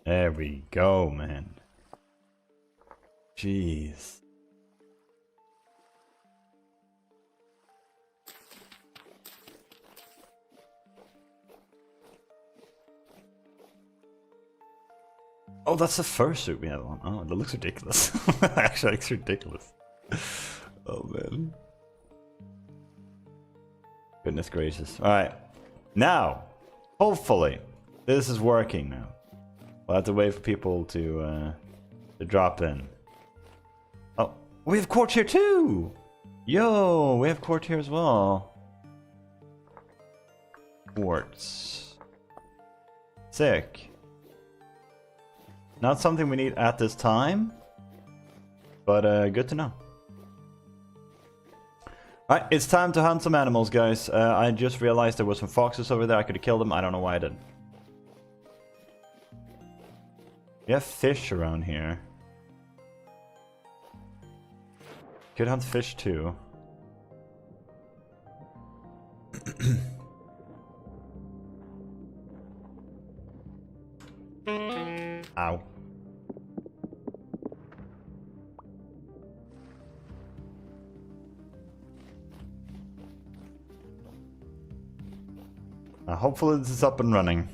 There we go, man. Jeez. Oh, that's the first suit we have on. Oh, that looks ridiculous. Actually, looks ridiculous. Oh, man. Goodness gracious. Alright. Now, hopefully, this is working now. We'll have to wait for people to drop in. Oh, we have quartz here too! Yo, we have quartz here as well. Quartz. Sick. Not something we need at this time, but good to know. Alright, it's time to hunt some animals, guys. I just realized there were some foxes over there. I could have killed them. I don't know why I didn't. We have fish around here. Could hunt fish too. Ow. Hopefully this is up and running.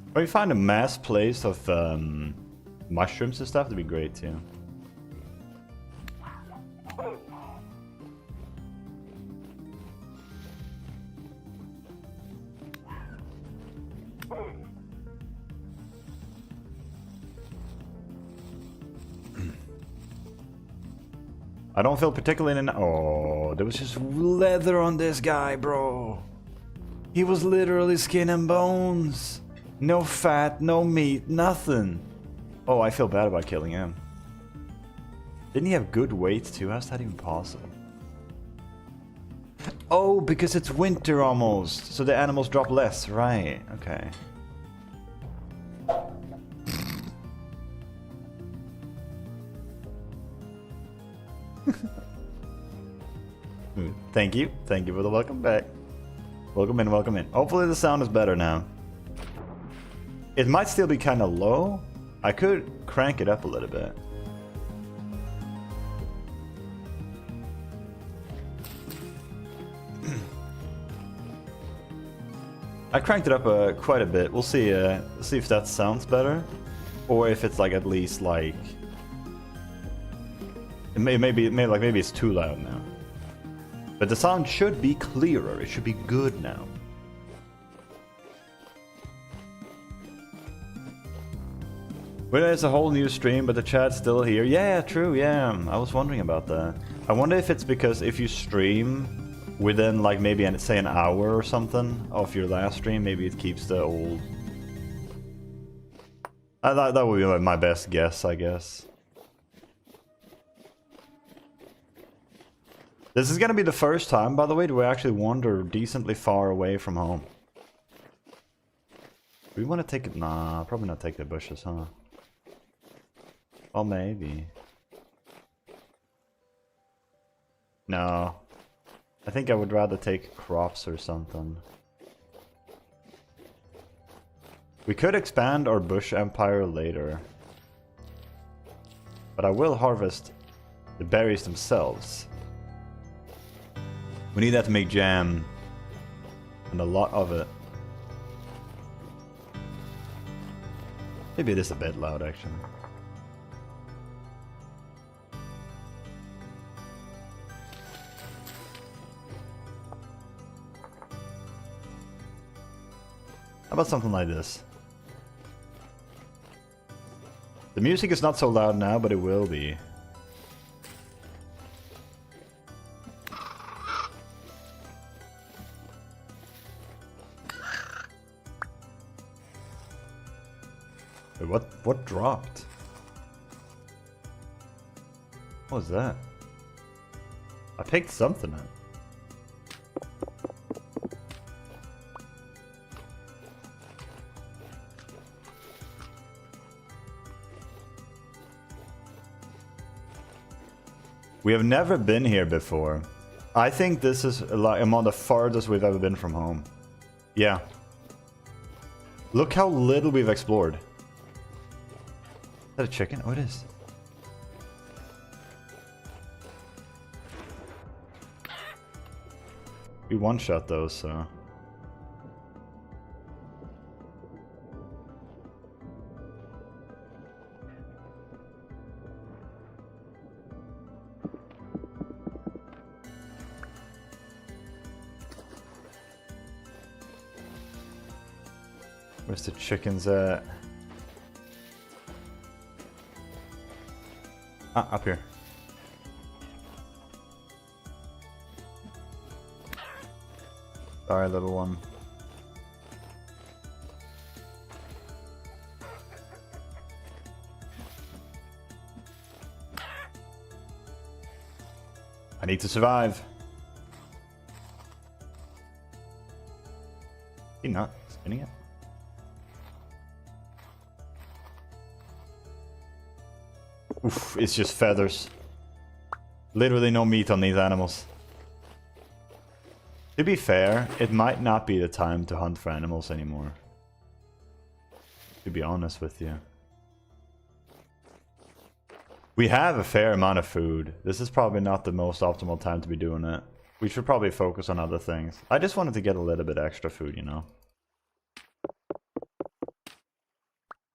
If we find a mass place of mushrooms and stuff, that'd be great too. I don't feel particularly oh, there was just leather on this guy, bro. He was literally skin and bones. No fat, no meat, nothing. Oh, I feel bad about killing him. Didn't he have good weight too? How's that even possible? Oh, because it's winter almost, so the animals drop less, right? Okay. Thank you for the welcome back. Welcome in, welcome in. Hopefully the sound is better now. It might still be kind of low. I could crank it up a little bit. I cranked it up quite a bit. We'll see if that sounds better, or if it's like at least like maybe it's too loud now. But the sound should be clearer. It should be good now. Well, it's a whole new stream, but the chat's still here. Yeah, true, yeah. I was wondering about that. I wonder if it's because if you stream within like maybe say an hour or something of your last stream, maybe it keeps the old... that would be like my best guess, I guess. This is gonna be the first time, by the way, do we actually wander decently far away from home. We want to take it? Nah, probably not take the bushes, huh? Well, maybe. No. I think I would rather take crops or something. We could expand our bush empire later. But I will harvest the berries themselves. We need that to make jam. And a lot of it. Maybe it is a bit loud, actually. How about something like this? The music is not so loud now, but it will be. Wait, what dropped? What was that? I picked something up. We have never been here before. I think this is like among the farthest we've ever been from home. Yeah. Look how little we've explored. Is that a chicken? Oh, it is. We one-shot those, so... Where's the chickens at? Ah, up here. Sorry, little one. I need to survive. He not spinning it? Oof, it's just feathers. Literally no meat on these animals. To be fair, it might not be the time to hunt for animals anymore. To be honest with you. We have a fair amount of food. This is probably not the most optimal time to be doing it. We should probably focus on other things. I just wanted to get a little bit extra food, you know.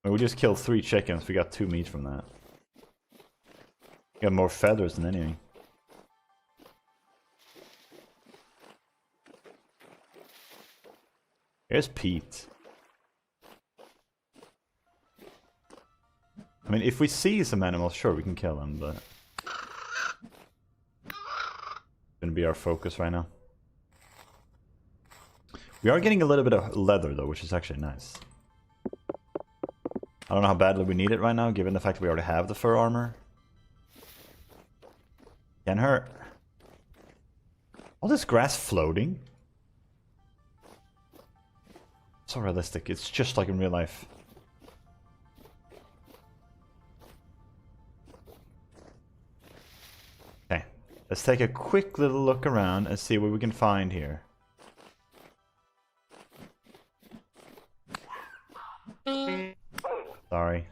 We just killed 3 chickens. We got 2 meat from that. We got more feathers than anything. Here's Pete. I mean, if we see some animals, sure, we can kill them, but... Gonna be our focus right now. We are getting a little bit of leather, though, which is actually nice. I don't know how badly we need it right now, given the fact that we already have the fur armor. Can hurt. All this grass floating? So realistic. It's just like in real life. Okay. Let's take a quick little look around and see what we can find here. Sorry.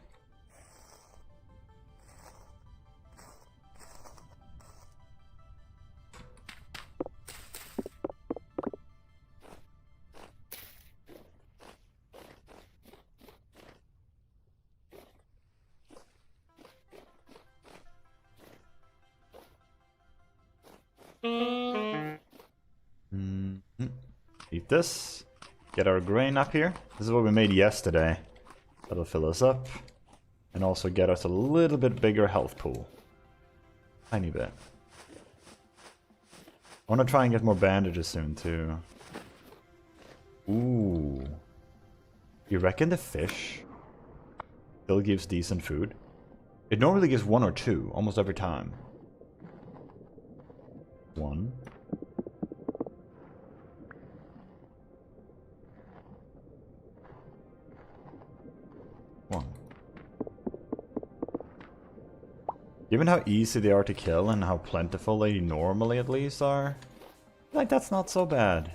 Eat this. Get our grain up here. This is what we made yesterday. That'll fill us up. And also get us a little bit bigger health pool. Tiny bit. I want to try and get more bandages soon too. Ooh. You reckon the fish still gives decent food? It normally gives 1 or 2 almost every time. 1. Given how easy they are to kill and how plentiful they normally at least are, like that's not so bad.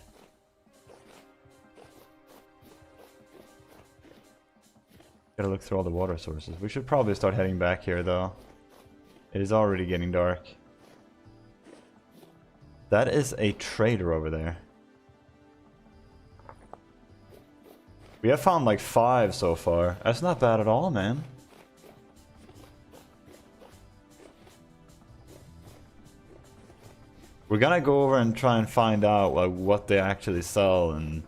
Gotta look through all the water sources. We should probably start heading back here though. It is already getting dark. That is a trader over there. We have found like 5 so far. That's not bad at all, man. We're gonna go over and try and find out like, what they actually sell and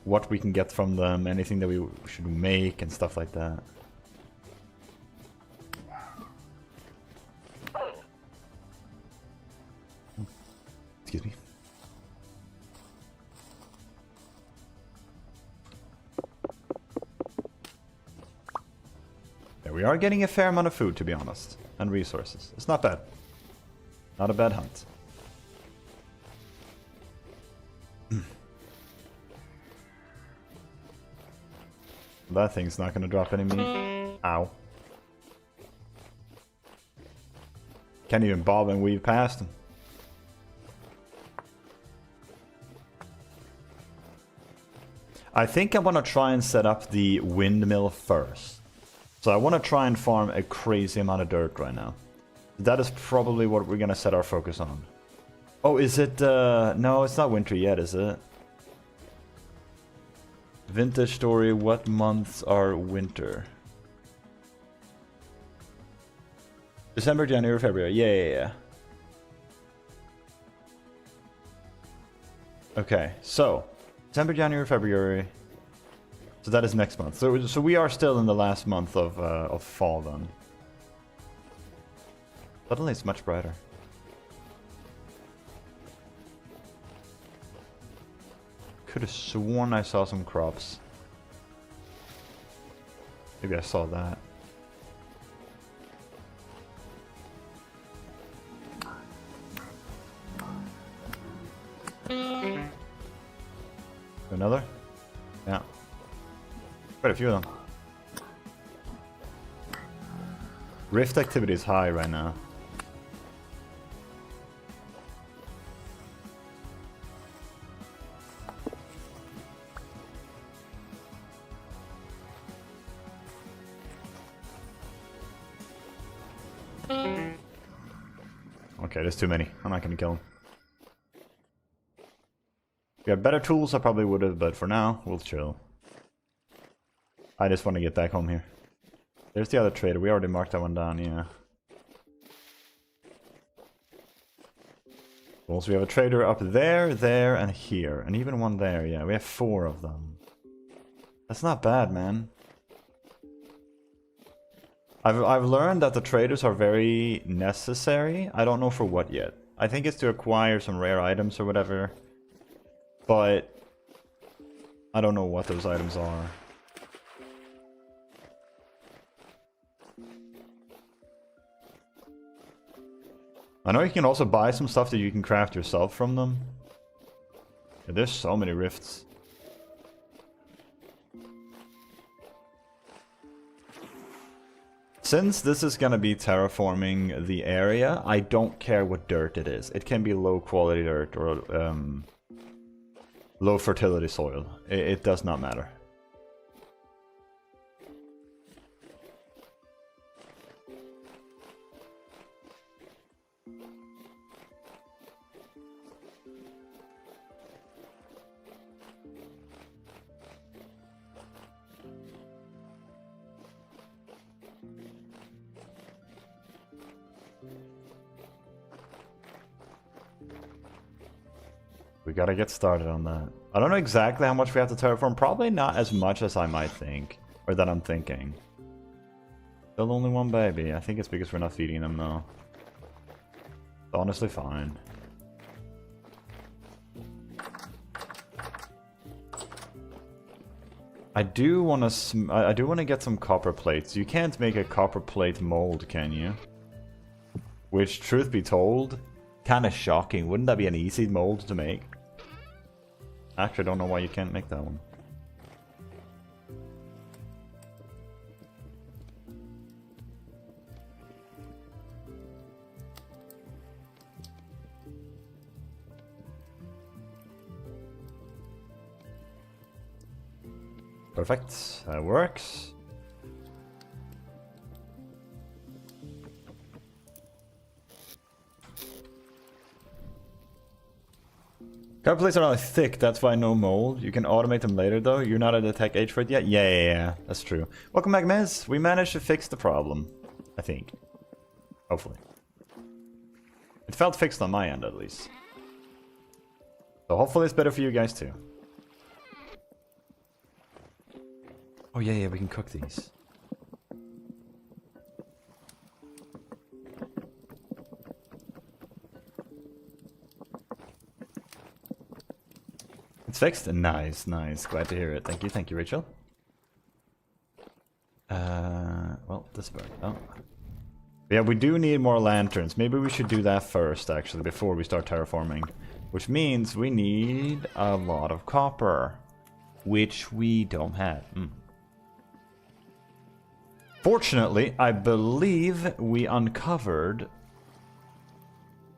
what we can get from them, anything that we should make and stuff like that. Excuse me. Yeah, we are getting a fair amount of food, to be honest, and resources. It's not bad. Not a bad hunt. That thing's not gonna drop any meat. Ow. Can't even bob and weave past them. I think I want to try and set up the windmill first. So I want to try and farm a crazy amount of dirt right now. That is probably what we're going to set our focus on. Oh, is it... no, it's not winter yet, is it? Vintage story, what months are winter? December, January, February. Yeah. Okay, so December, January, February. So that is next month. So we are still in the last month of fall then. Suddenly it's much brighter. Could have sworn I saw some crops. Maybe I saw that. Another? Yeah. Quite a few of them. Rift activity is high right now. Okay, there's too many. I'm not gonna kill them. If we had better tools, I probably would have, but for now, we'll chill. I just want to get back home here. There's the other trader. We already marked that one down, yeah. Also, we have a trader up there, there, and here. And even one there, yeah. We have 4 of them. That's not bad, man. I've learned that the traders are very necessary. I don't know for what yet. I think it's to acquire some rare items or whatever. But I don't know what those items are. I know you can also buy some stuff that you can craft yourself from them. Yeah, there's so many rifts. Since this is gonna be terraforming the area, I don't care what dirt it is. It can be low quality dirt or low fertility soil. It does not matter. We gotta get started on that. I don't know exactly how much we have to terraform. Probably not as much as I might think. Or that I'm thinking. Still only one baby. I think it's because we're not feeding them though. It's honestly fine. I do want to get some copper plates. You can't make a copper plate mold, can you? Which, truth be told, kind of shocking. Wouldn't that be an easy mold to make? Actually, I don't know why you can't make that one. Perfect. That works. Copper plates are not thick, that's why no mold. You can automate them later though. You're not at the tech age for it yet? Yeah, that's true. Welcome back, Miz. We managed to fix the problem. I think. Hopefully. It felt fixed on my end at least. So hopefully it's better for you guys too. Oh yeah, we can cook these. It's fixed? Nice. Glad to hear it. Thank you, Rachel. Well, this burned. Oh. Yeah, we do need more lanterns. Maybe we should do that first, actually, before we start terraforming. Which means we need a lot of copper. Which we don't have. Fortunately, I believe we uncovered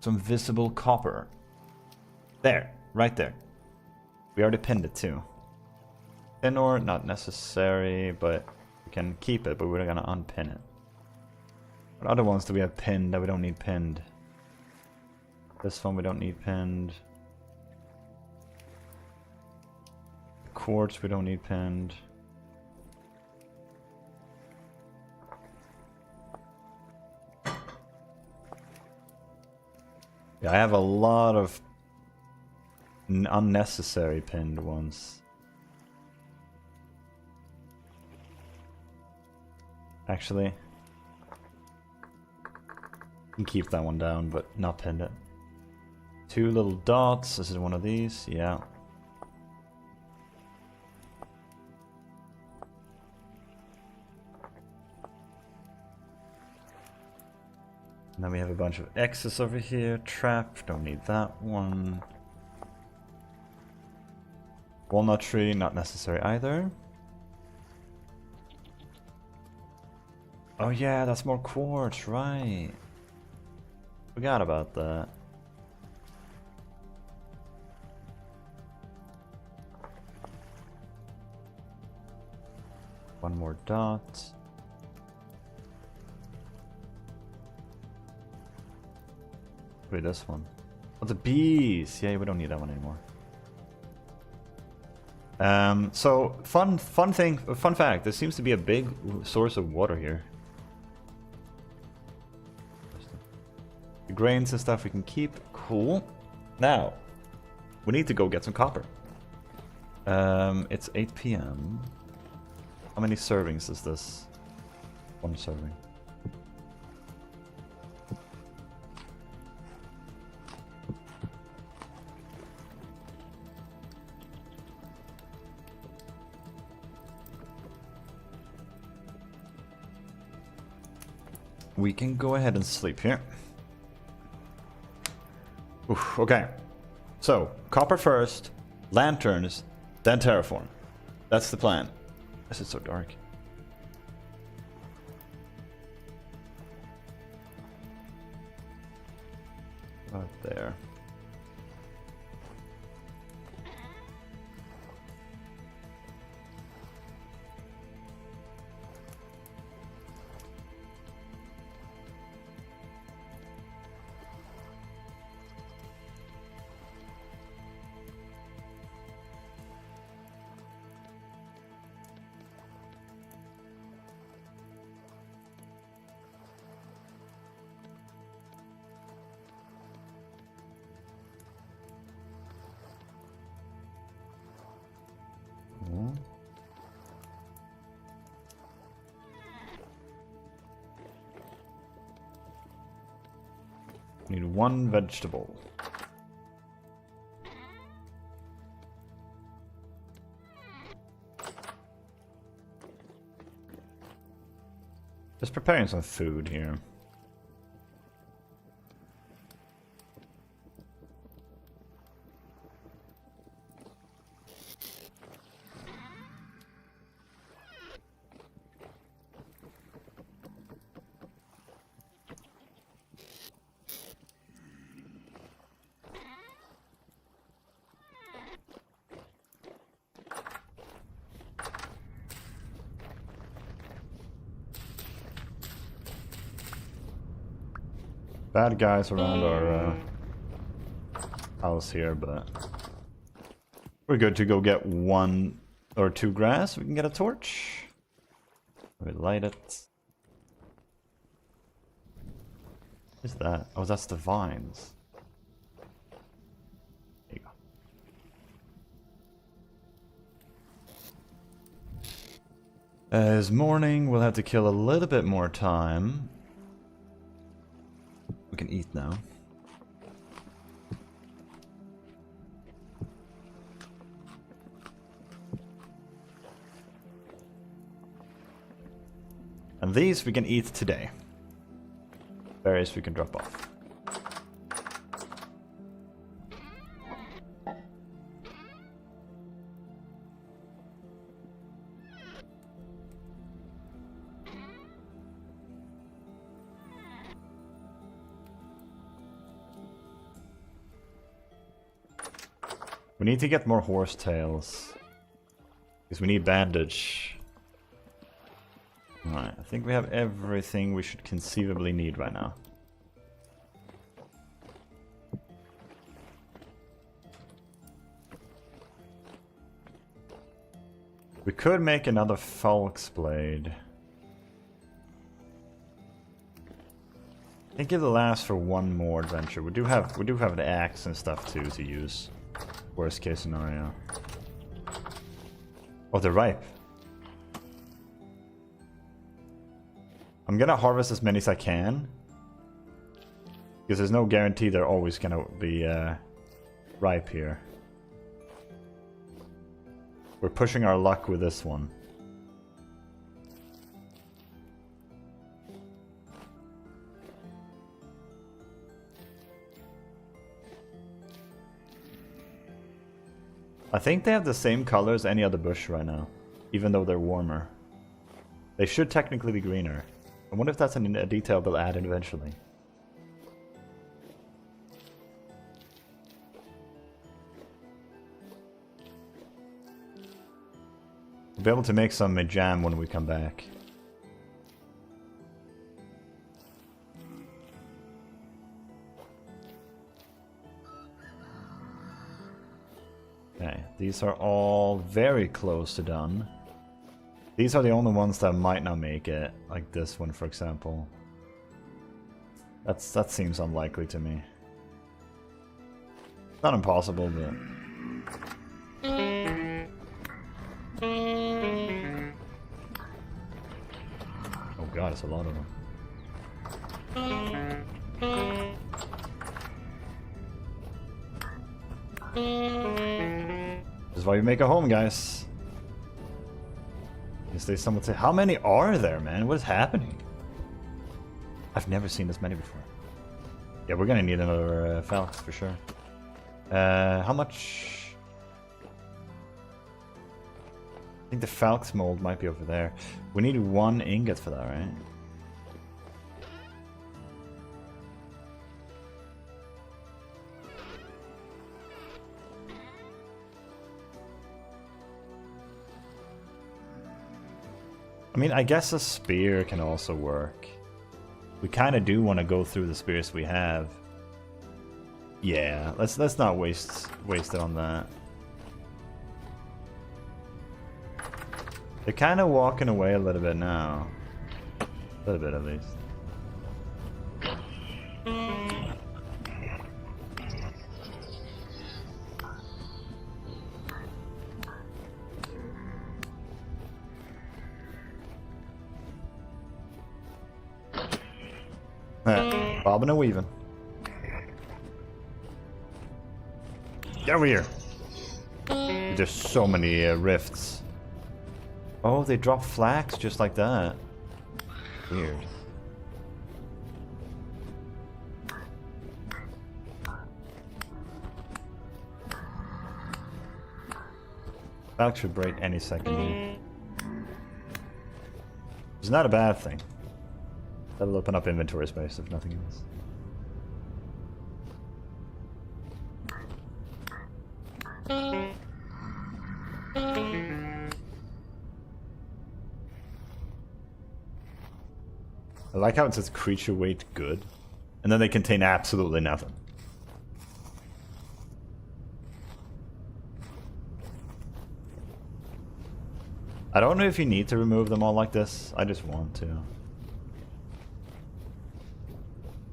Some visible copper. There, right there. We already pinned it too. Tin ore, not necessary, but we can keep it, but we're gonna unpin it. What other ones do we have pinned that we don't need pinned? This one we don't need pinned. Quartz we don't need pinned. Yeah, I have a lot of unnecessary pinned ones. Actually, you can keep that one down, but not pinned it. 2 little dots. This is one of these. Yeah. And then we have a bunch of X's over here. Trap, don't need that one. Walnut tree, not necessary either. Oh yeah, that's more quartz, right. Forgot about that. One more dot. Wait, this one. Oh, the bees! Yeah, we don't need that one anymore. So fun fact. There seems to be a big source of water here. The grains and stuff we can keep. Cool. Now, we need to go get some copper. It's 8 p.m. How many servings is this? 1 serving. We can go ahead and sleep here. Oof, okay. So, copper first, lanterns, then terraform. That's the plan. This is so dark. Right there. Need 1 vegetable. Just preparing some food here. Bad guys around our house here, but we're good to go get 1 or 2 grass. We can get a torch. We light it. What is that? Oh, that's the vines. There you go. As morning, we'll have to kill a little bit more time. We can eat now. And these we can eat today. Berries we can drop off. We need to get more horsetails. Because we need bandage. Alright, I think we have everything we should conceivably need right now. We could make another Falk's Blade. I think it'll last for one more adventure. We do have the axe and stuff too to use. Worst case scenario. Oh, they're ripe. I'm gonna harvest as many as I can. Because there's no guarantee they're always gonna be ripe here. We're pushing our luck with this one. I think they have the same color as any other bush right now, even though they're warmer. They should technically be greener. I wonder if that's a detail they'll add in eventually. We'll be able to make some jam when we come back. Okay, these are all very close to done. These are the only ones that might not make it, like this one for example. That seems unlikely to me. Not impossible, but... Oh god, it's a lot of them. This is why you make a home, guys. Someone say, how many are there, man? What is happening? I've never seen this many before. Yeah, we're gonna need another Falx for sure. How much? I think the Falx mold might be over there. We need 1 ingot for that, right? I mean, I guess a spear can also work. We kind of do want to go through the spears we have. Yeah, let's not waste it on that. They're kind of walking away a little bit now. A little bit at least. Bobbing and weaving. Get over here. There's so many rifts. Oh, they drop flax just like that. Weird. Flax should break any second. It's not a bad thing. That'll open up inventory space if nothing else. I like how it says creature weight good, and then they contain absolutely nothing. I don't know if you need to remove them all like this, I just want to.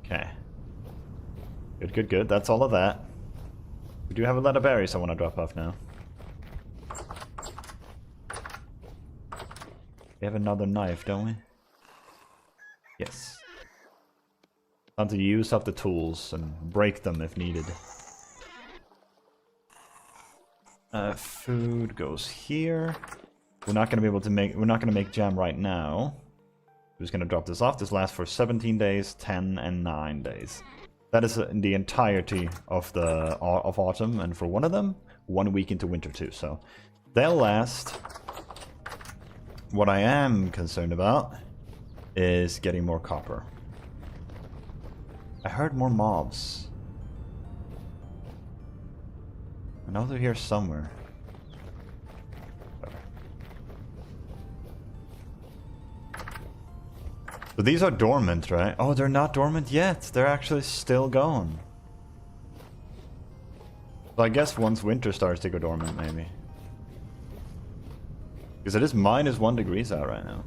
Okay. Good, good, good. That's all of that. We do have a lot of berries I want to drop off now. We have another knife, don't we? Yes. Time to use up the tools and break them if needed. Food goes here. We're not gonna be able to make. We're not gonna make jam right now. We're just gonna drop this off. This lasts for 17 days, 10, and 9 days. That is the entirety of the autumn, and for one of them, 1 week into winter too. So they'll last. What I am concerned about is getting more copper. I heard more mobs. I know they're here somewhere. But these are dormant, right? Oh, they're not dormant yet. They're actually still going. So I guess once winter starts to go dormant, maybe. Because it is -1 degrees out right now.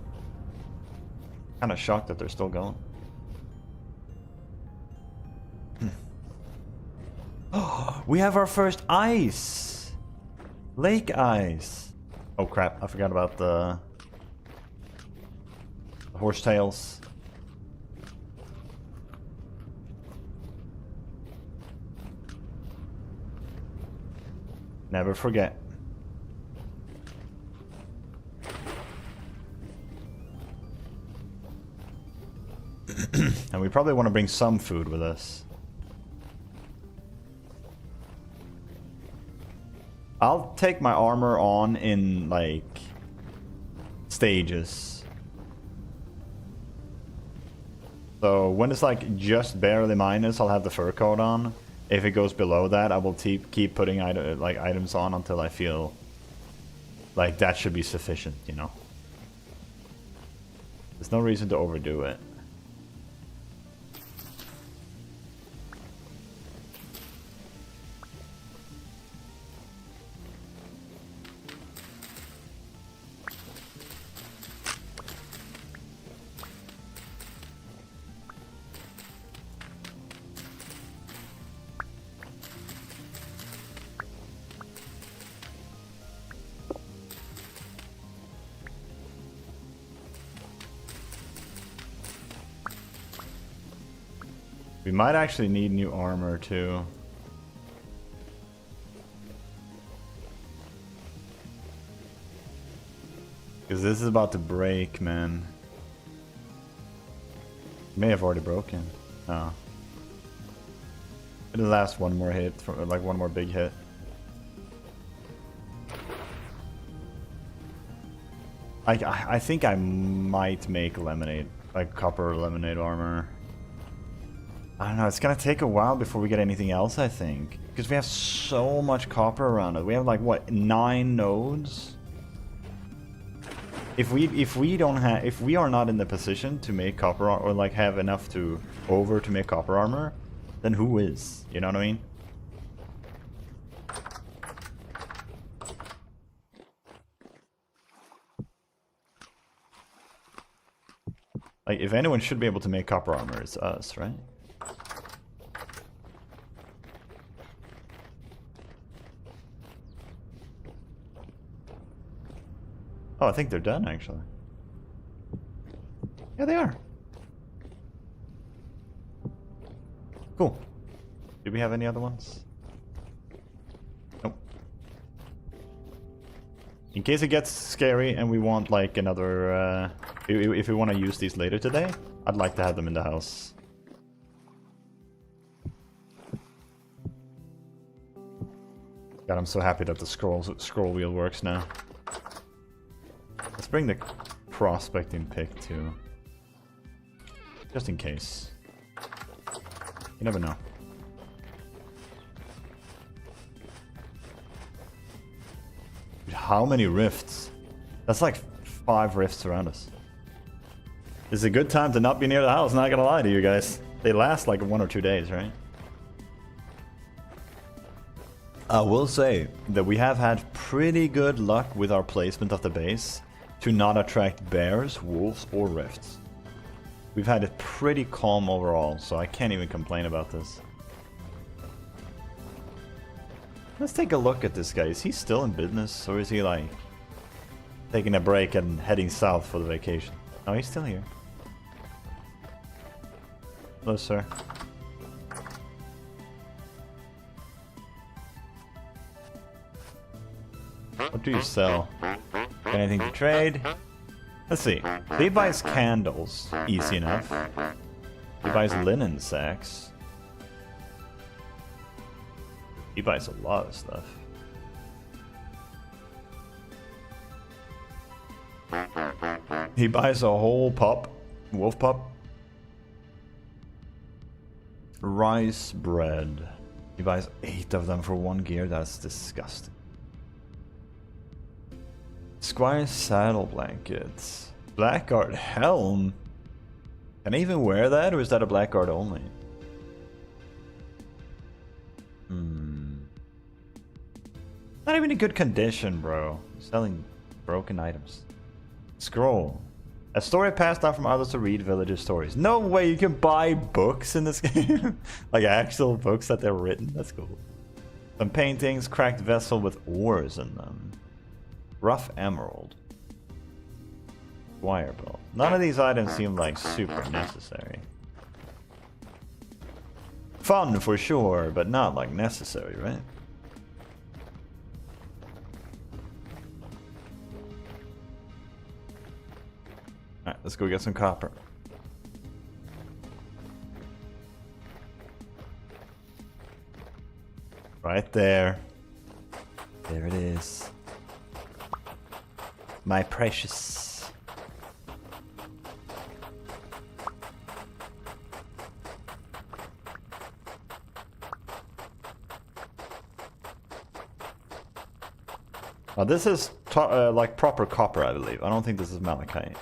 Kind of shocked that they're still going. Oh, we have our first ice! Lake ice! Oh crap, I forgot about the horsetails. Never forget. And we probably want to bring some food with us. I'll take my armor on in, like, stages. So when it's, like, just barely minus, I'll have the fur coat on. If it goes below that, I will keep putting items on until I feel like that should be sufficient, you know? There's no reason to overdo it. We might actually need new armor too. Because this is about to break, man. It may have already broken. Oh. It'll last one more hit, like one more big hit. I think I might make lemonade, like copper lemonade armor. I don't know, it's gonna take a while before we get anything else, I think. Because we have so much copper around it. We have like, what, 9 nodes? If we are not in the position to make copper, or like have enough to make copper armor, then who is? You know what I mean? Like, if anyone should be able to make copper armor, it's us, right? Oh, I think they're done, actually. Yeah, they are. Cool. Do we have any other ones? Nope. In case it gets scary and we want, like, another... if we want to use these later today, I'd like to have them in the house. God, I'm so happy that the scroll wheel works now. Let's bring the prospecting pick too. Just in case. You never know. How many rifts? That's like 5 rifts around us. It's a good time to not be near the house, not gonna lie to you guys. They last like 1 or 2 days, right? I will say that we have had pretty good luck with our placement of the base to not attract bears, wolves, or rifts. We've had it pretty calm overall, so I can't even complain about this. Let's take a look at this guy. Is he still in business, or is he like taking a break and heading south for the vacation? Oh, he's still here. Hello, sir. What do you sell? Anything to trade? Let's see. He buys candles. Easy enough. He buys linen sacks. He buys a lot of stuff. He buys a whole pup. Wolf pup. Rice bread. He buys 8 of them for 1 gear. That's disgusting. Squire saddle blankets. Blackguard helm. Can I even wear that, or is that a blackguard only? Not even in good condition, bro. Selling broken items. Scroll. A story passed down from others to read villager stories. No way you can buy books in this game. Like actual books that they're written. That's cool. Some paintings, cracked vessel with oars in them. Rough emerald. Wire belt. None of these items seem like super necessary. Fun for sure, but not like necessary, right? Alright, let's go get some copper. Right there. There it is. My precious. Oh, this is like proper copper, I believe. I don't think this is malachite.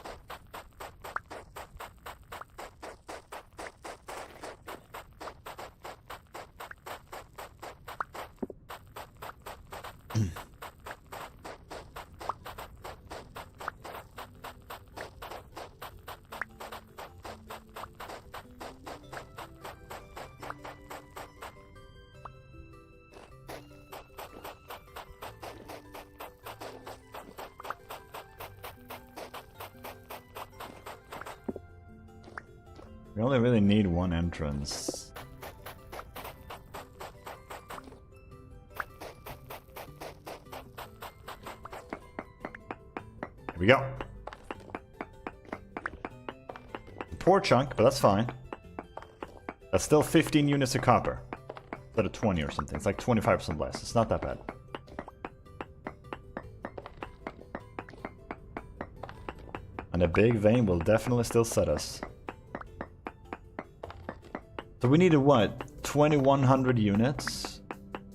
We only really need one entrance. Here we go. Poor chunk, but that's fine. That's still 15 units of copper. Instead of 20 or something. It's like 25% less. It's not that bad. And a big vein will definitely still set us. So we needed what? 2100 units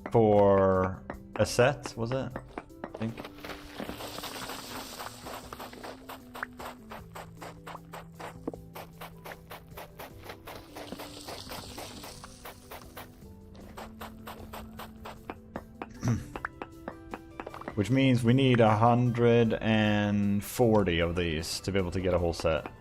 for a set, was it? I think. Which means we need 140 of these to be able to get a whole set.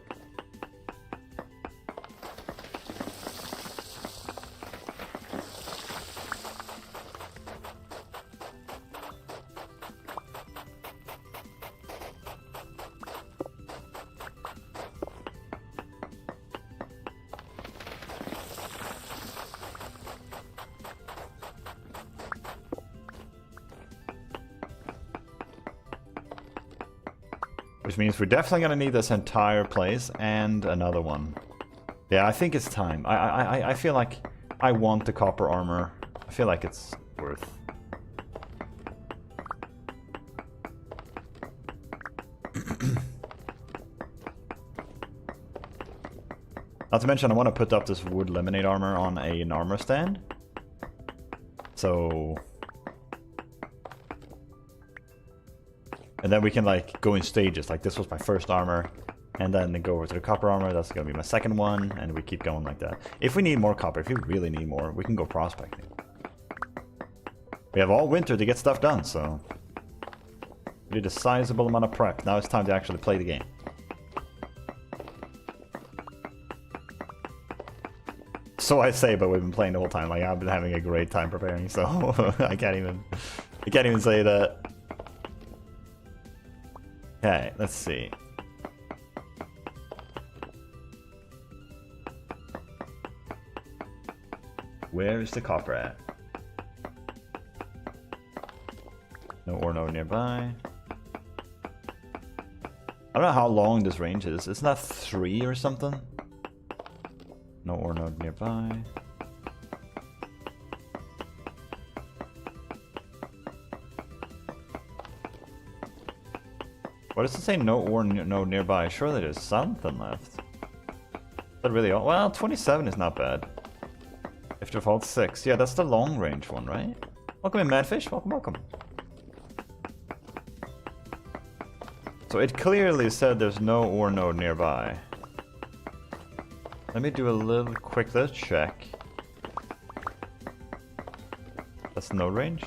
Which means we're definitely gonna need this entire place and another one. Yeah, I think it's time. I feel like I want the copper armor. I feel like it's worth. Not to mention, I want to put up this wood lemonade armor on an armor stand. So... And then we can like go in stages, like this was my first armor, and then go over to the copper armor, that's gonna be my second one, and we keep going like that. If we need more copper, if we really need more, we can go prospecting. We have all winter to get stuff done, so... We did a sizable amount of prep, now it's time to actually play the game. So I say, but we've been playing the whole time, like I've been having a great time preparing, so I can't even say that. Okay, let's see. Where is the copper at? No ore node nearby. I don't know how long this range is. Isn't that 3 or something? No ore node nearby. What does it say? No ore node nearby. Surely there's something left. Is that really all? Well, 27 is not bad. default 6. Yeah, that's the long range one, right? Welcome in, Madfish. Welcome, welcome. So it clearly said there's no ore node nearby. Let me do a little quick little check. That's no range.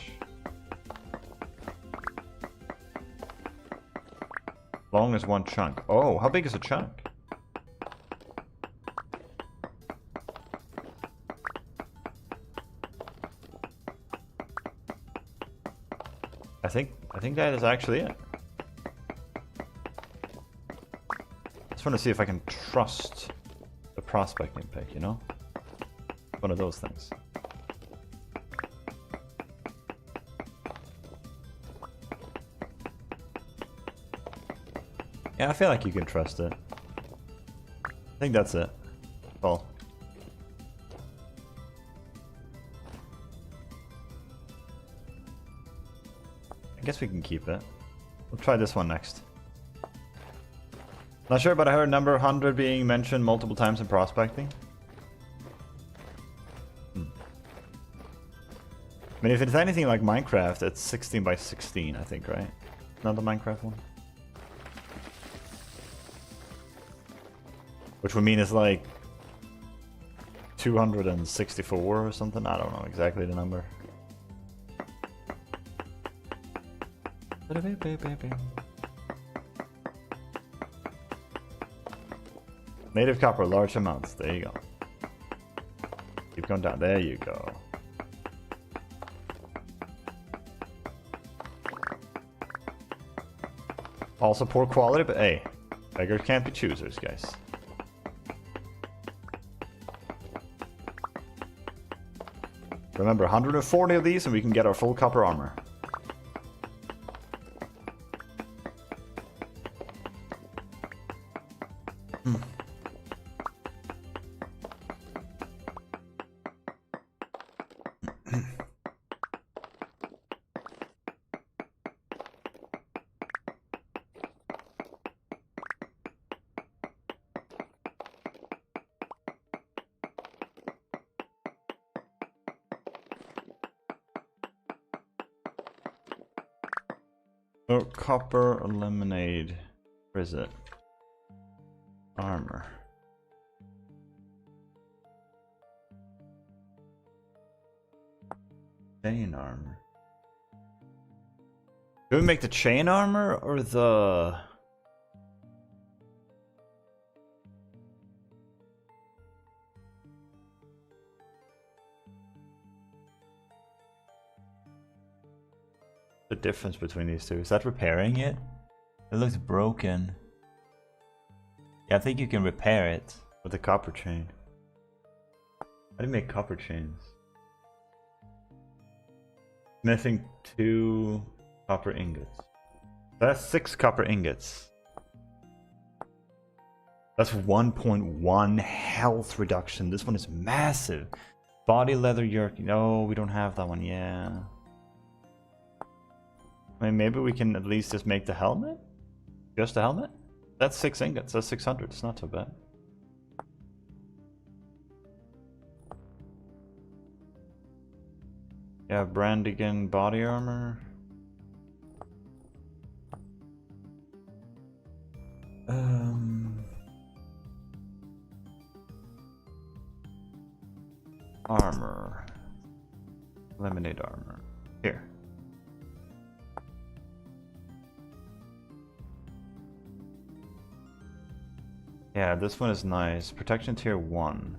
Long is one chunk. Oh, how big is a chunk? I think that is actually it. Just want to see if I can trust the prospecting pick, you know? One of those things. Yeah, I feel like you can trust it. I think that's it. Well. I guess we can keep it. We'll try this one next. Not sure, but I heard number 100 being mentioned multiple times in prospecting. I mean, if it's anything like Minecraft, it's 16 by 16, I think, right? Not the Minecraft one? Which would mean it's like 264 or something. I don't know exactly the number. Native copper, large amounts. There you go. Keep going down. There you go. Also poor quality, but hey, beggars can't be choosers, guys. Remember, 140 of these and we can get our full copper armor. Oh, copper lemonade. Where is it? Armor. Chain armor. Do we make the chain armor or the... The difference between these two? Is that repairing it? It looks broken. Yeah, I think you can repair it with a copper chain. How do you make copper chains? Smithing 2 copper ingots. That's 6 copper ingots. That's 1.1 health reduction. This one is massive. Body leather yerk. No, we don't have that one. Yeah. I mean, maybe we can at least just make the helmet? Just the helmet? That's 6 ingots, that's 600, it's not so bad. Yeah, Brandigan body armor. Armor. Lemonade armor. Here. Yeah, this one is nice. Protection tier 1.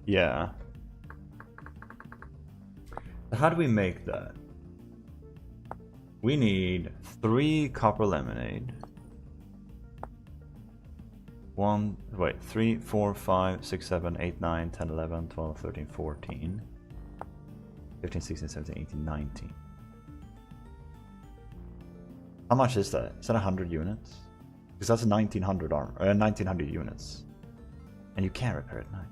Yeah. How do we make that? We need 3 copper lemonade. 3, 4, 5, 6, 7, 8, 9, 10, 11, 12, 13, 14, 15, 16, 17, 18, 19. How much is that? Is that 100 units? Because that's 1900 armor, 1900 units. And you can't repair at night.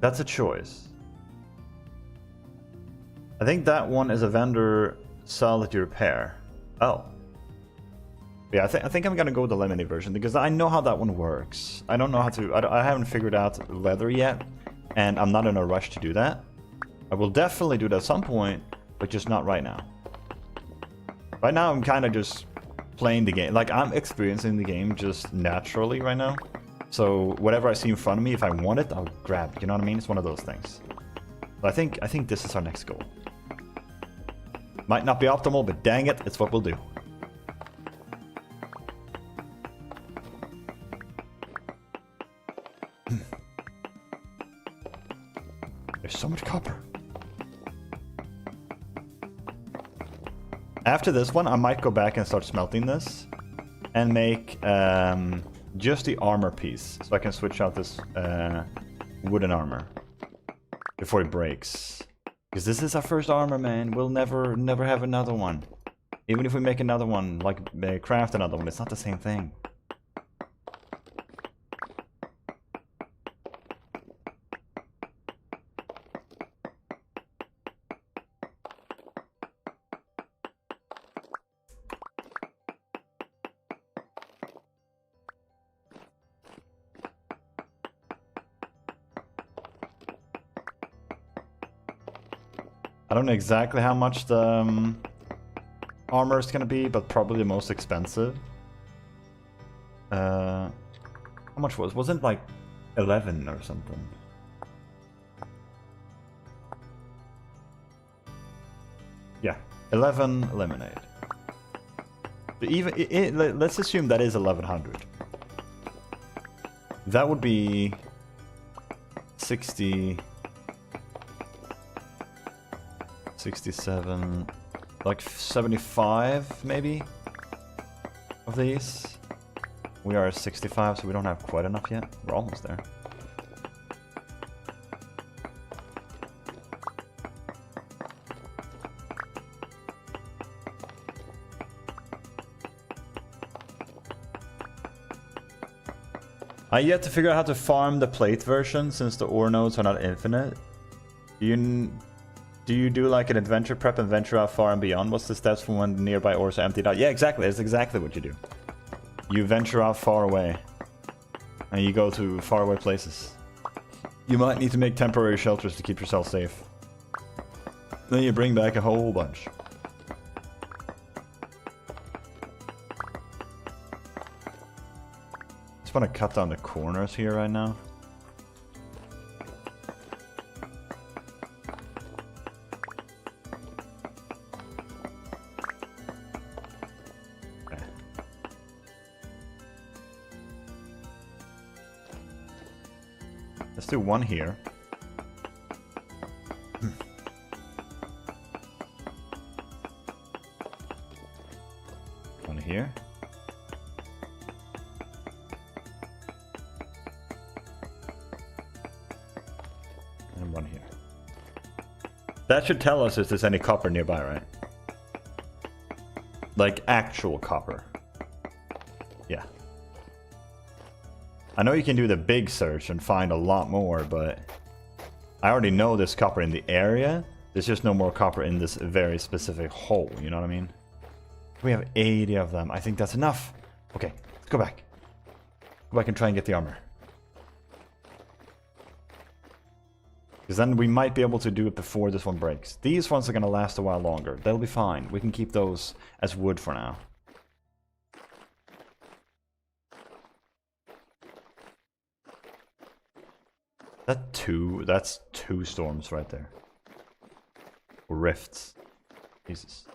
That's a choice. I think that one is a vendor sell that you repair. Oh. Yeah, I think I'm gonna go with the lemonade version because I know how that one works. I don't know how to. I haven't figured out leather yet, and I'm not in a rush to do that. I will definitely do that at some point, but just not right now. Right now, I'm kind of just playing the game. Like, I'm experiencing the game just naturally right now. So whatever I see in front of me, if I want it, I'll grab it. You know what I mean? It's one of those things. But I think this is our next goal. Might not be optimal, but dang it, it's what we'll do. There's so much copper. After this one, I might go back and start smelting this. And make just the armor piece. So I can switch out this wooden armor. Before it breaks. Because this is our first armor, man. We'll never have another one. Even if we make another one, like craft another one, it's not the same thing. I don't know exactly how much the armor is gonna be, but probably the most expensive. How much wasn't it like 11 or something? Yeah, 11 lemonade. But even let's assume that is 1100. That would be 60. 67, like 75 maybe of these. We are at 65, so we don't have quite enough yet. We're almost there. I yet to figure out how to farm the plate version since the ore nodes are not infinite. Do you do like an adventure prep and venture out far and beyond? What's the steps from when the nearby ores are emptied out? Yeah, exactly. That's exactly what you do. You venture out far away. And you go to faraway places. You might need to make temporary shelters to keep yourself safe. Then you bring back a whole bunch. Just want to cut down the corners here right now. Let's do one here. One here. And one here. That should tell us if there's any copper nearby, right? Like actual copper. Yeah. I know you can do the big search and find a lot more, but I already know there's copper in the area. There's just no more copper in this very specific hole, you know what I mean? We have 80 of them. I think that's enough. Okay, let's go back. Go back and try and get the armor. Because then we might be able to do it before this one breaks. These ones are going to last a while longer. They'll be fine. We can keep those as wood for now. That's two storms right there. Or rifts. Jesus.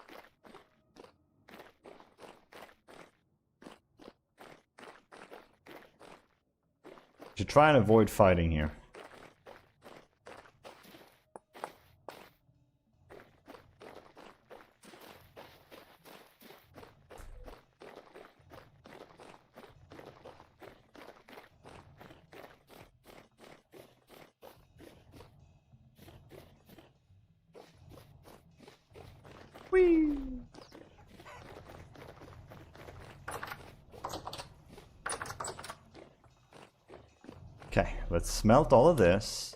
Should try and avoid fighting here. Whee! Okay, let's smelt all of this.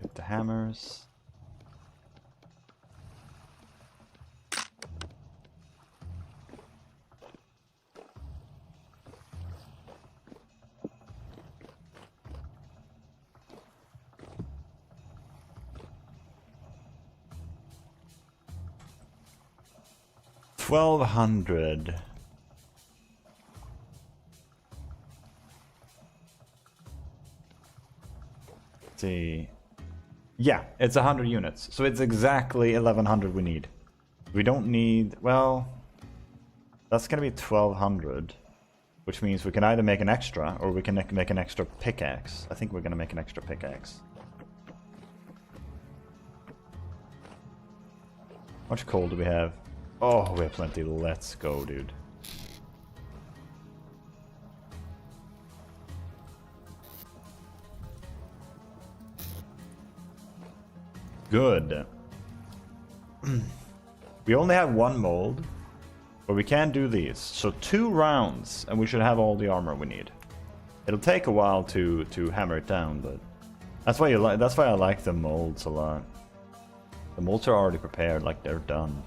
Get the hammers. 1200. Let's see. Yeah, it's 100 units. So it's exactly 1100 we need. We don't need... Well, that's going to be 1200. Which means we can either make an extra, or we can make an extra pickaxe. I think we're going to make an extra pickaxe. How much coal do we have? Oh, we have plenty. Let's go, dude. Good. We only have one mold, but we can do these. So 2 rounds, and we should have all the armor we need. It'll take a while to hammer it down, but that's why I like the molds a lot. The molds are already prepared, like they're done.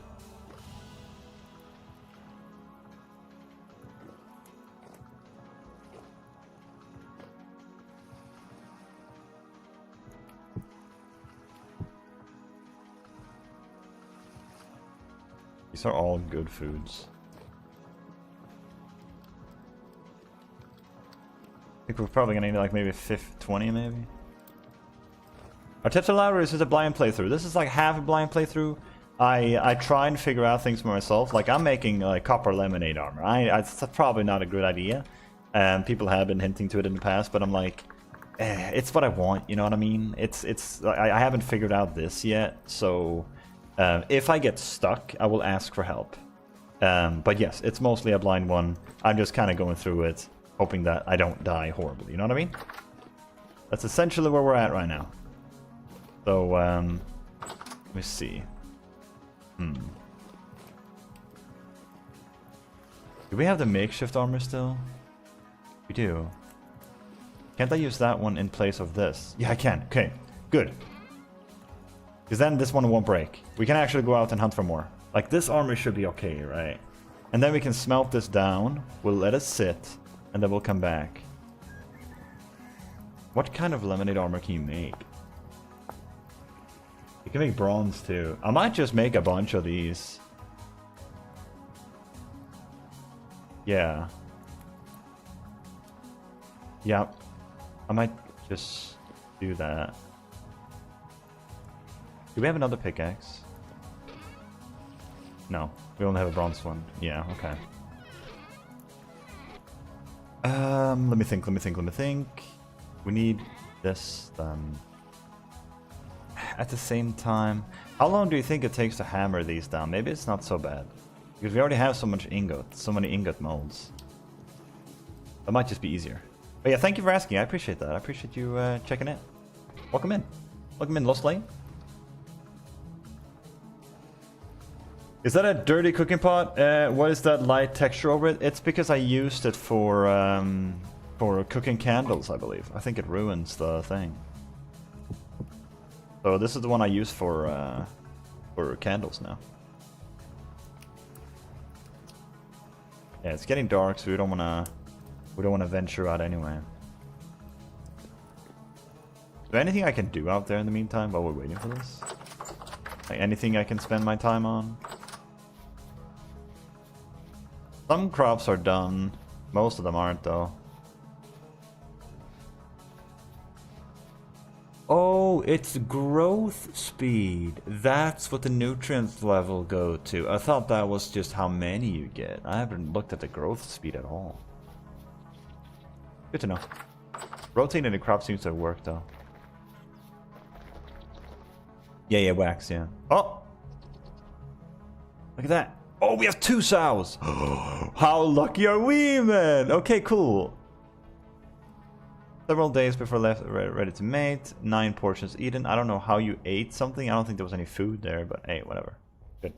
These are all good foods. I think we're probably gonna need like maybe 20 maybe. Our tips and libraries is a blind playthrough. This is like half a blind playthrough. I try and figure out things for myself. Like I'm making like copper lemonade armor. It's probably not a good idea. People have been hinting to it in the past, but I'm like, it's what I want. You know what I mean? I haven't figured out this yet, so if I get stuck, I will ask for help. But yes, it's mostly a blind one. I'm just kind of going through it, hoping that I don't die horribly. You know what I mean? That's essentially where we're at right now. So, let me see. Do we have the makeshift armor still? We do. Can't I use that one in place of this? Yeah, I can. Okay, good. Because then this one won't break. We can actually go out and hunt for more. Like, this armor should be okay, right? And then we can smelt this down. We'll let it sit. And then we'll come back. What kind of lemonade armor can you make? You can make bronze too. I might just make a bunch of these. Yeah. Yep. I might just do that. Do we have another pickaxe? No. We only have a bronze one. Yeah, okay. Let me think. We need this then. At the same time, how long do you think it takes to hammer these down? Maybe it's not so bad. Because we already have so many ingot molds. That might just be easier. But yeah, thank you for asking. I appreciate that. I appreciate you checking in. Welcome in. Welcome in, Lost Lane. Is that a dirty cooking pot? What is that light texture over it? It's because I used it for cooking candles, I believe. I think it ruins the thing. So this is the one I use for candles now. Yeah, it's getting dark, so we don't wanna venture out anyway. Is there anything I can do out there in the meantime while we're waiting for this? Like anything I can spend my time on? Some crops are done. Most of them aren't though. Oh, it's growth speed. That's what the nutrients level go to. I thought that was just how many you get. I haven't looked at the growth speed at all. Good to know. Rotating the crop seems to have worked though. Yeah, wax, yeah. Oh! Look at that. Oh, we have 2 sows! How lucky are we, man? Okay, cool. Several days before ready to mate. 9 portions eaten. I don't know how you ate something. I don't think there was any food there, but hey, whatever. Good.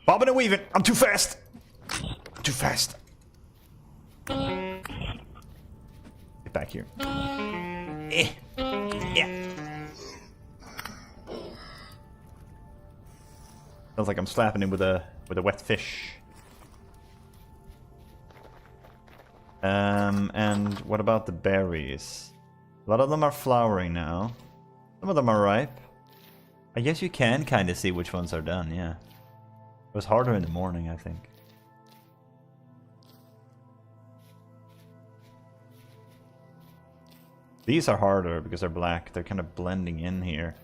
Bobbing and weaving. I'm too fast. I'm too fast. Get back here. Yeah. Sounds like I'm slapping him with a wet fish. And what about the berries? A lot of them are flowering now. Some of them are ripe. I guess you can kind of see which ones are done, yeah. It was harder in the morning, I think. These are harder because they're black. They're kind of blending in here.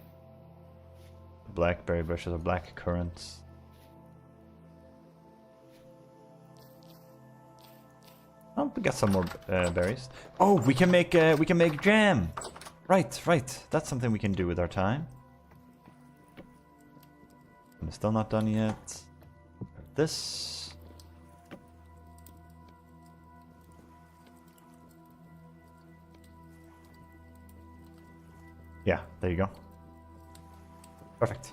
The blackberry bushes are black currants. Oh, we got some more berries. Oh, we can make jam. Right, right. That's something we can do with our time. I'm still not done yet. This. Yeah, there you go. Perfect.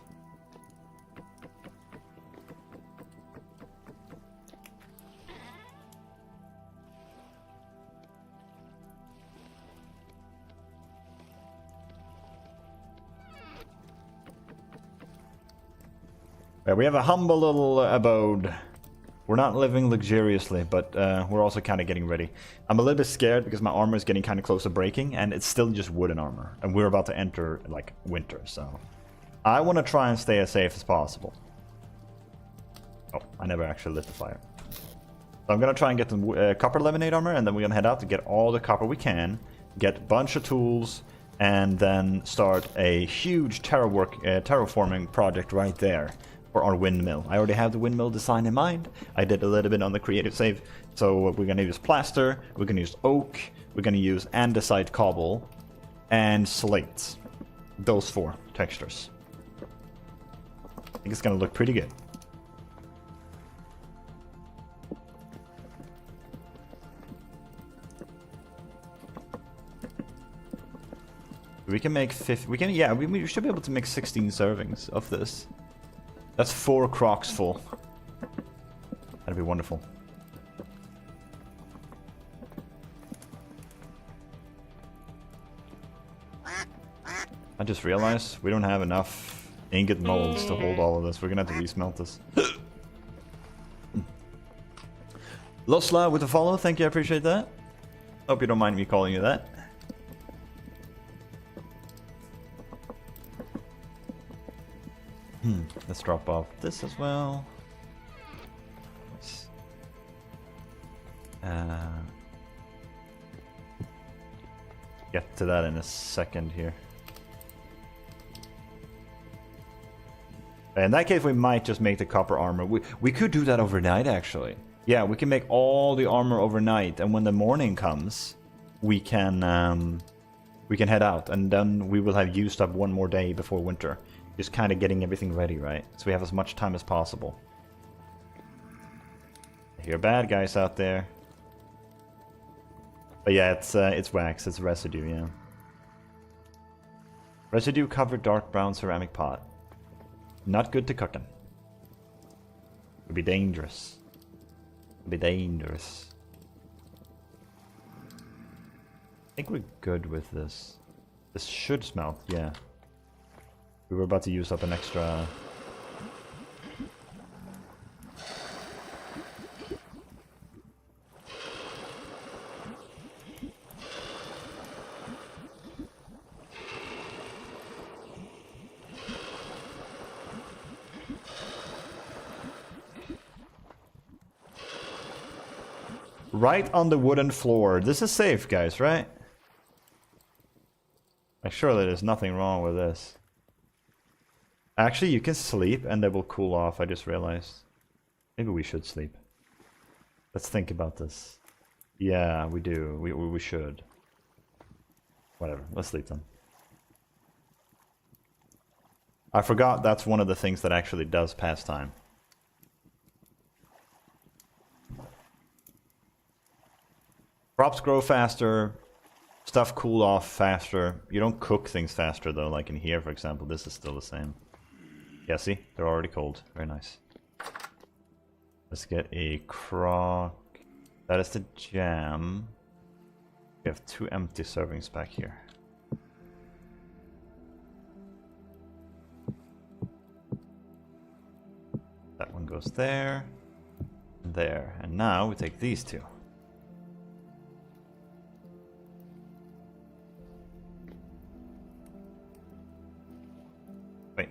We have a humble little abode. We're not living luxuriously, but we're also kind of getting ready. I'm a little bit scared because my armor is getting kind of close to breaking, and it's still just wooden armor. And we're about to enter, like, winter, so... I want to try and stay as safe as possible. Oh, I never actually lit the fire. So I'm going to try and get the copper lemonade armor, and then we're going to head out to get all the copper we can, get a bunch of tools, and then start a huge terraforming project right there. For our windmill. I already have the windmill design in mind. I did a little bit on the creative save. So we're going to use plaster, we're going to use oak, we're going to use andesite cobble, and slate. Those 4 textures. I think it's going to look pretty good. We can make 50... we should be able to make 16 servings of this. That's 4 crocs full. That'd be wonderful. I just realized we don't have enough ingot molds to hold all of this. We're gonna have to resmelt this. Losla with a follow. Thank you, I appreciate that. Hope you don't mind me calling you that. Let's drop off this as well. Get to that in a second here. In that case, we might just make the copper armor. We could do that overnight, actually. Yeah, we can make all the armor overnight, and when the morning comes, we can head out, and then we will have used up one more day before winter. Just kind of getting everything ready, right? So we have as much time as possible. I hear bad guys out there. But yeah, it's wax, it's residue, yeah. Residue covered dark brown ceramic pot. Not good to cooking. Would be dangerous. Would be dangerous. I think we're good with this. This should smelt, yeah. We were about to use up an extra... Right on the wooden floor. This is safe, guys, right? Like, surely there's nothing wrong with this. Actually, you can sleep and they will cool off, I just realized. Maybe we should sleep. Let's think about this. Yeah, we do. We should. Whatever, let's sleep then. I forgot that's one of the things that actually does pass time. Crops grow faster, stuff cool off faster. You don't cook things faster though, like in here for example. This is still the same. Yeah, see? They're already cold. Very nice. Let's get a crock. That is the jam. We have 2 empty servings back here. That one goes there. There. And now we take these 2. Wait,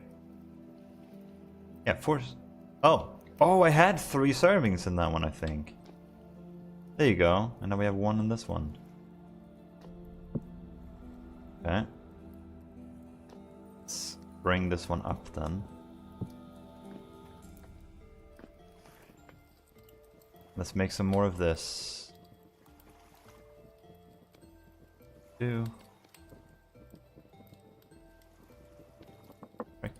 Yeah, 4. Oh. Oh, I had 3 servings in that one, I think. There you go. And now we have 1 in this one. Okay. Let's bring this one up then. Let's make some more of this. 2. Right.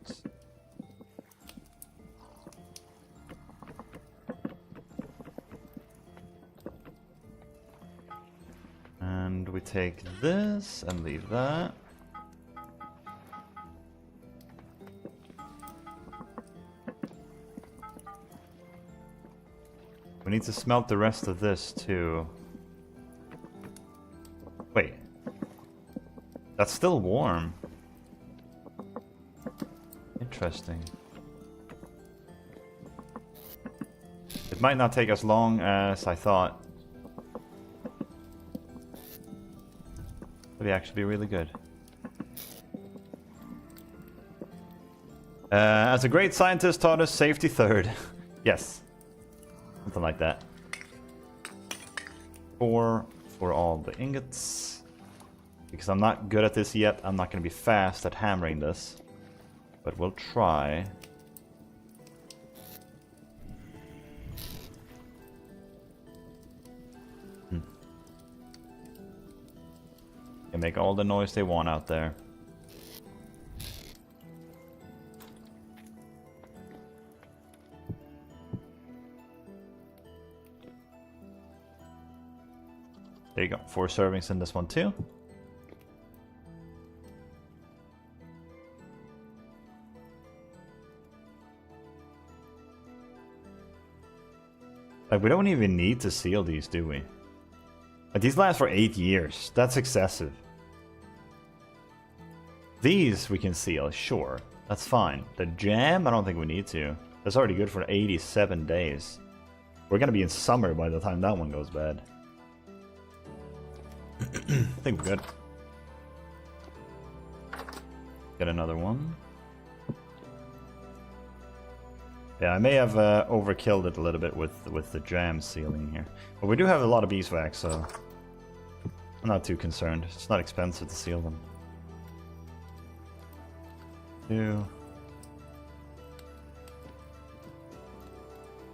And we take this and leave that. We need to smelt the rest of this too. Wait. That's still warm. Interesting. It might not take as long as I thought. Would actually be really good. As a great scientist taught us, safety third. Yes. Something like that. 4 for all the ingots. Because I'm not good at this yet, I'm not going to be fast at hammering this. But we'll try. They make all the noise they want out there. There you go. 4 servings in this one too. Like, we don't even need to seal these, do we? Like, these last for 8 years. That's excessive. These we can seal, sure. That's fine. The jam, I don't think we need to. That's already good for 87 days. We're gonna be in summer by the time that one goes bad. I think we're good. Get another one. Yeah, I may have overkilled it a little bit with the jam sealing here. But we do have a lot of beeswax, so I'm not too concerned. It's not expensive to seal them. 2.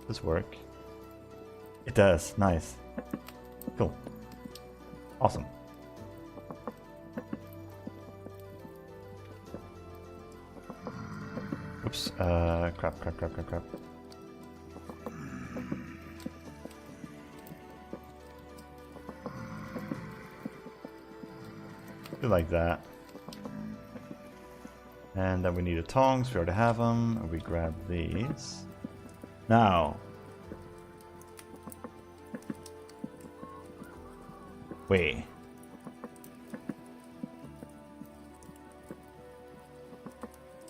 Does this work? It does. Nice. Cool. Awesome. Oops. Crap. Do like that. And then we need a tongs. We already have them. And we grab these. Now. Wait.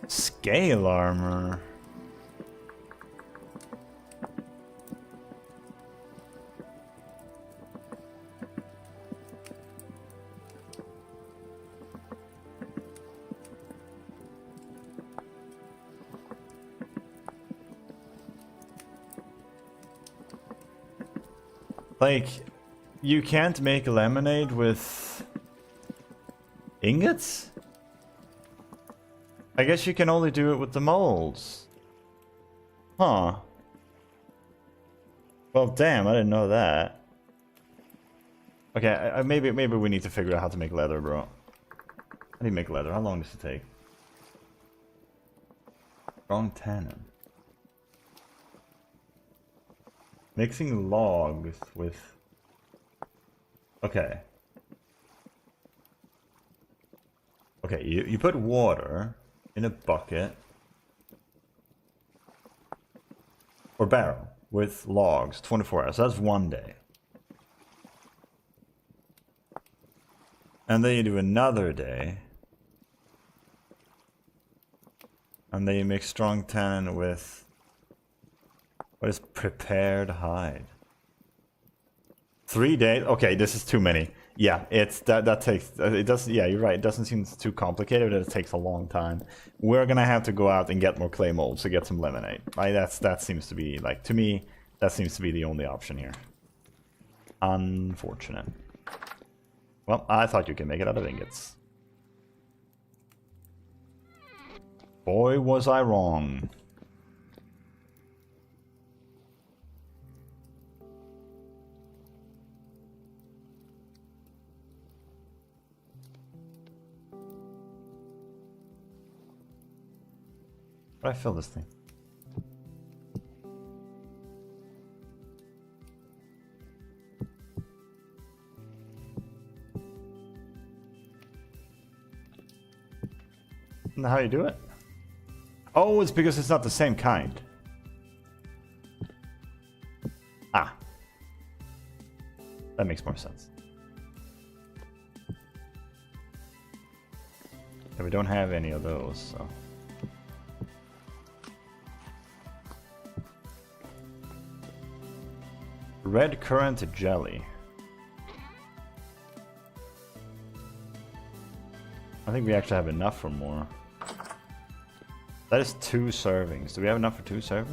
Scale armor. Like, you can't make lemonade with ingots? I guess you can only do it with the molds. Huh. Well, damn, I didn't know that. Okay, maybe we need to figure out how to make leather, bro. How do you make leather? How long does it take? Strong tannin. Mixing logs with... Okay. Okay, you put water in a bucket or barrel with logs, 24 hours. That's 1 day. And then you do another day. And then you mix strong tannin with... What is prepared hide? 3 days? Okay, this is too many. Yeah, it's that takes it doesn't. Yeah, you're right. It doesn't seem too complicated. It takes a long time. We're gonna have to go out and get more clay molds to get some lemonade. Right? That seems to be like, to me, that seems to be the only option here. Unfortunate. Well, I thought you could make it out of ingots. Boy, was I wrong. How do I fill this thing? Isn't that how you do it? Oh, it's because it's not the same kind. Ah. That makes more sense. And we don't have any of those, so... Red currant jelly. I think we actually have enough for more. That is 2 servings. Do we have enough for 2 servings?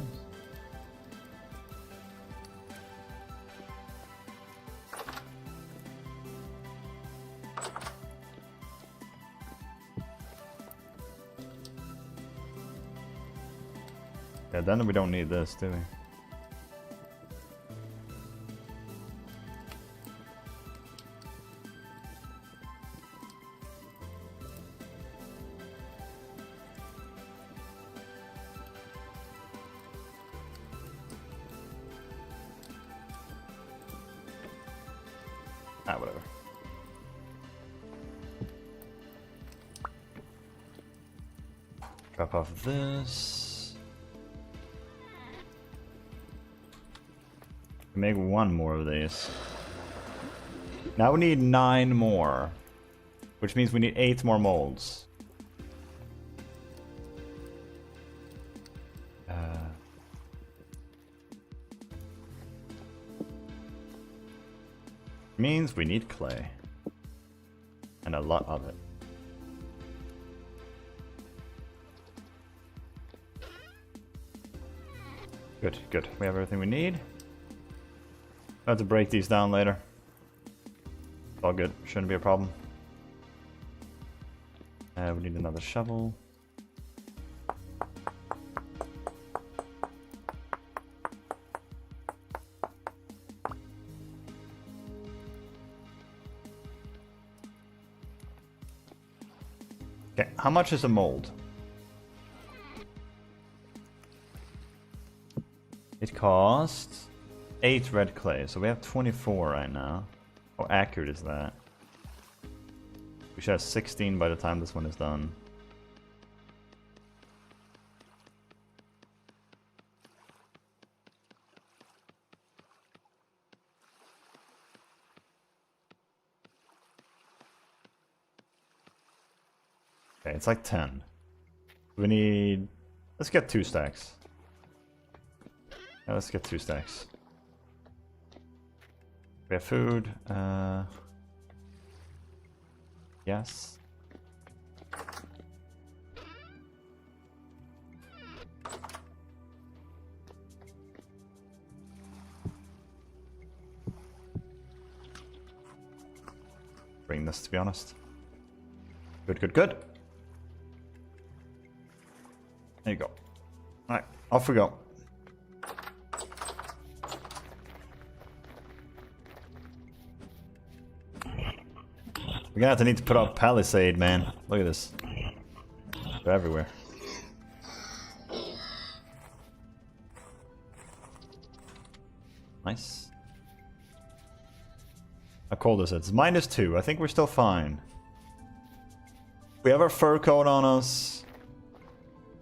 Yeah, then we don't need this, do we? Ah, whatever. Drop off this. Make 1 more of these. Now we need 9 more, which means we need 8 more molds. Means we need clay. And a lot of it. Good, good. We have everything we need. I have to break these down later. It's all good. Shouldn't be a problem. We need another shovel. Okay, how much is a mold? It costs 8 red clay, so we have 24 right now. How accurate is that? We should have 16 by the time this one is done. Okay, it's like 10. We need... Let's get 2 stacks. Yeah, let's get 2 stacks. We have food. Yes. Bring this, to be honest. Good, good, good. There you go. Alright, off we go. We're gonna have to need to put up palisade, man. Look at this. They're everywhere. Nice. How cold is it? It's -2. I think we're still fine. We have our fur coat on us.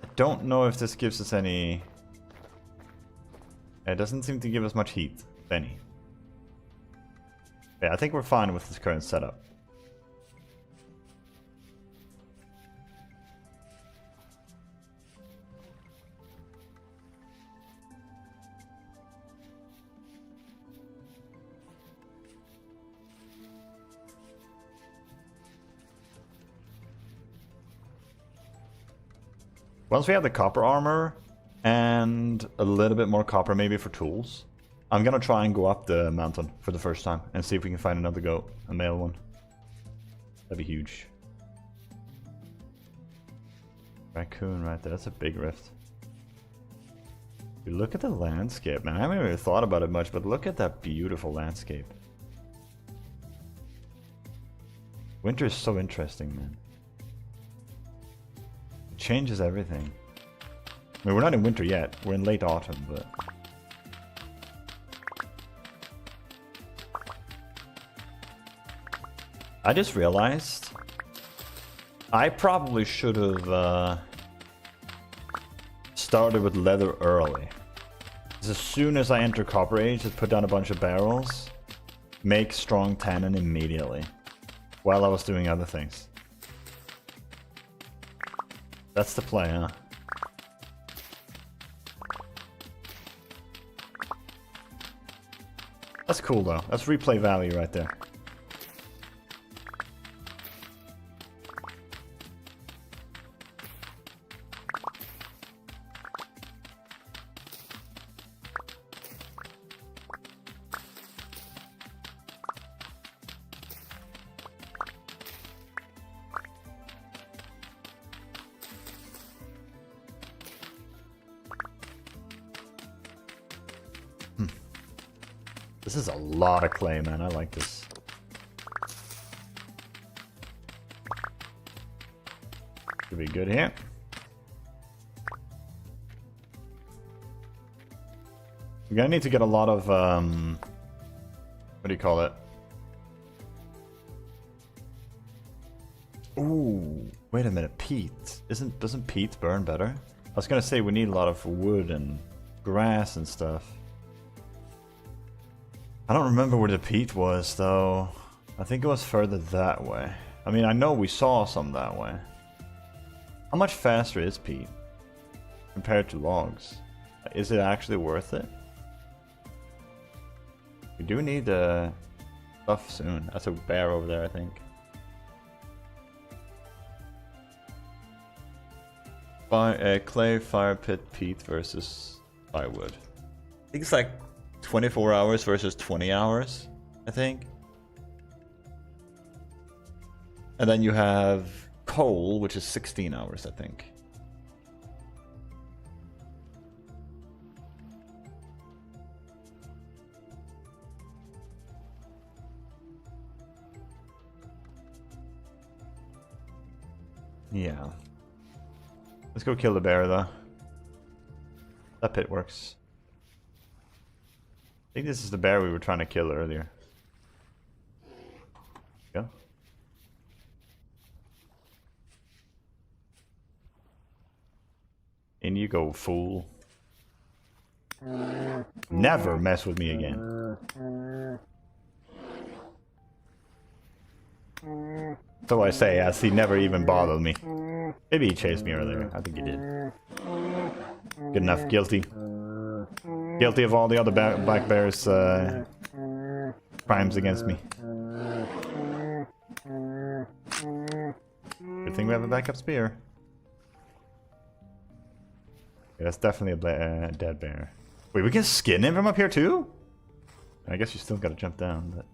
I don't know if this gives us any... It doesn't seem to give us much heat, if any. Yeah, I think we're fine with this current setup. Once we have the copper armor and a little bit more copper maybe for tools, I'm gonna try and go up the mountain for the first time and see if we can find another goat, a male one. That'd be huge. Raccoon right there, that's a big rift. Dude, look at the landscape, man. I haven't really thought about it much, but look at that beautiful landscape. Winter is so interesting, man. It changes everything. I mean, we're not in winter yet. We're in late autumn, but... I just realized I probably should have started with leather early. As soon as I enter Copper Age, just put down a bunch of barrels, make strong tannin immediately, while I was doing other things. That's the play, huh? That's cool though. That's replay value right there. This is a lot of clay, man. I like this. Should be good here. We're gonna need to get a lot of, what do you call it? Ooh, wait a minute, peat. Doesn't peat burn better? I was gonna say we need a lot of wood and grass and stuff. I don't remember where the peat was, though. I think it was further that way. I mean, I know we saw some that way. How much faster is peat compared to logs? Is it actually worth it? We do need stuff soon. That's a bear over there, I think. Clay, fire pit, peat versus firewood. I think it's like 24 hours versus 20 hours, I think. And then you have coal, which is 16 hours, I think. Yeah. Let's go kill the bear, though. That pit works. I think this is the bear we were trying to kill earlier. Go. In you go, fool. Never mess with me again. So I say, as he never even bothered me. Maybe he chased me earlier. I think he did. Good enough. Guilty. Guilty of all the other black bears' crimes against me. Good thing we have a backup spear. Yeah, that's definitely a dead bear. Wait, we can skin him from up here too? I guess you still gotta jump down, but...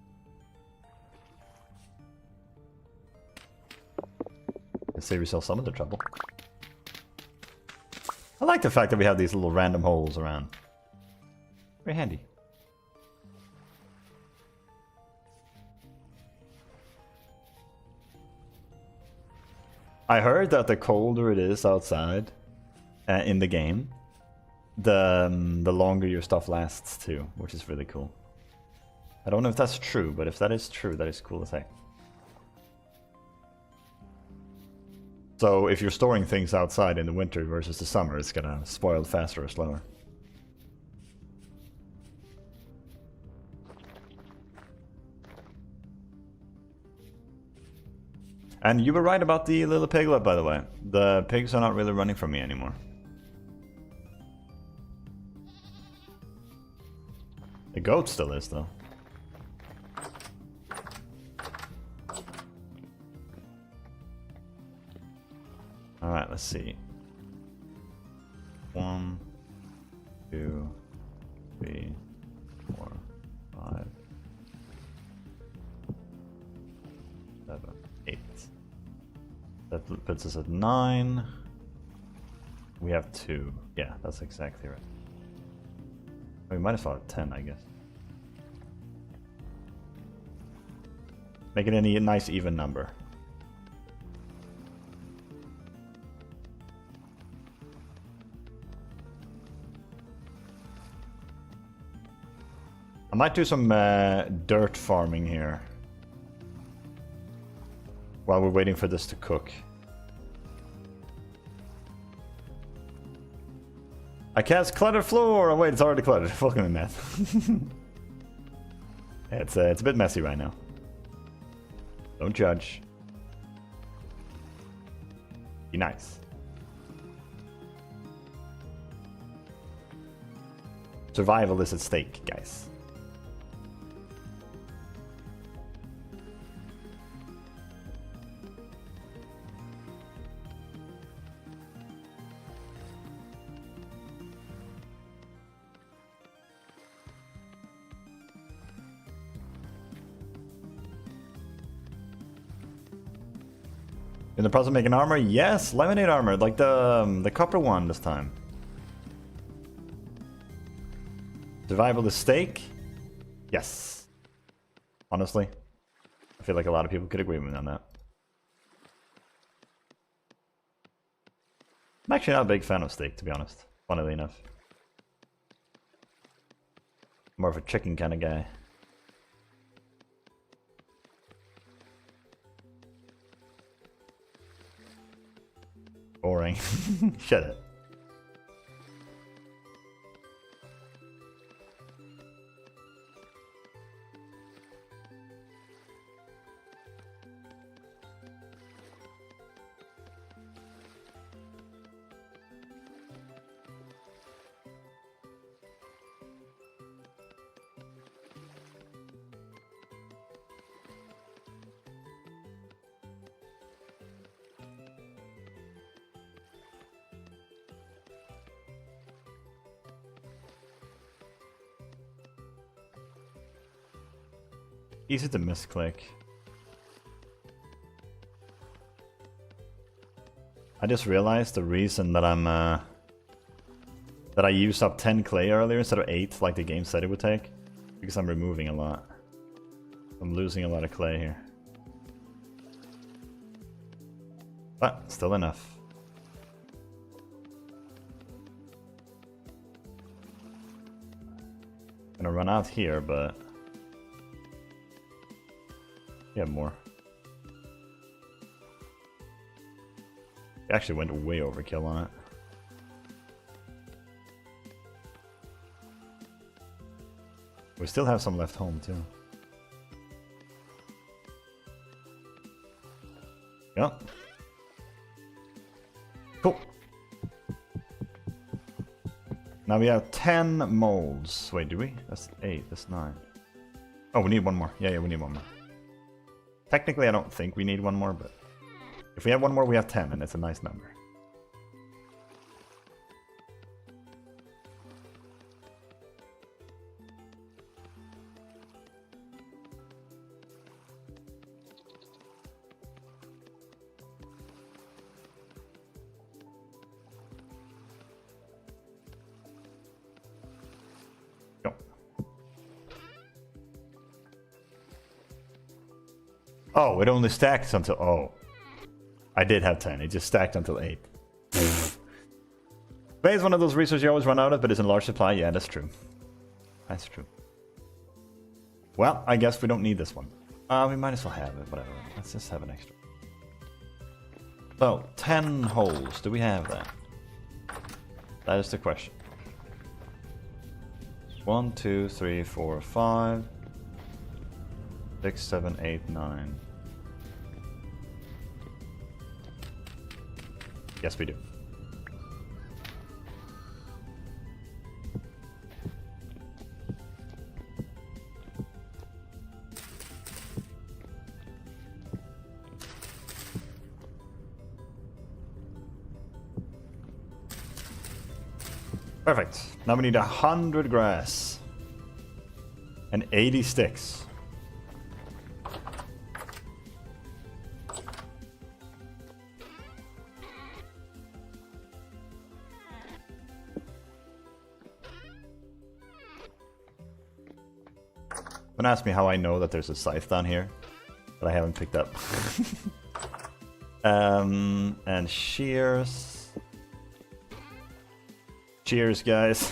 Let's save yourself some of the trouble. I like the fact that we have these little random holes around. Very handy. I heard that the colder it is outside in the game, the longer your stuff lasts too, which is really cool. I don't know if that's true, but if that is true, that is cool as heck. So if you're storing things outside in the winter versus the summer, it's gonna spoil faster or slower. And you were right about the little piglet, by the way. The pigs are not really running from me anymore. The goat still is, though. Alright, let's see. 1, 2, 3, 4, 5, 7, 8. That puts us at 9. We have 2. Yeah, that's exactly right. We might as well have 10, I guess. Make it a nice even number. I might do some dirt farming here while we're waiting for this to cook. I cast cluttered floor. Oh wait, it's already cluttered. Fucking mess. Yeah, it's a bit messy right now. Don't judge. Be nice. Survival is at stake, guys. In the process of making armor? Yes, lemonade armor, like the copper one this time. Survival is stake? Yes. Honestly, I feel like a lot of people could agree with me on that. I'm actually not a big fan of steak, to be honest, funnily enough. More of a chicken kind of guy. Boring. Shut it. Easy to misclick. I just realized the reason that I'm that I used up 10 clay earlier instead of 8 like the game said it would take, because I'm removing a lot. I'm losing a lot of clay here. But still enough. Gonna run out here, but yeah, more. It actually went way overkill on it. We still have some left home too. Yep. Cool. Now we have 10 molds. Wait, do we? That's 8, that's 9. Oh, we need one more. Yeah, we need one more. Technically, I don't think we need one more, but if we have one more, we have 10, and it's a nice number. Go. Oh, it only stacks until... Oh. I did have 10. It just stacked until 8. Clay is one of those resources you always run out of, but it's in large supply. Yeah, that's true. That's true. Well, I guess we don't need this one. We might as well have it. Whatever. Let's just have an extra. So, 10 holes. Do we have that? That is the question. 1, 2, 3, 4, 5, 6, 7, 8, 9. Yes, we do. Perfect. Now we need 100 grass. And 80 sticks. Don't ask me how I know that there's a scythe down here, but I haven't picked up. And shears. Cheers, guys.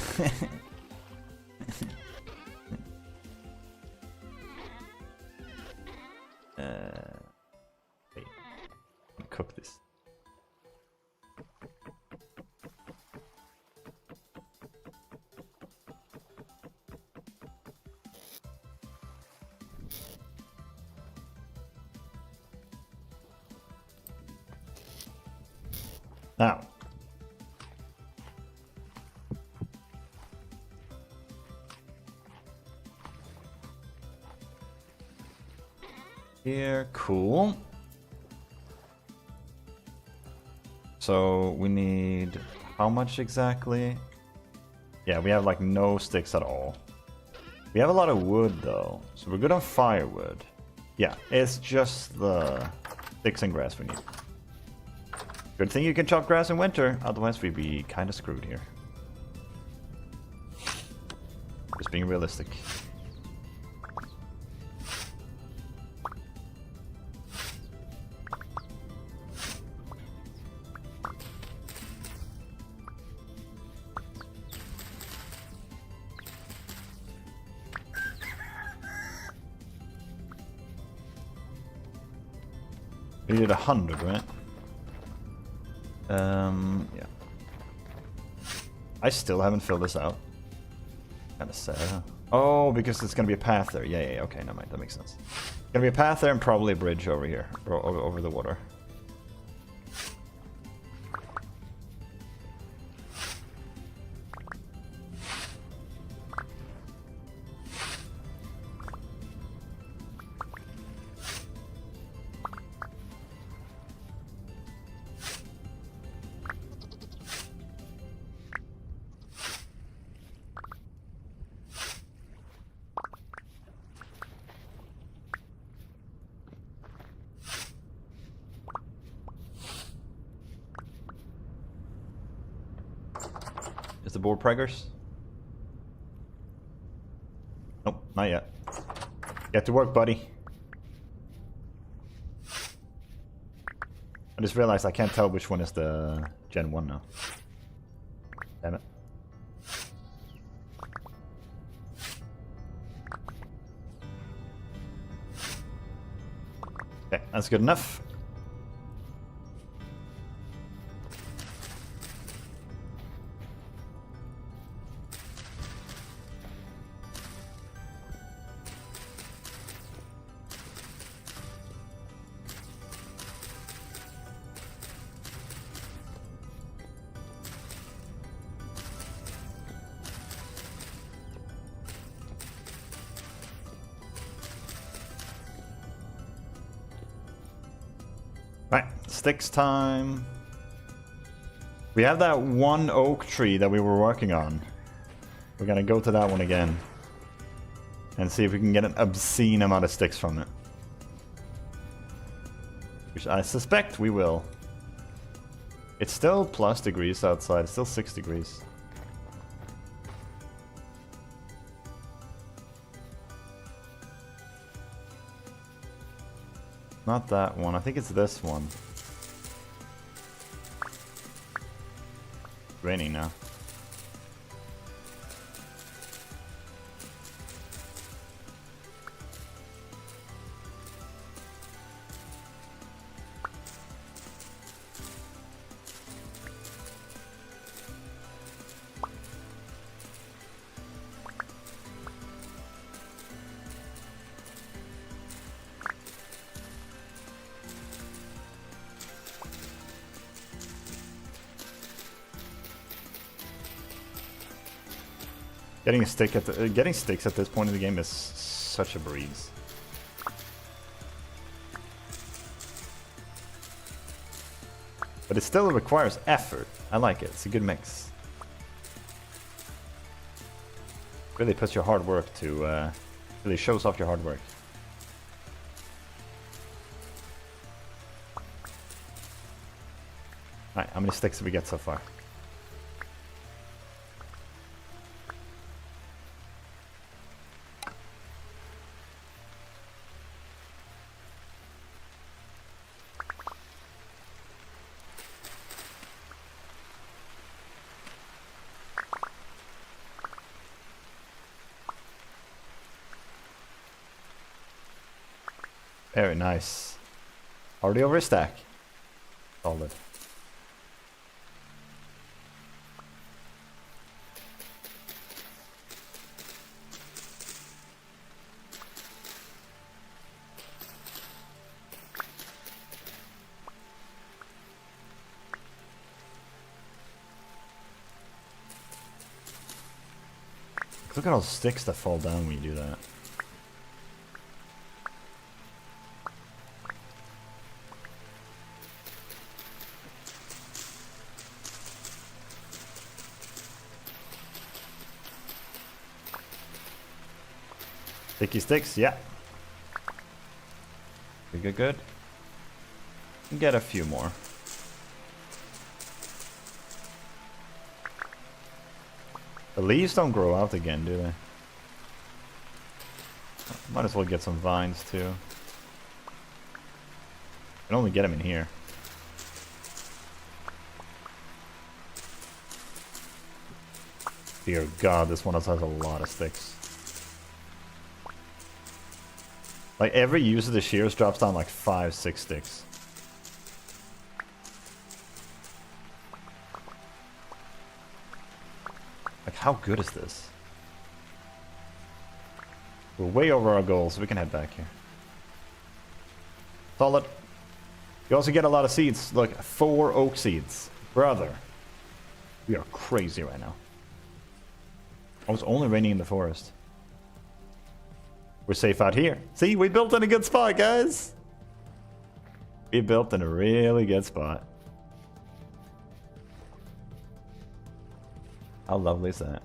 Wait. Cook this. Now. Here, cool. So we need how much exactly? Yeah, we have like no sticks at all. We have a lot of wood though, so we're good on firewood. Yeah, it's just the sticks and grass we need. Good thing you can chop grass in winter, otherwise we'd be kind of screwed here. Just being realistic. We did 100, right? Yeah. I still haven't filled this out. Kinda sad, huh? Oh, because it's gonna be a path there. Yeah, okay, never mind, that makes sense. Gonna be a path there and probably a bridge over here, or over the water. Is the board preggers? Nope, not yet. Get to work, buddy. I just realized I can't tell which one is the Gen 1 now. Damn it. Okay, that's good enough. Right, sticks time. We have that one oak tree that we were working on. We're gonna go to that one again. And see if we can get an obscene amount of sticks from it. Which I suspect we will. It's still plus degrees outside, it's still 6 degrees. Not that one, I think it's this one. It's raining now. Getting sticks at this point in the game is such a breeze. But it still requires effort. I like it. It's a good mix. Really puts your hard work to, really shows off your hard work. Alright, how many sticks did we get so far? Very nice. Already over a stack. Solid. Look at all the sticks that fall down when you do that. Sticky sticks, yeah. Good. Get a few more. The leaves don't grow out again, do they? Might as well get some vines too. You can only get them in here. Dear God, this one has a lot of sticks. Like every use of the shears drops down like 5-6 sticks. Like how good is this? We're way over our goal, so we can head back here. Solid. You also get a lot of seeds. Look, 4 oak seeds. Brother. We are crazy right now. Oh, it's only raining in the forest. We're safe out here. See, we built in a good spot, guys. We built in a really good spot. How lovely is that?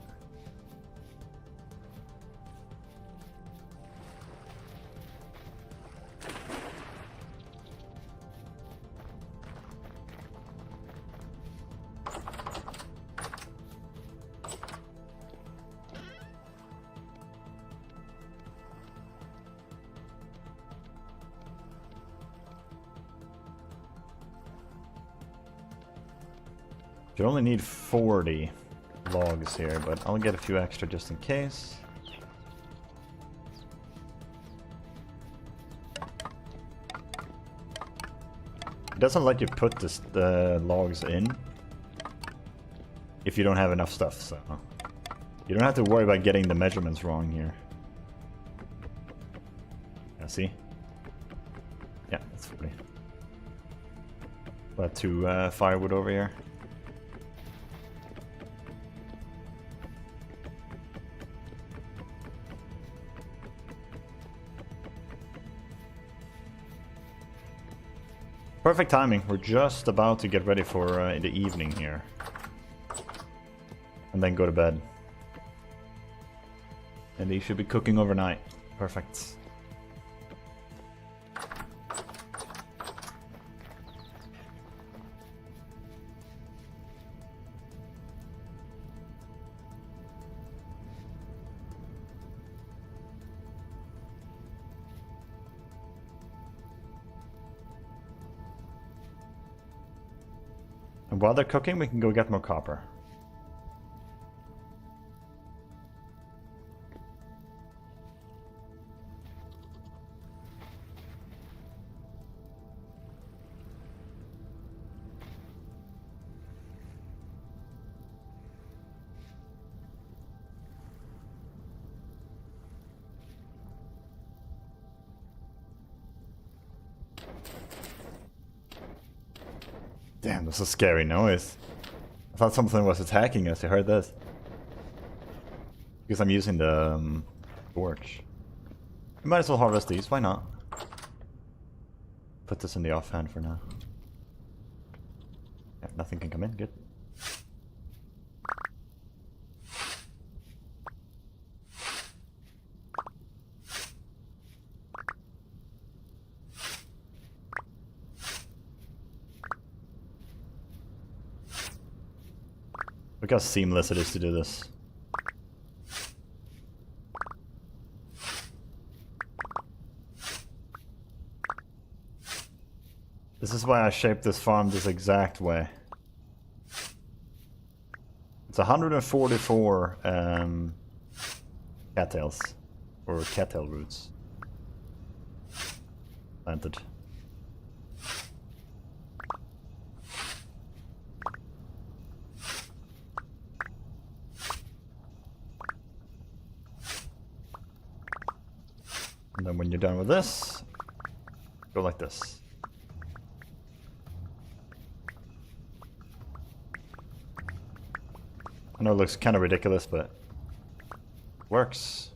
You only need 40 logs here, but I'll get a few extra just in case. It doesn't let you put the logs in if you don't have enough stuff, so you don't have to worry about getting the measurements wrong here. Yeah, see? Yeah, that's 40. Got 2 firewood over here. Perfect timing. We're just about to get ready for the evening here. And then go to bed. And these should be cooking overnight. Perfect. And while they're cooking, we can go get more copper. Damn, this is a scary noise. I thought something was attacking us. I heard this. Because I'm using the torch. We might as well harvest these, why not? Put this in the offhand for now. Yeah, nothing can come in, good. Look how seamless it is to do this. This is why I shaped this farm this exact way. It's 144 cattails, or cattail roots planted. And then when you're done with this, go like this. I know it looks kind of ridiculous, but works.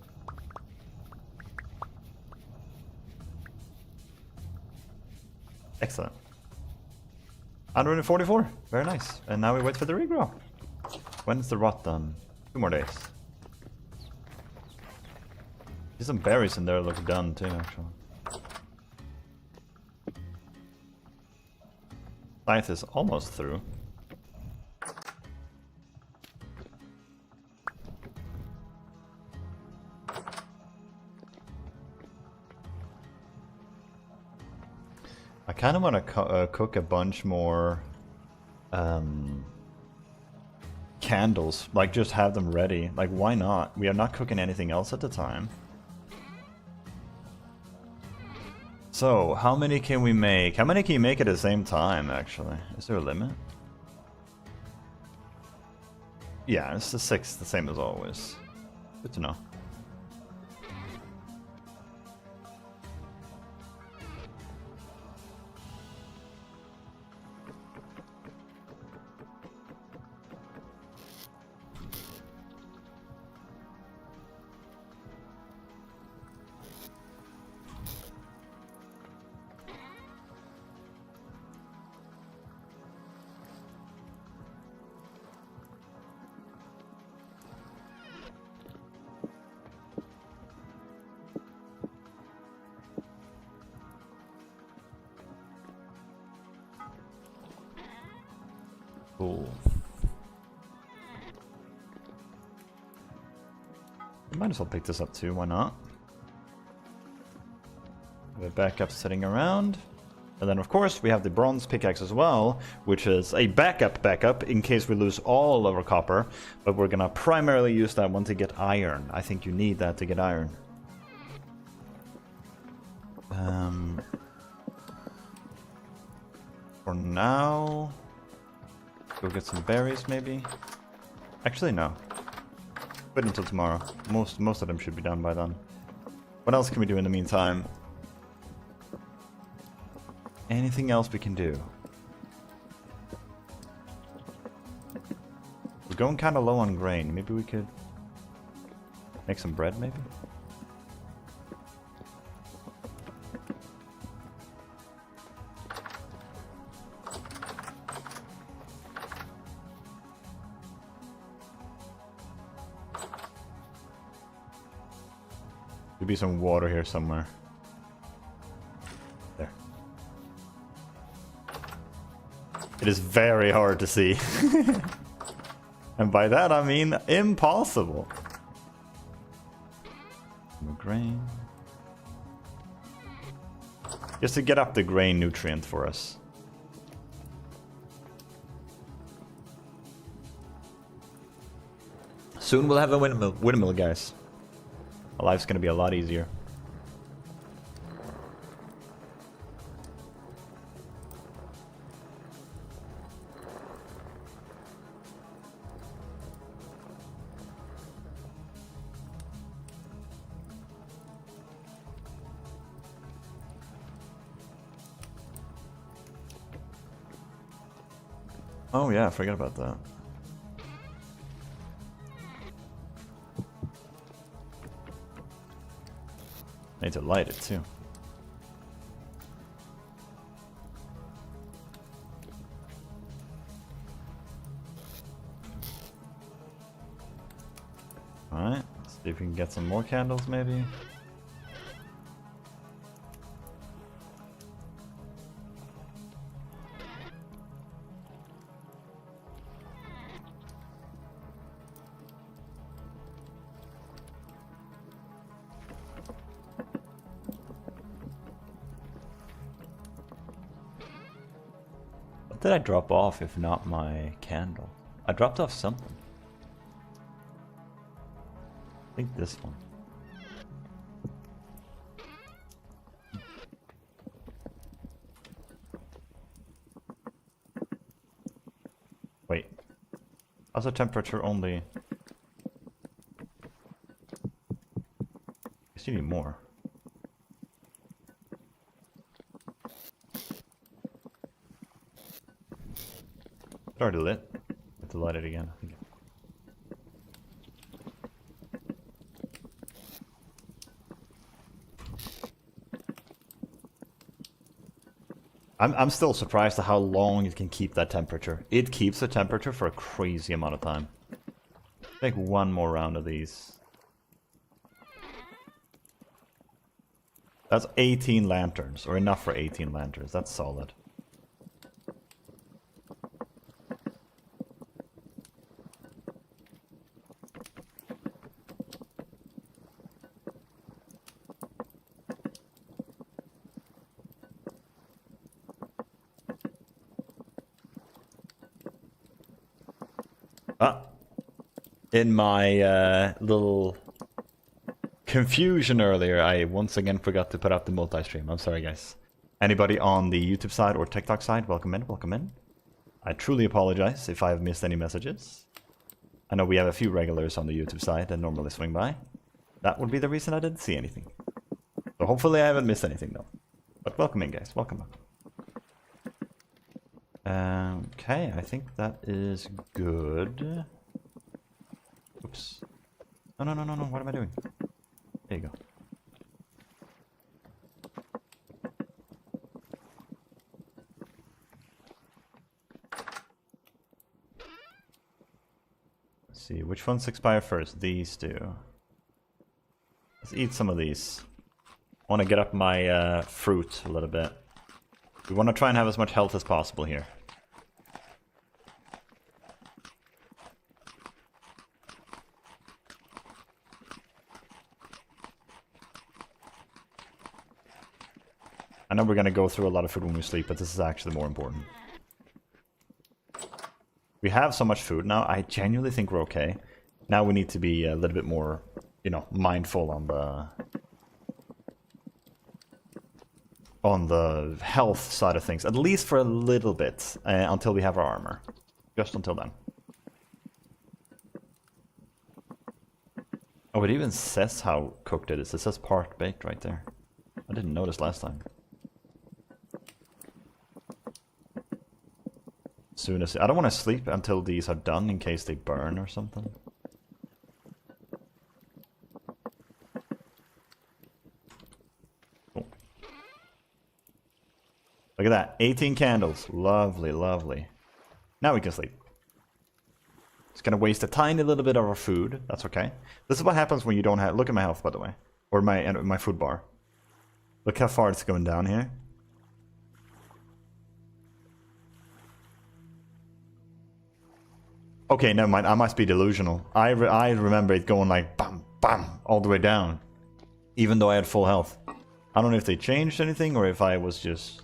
Excellent. 144. Very nice. And now we wait for the regrow. When's the rot done? 2 more days. There's some berries in there that look done too, actually. Scythe is almost through. I kind of want to cook a bunch more candles, like just have them ready. Like, why not? We are not cooking anything else at the time. So, how many can we make? How many can you make at the same time, actually? Is there a limit? Yeah, it's the 6, the same as always. Good to know. Cool. Might as well pick this up too, why not? We have backup sitting around. And then of course we have the bronze pickaxe as well, which is a backup in case we lose all of our copper. But we're gonna primarily use that one to get iron. I think you need that to get iron. For now, go get some berries maybe. Actually no. Wait until tomorrow. Most of them should be done by then. What else can we do in the meantime? Anything else we can do? We're going kind of low on grain. Maybe we could make some bread maybe? There'll be some water here somewhere. There. It is very hard to see. And by that I mean impossible. More grain. Just to get up the grain nutrient for us. Soon we'll have a windmill, guys. Our life's gonna be a lot easier. Oh yeah, I forgot about that. I need to light it too. Alright, see if we can get some more candles maybe. did I drop off if not my candle? I dropped off something. I think this one. Wait. How's the temperature only? I guess you need more. It's already lit. I have to light it again. I think. I'm still surprised at how long it can keep that temperature. It keeps the temperature for a crazy amount of time. Make one more round of these. That's 18 lanterns, or enough for 18 lanterns. That's solid. In my little confusion earlier, I once again forgot to put up the multi-stream. I'm sorry, guys. Anybody on the YouTube side or TikTok side, welcome in, welcome in. I truly apologize if I've missed any messages. I know we have a few regulars on the YouTube side that normally swing by. That would be the reason I didn't see anything. So hopefully I haven't missed anything, though. But welcome in, guys. Welcome. Okay, I think that is good. Oops. No. What am I doing? There you go. Let's see, which ones expire first? These two. Let's eat some of these. I want to get up my fruit a little bit. We want to try and have as much health as possible here. I know we're going to go through a lot of food when we sleep, but this is actually more important. We have so much food now, I genuinely think we're okay. Now we need to be a little bit more, you know, mindful on the health side of things. At least for a little bit, until we have our armor. Just until then. Oh, it even says how cooked it is. It says part baked right there. I didn't notice last time. Soon as I don't want to sleep until these are done in case they burn or something. Cool. Look at that, 18 candles. Lovely, lovely. Now we can sleep. It's gonna waste a tiny little bit of our food. That's okay. This is what happens when you don't have. Look at my health, by the way, or my food bar. Look how far it's going down here. Okay, never mind. I must be delusional. I remember it going like bam, bam, all the way down. Even though I had full health. I don't know if they changed anything or if I was just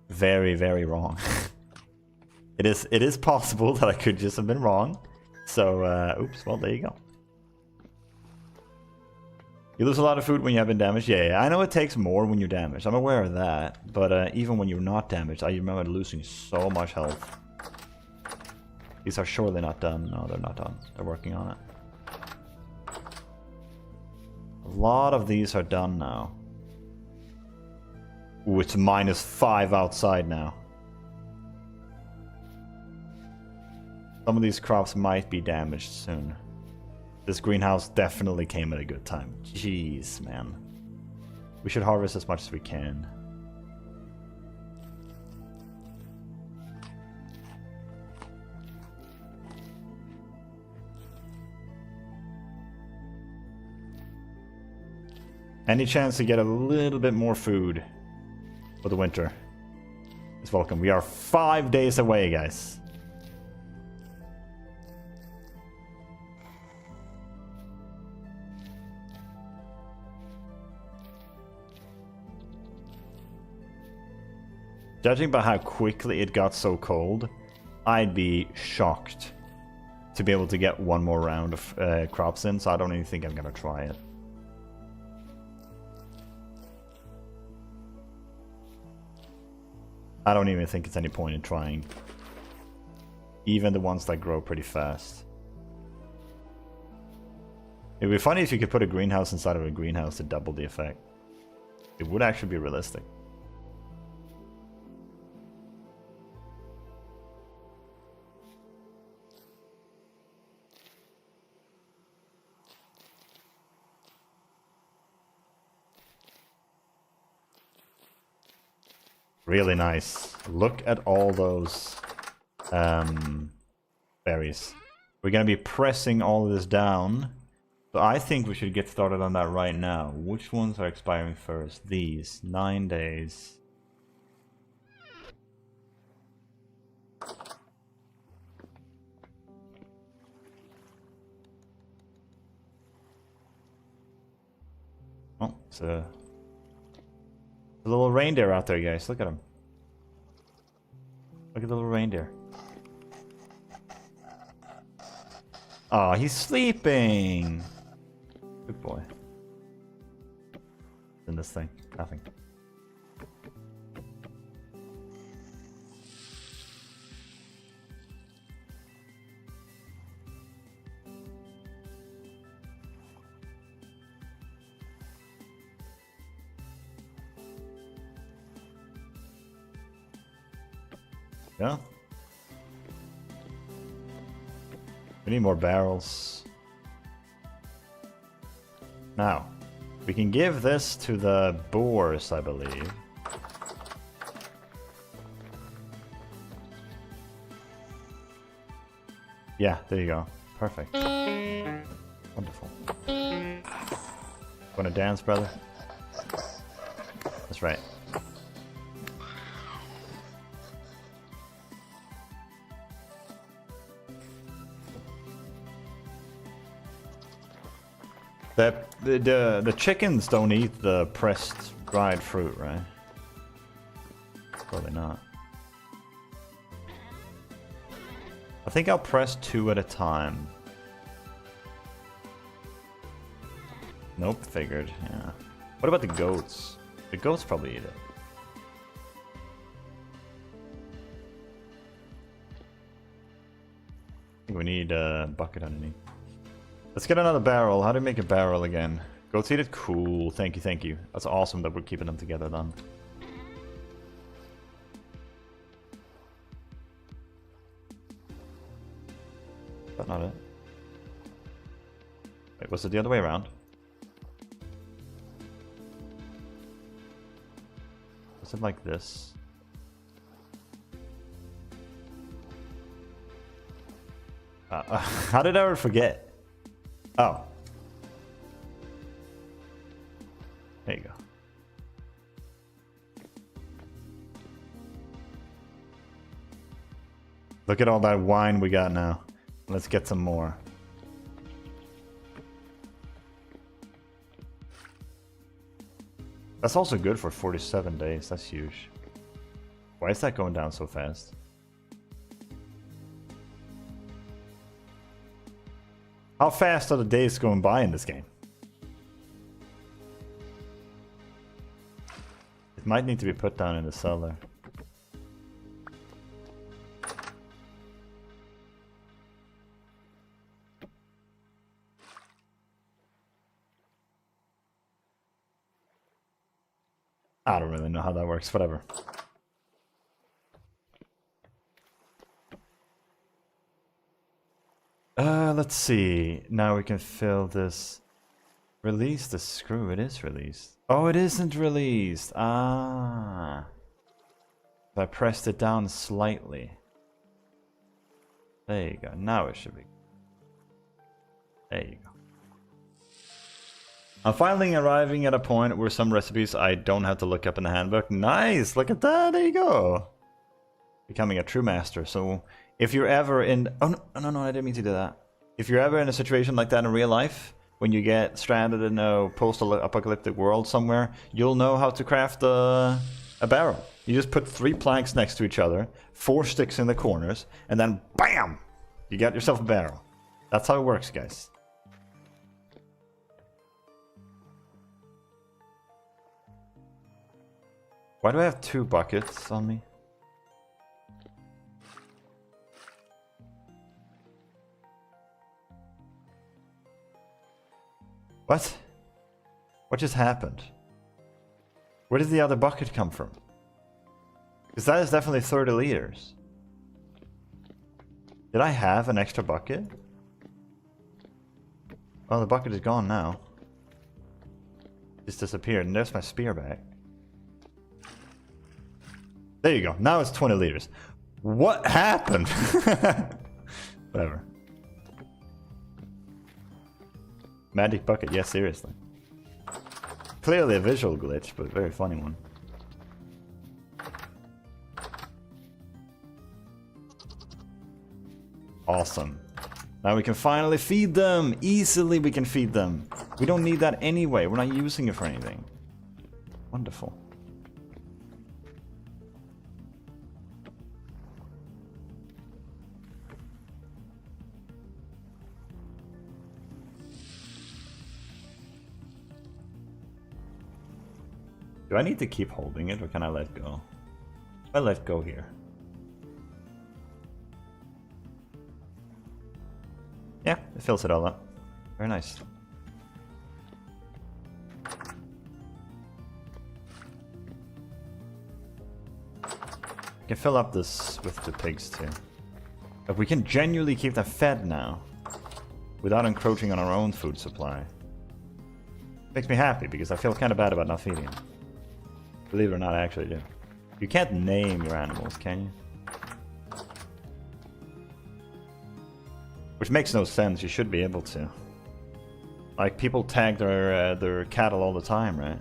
very, very wrong. It is possible that I could just have been wrong. So, oops, well, there you go. You lose a lot of food when you have been damaged? Yeah, I know it takes more when you're damaged. I'm aware of that. But even when you're not damaged, I remember losing so much health. These are surely not done. No, they're not done. They're working on it. A lot of these are done now. Ooh, it's -5 outside now. Some of these crops might be damaged soon. This greenhouse definitely came at a good time. Jeez, man. We should harvest as much as we can. Any chance to get a little bit more food for the winter is welcome. We are 5 days away, guys. Judging by how quickly it got so cold, I'd be shocked to be able to get one more round of crops in, so I don't even think I'm gonna try it. I don't even think it's any point in trying. Even the ones that grow pretty fast. It would be funny if you could put a greenhouse inside of a greenhouse to double the effect. It would actually be realistic. Really nice. Look at all those berries. We're gonna be pressing all of this down. So I think we should get started on that right now. Which ones are expiring first? These. 9 days. Oh, it's a little reindeer out there, guys. Look at him. Look at the little reindeer. Oh, he's sleeping. Good boy. In this thing, nothing. Yeah. We need more barrels. Now, we can give this to the boars, I believe. Yeah, there you go. Perfect. Wonderful. Wanna dance, brother? That's right. The chickens don't eat the pressed dried fruit, right? Probably not. I think I'll press 2 at a time. Nope, figured, yeah. What about the goats? The goats probably eat it. I think we need a bucket underneath. Let's get another barrel. How do you make a barrel again? Goats eat it? Cool. Thank you, thank you. That's awesome that we're keeping them together then. That's not it. Wait, was it the other way around? Was it like this? How did I ever forget? Oh. There you go. Look at all that wine we got now. Let's get some more. That's also good for 47 days. That's huge. Why is that going down so fast? How fast are the days going by in this game? It might need to be put down in the cellar. I don't really know how that works, whatever. Let's see. Now we can fill this. Release the screw. It is released. Oh, it isn't released. Ah. If I pressed it down slightly. There you go. Now it should be. There you go. I'm finally arriving at a point where some recipes I don't have to look up in the handbook. Nice! Look at that! There you go! Becoming a true master. So, if you're ever in... Oh, no, I didn't mean to do that. If you're ever in a situation like that in real life, when you get stranded in a post-apocalyptic world somewhere, you'll know how to craft a barrel. You just put 3 planks next to each other, 4 sticks in the corners, and then BAM! You got yourself a barrel. That's how it works, guys. Why do I have 2 buckets on me? What? What just happened? Where did the other bucket come from? Because that is definitely 30 liters. Did I have an extra bucket? Oh, the bucket is gone now. Just disappeared, and there's my spear back. There you go. Now it's 20 liters. What happened? Whatever. Magic bucket, yeah, seriously. Clearly a visual glitch, but very funny one. Awesome. Now we can finally feed them! Easily we can feed them! We don't need that anyway, we're not using it for anything. Wonderful. Do I need to keep holding it, or can I let go? I let go here. Yeah, it fills it all up. Very nice. We can fill up this with the pigs too. But we can genuinely keep them fed now, without encroaching on our own food supply. Makes me happy, because I feel kind of bad about not feeding them. Believe it or not, I actually do. You can't name your animals, can you? Which makes no sense, you should be able to. Like, people tag their cattle all the time, right?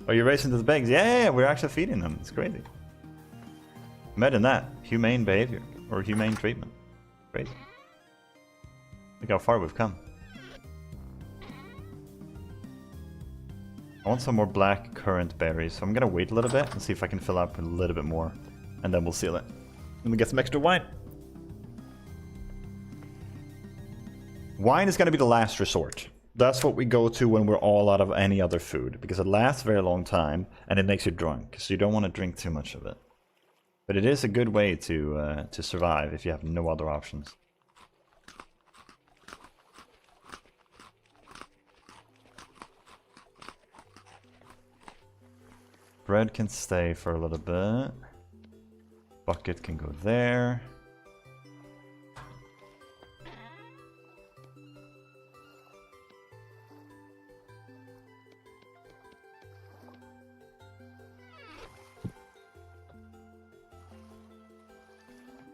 Oh, you're racing to the pigs? Yeah, we're actually feeding them. It's crazy. Imagine that. Humane behavior. Or humane treatment. Crazy. Look how far we've come. I want some more black currant berries, so I'm gonna wait a little bit and see if I can fill up a little bit more. And then we'll seal it. And we get some extra wine. Wine is gonna be the last resort. That's what we go to when we're all out of any other food, because it lasts a very long time and it makes you drunk, so you don't want to drink too much of it. But it is a good way to survive if you have no other options. Bread can stay for a little bit. Bucket can go there.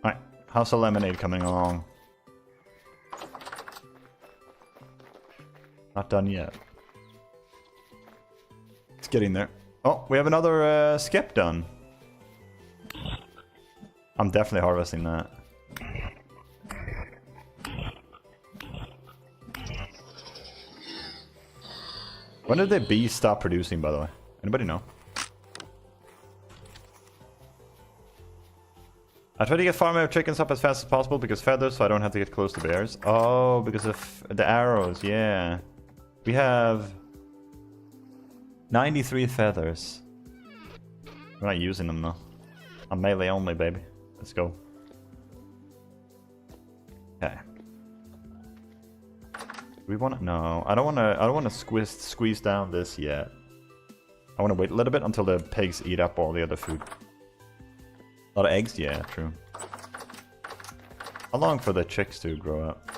Alright, how's the lemonade coming along? Not done yet. It's getting there. Oh, we have another skip done. I'm definitely harvesting that. When did the bees stop producing, by the way? Anybody know? I try to get farm chickens up as fast as possible because feathers, so I don't have to get close to bears. Oh, because of the arrows, yeah. We have 93 feathers. We're not using them though. I'm melee only, baby. Let's go. Okay. Do we want to? No, I don't want to. I don't want to squeeze down this yet. I want to wait a little bit until the pigs eat up all the other food. A lot of eggs, yeah, true. How long for the chicks to grow up?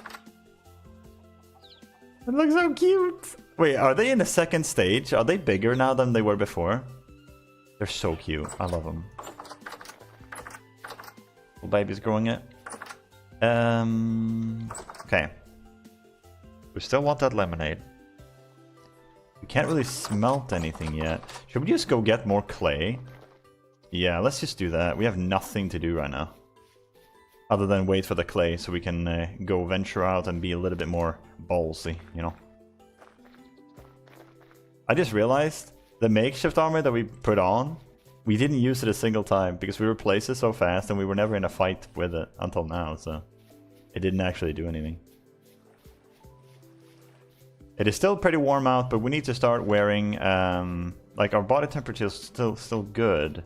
It looks so cute. Wait, are they in the second stage? Are they bigger now than they were before? They're so cute. I love them. Little baby's growing it. Okay. We still want that lemonade. We can't really smelt anything yet. Should we just go get more clay? Yeah, let's just do that. We have nothing to do right now. Other than wait for the clay so we can go venture out and be a little bit more ballsy, you know. I just realized The makeshift armor that we put on, we didn't use it a single time because we replaced it so fast and we were never in a fight with it until now, so it didn't actually do anything. It is still pretty warm out, but we need to start wearing, like our body temperature is still good.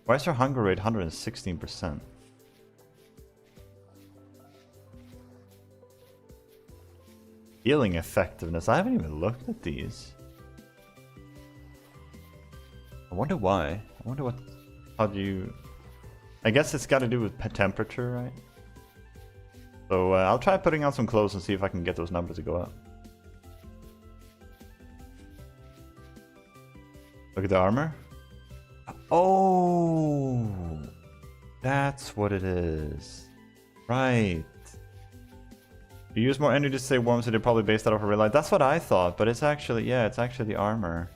Why is our hunger rate 116%? Healing effectiveness, I haven't even looked at these. I wonder why. I wonder what, how do you... I guess it's got to do with temperature, right? So I'll try putting on some clothes and see if I can get those numbers to go up. Look at the armor. Oh, that's what it is. Right. You use more energy to stay warm, so they're probably based out of a real life. That's what I thought, but it's actually, yeah, it's actually the armor.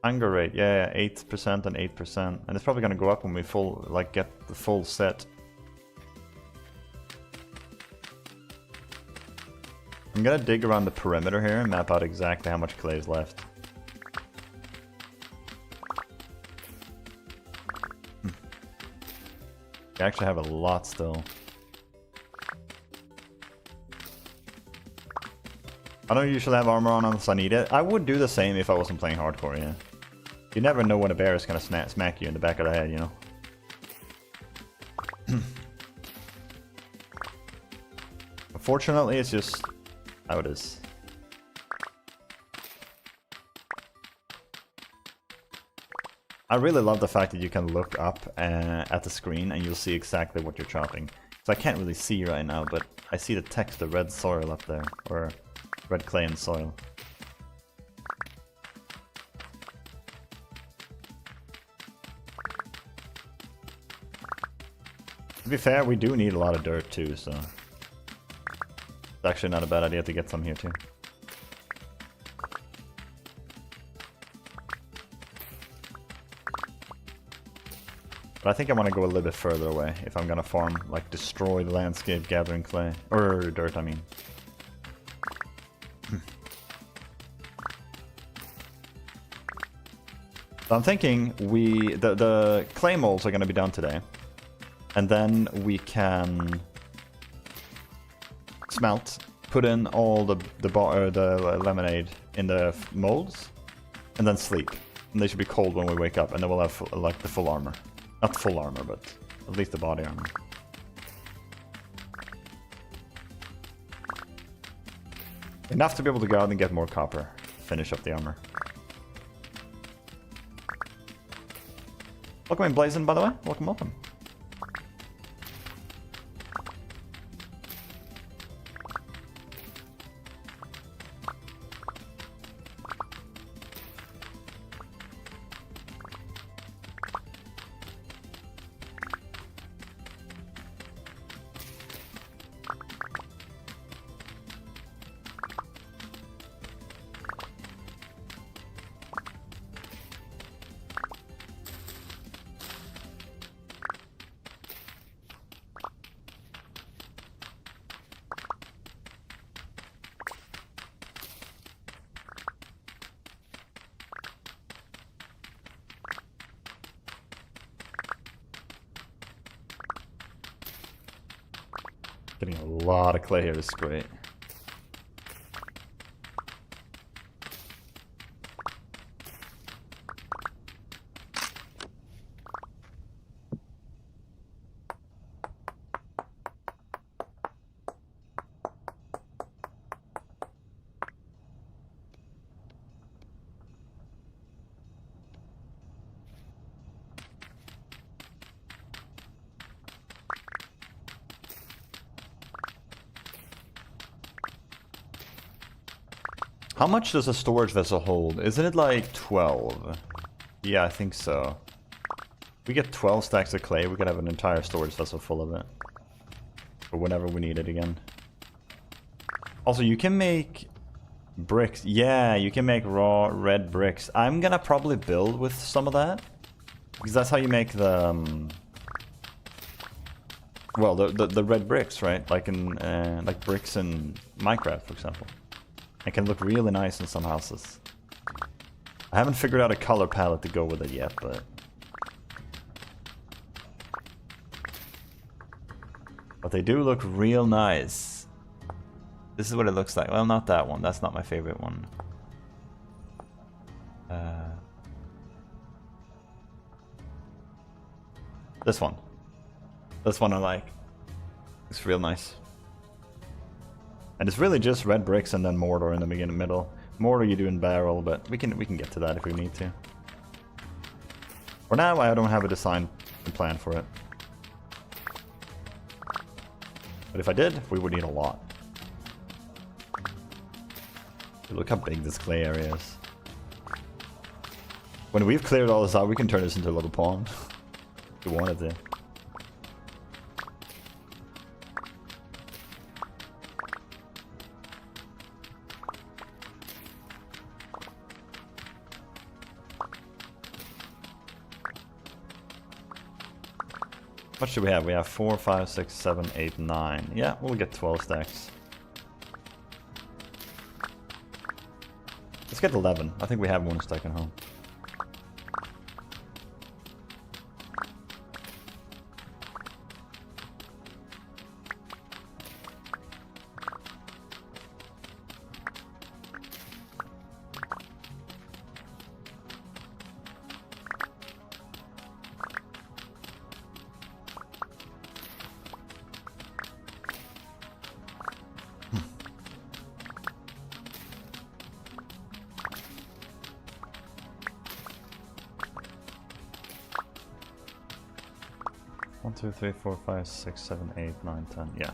Hunger rate, yeah, 8% and 8%. And it's probably gonna go up when we get the full set. I'm gonna dig around the perimeter here and map out exactly how much clay is left. I actually have a lot still. I don't usually have armor on unless I need it. I would do the same if I wasn't playing hardcore, yeah. You never know when a bear is gonna smack you in the back of the head, you know? Unfortunately, it's just how it is. I really love the fact that you can look up at the screen and you'll see exactly what you're chopping. So I can't really see right now, but I see the text, the red soil up there, or red clay and soil. To be fair, we do need a lot of dirt too, so it's actually not a bad idea to get some here too. But I think I want to go a little bit further away if I'm gonna farm, like destroy the landscape gathering clay. Or dirt, I mean. So I'm thinking the clay molds are gonna be done today. And then we can smelt, put in all the lemonade in the molds, and then sleep. And they should be cold when we wake up, and then we'll have like the full armor. Not full armor, but at least the body armor. Enough to be able to go out and get more copper. Finish up the armor. Welcome in, Blazin', by the way. Welcome, welcome. Getting a lot of clay here is great. How much does a storage vessel hold? Isn't it like 12? Yeah, I think so. If we get 12 stacks of clay, we could have an entire storage vessel full of it. For whenever we need it again. Also, you can make bricks. Yeah, you can make raw red bricks. I'm gonna probably build with some of that. Because that's how you make the... well, the red bricks, right? Like in like bricks in Minecraft, for example. It can look really nice in some houses. I haven't figured out a color palette to go with it yet, but... But they do look real nice. This is what it looks like. Well, not that one. That's not my favorite one. This one. This one I like. It's real nice. And it's really just red bricks and then mortar in the middle. Mortar you do in barrel, but we can get to that if we need to. For now, I don't have a design plan for it. But if I did, we would need a lot. Look how big this clay area is. When we've cleared all this out, we can turn this into a little pond. If we wanted to. What should we have? We have 4, 5, 6, 7, 8, 9. Yeah, we'll get 12 stacks. Let's get 11. I think we have one stack at home. One, 2, 3, 4, 5, 6, 7, 8, 9, 10. Yeah.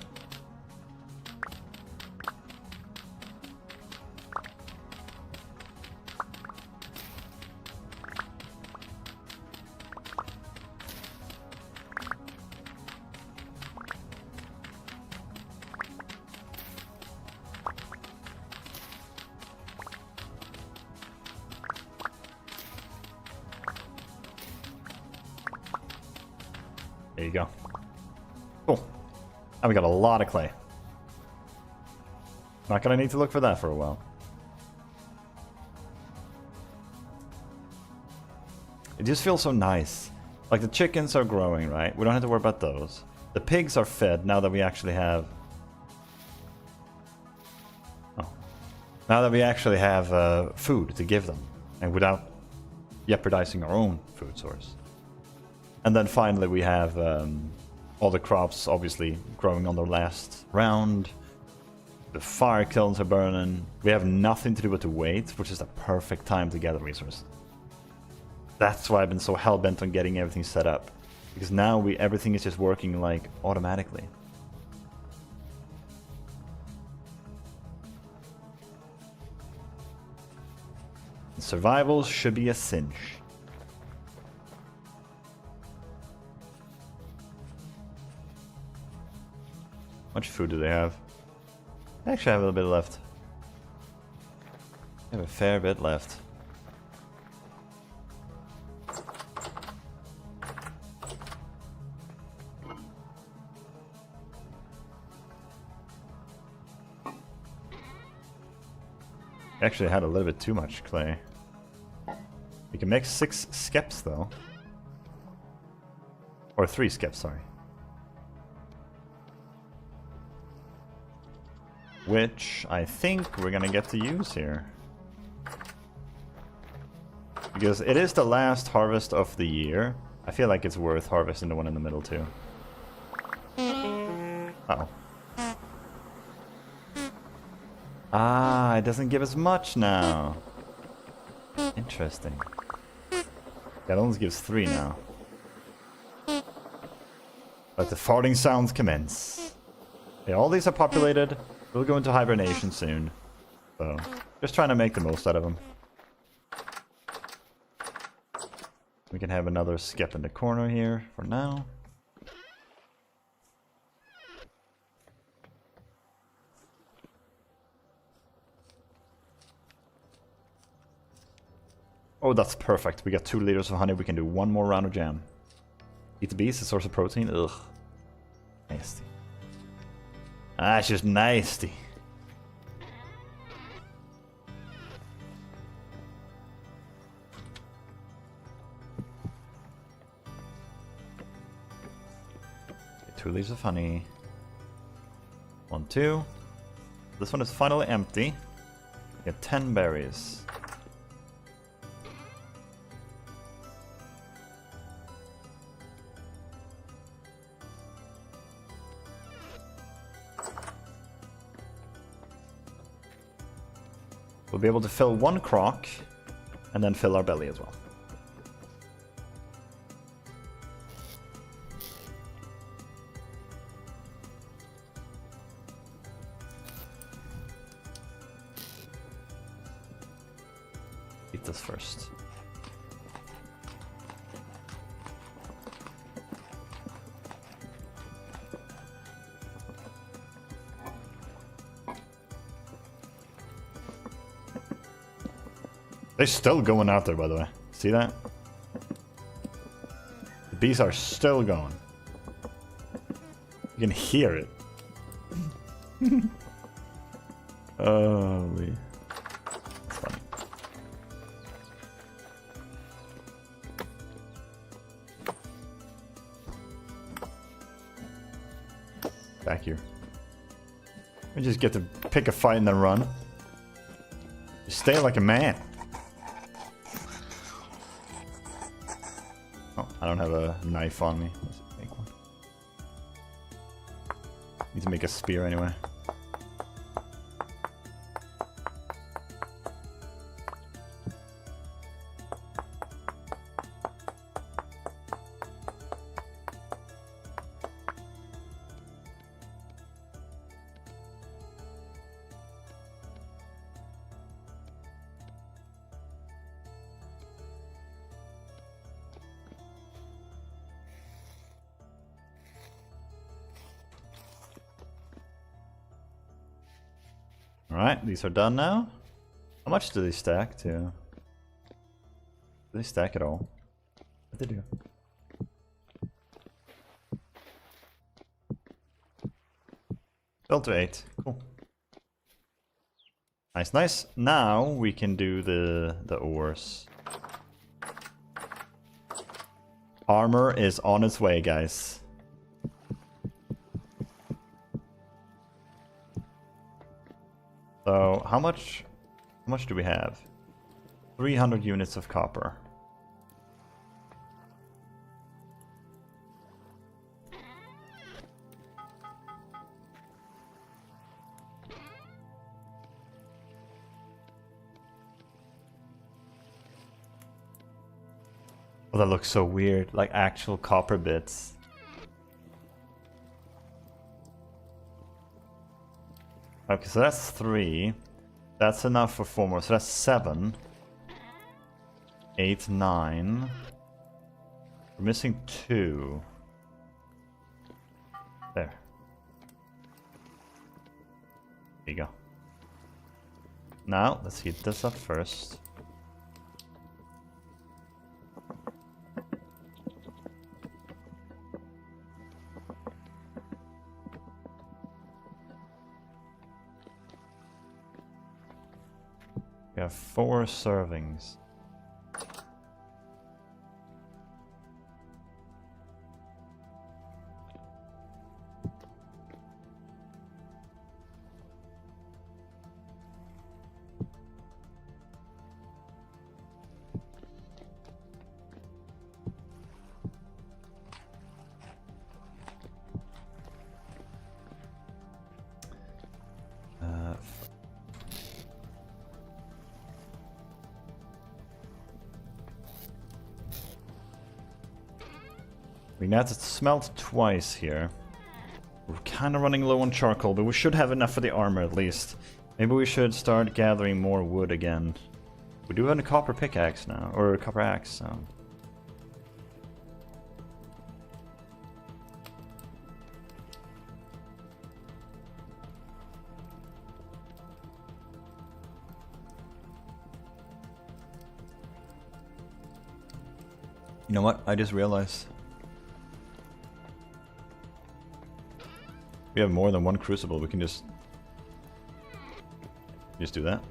There you go. Cool. And we got a lot of clay. Not gonna need to look for that for a while. It just feels so nice. Like the chickens are growing, right? We don't have to worry about those. The pigs are fed now that we actually have... Oh. Now that we actually have food to give them. And without jeopardizing our own food source. And then finally we have all the crops obviously growing on their last round. The fire kilns are burning. We have nothing to do but to wait, which is the perfect time to gather resources. That's why I've been so hell-bent on getting everything set up. Because now everything is just working like automatically. Survival should be a cinch. How much food do they have? I actually have a little bit left. I have a fair bit left. Actually, I had a little bit too much clay. We can make 6 skeps though. Or 3 skeps, sorry. Which I think we're gonna get to use here. Because it is the last harvest of the year. I feel like it's worth harvesting the one in the middle too. Uh-oh. Ah, it doesn't give us much now. Interesting. That only gives 3 now. Let the farting sounds commence. Okay, all these are populated. We'll go into hibernation soon. So, just trying to make the most out of them. We can have another skep in the corner here for now. Oh, that's perfect. We got 2 liters of honey. We can do 1 more round of jam. Eat the bees, a source of protein. Ugh. Nasty. Ah, it's just nasty. 2 leaves of honey. 1, 2. This one is finally empty. Get 10 berries. We'll be able to fill 1 crock and then fill our belly as well. Eat this first. They're still going out there, by the way. See that? The bees are still going. You can hear it. Oh, man. That's funny. Back here. We just get to pick a fight and then run. You stay like a man. Oh, I don't have a knife on me. Let's make one. Need to make a spear anyway. Alright, these are done now. How much do they stack to? Do they stack at all? What they do? Fell to 8. Cool. Nice, nice. Now we can do the ores. Armor is on its way, guys. So, how much do we have? 300 units of copper. Oh, that looks so weird, like actual copper bits. Okay, so that's 3. That's enough for 4 more. So that's 7. 8, 9. We're missing 2. There. There you go. Now, let's heat this up first. We have 4 servings. We now have to smelt twice here. We're kind of running low on charcoal, but we should have enough for the armor at least. Maybe we should start gathering more wood again. We do have a copper pickaxe now, or a copper axe, so... You know what? I just realized. We have more than 1 crucible, we can just do that.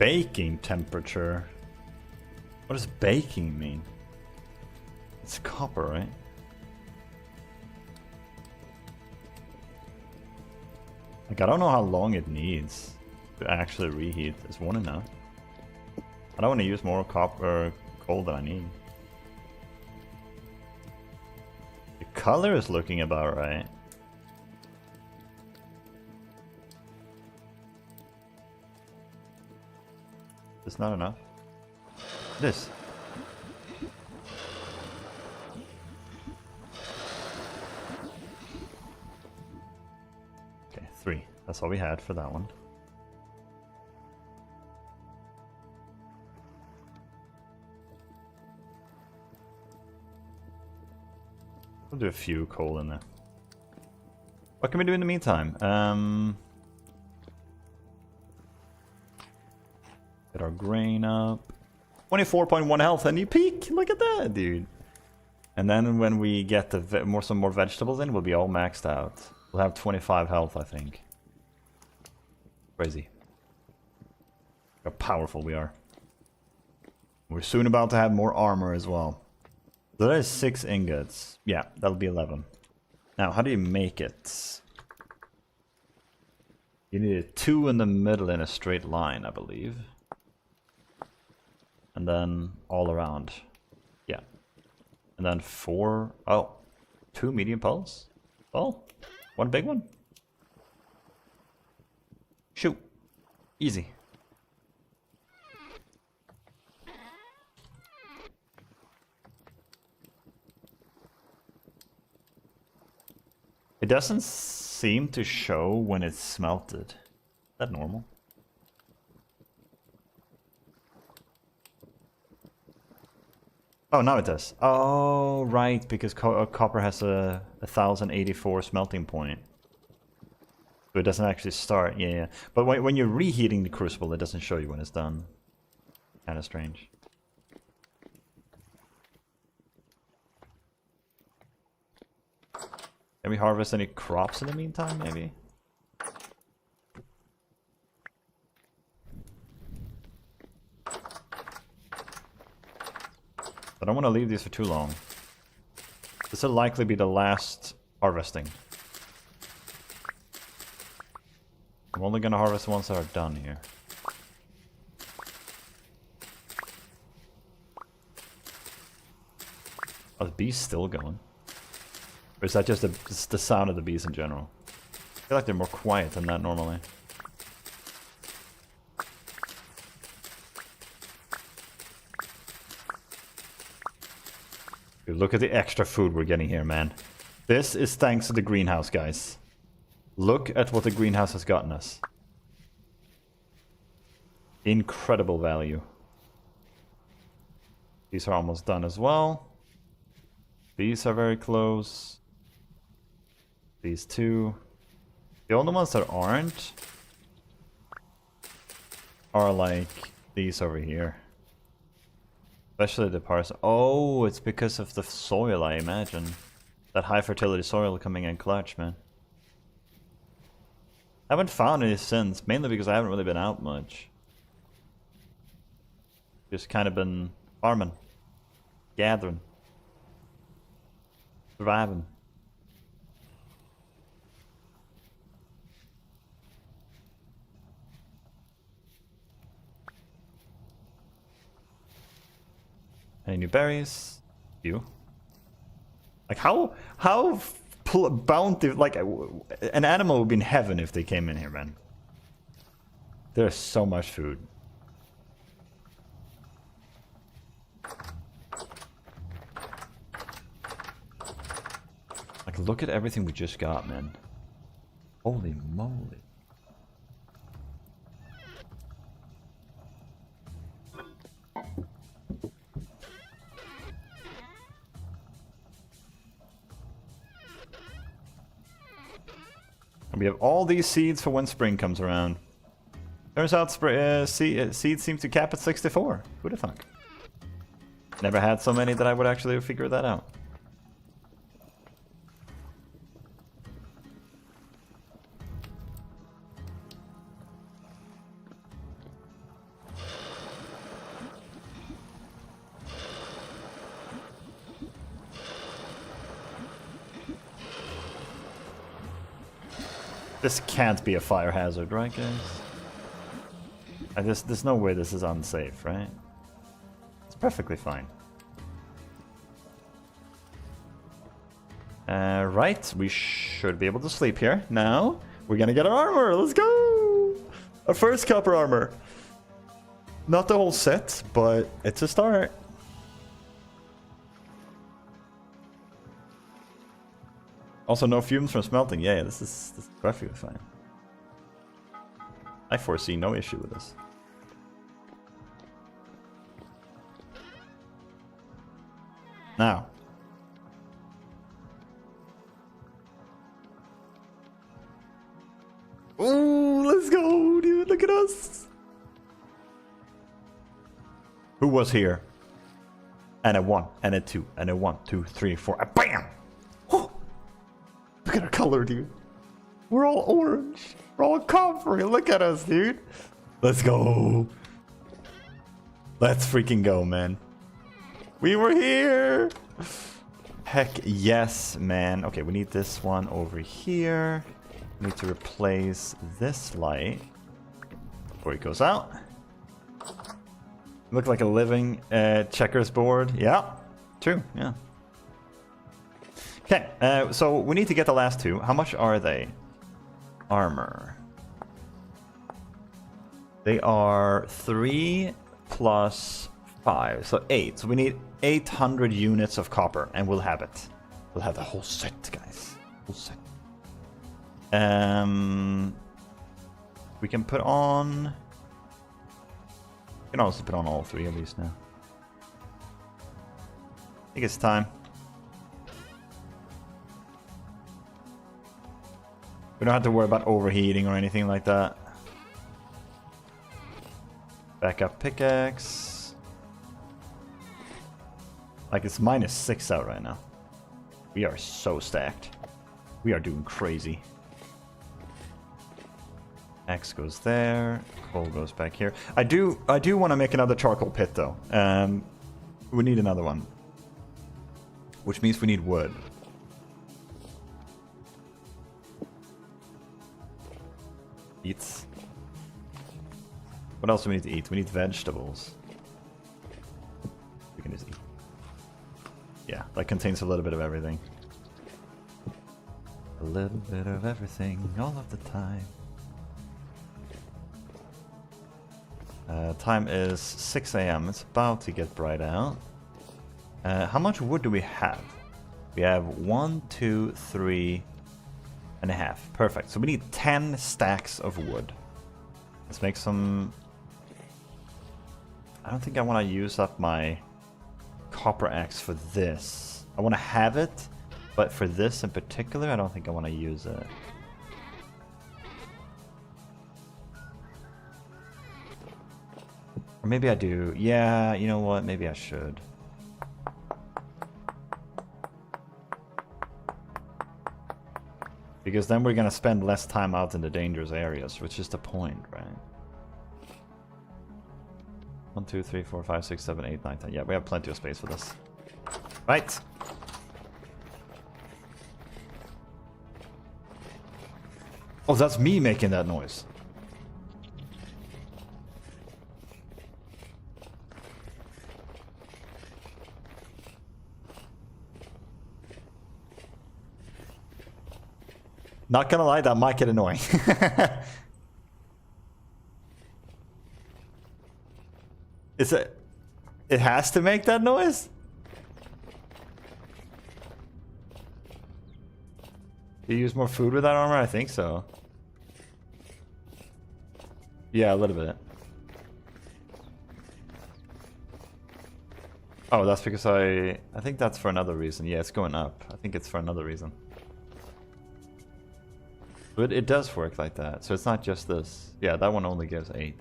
Baking temperature. What does baking mean? It's copper, right? Like, I don't know how long it needs to actually reheat. Is 1 enough? I don't want to use more copper coal than I need. The color is looking about right. It's not enough. This. Okay, 3. That's all we had for that one. We'll do a few coal in there. What can we do in the meantime? Get our grain up. 24.1 health and you peak! Look at that, dude. And then when we get the some more vegetables in, we'll be all maxed out. We'll have 25 health, I think. Crazy. How powerful we are. We're soon about to have more armor as well. So that is 6 ingots. Yeah, that'll be 11. Now, how do you make it? You need a 2 in the middle in a straight line, I believe. And then all around. Yeah. And then 4... Oh. 2 medium poles? Oh. 1 big one? Shoot. Easy. It doesn't seem to show when it's smelted. Is that normal? Oh, now it does. Oh, right, because copper has a 1084 smelting point. So it doesn't actually start, yeah. But when you're reheating the crucible, it doesn't show you when it's done. Kind of strange. Can we harvest any crops in the meantime, maybe? I don't want to leave these for too long. This will likely be the last harvesting. I'm only going to harvest the ones that are done here. Are the bees still going? Or is that just the sound of the bees in general? I feel like they're more quiet than that normally. Dude, look at the extra food we're getting here, man. This is thanks to the greenhouse, guys. Look at what the greenhouse has gotten us. Incredible value. These are almost done as well. These are very close. These two. The only ones that aren't are like these over here. Especially the parts. Oh, it's because of the soil, I imagine. That high fertility soil coming in clutch, man. I haven't found any since, mainly because I haven't really been out much. Just kind of been farming, gathering, surviving. Any new berries? You? Like how bounty, like an animal would be in heaven if they came in here, man. There's so much food. Like look at everything we just got, man. Holy moly. And we have all these seeds for when spring comes around. Turns out seeds seem to cap at 64. Who'd have thunk? Never had so many that I would actually figure that out. This can't be a fire hazard, right, guys? There's no way this is unsafe, right? It's perfectly fine. Right, we should be able to sleep here. Now, we're gonna get our armor. Let's go! Our first copper armor. Not the whole set, but it's a start. Also, no fumes from smelting. Yeah, this is perfectly fine. I foresee no issue with this. Now. Ooh, let's go, dude. Look at us. Who was here? And a 1, and a 2, and a 1, 2, 3, 4, and BAM! Oh, look at our color, dude. We're all orange. We're all coppery. Look at us, dude. Let's go. Let's freaking go, man. We were here. Heck yes, man. Okay, we need this one over here. We need to replace this light before it goes out. Look like a living checkers board. Yeah, true, yeah. Okay, so we need to get the last two. How much are they? Armor. They are 3 plus 5, so 8. So we need 800 units of copper, and we'll have it. We'll have the whole set, guys. Whole set. We can put on... We can also put on all 3 of these now. I think it's time. We don't have to worry about overheating or anything like that. Backup pickaxe. Like it's -6 out right now. We are so stacked. We are doing crazy. X goes there. Coal goes back here. I do want to make another charcoal pit though. We need another one, which means we need wood. Eats. What else do we need to eat? We need vegetables. We can just eat. Yeah, that contains a little bit of everything. A little bit of everything, all of the time. Time is 6 a.m. It's about to get bright out. How much wood do we have? We have 1, 2, 3 and a half. Perfect. So we need 10 stacks of wood. Let's make some... I don't think I want to use up my copper axe for this. I want to have it, but for this in particular, I don't think I want to use it. Or maybe I do. Yeah, you know what? Maybe I should. Because then we're going to spend less time out in the dangerous areas, which is the point, right? 1, 2, 3, 4, 5, 6, 7, 8, 9, 10. Yeah, we have plenty of space for this. Right. Oh, that's me making that noise. Not gonna lie, that might get annoying. Is it? It has to make that noise? Do you use more food with that armor? I think so. Yeah, a little bit. Oh, that's because I think that's for another reason. Yeah, it's going up. I think it's for another reason. But it does work like that, so it's not just this. Yeah, that one only gives 8.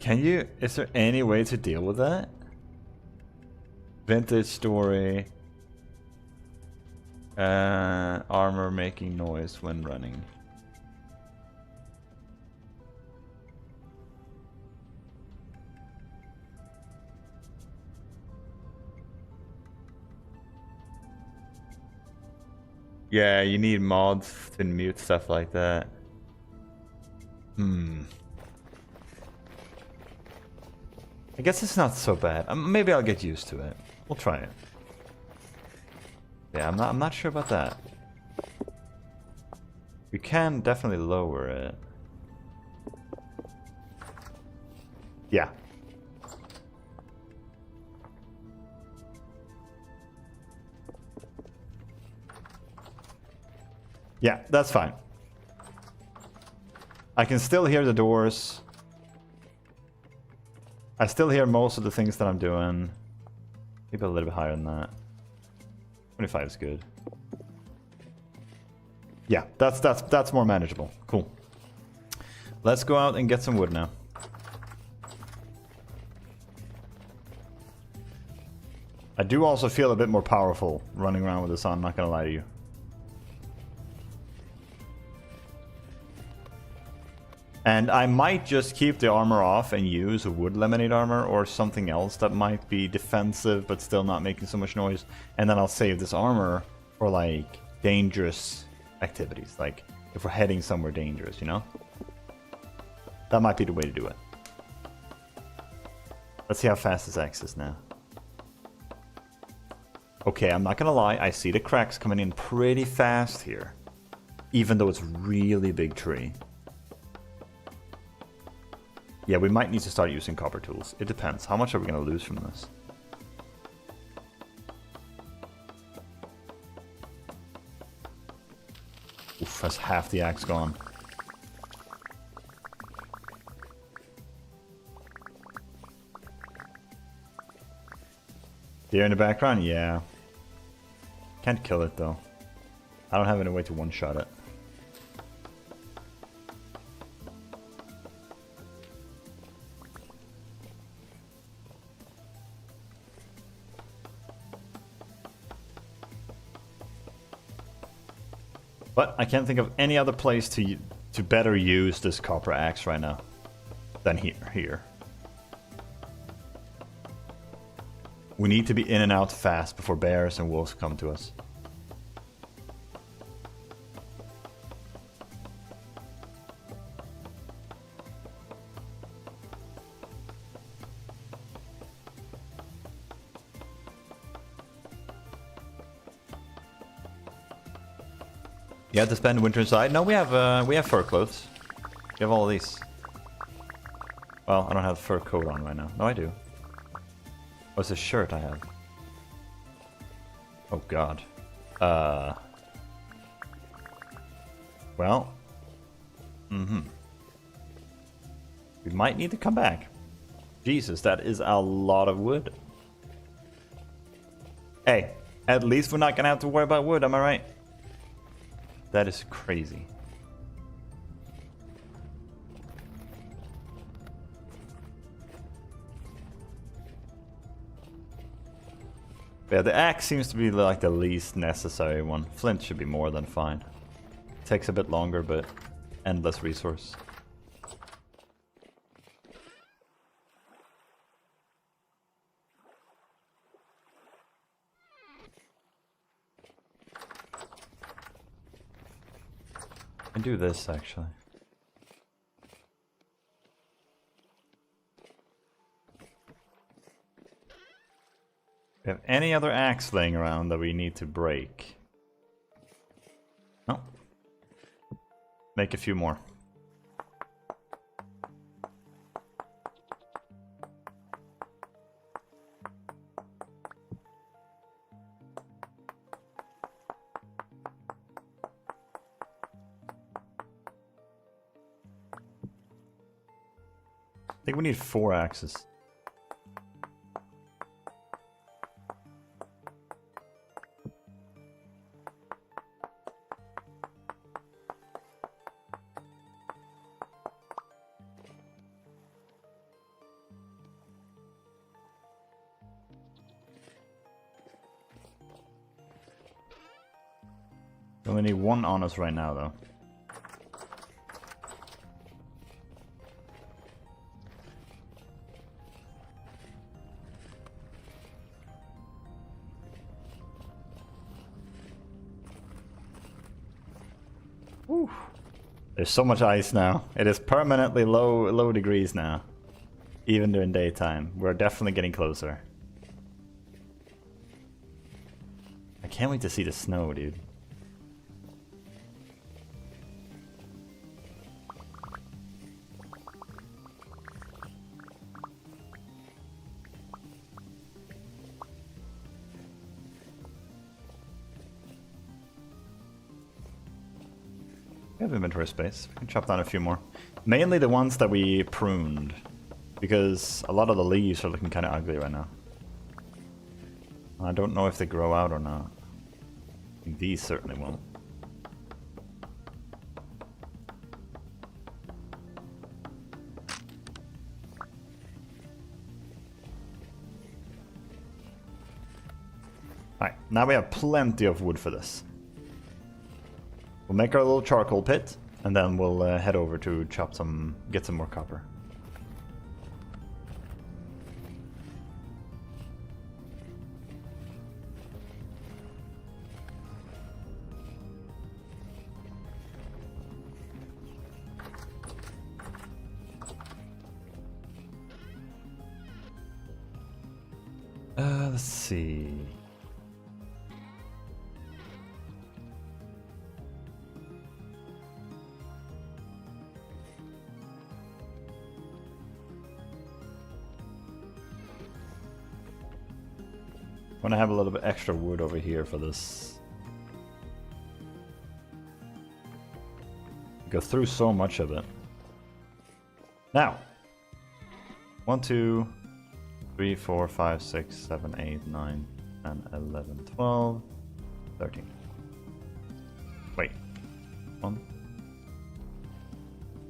Can you... Is there any way to deal with that? Vintage story. Armor making noise when running. Yeah, you need mods to mute stuff like that. I guess it's not so bad. Maybe I'll get used to it. We'll try it. Yeah, I'm not sure about that. We can definitely lower it. Yeah. Yeah, that's fine. I can still hear the doors. I still hear most of the things that I'm doing. Maybe a little bit higher than that. 25 is good. Yeah, that's more manageable. Cool. Let's go out and get some wood now. I do also feel a bit more powerful running around with this on, not gonna lie to you. And I might just keep the armor off and use a wood lemonade armor or something else that might be defensive but still not making so much noise. And then I'll save this armor for like dangerous activities, like if we're heading somewhere dangerous, you know? That might be the way to do it. Let's see how fast this axe is now. Okay, I'm not gonna lie, I see the cracks coming in pretty fast here. Even though it's really big tree. Yeah, we might need to start using copper tools. It depends. How much are we gonna lose from this? Oof, that's half the axe gone. Deer in the background? Yeah. Can't kill it though. I don't have any way to one-shot it. But I can't think of any other place to better use this copper axe right now than here. We need to be in and out fast before bears and wolves come to us. You have to spend winter inside? No, we have fur clothes. We have all of these. Well, I don't have a fur coat on right now. No, I do. What's this shirt I have? Oh god. Well. We might need to come back. Jesus, that is a lot of wood. Hey, at least we're not gonna have to worry about wood, am I right? That is crazy. Yeah, the axe seems to be like the least necessary one. Flint should be more than fine. Takes a bit longer, but endless resource. I can do this actually. Do we have any other axe laying around that we need to break? No. Make a few more. I think we need 4 axes. We only need 1 on us right now, though. Whew. There's so much ice now. It is permanently low degrees now. Even during daytime. We're definitely getting closer. I can't wait to see the snow, dude. We have inventory space. We can chop down a few more. Mainly the ones that we pruned. Because a lot of the leaves are looking kind of ugly right now. I don't know if they grow out or not. These certainly won't. Alright, now we have plenty of wood for this. We'll make our little charcoal pit, and then we'll head over to get some more copper. Let's see. I want to have a little bit extra wood over here for this. Go through so much of it. Now, 1, 2, 3, 4, 5, 6, 7, 8, 9, 10, 11, 12, 13. Wait. 1.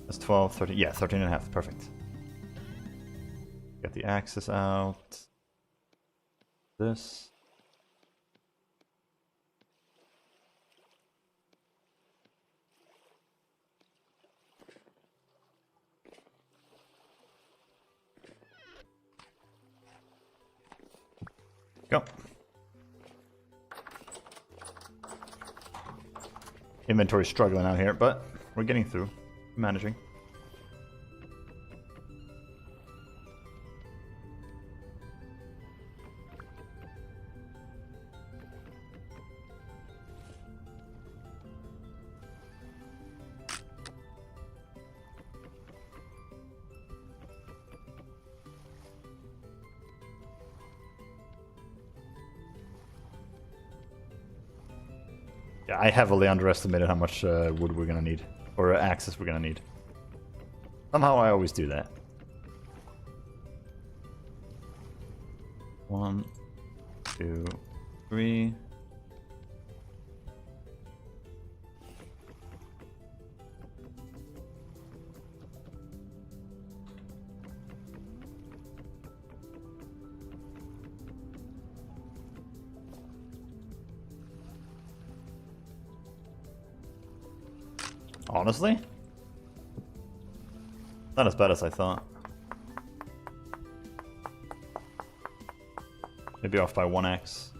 That's 12, 13. Yeah, 13 and a half. Perfect. Get the axes out. This. Go. Inventory's struggling out here, but we're getting through. Managing. Yeah, I heavily underestimated how much wood we're gonna need, or axes we're gonna need. Somehow I always do that. 1, 2, 3. Honestly? Not as bad as I thought. Maybe off by 1x.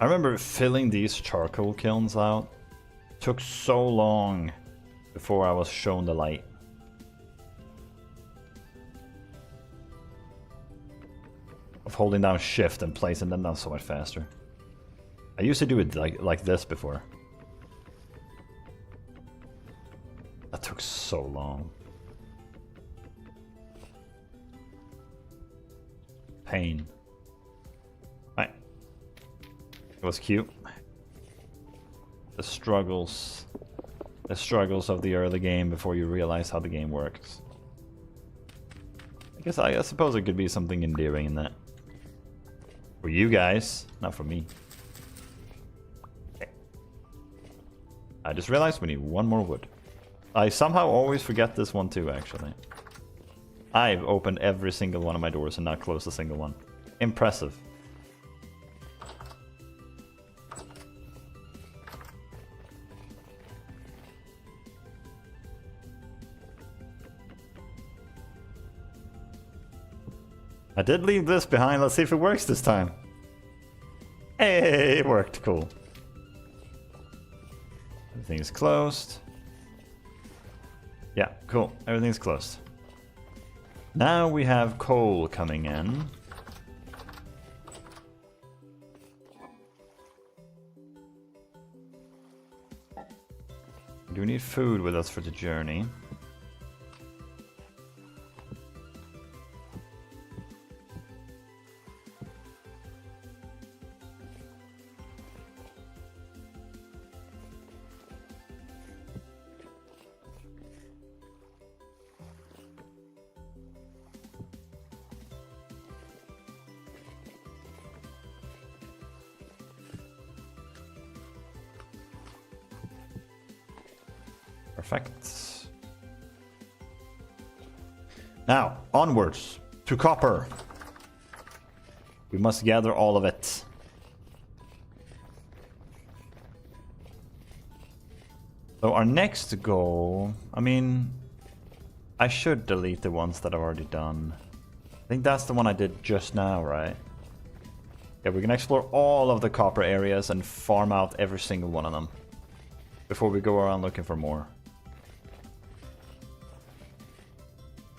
I remember filling these charcoal kilns out. Took so long before I was shown the light. Of holding down shift and placing them down so much faster. I used to do it like this before. That took so long. Pain. Right. It was cute. The struggles of the early game before you realize how the game works. I suppose it could be something endearing in that. For you guys, not for me. Okay. I just realized we need one more wood. I somehow always forget this one too, actually. I've opened every single one of my doors and not closed a single one. Impressive. I did leave this behind. Let's see if it works this time. Hey, it worked. Cool. Everything is closed. Yeah, cool. Everything's closed. Now we have coal coming in. Do we need food with us for the journey? Perfect. Now, onwards to copper. We must gather all of it. So our next goal, I mean, I should delete the ones that I've already done. I think that's the one I did just now, right? Yeah, we're gonna explore all of the copper areas and farm out every single one of them before we go around looking for more.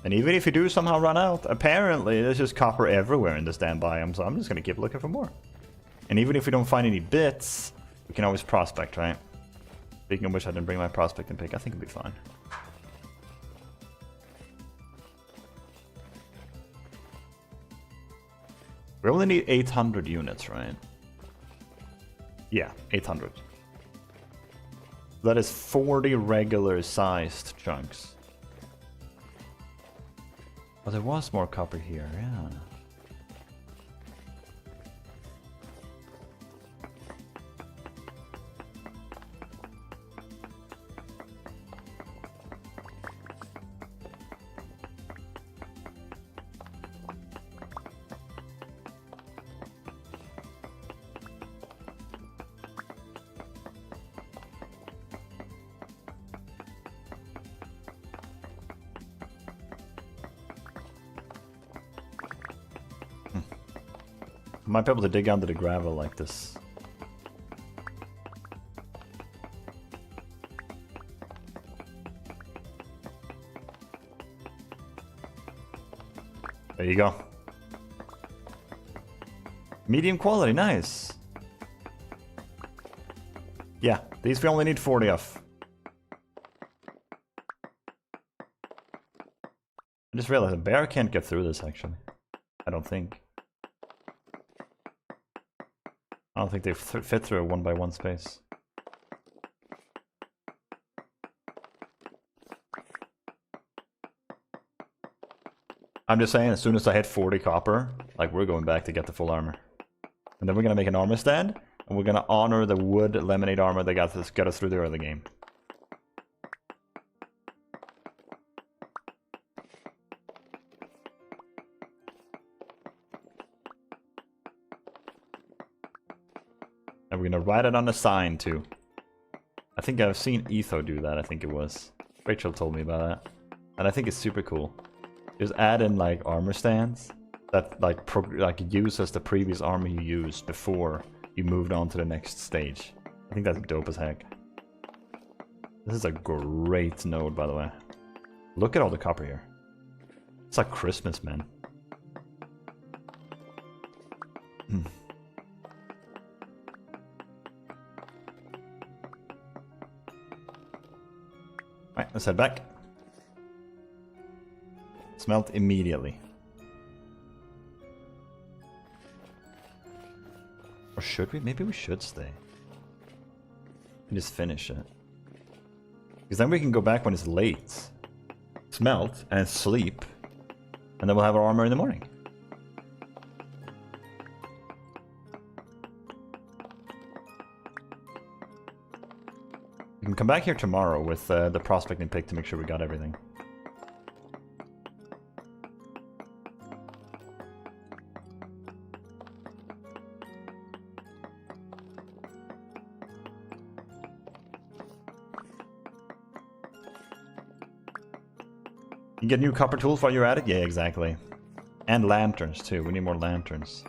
And even if you do somehow run out, apparently there's just copper everywhere in this damn biome, so I'm just gonna keep looking for more. And even if we don't find any bits, we can always prospect, right? Speaking of which, I didn't bring my prospecting pick. I think it'll be fine. We only need 800 units, right? Yeah, 800. That is 40 regular-sized chunks. Oh, there was more copper here, yeah. Might be able to dig under the gravel like this. There you go. Medium quality, nice. Yeah, these we only need 40 of. I just realized a bear can't get through this actually. I don't think. I don't think they fit through a 1x1 space. I'm just saying, as soon as I hit 40 copper, like, we're going back to get the full armor. And then we're gonna make an armor stand, and we're gonna honor the wood lemonade armor that got us through the early game. And we're gonna write it on a sign too. I think I've seen Etho do that, I think it was. Rachel told me about that. And I think it's super cool. Just add in like armor stands that like use as the previous armor you used before you moved on to the next stage. I think that's dope as heck. This is a great node, by the way. Look at all the copper here. It's like Christmas, man. Alright, let's head back. Smelt immediately. Or should we? Maybe we should stay. And just finish it. Because then we can go back when it's late. Smelt and sleep. And then we'll have our armor in the morning. We can come back here tomorrow with the prospecting pick to make sure we got everything. You get new copper tools while you're at it? Yeah, exactly. And lanterns too. We need more lanterns.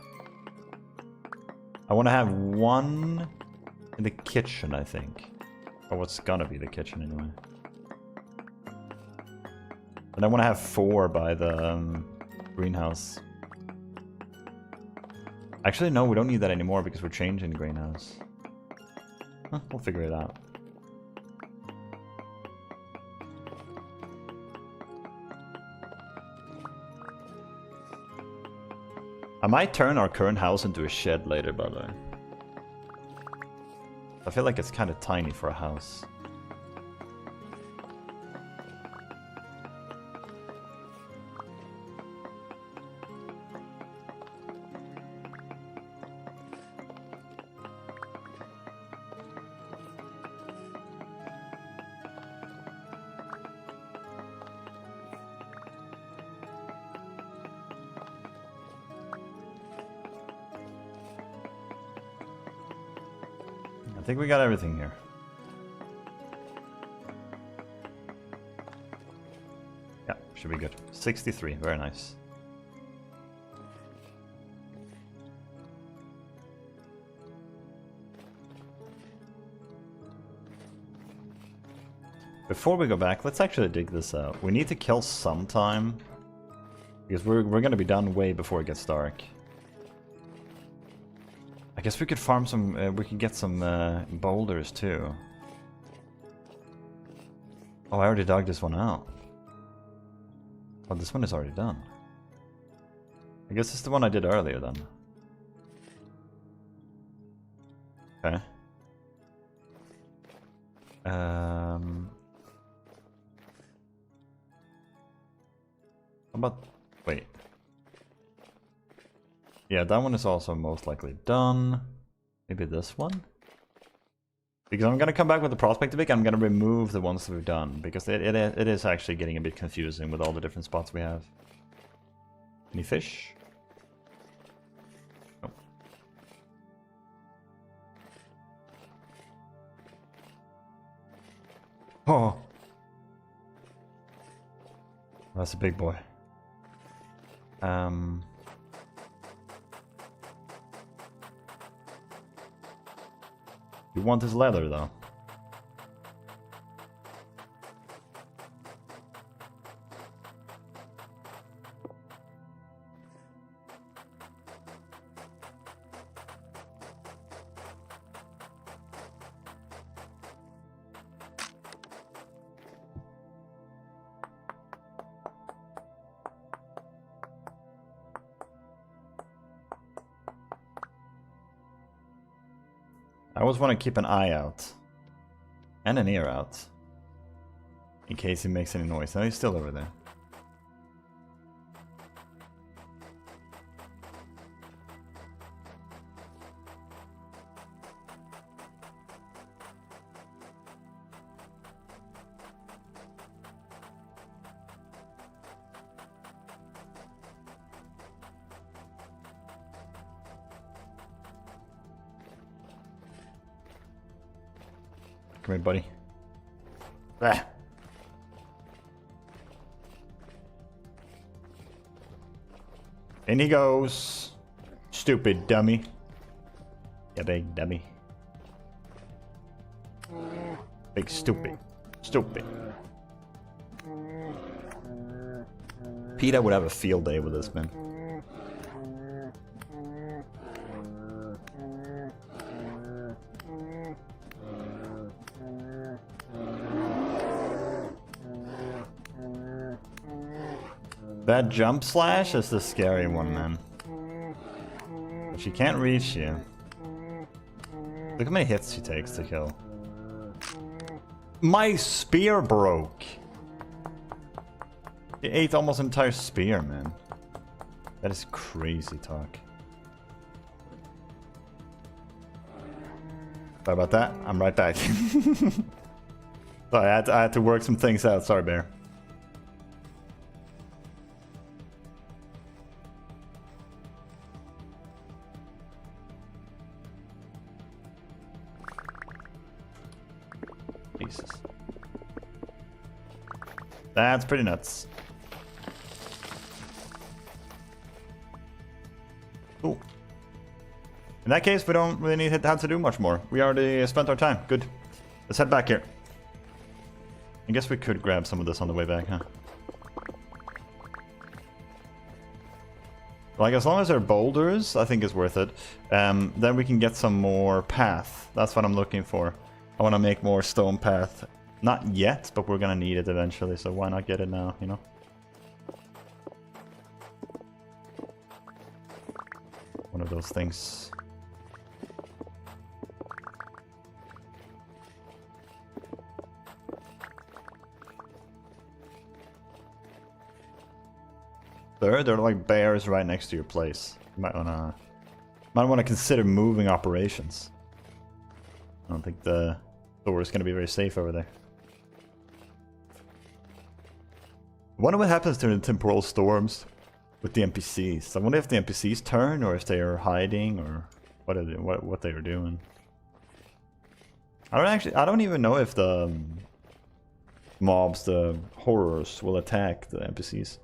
I want to have one in the kitchen, I think. Or what's gonna be the kitchen anyway. And I want to have 4 by the greenhouse. Actually, no, we don't need that anymore because we're changing the greenhouse. Huh, we'll figure it out. I might turn our current house into a shed later, by the way. I feel like it's kind of tiny for a house. I think we got everything here. Yeah, should be good. 63, very nice. Before we go back, let's actually dig this out. We need to kill some time, because we're gonna be done way before it gets dark. I guess we could farm some, we could get some boulders too. Oh, I already dug this one out. Oh, this one is already done. I guess it's the one I did earlier then. Okay. How about... wait. Yeah, that one is also most likely done. Maybe this one? Because I'm gonna come back with the prospector pick, I'm gonna remove the ones that we've done, because it is actually getting a bit confusing with all the different spots we have. Any fish? Nope. Oh! That's a big boy. You want his leather, though. I always want to keep an eye out. And an ear out. In case he makes any noise. No, he's still over there. Come here, buddy. Ah. In he goes. Stupid dummy. Yeah, big dummy. Big stupid. Stupid. PETA would have a field day with this, man. That jump slash is the scary one, man. She can't reach you. Look how many hits she takes to kill. My spear broke! It ate almost an entire spear, man. That is crazy talk. Sorry about that. I'm right back. Sorry, I had to work some things out. Sorry, Bear. Jesus. That's pretty nuts. In that case, we don't really need to have to do much more. We already spent our time. Good. Let's head back here. I guess we could grab some of this on the way back, huh? Like, as long as they're boulders, I think it's worth it. Then we can get some more path. That's what I'm looking for. I want to make more stone path. Not yet, but we're gonna need it eventually, so why not get it now, you know? One of those things. There are like bears right next to your place. You might wanna consider moving operations. I don't think the store is gonna be very safe over there. I wonder what happens during the temporal storms with the NPCs. I wonder if the NPCs turn or if they are hiding or what they are doing. I don't even know if the mobs, the horrors, will attack the NPCs.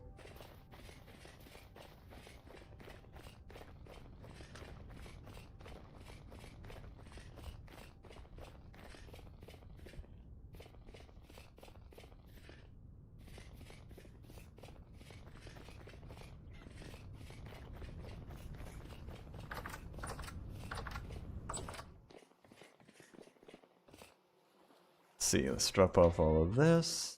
See, let's drop off all of this.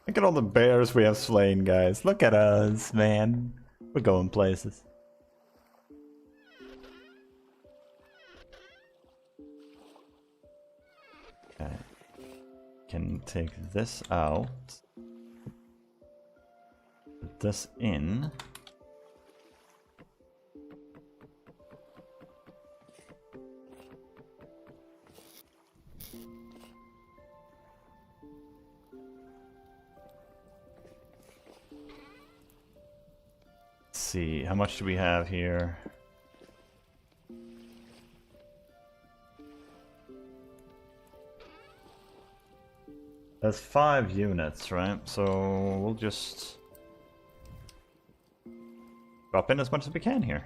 Look at all the bears we have slain, guys. Look at us, man. We're going places. Okay. Can take this out. Put this in. Let's see, how much do we have here? That's 5 units, right? So we'll just drop in as much as we can here.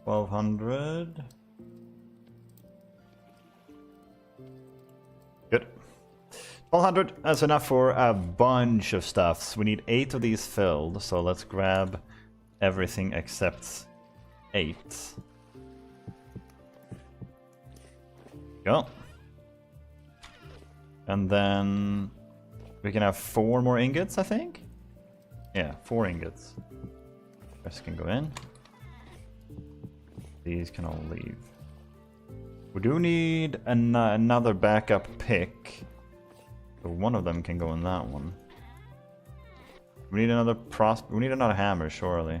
$1,200. Good. 1,200. That's enough for a bunch of stuffs. We need 8 of these filled, so let's grab everything except 8. Go. And then we can have 4 more ingots, I think? Yeah, 4 ingots. This can go in. These can all leave. We do need another backup pick. So one of them can go in that one. We need another we need another hammer, surely.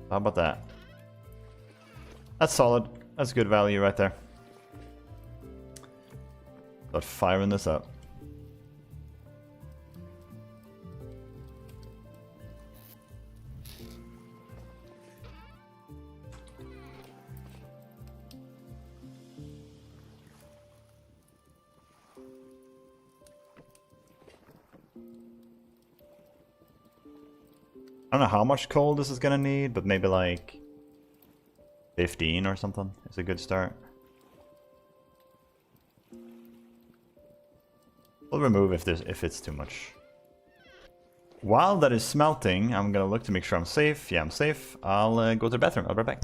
How about that? That's solid. That's good value right there. Start firing this up. I don't know how much coal this is gonna need, but maybe like 15 or something is a good start. We'll remove if it's too much. While that is smelting, I'm gonna look to make sure I'm safe. Yeah, I'm safe. I'll go to the bathroom. I'll be right back.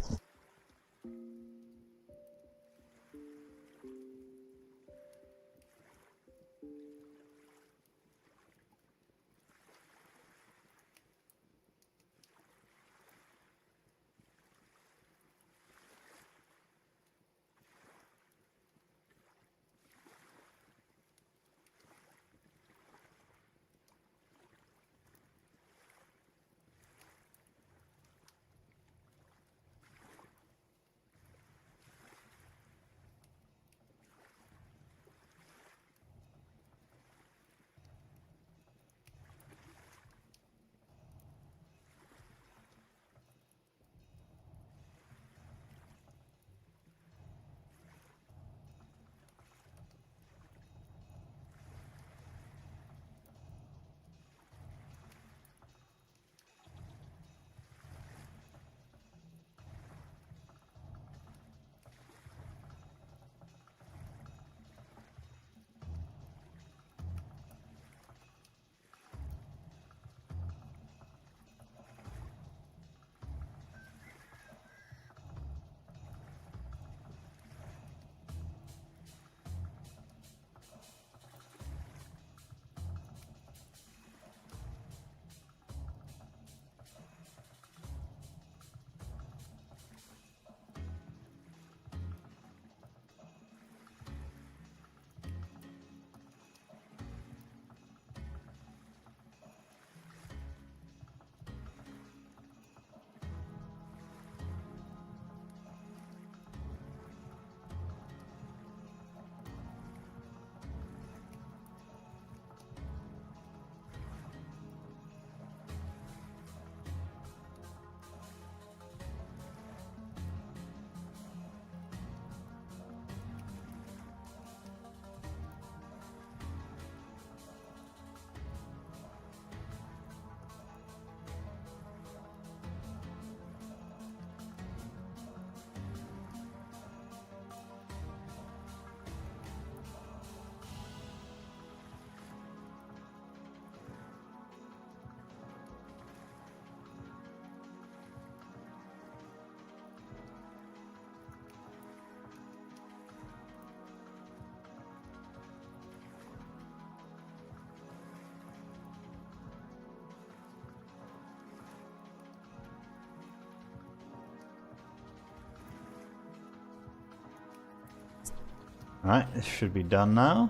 Alright, it should be done now.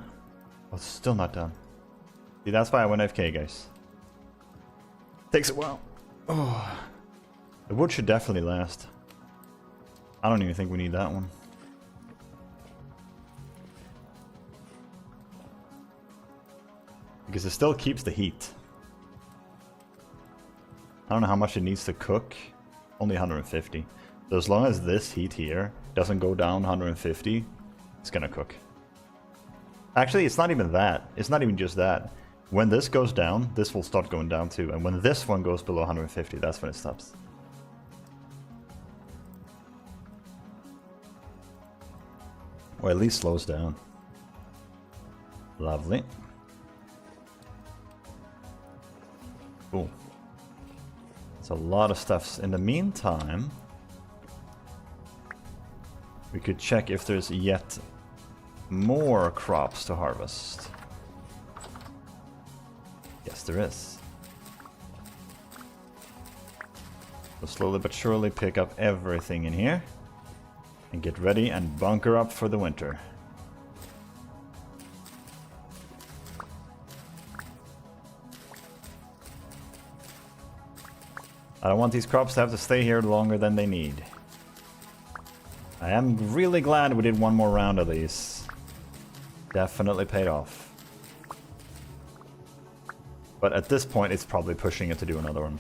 Oh, it's still not done. See, that's why I went AFK, guys. Takes a while. Oh. The wood should definitely last. I don't even think we need that one. Because it still keeps the heat. I don't know how much it needs to cook. Only 150. So as long as this heat here doesn't go down 150, it's gonna cook. Actually, it's not even that. It's not even just that. When this goes down, this will start going down too. And when this one goes below 150, that's when it stops. Or at least slows down. Lovely. Cool. It's a lot of stuff. In the meantime, we could check if there's yet more crops to harvest. Yes, there is. So slowly but surely pick up everything in here and get ready and bunker up for the winter. I don't want these crops to have to stay here longer than they need. I am really glad we did one more round of these. Definitely paid off. But at this point, it's probably pushing it to do another one.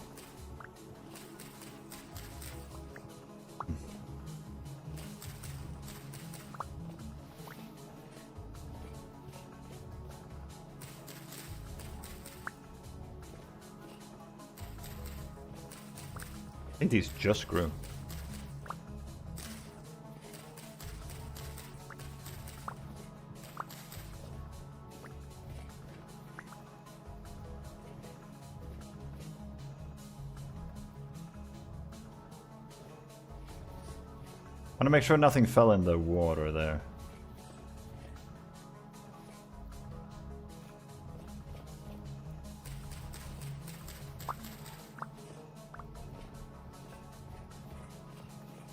I think these just grew. I want to make sure nothing fell in the water there.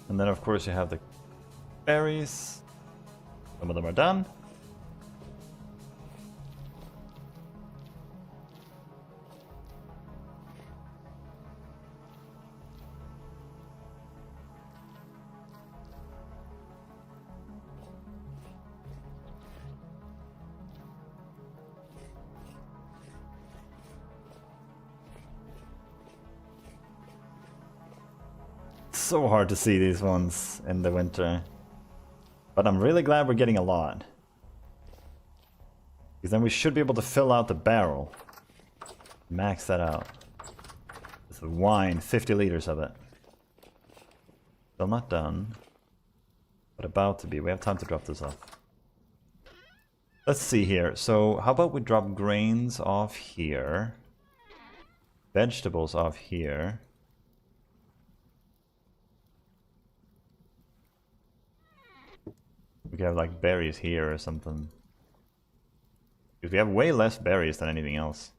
And then of course you have the berries. Some of them are done. So hard to see these ones in the winter. But I'm really glad we're getting a lot. Because then we should be able to fill out the barrel. Max that out. With wine, 50 liters of it. Still not done. But about to be. We have time to drop this off. Let's see here. So how about we drop grains off here. Vegetables off here. We could have like berries here or something. Because we have way less berries than anything else.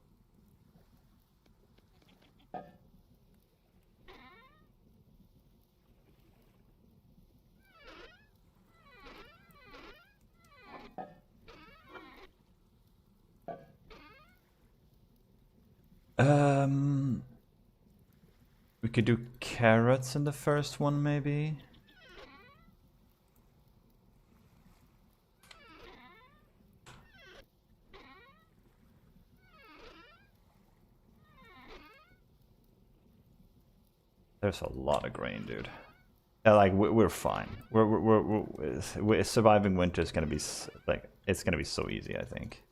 We could do carrots in the first one maybe. There's a lot of grain, dude. Yeah, like we're fine. We're surviving winter is gonna be like it's gonna be so easy. I think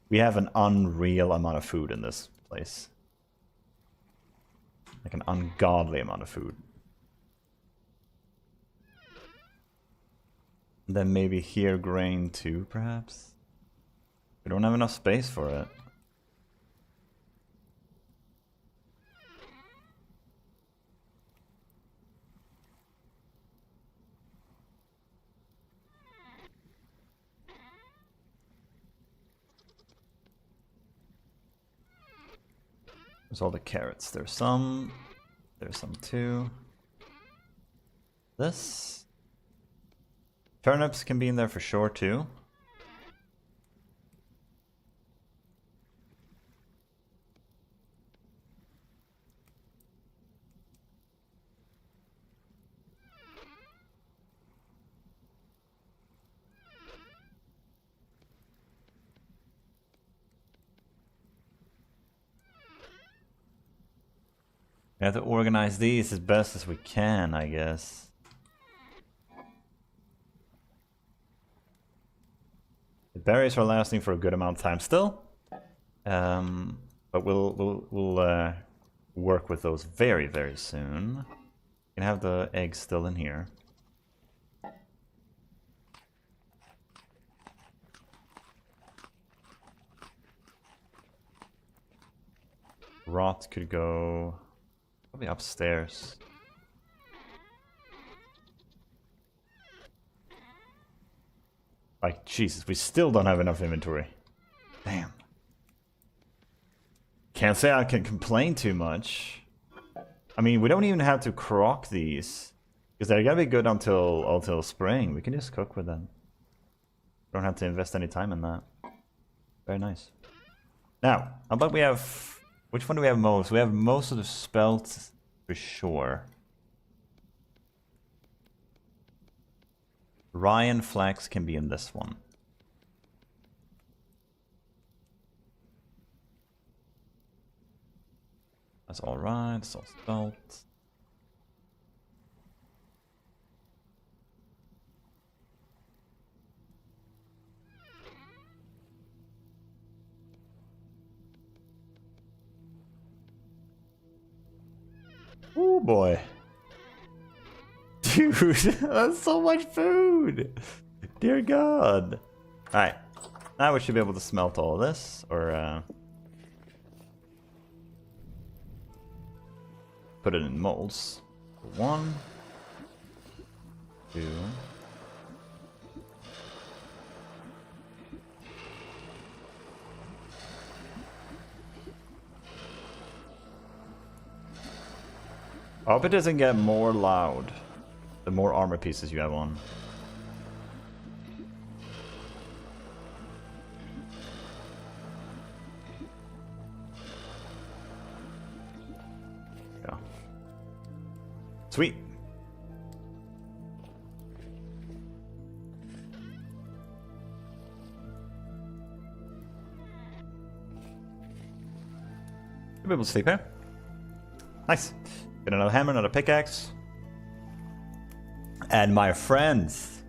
we have an unreal amount of food in this place, like an ungodly amount of food. And then maybe here grain too, perhaps. We don't have enough space for it. There's all the carrots. There's some too. This Turnips can be in there for sure too. We have to organize these as best as we can, I guess. The berries are lasting for a good amount of time still, but we'll work with those very, very soon. We can have the eggs still in here. Rot could go probably upstairs. Like, Jesus, we still don't have enough inventory. Damn. Can't say I can complain too much. I mean, we don't even have to crock these. Because they're gonna be good until spring. We can just cook with them. Don't have to invest any time in that. Very nice. Now, how about we have... Which one do we have most? We have most of the spells for sure. Ryan Flax can be in this one. That's alright, it's all spelt. Oh boy. Dude, that's so much food! Dear God. Alright. Now we should be able to smelt all this, or put it in molds. 1, 2. I hope it doesn't get more loud the more armor pieces you have on. Yeah. Sweet. You'll be able to sleep here. Nice. Get another hammer, another pickaxe. And my friends,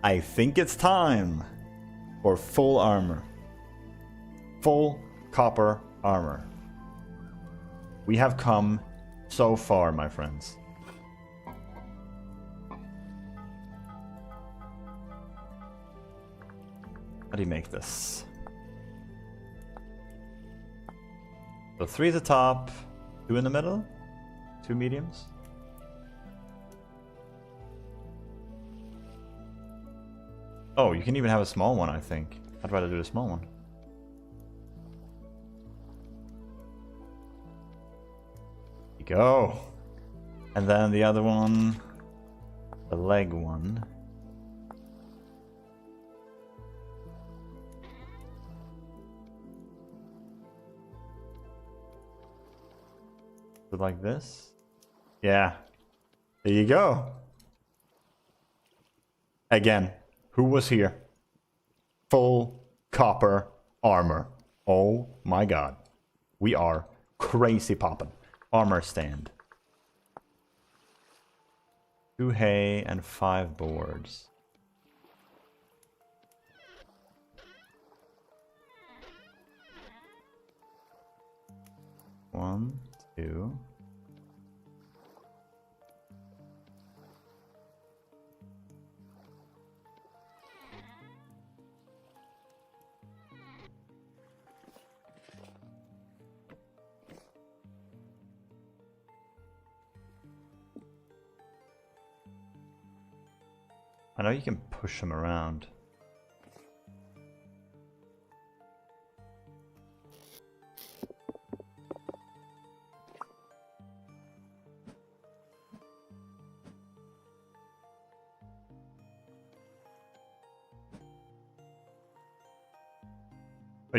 I think it's time for full armor. Full copper armor. We have come so far, my friends. How do you make this? So 3 at the top, 2 in the middle, 2 mediums. Oh, you can even have a small one, I think. I'd rather do a small one. There you go. And then the other one, the leg one. Like this? Yeah. There you go. Again, who was here? Full copper armor. Oh my God. We are crazy popping. Armor stand. 2 hay and 5 boards. One, 2. I know you can push them around.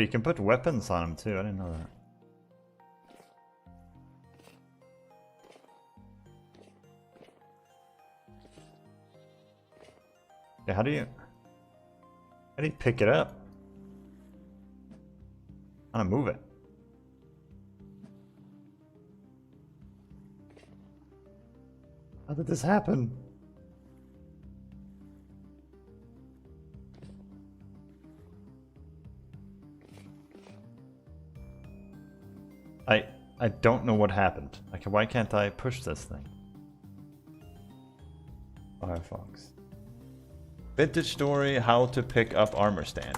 But you can put weapons on them too, I didn't know that. Yeah, how do you pick it up? How to move it? How did this happen? I don't know what happened. Like, why can't I push this thing? Firefox. Vintage story, how to pick up armor stand.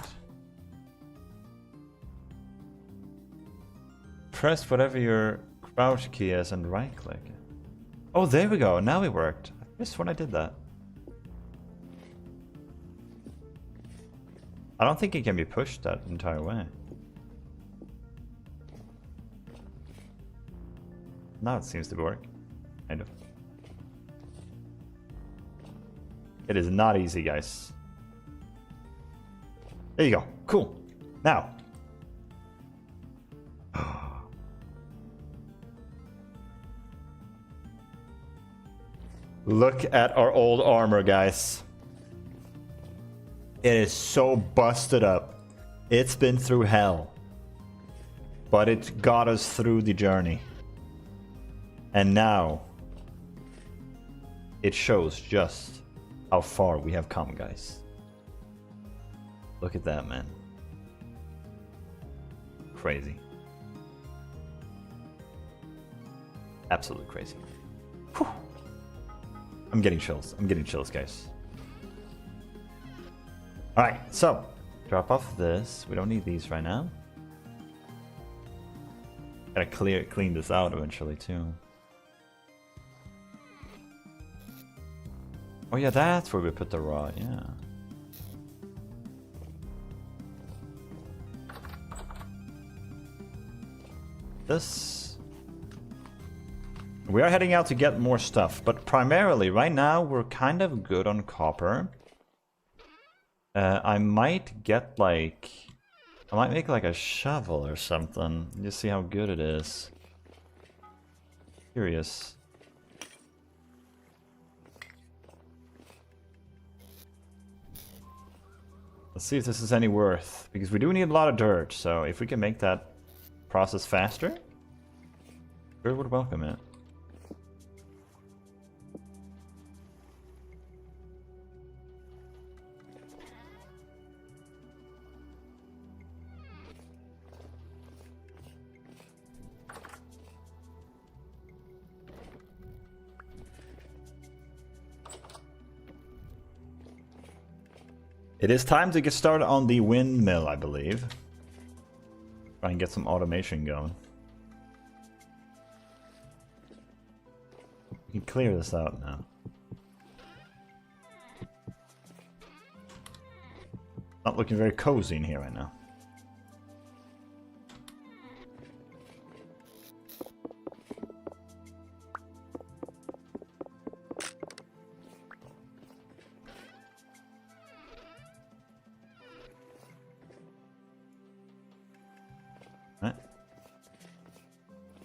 Press whatever your crouch key is and right click. Oh, there we go. Now it worked. I missed when I did that. I don't think it can be pushed that entire way. Now it seems to work. Kind of. It is not easy, guys. There you go. Cool. Now. Look at our old armor, guys. It is so busted up. It's been through hell. But it got us through the journey. And now, it shows just how far we have come, guys. Look at that, man. Crazy. Absolutely crazy. Whew. I'm getting chills. I'm getting chills, guys. Alright, so, drop off this. We don't need these right now. Gotta clean this out eventually, too. Oh yeah, that's where we put the raw, yeah. This... We are heading out to get more stuff, but primarily, right now, we're kind of good on copper. I might get like... I might make like a shovel or something, just see how good it is. Curious. Let's see if this is any worth, because we do need a lot of dirt, so if we can make that process faster, we would welcome it. It is time to get started on the windmill, I believe. Try and get some automation going. We can clear this out now. Not looking very cozy in here right now.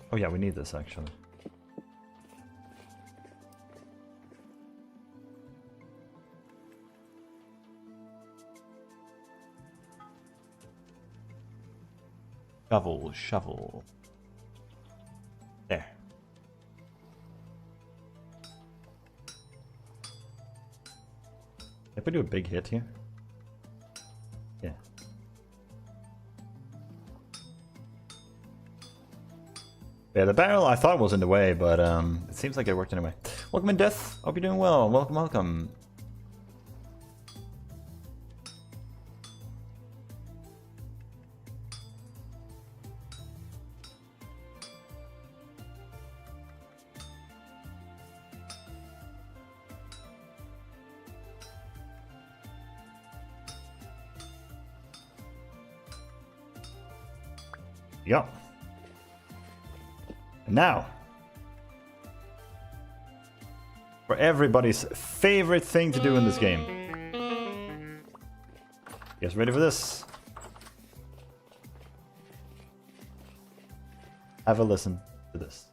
Oh yeah, we need this actually. Shovel, shovel. There. If we do a big hit here. Yeah. Yeah, the barrel I thought was in the way, but it seems like it worked anyway. Welcome in, Death. Hope you're doing well. Welcome, welcome. Yeah. And now, for everybody's favorite thing to do in this game. You guys ready for this? Have a listen to this.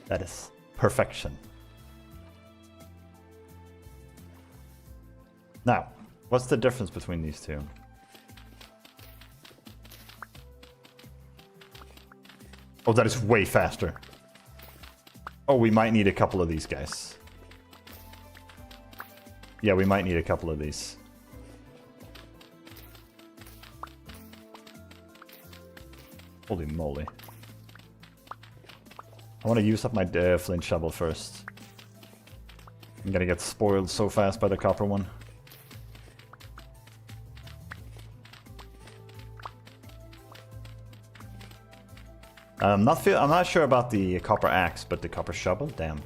That is perfection. Now, what's the difference between these two? Oh, that is way faster. Oh, we might need a couple of these guys. Yeah, we might need a couple of these. Holy moly. I want to use up my flint shovel first. I'm gonna get spoiled so fast by the copper one. I'm not sure about the copper axe, but the copper shovel, damn.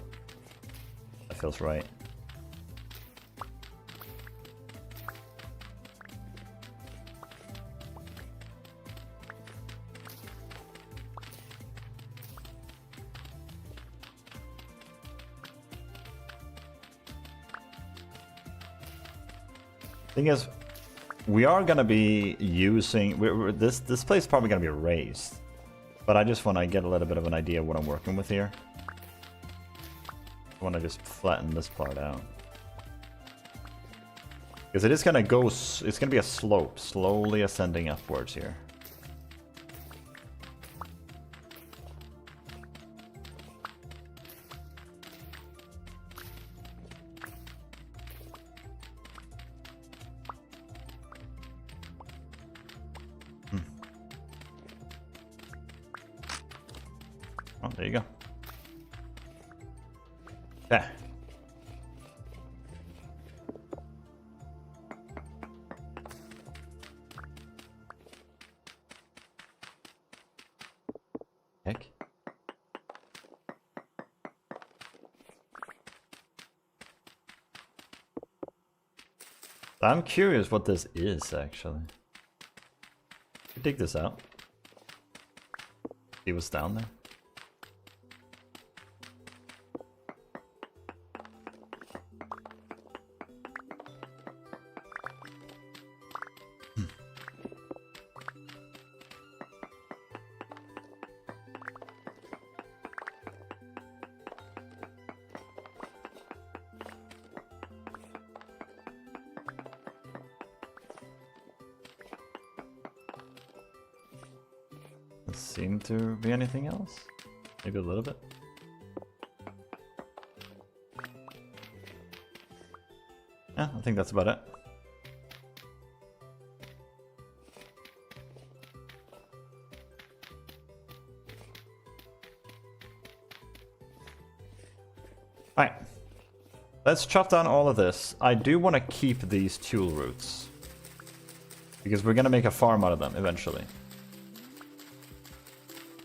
That feels right. Thing is, we are gonna be using this place is probably gonna be raised, but I just want to get a little bit of an idea of what I'm working with here. I want to just flatten this part out because it is gonna go. It's gonna be a slope, slowly ascending upwards here. Oh, there you go. Okay. Heck. I'm curious what this is, actually. Dig this out. See what's down there. Seem to be anything else? Maybe a little bit. Yeah, I think that's about it. Alright. Let's chop down all of this. I do want to keep these tool roots, because we're going to make a farm out of them eventually.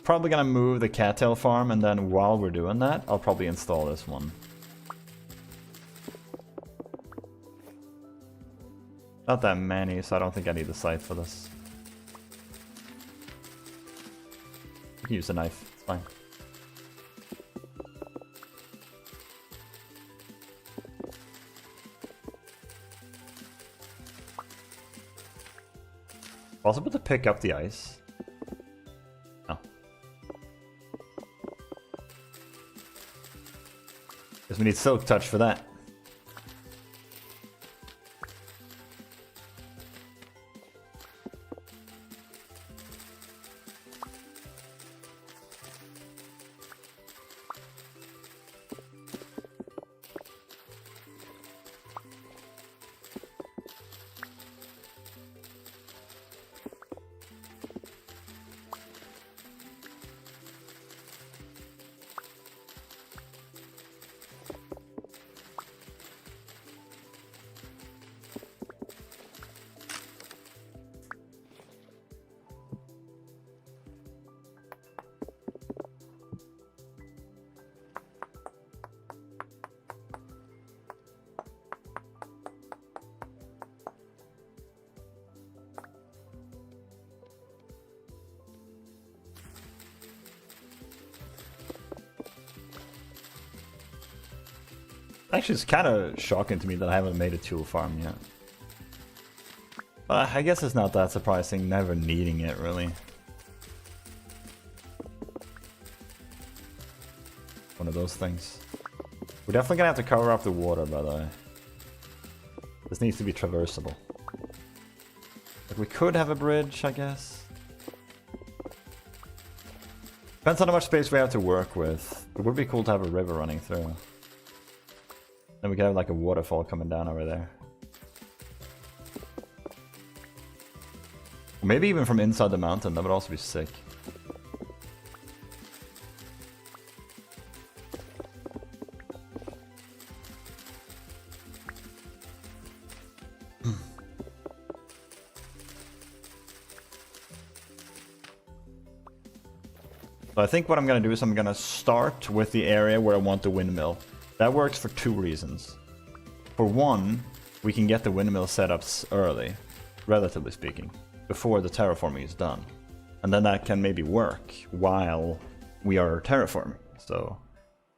Probably gonna move the cattail farm, and then while we're doing that, I'll probably install this one. Not that many, so I don't think I need the scythe for this. I can use a knife, it's fine. Possible to pick up the ice. Because we need Silk Touch for that. Actually, it's kind of shocking to me that I haven't made a tool farm yet. I guess it's not that surprising, never needing it, really. One of those things. We're definitely gonna have to cover up the water, by the way. This needs to be traversable. Like, we could have a bridge, I guess. Depends on how much space we have to work with. It would be cool to have a river running through. Then we could have like a waterfall coming down over there. Maybe even from inside the mountain, that would also be sick. So I think what I'm going to do is I'm going to start with the area where I want the windmill. That works for two reasons. For one, we can get the windmill setups early, relatively speaking, before the terraforming is done. And then that can maybe work while we are terraforming. So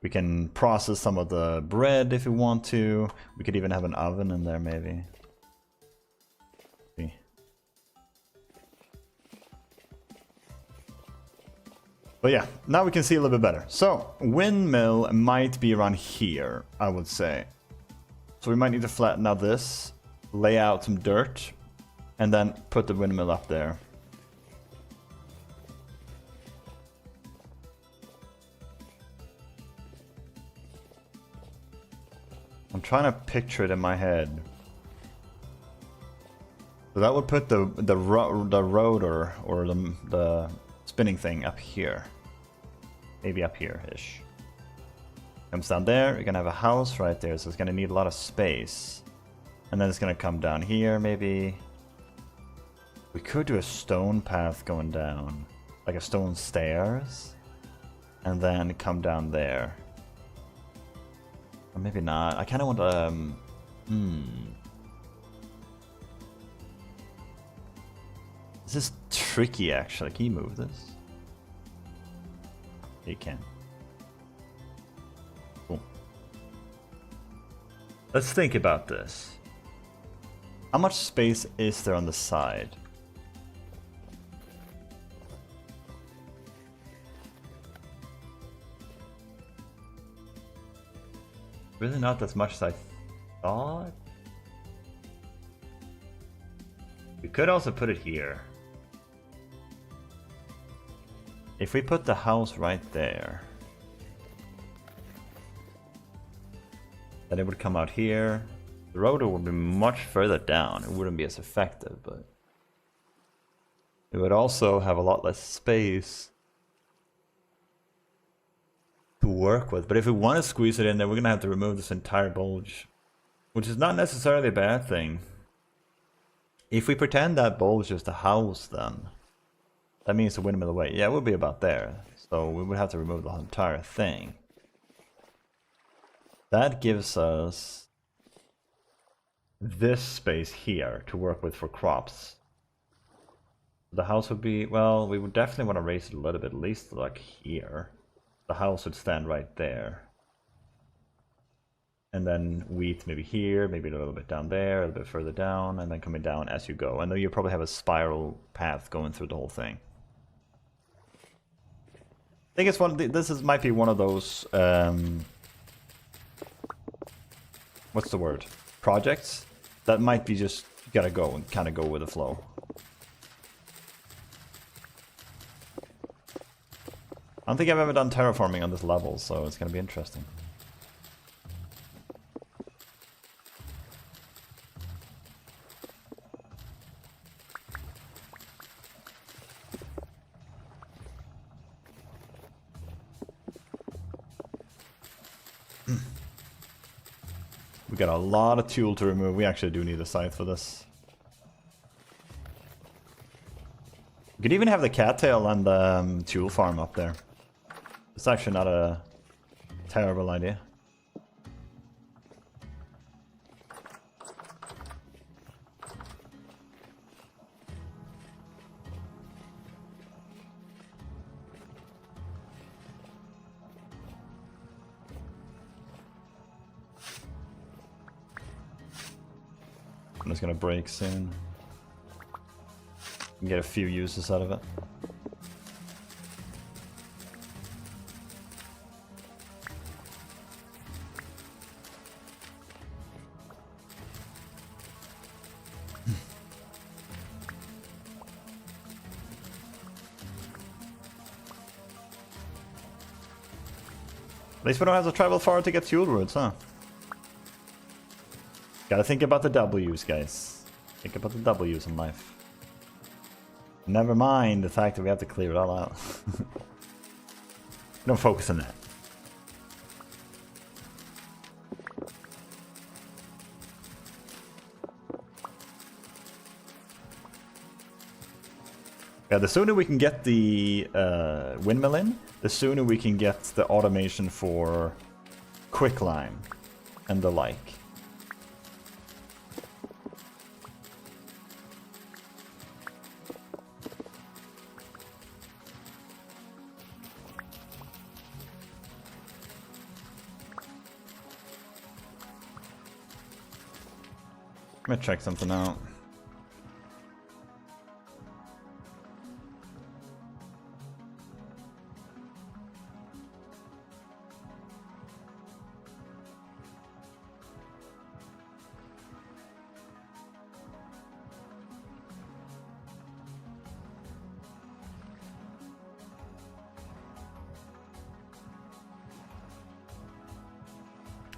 we can process some of the bread if we want to. We could even have an oven in there maybe. See. But yeah, now we can see a little bit better. So, windmill might be around here, I would say. So we might need to flatten out this, lay out some dirt, and then put the windmill up there. I'm trying to picture it in my head. So that would put the rotor, or the spinning thing up here. Maybe up here-ish. Comes down there, you're gonna have a house right there, so it's gonna need a lot of space. And then it's gonna come down here, maybe. We could do a stone path going down. Like a stone stairs. And then come down there. Or maybe not. I kinda want This is tricky, actually. Can you move this? You can. Cool. Let's think about this. How much space is there on the side? Really not as much as I thought. We could also put it here. If we put the house right there, then it would come out here. The rotor would be much further down. It wouldn't be as effective, but it would also have a lot less space to work with. But if we want to squeeze it in there, we're going to have to remove this entire bulge, which is not necessarily a bad thing. If we pretend that bulge is the house, then that means the windmill away. Yeah, it would be about there. So we would have to remove the entire thing. That gives us this space here to work with for crops. The house would be, well, we would definitely want to raise it a little bit, at least like here. The house would stand right there. And then wheat maybe here, maybe a little bit down there, a little bit further down, and then coming down as you go. And then you probably have a spiral path going through the whole thing. I think it's might be one of those, what's the word? Projects? That might be just, you gotta go and kind of go with the flow. I don't think I've ever done terraforming on this level, so it's gonna be interesting. We got a lot of tool to remove. We actually do need a scythe for this. We could even have the cattail and the tool farm up there. It's actually not a terrible idea. I'm just gonna break soon. Get a few uses out of it. At least we don't have to travel far to get fuel routes, huh? Gotta think about the W's, guys. Think about the W's in life. Never mind the fact that we have to clear it all out. Don't focus on that. Yeah, the sooner we can get the windmill in, the sooner we can get the automation for quicklime and the like. Let me check something out.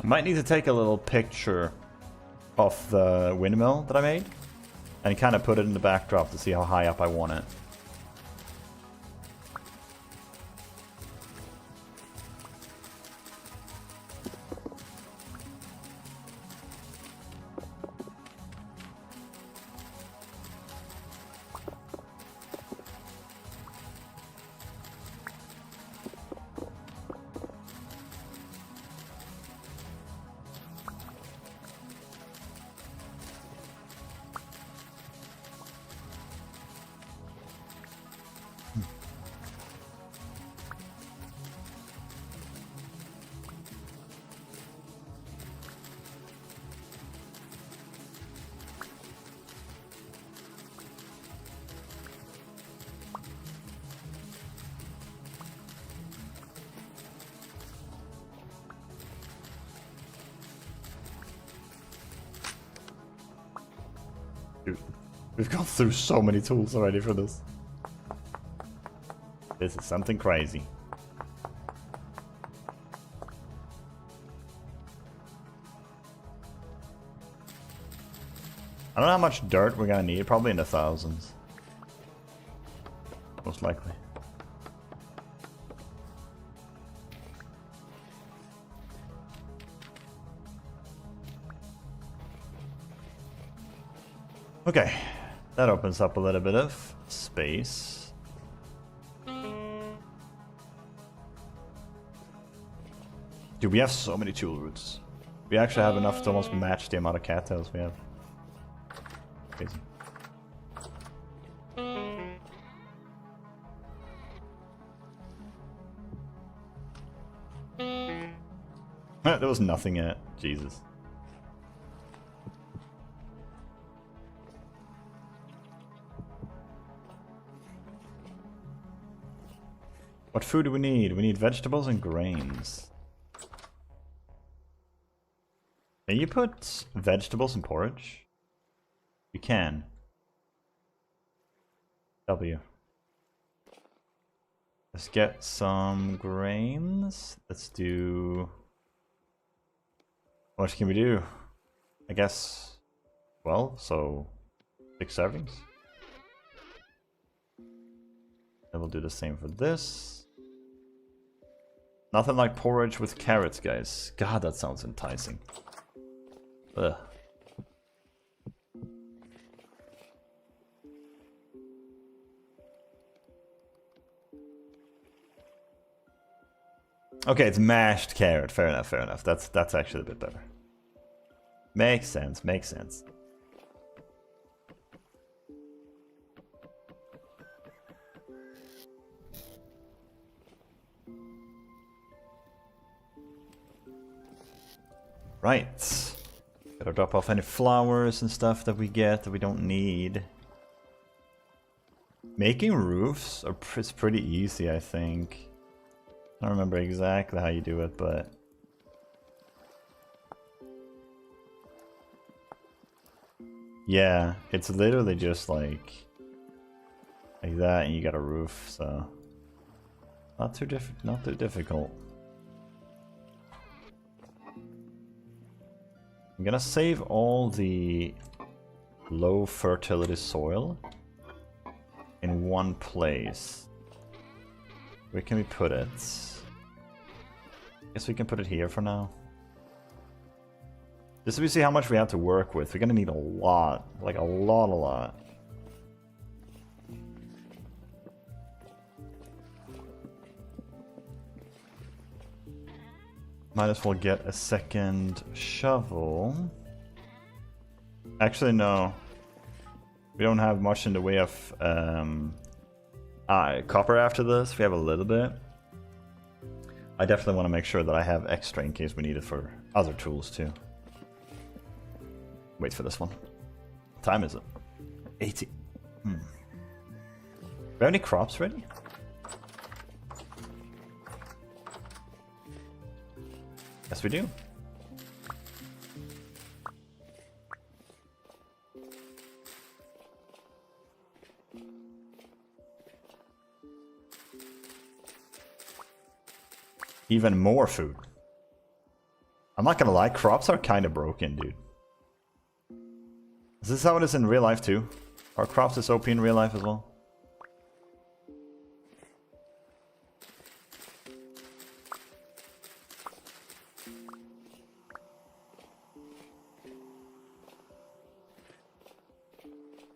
I might need to take a little picture of the windmill that I made and kind of put it in the backdrop to see how high up I want it. Dude, we've gone through so many tools already for this. This is something crazy. I don't know how much dirt we're gonna need, probably in the thousands. Most likely. Okay, that opens up a little bit of space. Dude, we have so many tool routes. We actually have enough to almost match the amount of cattails we have. Crazy. There was nothing in it. Jesus. What food do we need? We need vegetables and grains. Can you put vegetables in porridge? You can. W. Let's get some grains. Let's do... What can we do? I guess... Well, so... 6 servings. And we'll do the same for this. Nothing like porridge with carrots, guys. God, that sounds enticing. Ugh. Okay, it's mashed carrot. Fair enough, fair enough. That's actually a bit better. Makes sense, makes sense. Right. Gotta drop off any flowers and stuff that we get that we don't need. Making roofs is pretty easy, I think. I don't remember exactly how you do it, but... yeah, it's literally just like that, and you got a roof, so... not too difficult. I'm gonna save all the low fertility soil in one place. Where can we put it? Guess we can put it here for now. Just so we see how much we have to work with. We're gonna need a lot. Like a lot. Might as well get a second shovel. Actually, no. We don't have much in the way of copper after this. We have a little bit. I definitely want to make sure that I have extra in case we need it for other tools too. Wait for this one. What time is it? 80. Do we have any crops ready? Yes, we do. Even more food. I'm not gonna lie, crops are kind of broken, dude. Is this how it is in real life too? Are crops as OP in real life as well?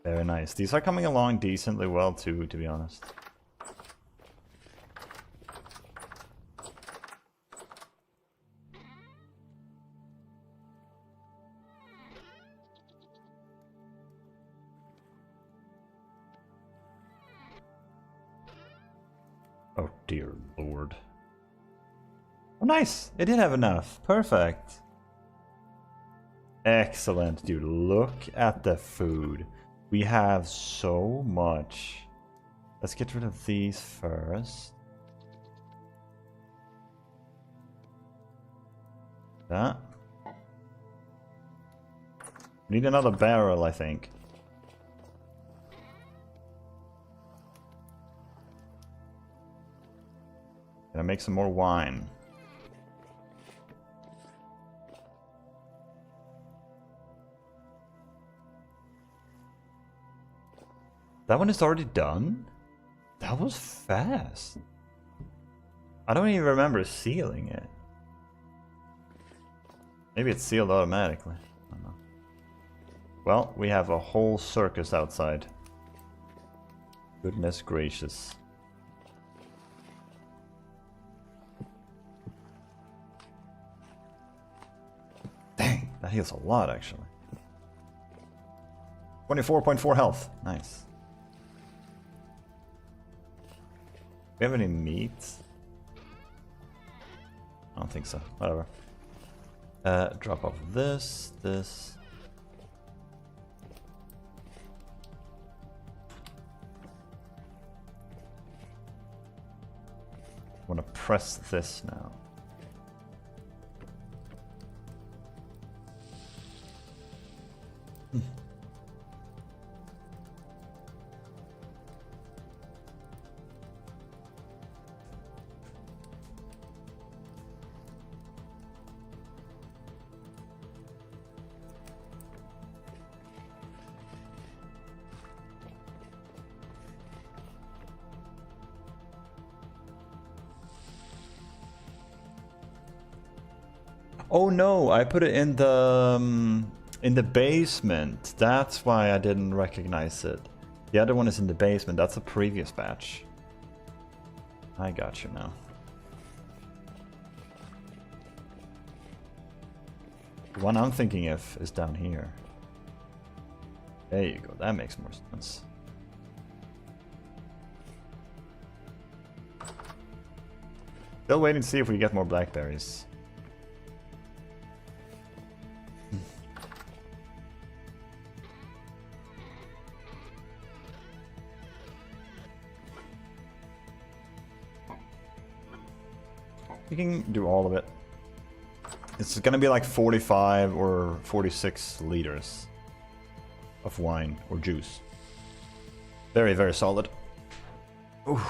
Very nice. These are coming along decently well too, to be honest. Oh dear lord. Oh nice! It did have enough. Perfect. Excellent, dude. Look at the food. We have so much. Let's get rid of these first. That. We need another barrel, I think. Gonna make some more wine. That one is already done? That was fast. I don't even remember sealing it. Maybe it's sealed automatically. I don't know. Well, we have a whole circus outside. Goodness gracious. Dang, that heals a lot actually. 24.4 health. Nice. Do we have any meat? I don't think so. Whatever. Drop off this. I want to press this now. Oh no, I put it in the basement. That's why I didn't recognize it. The other one is in the basement. That's a previous batch. I got you now. The one I'm thinking of is down here. There you go. That makes more sense. Still waiting to see if we get more blackberries. You can do all of it. It's gonna be like 45 or 46 liters of wine or juice. Very, very solid. Oof.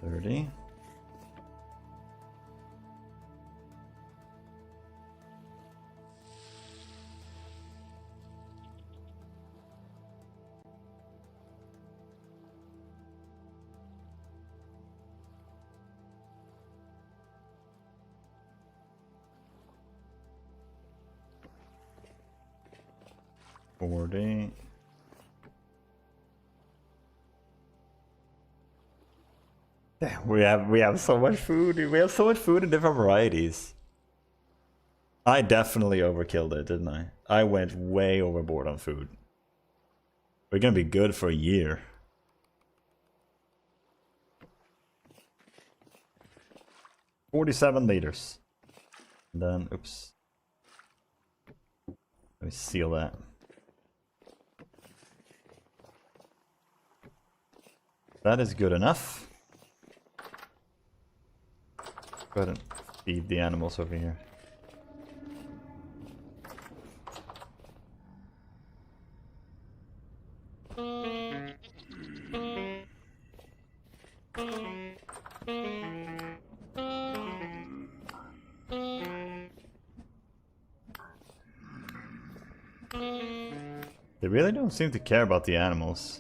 $30. $40. Damn, we have so much food. We have so much food in different varieties. I definitely overkilled it, didn't I? I went way overboard on food. We're gonna be good for a year. $47 liters. And then, oops. Let me seal that. That is good enough. Go ahead and feed the animals over here. They really don't seem to care about the animals.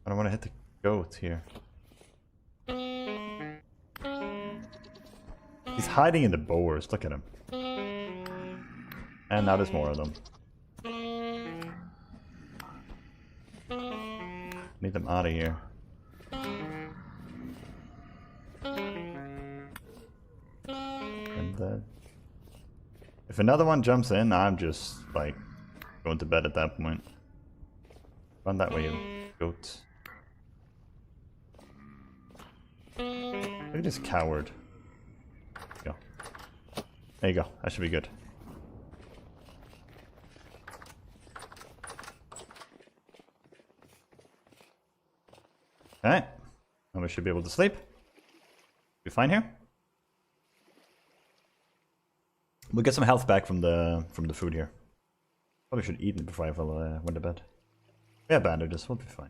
I don't want to hit the goat here. He's hiding in the boars, look at him. And now there's more of them. Need them out of here. And if another one jumps in, I'm just like going to bed at that point. Run that way, you goat. Look at this coward. Go. There you go. That should be good. Alright. Now we should be able to sleep. Be fine here. We'll get some health back from the food here. Probably should eat it before I went to bed. We have bandages, we'll be fine.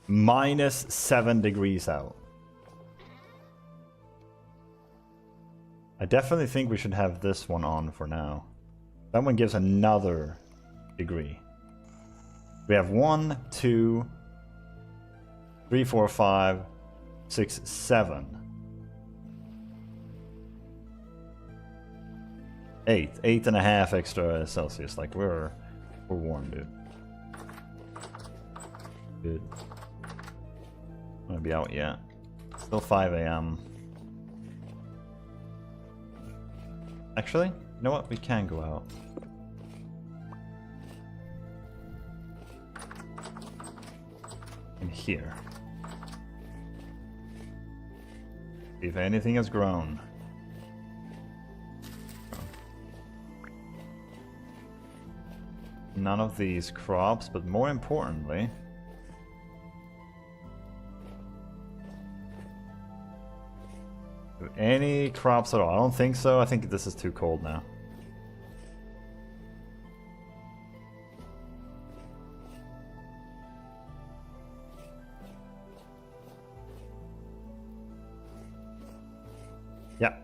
-7 degrees out. I definitely think we should have this one on for now. That one gives another degree. We have 1, 2, 3, 4, 5, 6, 7. 8.5 extra Celsius. Like we're warm, dude. Good. I'm gonna be out yet. Still 5 a.m. Actually, you know what? We can go out. In here. If anything has grown. None of these crops, but more importantly, any crops at all? I don't think so. I think this is too cold now. Yeah.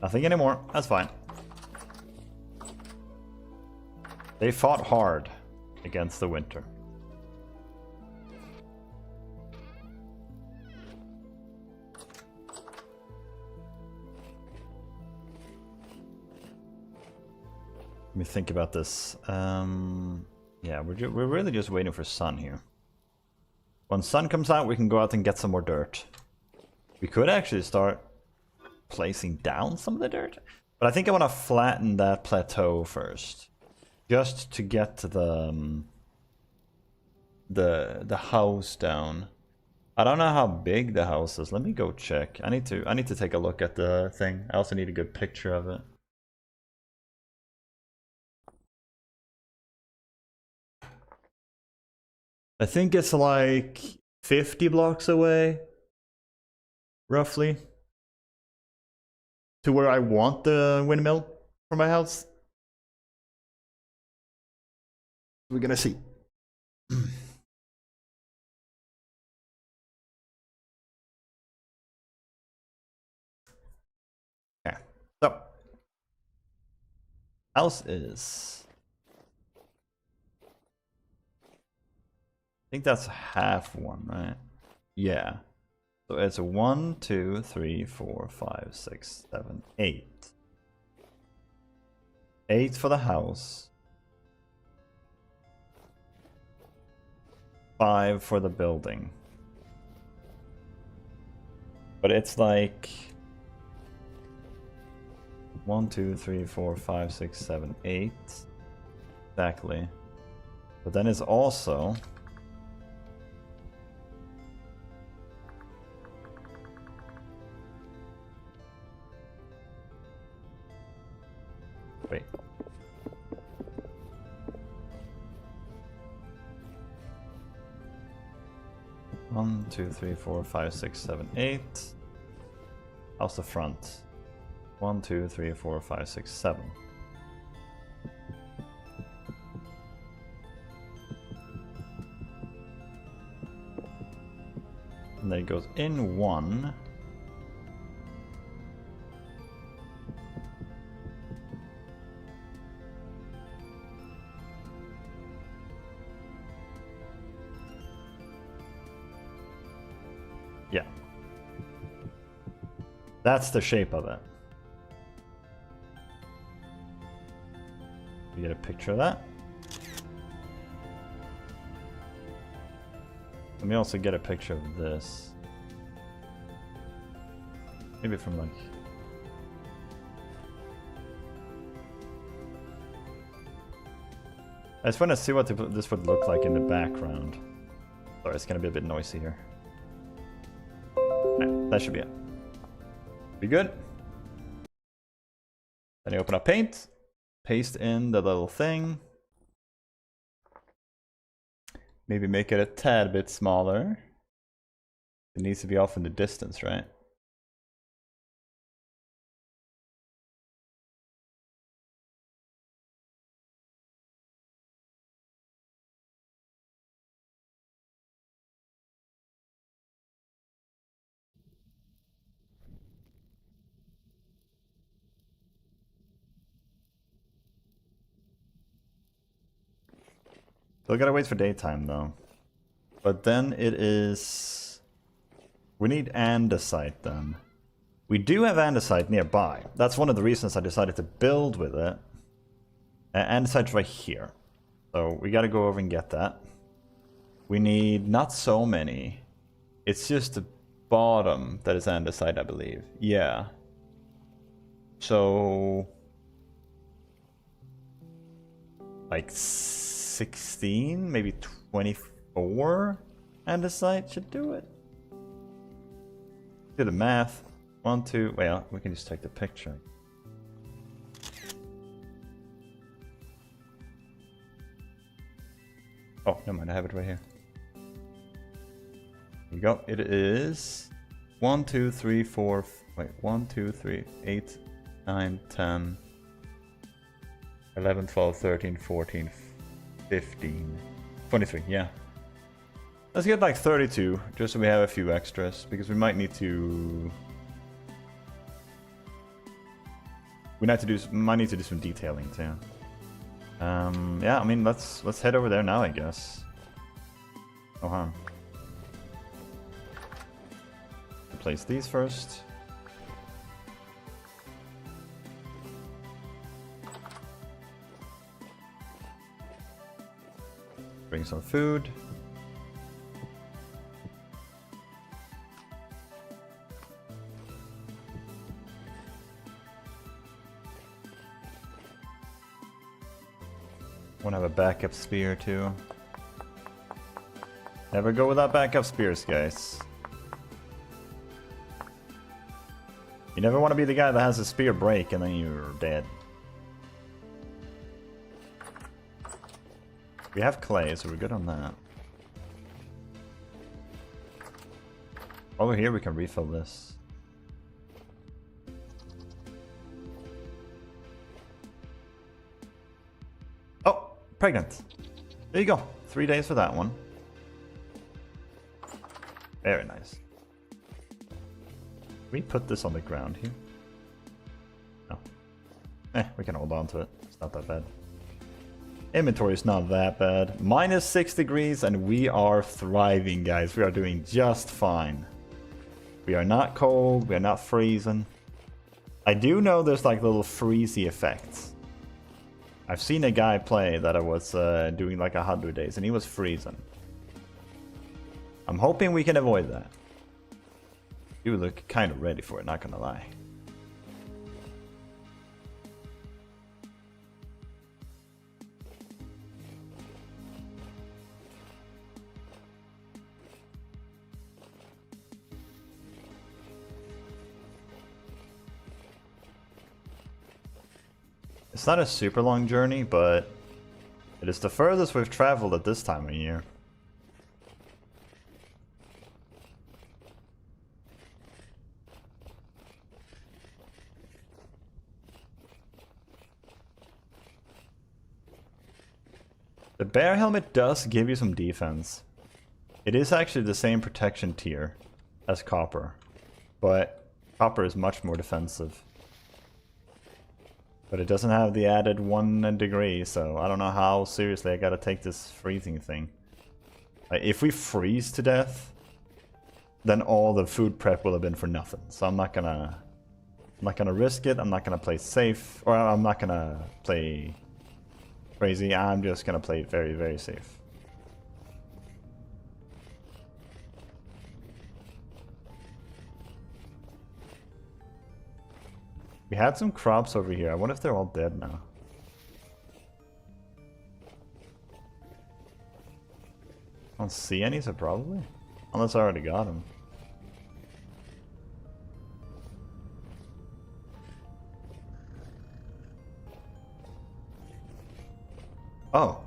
Nothing anymore. That's fine. They fought hard against the winter. Let me think about this. Yeah, we're really just waiting for sun here. When sun comes out, we can go out and get some more dirt. We could actually start placing down some of the dirt, but I think I want to flatten that plateau first, just to get the house down. I don't know how big the house is. Let me go check. I need to take a look at the thing. I also need a good picture of it. I think it's like 50 blocks away, roughly, to where I want the windmill for my house. We're gonna see. Okay, so house is, I think that's half one, right? Yeah. So it's a 1, 2, 3, 4, 5, 6, 7, 8. 8 for the house. 5 for the building. But it's like 1, 2, 3, 4, 5, 6, 7, 8. Exactly. But then it's also wait. One, 2, 3, 4, 5, 6, 7, 8. How's the front? 1, 2, 3, 4, 5, 6, 7. And then it goes in 1. Yeah. That's the shape of it. You get a picture of that. Let me also get a picture of this. Maybe from like... I just want to see what this would look like in the background. Sorry, it's going to be a bit noisy here. Right, that should be it. Be good. Then you open up Paint. Paste in the little thing. Maybe make it a tad bit smaller. It needs to be off in the distance, right? Still gotta wait for daytime though. But then it is... We need andesite then. We do have andesite nearby. That's one of the reasons I decided to build with it. Andesite's right here. So we gotta go over and get that. We need not so many. It's just the bottom that is andesite, I believe. Yeah. So... like 16, maybe 24 andesite should do it. Do the math. 1, 2, well, we can just take the picture. Oh, never mind, I have it right here. Here you go. It is 1, 2, 3, 4, wait, 1, 2, 3, 8, 9, 10, 11, 12, 13, 14, 15, 23, yeah. Let's get like 32, just so we have a few extras, because we might need to... We need to do. Might need to do some detailing too. Yeah, I mean, let's head over there now, I guess. Oh, huh. Replace these first. Bring some food. Want to have a backup spear too. Never go without backup spears, guys. You never want to be the guy that has a spear break and then you're dead. We have clay, so we're good on that. Over here we can refill this. Oh, pregnant. There you go. 3 days for that one. Very nice. Can we put this on the ground here? No. We can hold on to it. It's not that bad. Inventory is not that bad. -6 degrees and we are thriving, guys. We are doing just fine. We are not cold. We are not freezing. I do know there's like little freezy effects. I've seen a guy play that I was doing like 100 days and he was freezing. I'm hoping we can avoid that. You look kind of ready for it, not gonna lie. It's not a super long journey, but it is the furthest we've traveled at this time of year. The bear helmet does give you some defense. It is actually the same protection tier as copper, but copper is much more defensive. But it doesn't have the added 1 degree, so I don't know how seriously I gotta take this freezing thing. Like, if we freeze to death, then all the food prep will have been for nothing. So I'm not gonna risk it. I'm not gonna play safe, or I'm not gonna play crazy. I'm just gonna play it very, very safe. We had some crops over here. I wonder if they're all dead now. I don't see any, so probably. Unless I already got them. Oh.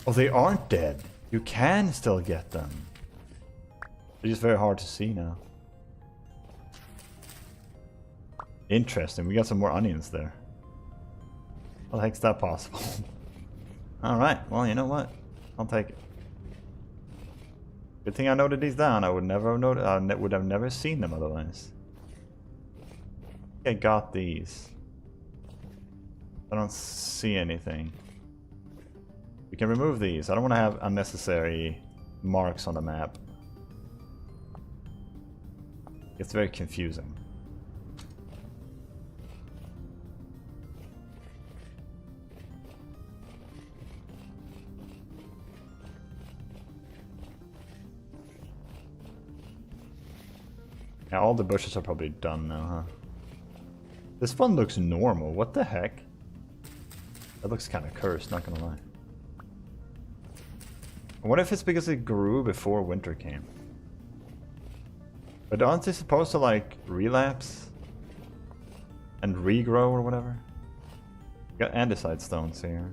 Oh, they aren't dead. You can still get them. They're just very hard to see now. Interesting, we got some more onions there. How the heck's that possible? Alright, well, you know what? I'll take it. Good thing I noted these down. I would never have noted, I would have never seen them otherwise. I got these. I don't see anything. We can remove these. I don't want to have unnecessary marks on the map. It's very confusing. Yeah, all the bushes are probably done now, huh? This one looks normal. What the heck? That looks kind of cursed, not gonna lie. What if it's because it grew before winter came? But aren't they supposed to, like, relapse? And regrow or whatever? We got andesite stones here.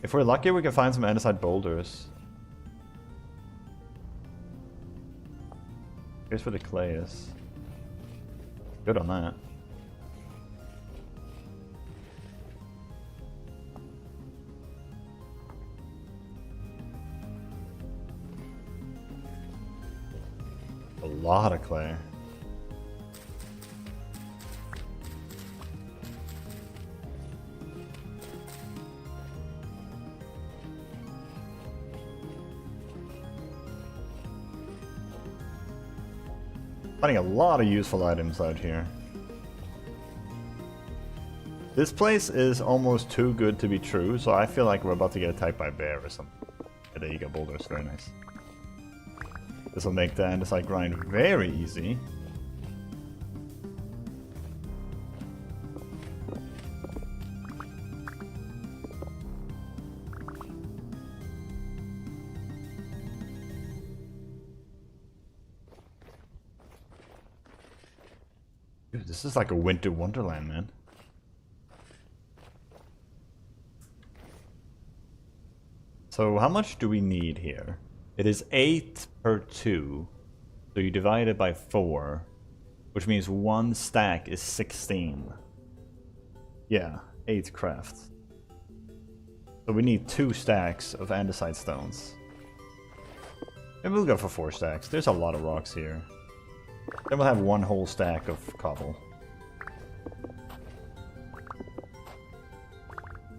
If we're lucky, we can find some andesite boulders. Here's where the clay is. Good on that. A lot of clay. Finding a lot of useful items out here. This place is almost too good to be true, so I feel like we're about to get attacked by a bear or something. Yeah, there you go, boulders, very nice. This will make the andesite grind very easy. Dude, this is like a winter wonderland, man. So how much do we need here? It is 8 per 2. So you divide it by 4, which means one stack is 16. Yeah, 8 crafts. So we need 2 stacks of andesite stones. Maybe we'll go for 4 stacks. There's a lot of rocks here. Then we'll have 1 whole stack of cobble.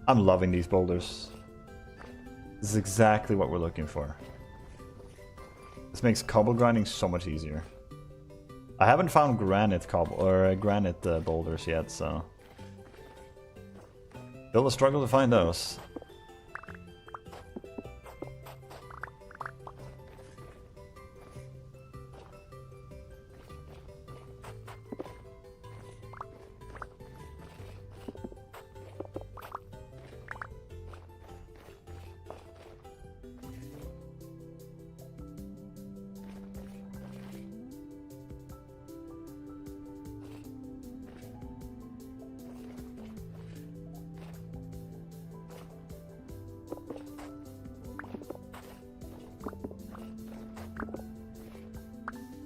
I'm loving these boulders. This is exactly what we're looking for. This makes cobble grinding so much easier. I haven't found granite cobble or granite boulders yet, so still a struggle to find those.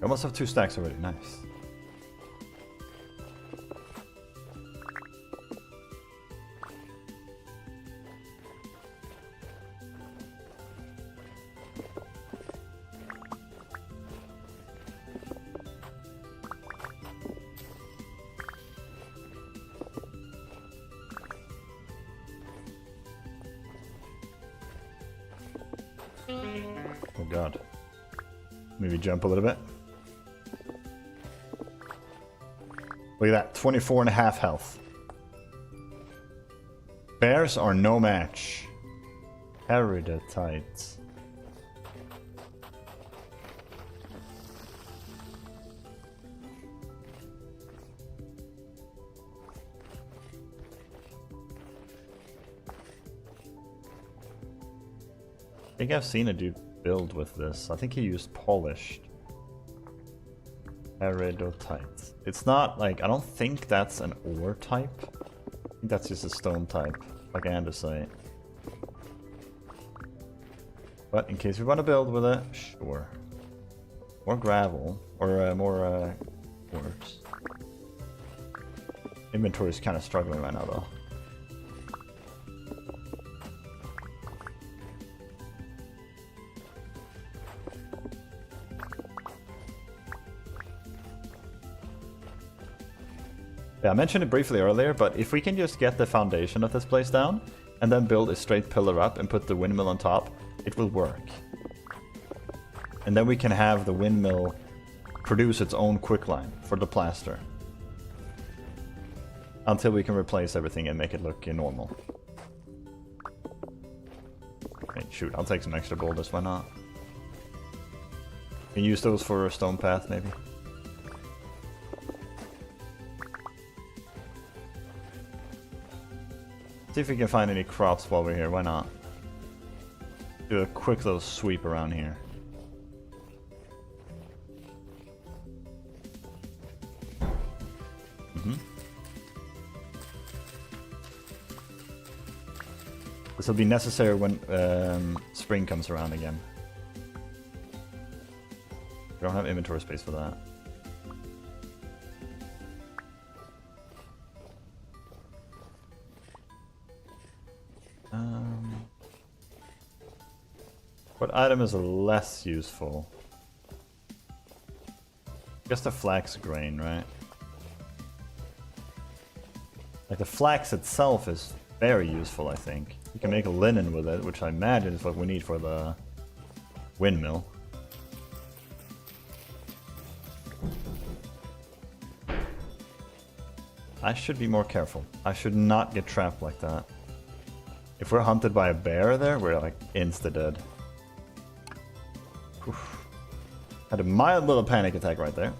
I almost have 2 stacks already, nice. Oh god. Maybe jump a little bit. Look at that, 24.5 health. Bears are no match. Peridotite. I think I've seen a dude build with this. I think he used polished. Peridotite. It's not like, I don't think that's an ore type. I think that's just a stone type, like andesite. But in case we want to build with it, sure. More gravel, or more quartz. Inventory's kind of struggling right now though. Yeah, I mentioned it briefly earlier, but if we can just get the foundation of this place down, and then build a straight pillar up and put the windmill on top, it will work. And then we can have the windmill produce its own quicklime for the plaster. Until we can replace everything and make it look normal. Okay, shoot, I'll take some extra boulders, why not? Can use those for a stone path, maybe? See if we can find any crops while we're here, why not? Do a quick little sweep around here. This will be necessary when spring comes around again. We don't have inventory space for that. What item is less useful? Just a flax grain, right? Like the flax itself is very useful, I think. You can make a linen with it, which I imagine is what we need for the windmill. I should be more careful. I should not get trapped like that. If we're hunted by a bear there, we're like insta-dead. Had a mild little panic attack right there.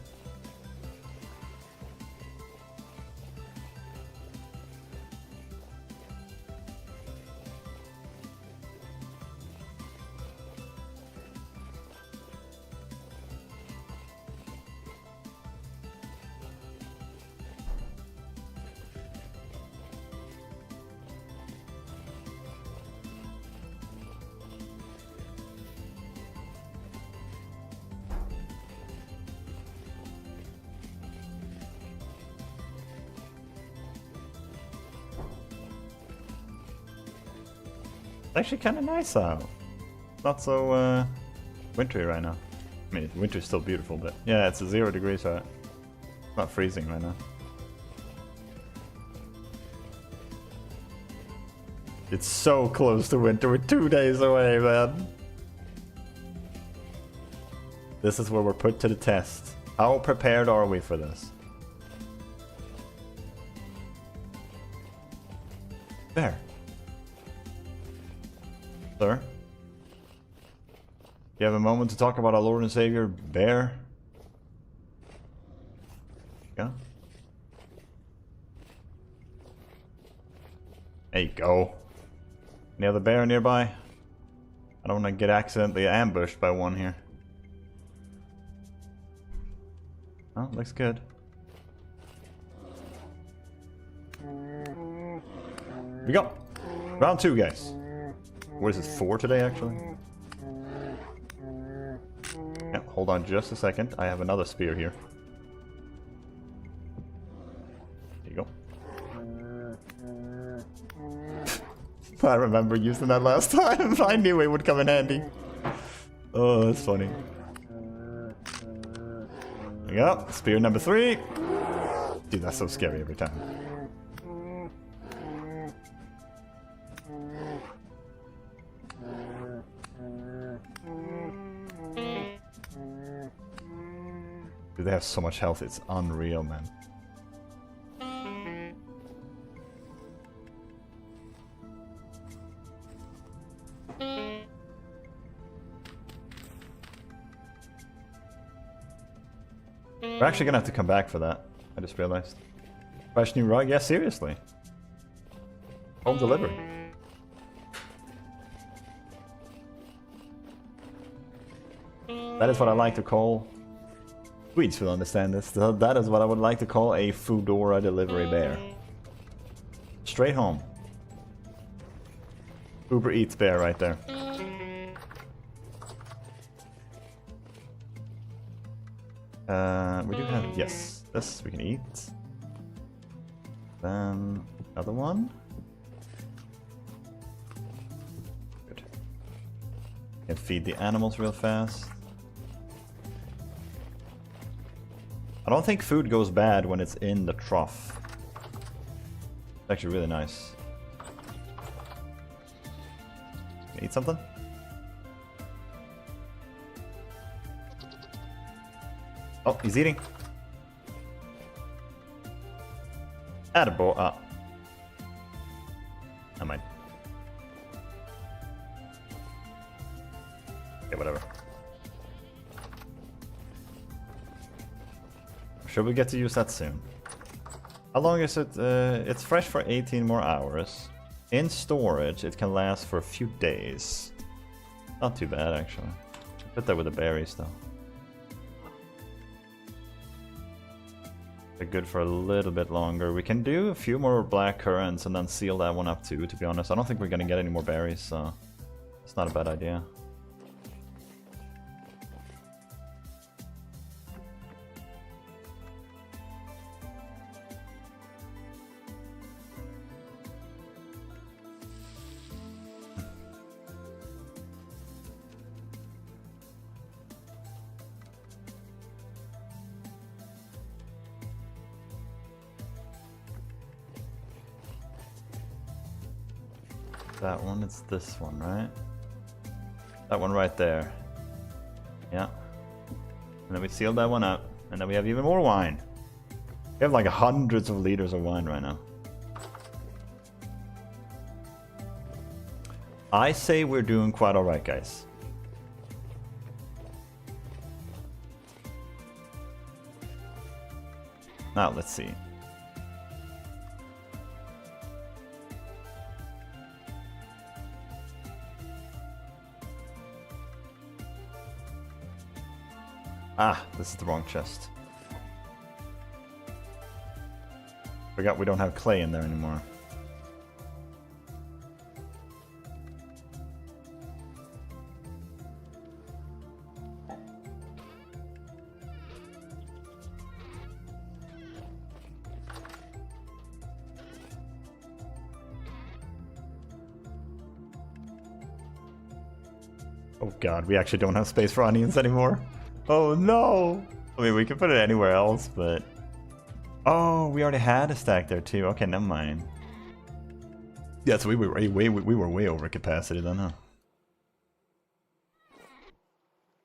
Actually kind of nice out. Not so wintry right now. I mean, winter's still beautiful, but yeah, it's 0 degrees out. It's not freezing right now. It's so close to winter. We're 2 days away, man. This is where we're put to the test. How prepared are we for this? There. Sir? You have a moment to talk about our Lord and Savior, Bear? Yeah? There you go. Any other bear nearby? I don't want to get accidentally ambushed by one here. Oh, looks good. Here we go. Round 2, guys. What is it, 4 today, actually? Yeah, hold on just a second. I have another spear here. There you go. I remember using that last time. I knew it would come in handy. Oh, that's funny. There you go. Spear number 3. Dude, that's so scary every time. Dude, they have so much health, it's unreal, man. We're actually gonna have to come back for that. I just realized. Fresh new rug? Yeah, seriously. Home delivery. That is what I like to call... Swedes will understand this. That is what I would like to call a Foodora delivery bear. Straight home. Uber Eats bear right there. We do have... Yes. This we can eat. Then... Another one. Good. Can feed the animals real fast. I don't think food goes bad when it's in the trough. It's actually really nice. Eat something? Oh, he's eating. Attaboy. Ah. I might. Okay, whatever. Should we get to use that soon? How long is it? It's fresh for 18 more hours. In storage, it can last for a few days. Not too bad, actually. Put that with the berries, though. They're good for a little bit longer. We can do a few more black currants and then seal that one up too, to be honest. I don't think we're gonna get any more berries, so it's not a bad idea. That one, it's this one, right? That one right there. Yeah. And then we sealed that one up. And then we have even more wine. We have like hundreds of liters of wine right now. I say we're doing quite alright, guys. Now, let's see. Ah, this is the wrong chest. Forgot we don't have clay in there anymore. Oh god, we actually don't have space for onions anymore. Oh no! I mean, we can put it anywhere else, but... Oh, we already had a stack there too. Okay, never mind. Yeah, so we were way over capacity then, huh?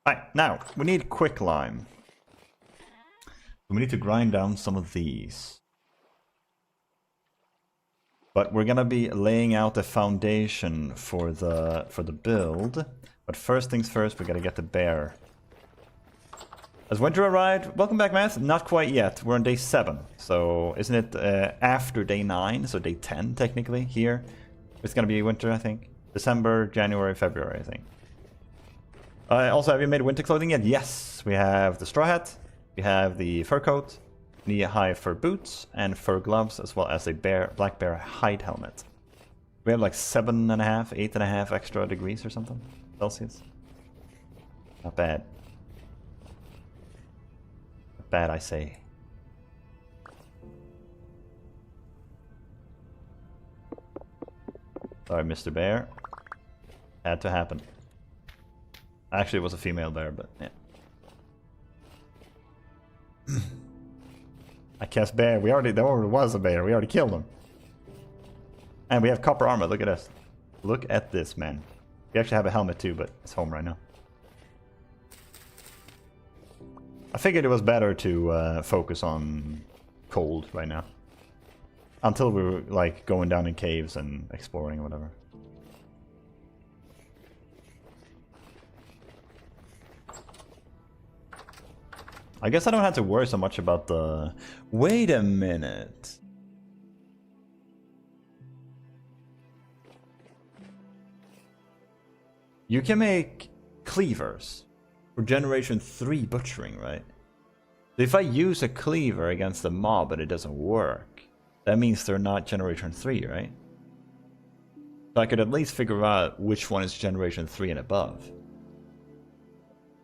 Alright, now, we need quicklime. We need to grind down some of these. But we're gonna be laying out the foundation for the build. But first things first, we gotta get the bear. Has winter arrived? Welcome back, Matt. Not quite yet. We're on day 7. So isn't it after day 9? So day 10 technically here. It's gonna be winter, I think. December, January, February, I think. Also, have you made winter clothing yet? Yes. We have the straw hat. We have the fur coat, knee-high fur boots, and fur gloves, as well as a black bear hide helmet. We have like 7.5, 8.5 extra degrees or something. Celsius. Not bad. Not bad, I say. Sorry, Mr. Bear. Had to happen. Actually, it was a female bear, but yeah. I cast bear. There already was a bear. We already killed him. And we have copper armor. Look at us. Look at this, man. We actually have a helmet too, but it's home right now. I figured it was better to focus on cold right now. Until we were like going down in caves and exploring or whatever. I guess I don't have to worry so much about the... Wait a minute. You can make cleavers for generation 3 butchering, right? So if I use a cleaver against a mob and it doesn't work, that means they're not generation 3, right? So I could at least figure out which one is generation 3 and above.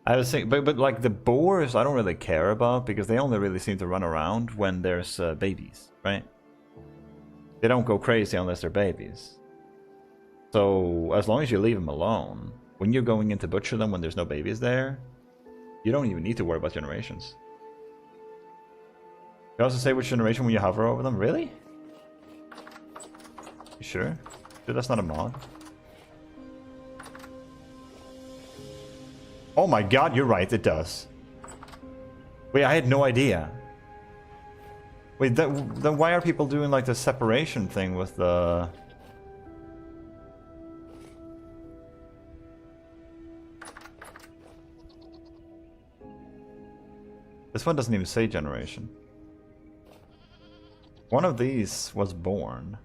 I was thinking, but like the boars, I don't really care about because they only really seem to run around when there's babies, right? They don't go crazy unless they're babies. So as long as you leave them alone, when you're going in to butcher them when there's no babies there, you don't even need to worry about generations. You also say which generation when you hover over them? Really? You sure? Dude, that's not a mod. Oh my god, you're right, it does. Wait, I had no idea. Wait, then why are people doing like the separation thing with the... This one doesn't even say generation. One of these was born,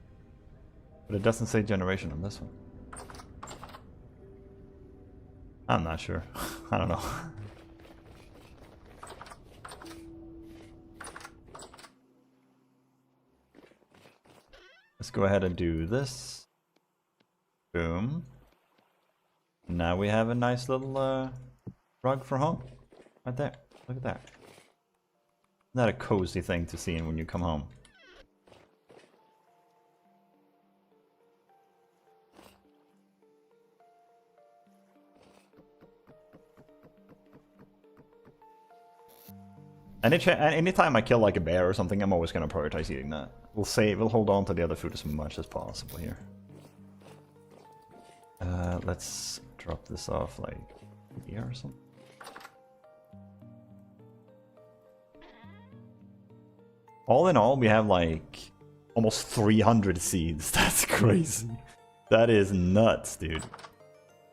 but it doesn't say generation on this one. I'm not sure. I don't know. Let's go ahead and do this. Boom. Now we have a nice little rug for home. Right there. Look at that. Isn't that a cozy thing to see when you come home? And anytime I kill like a bear or something, I'm always going to prioritize eating that. We'll hold on to the other food as much as possible here. Let's drop this off like here or something. All in all, we have like almost 300 seeds. That's crazy. That is nuts, dude.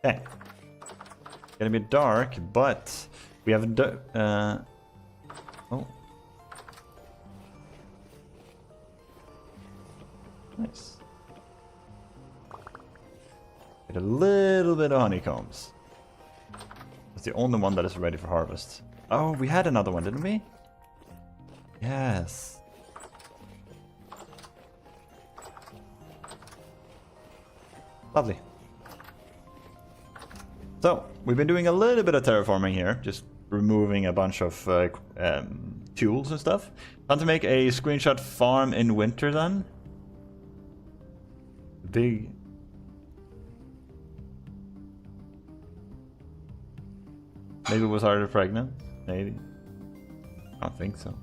Okay. Gonna be dark, but we have a oh. Nice. Get a little bit of honeycombs. It's the only one that is ready for harvest. Oh, we had another one, didn't we? Yes. Lovely. So, we've been doing a little bit of terraforming here, just removing a bunch of tools and stuff. Time to make a screenshot farm in winter then. Big. Maybe it was already pregnant? Maybe. I don't think so.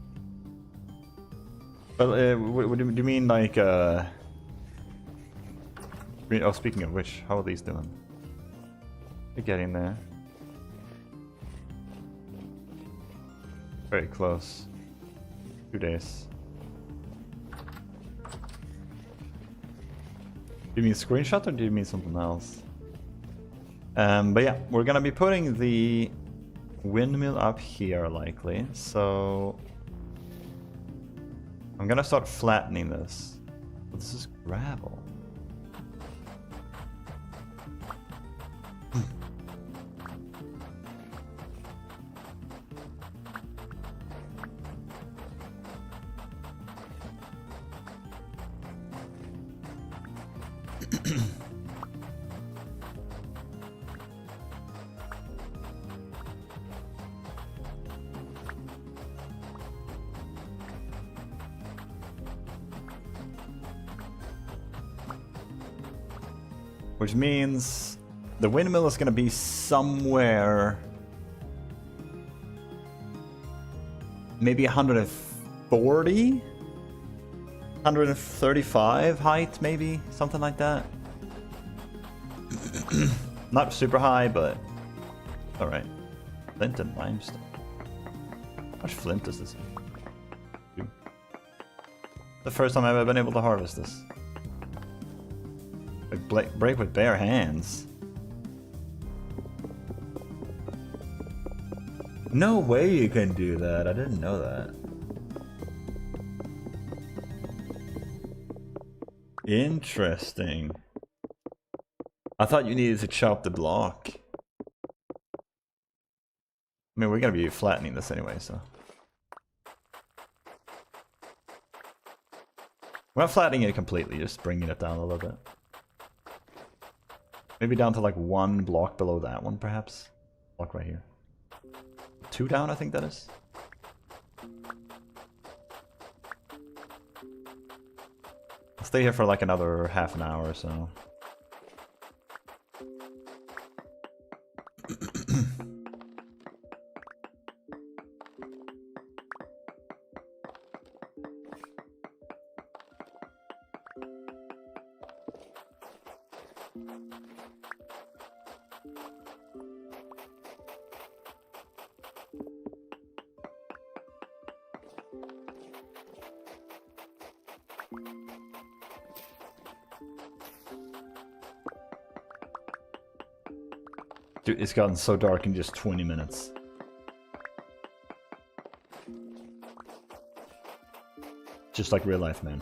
But what do you mean like oh, speaking of which, how are these doing? They're getting there. Very close. 2 days. Do you mean screenshot or do you mean something else? But yeah, we're gonna be putting the windmill up here likely, so I'm gonna start flattening this. But this is gravel. Which means the windmill is going to be somewhere maybe 140? 135 height, maybe? Something like that. Not super high, but alright. Flint and limestone. How much flint does this do? The first time I've ever been able to harvest this. Break with bare hands. No way you can do that. I didn't know that. Interesting. I thought you needed to chop the block. I mean, we're gonna be flattening this anyway, so. We're not flattening it completely, just bringing it down a little bit. Maybe down to like 1 block below that one, perhaps. Block right here. 2 down, I think that is. I'll stay here for like another half an hour or so. Dude, it's gotten so dark in just 20 minutes. Just like real life, man.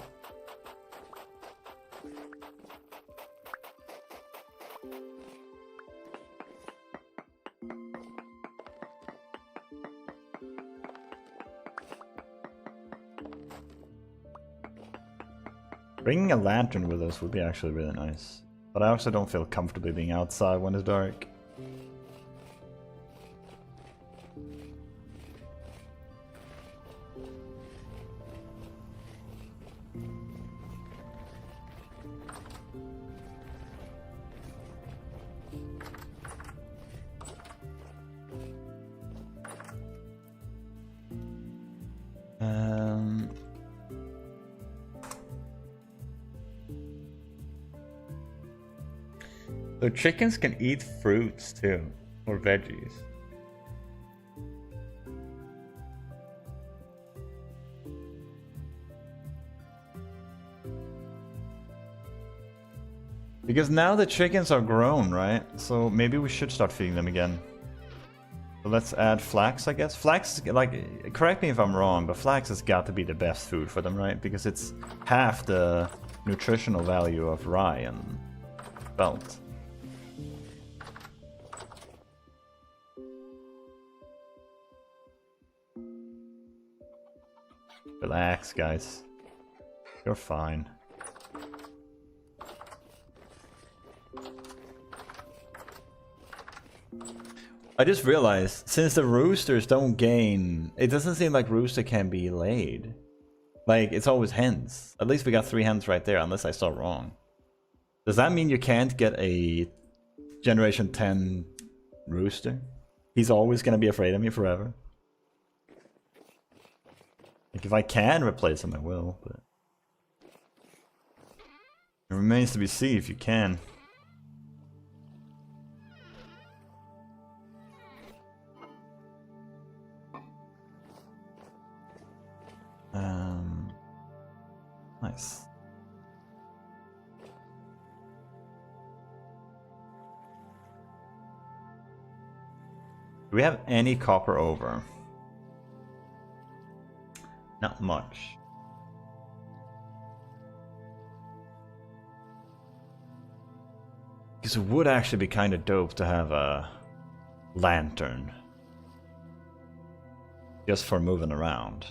Bringing a lantern with us would be actually really nice. But I also don't feel comfortable being outside when it's dark. So chickens can eat fruits too, or veggies. Because now the chickens are grown, right? So maybe we should start feeding them again. So let's add flax, I guess. Flax, like, correct me if I'm wrong, but flax has got to be the best food for them, right? Because it's half the nutritional value of rye and spelt. Relax, guys. You're fine. I just realized, since the roosters don't gain, it doesn't seem like rooster can be laid. Like, it's always hens. At least we got 3 hens right there, unless I saw wrong. Does that mean you can't get a Generation 10 rooster? He's always gonna be afraid of me forever. Like, if I can replace him, I will, but... It remains to be seen if you can. Nice. Do we have any copper over? Not much. Because it would actually be kind of dope to have a lantern. Just for moving around.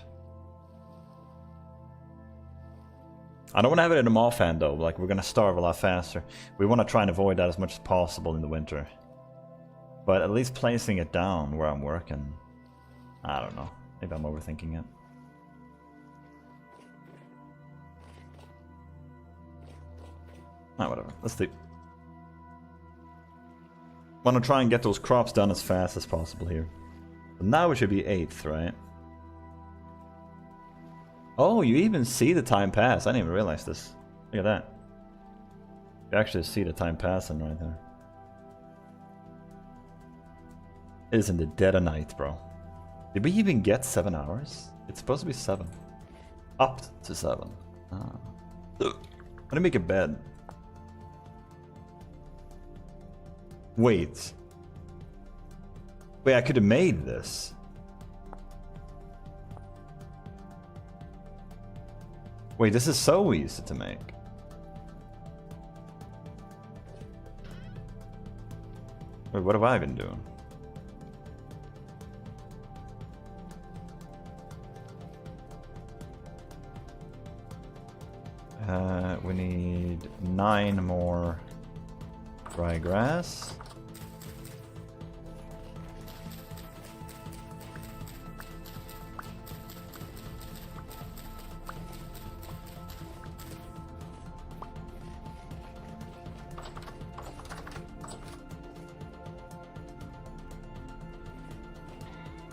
I don't want to have it in a mall fan though, like we're going to starve a lot faster. We want to try and avoid that as much as possible in the winter. But at least placing it down where I'm working, I don't know. Maybe I'm overthinking it. Ah, whatever. Let's do. Want to try and get those crops done as fast as possible here. But now it should be 8th, right? Oh, you even see the time pass. I didn't even realize this. Look at that. You actually see the time passing right there. It is in the dead of night, bro. Did we even get 7 hours? It's supposed to be 7. Up to 7. Ah. Let me make a bed. Wait. Wait, I could have made this. Wait, this is so easy to make. Wait, what have I been doing? We need 9 more dry grass.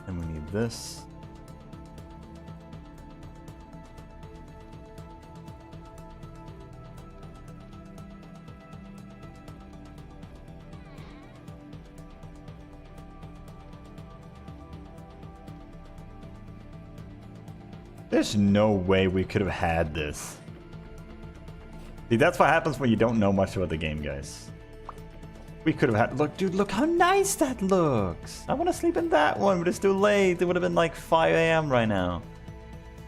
And we need this. There's no way we could have had this. See, that's what happens when you don't know much about the game, guys. We could have had... Look, dude, look how nice that looks. I want to sleep in that one, but it's too late. It would have been like 5 AM right now.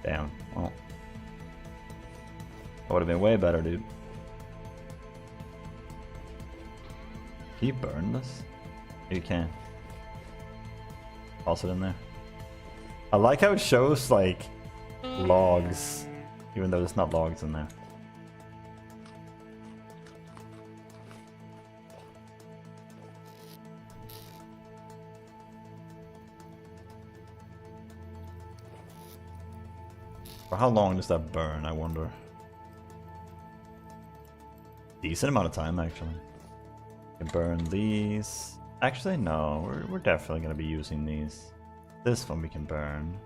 Damn. Well. That would have been way better, dude. Can you burn this? You can. Toss it in there. I like how it shows, like, logs, even though there's not logs in there. For how long does that burn, I wonder? Decent amount of time, actually. You can burn these. Actually, no, we're definitely going to be using these. This one we can burn.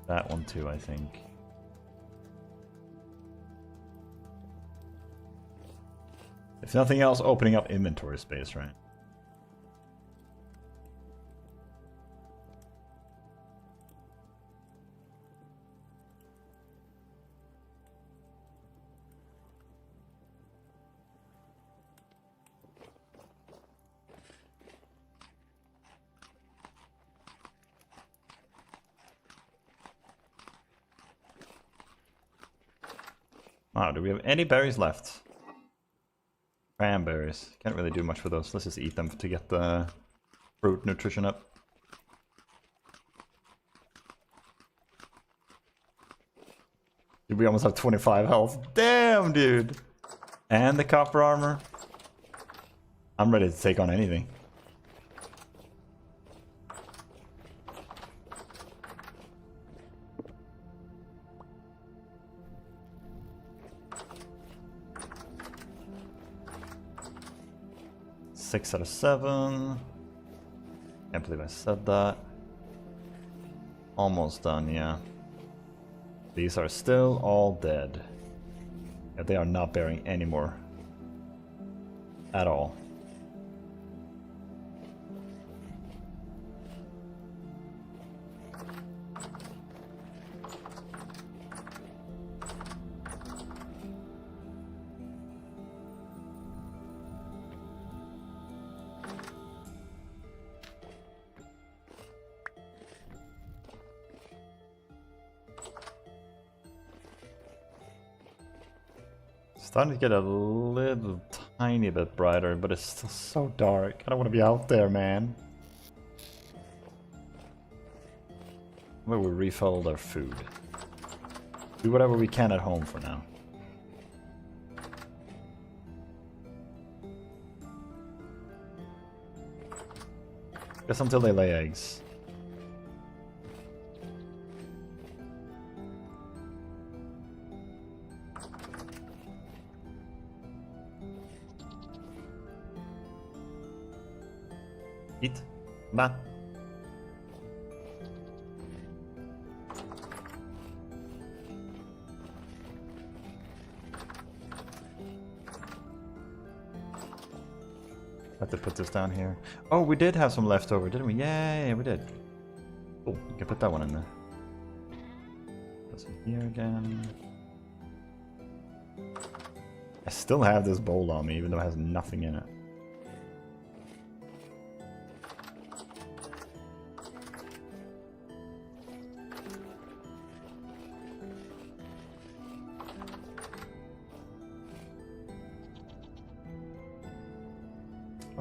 That one too, I think. If nothing else, opening up inventory space, right? Oh, do we have any berries left? Cranberries. Can't really do much with those. Let's just eat them to get the fruit nutrition up. Dude, we almost have 25 health. Damn, dude! And the copper armor. I'm ready to take on anything. Six out of 7. Can't believe I said that. Almost done, yeah. These are still all dead. Yeah, they are not bearing any more. At all. Starting to get a little tiny bit brighter, but it's still so dark. I don't want to be out there, man. Where we refilled our food. Do whatever we can at home for now. Guess until they lay eggs. Eat. Bah. Have to put this down here. Oh, we did have some leftover, didn't we? Yeah, we did. Oh, you can put that one in there. Put some here again. I still have this bowl on me, even though it has nothing in it.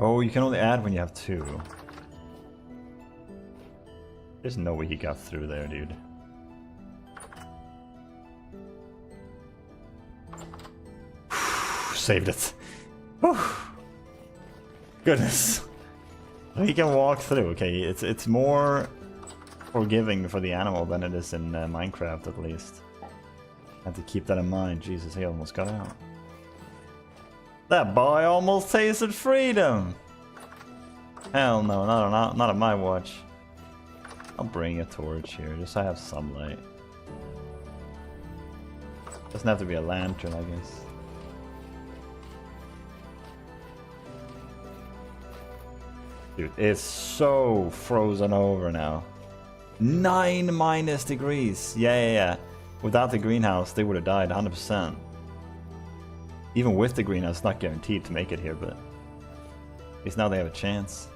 Oh, you can only add when you have 2. There's no way he got through there, dude. Saved it. Whew. Goodness. He can walk through. Okay, it's more forgiving for the animal than it is in Minecraft, at least. I have to keep that in mind. Jesus, he almost got out. That boy almost tasted freedom! Hell no, not on my watch. I'll bring a torch here, just so I have some light. Doesn't have to be a lantern, I guess. Dude, it's so frozen over now. 9 minus degrees! Yeah. Without the greenhouse, they would have died 100%. Even with the greenhouse, it's not guaranteed to make it here, but at least now they have a chance.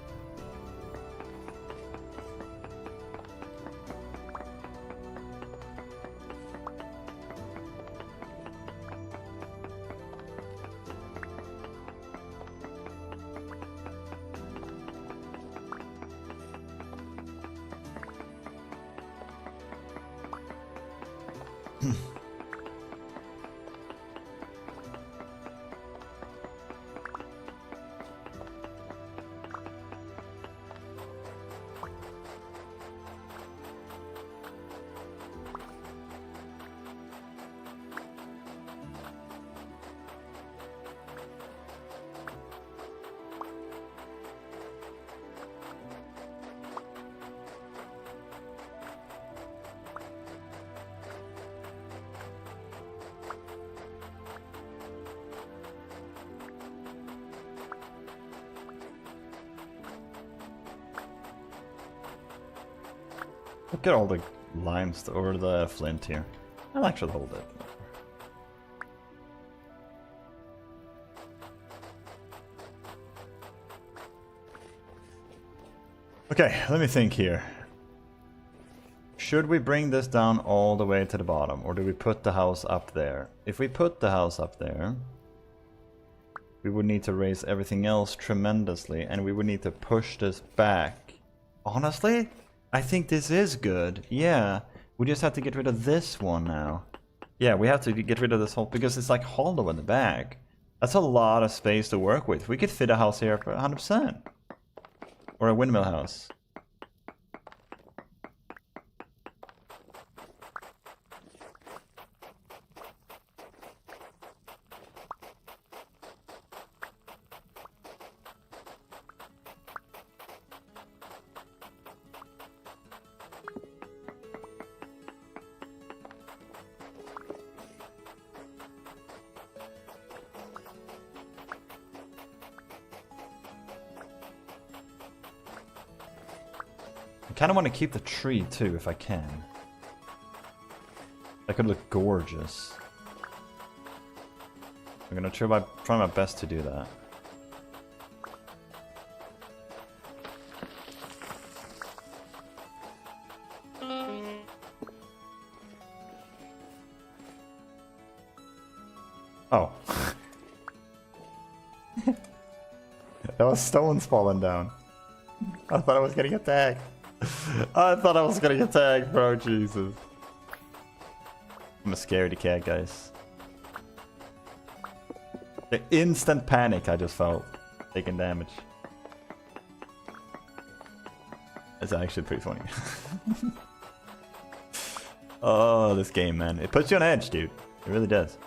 Look at all the limestone or the flint here. I'll actually hold it. Okay, let me think here. Should we bring this down all the way to the bottom, or do we put the house up there? If we put the house up there, we would need to raise everything else tremendously, and we would need to push this back. Honestly, I think this is good. Yeah, we just have to get rid of this one now. Yeah, we have to get rid of this whole, because it's like hollow in the back. That's a lot of space to work with. We could fit a house here for 100%. Or a windmill house. I kind of want to keep the tree too, if I can. That could look gorgeous. I'm gonna try my best to do that. Oh. That was stones falling down. I thought I was getting attacked. I thought I was gonna get tagged, bro. Jesus. I'm a scaredy cat, guys. The instant panic I just felt. Taking damage. It's actually pretty funny. Oh, this game, man. It puts you on edge, dude. It really does.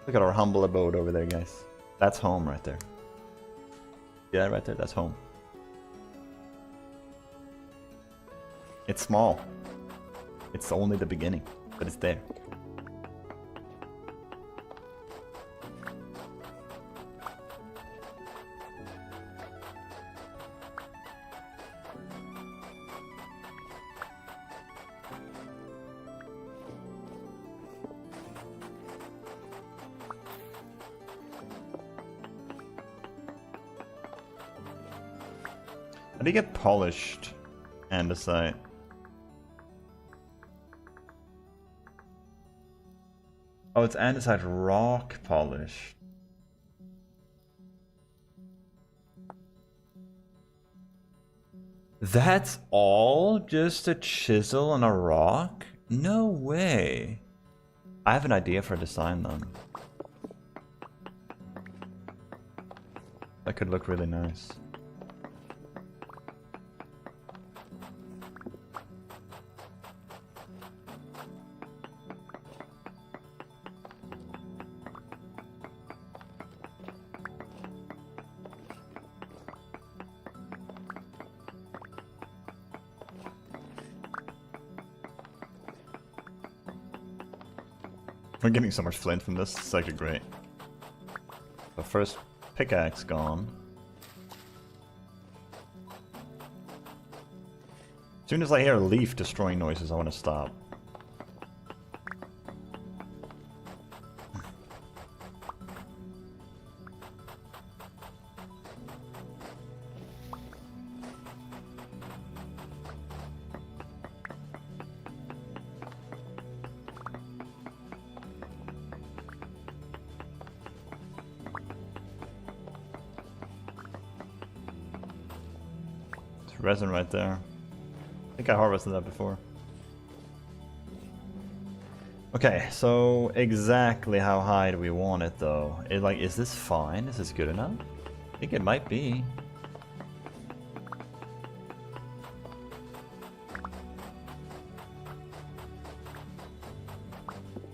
Look at our humble abode over there, guys. That's home right there. Yeah, right there, that's home. It's small. It's only the beginning, but it's there. How do you get polished andesite? Oh, it's andesite rock polish. That's all? Just a chisel and a rock? No way. I have an idea for a design then. That could look really nice. We're getting so much flint from this, it's actually great. The first pickaxe gone. As soon as I hear a leaf destroying noises, I want to stop. Resin right there. I think I harvested that before. Okay, so exactly how high do we want it though? Is this fine? Is this good enough? I think it might be.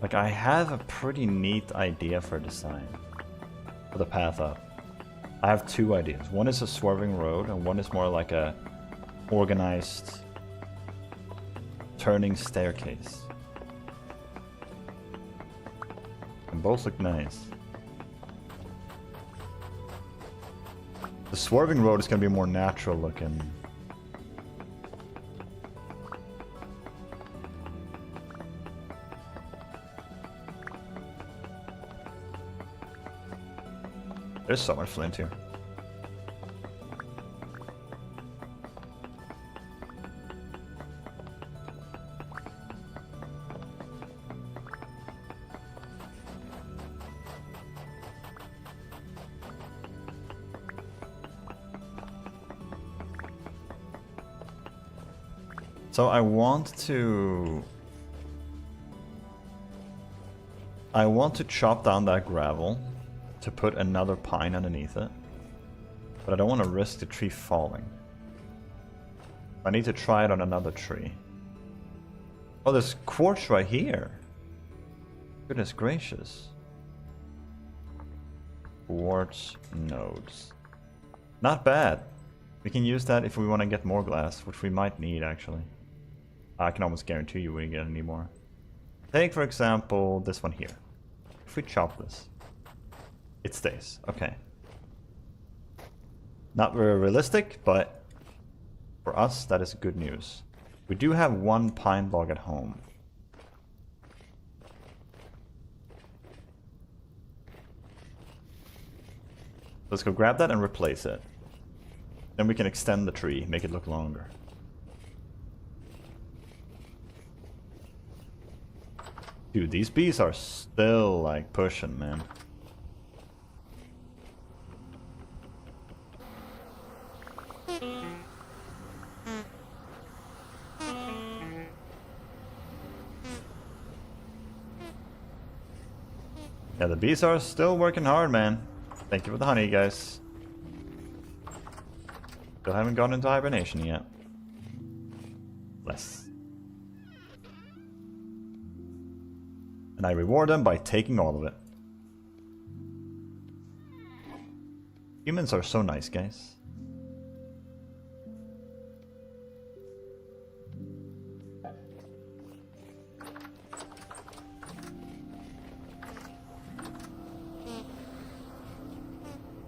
Like, I have a pretty neat idea for design. For the path up. I have two ideas. One is a swerving road, and one is more like a organized turning staircase. And both look nice. The swerving road is going to be more natural looking. There's so much flint here. So I want to chop down that gravel to put another pine underneath it, but I don't want to risk the tree falling. I need to try it on another tree. Oh, there's quartz right here. Goodness gracious. Quartz nodes. Not bad. We can use that if we want to get more glass, which we might need actually. I can almost guarantee you we get any more. Take, for example, this one here. If we chop this, it stays. Okay. Not very realistic, but for us, that is good news. We do have one pine log at home. Let's go grab that and replace it. Then we can extend the tree, make it look longer. Dude, these bees are still like pushing, man. Yeah, the bees are still working hard, man. Thank you for the honey, guys. Still haven't gone into hibernation yet. Bless. And I reward them by taking all of it. Humans are so nice, guys.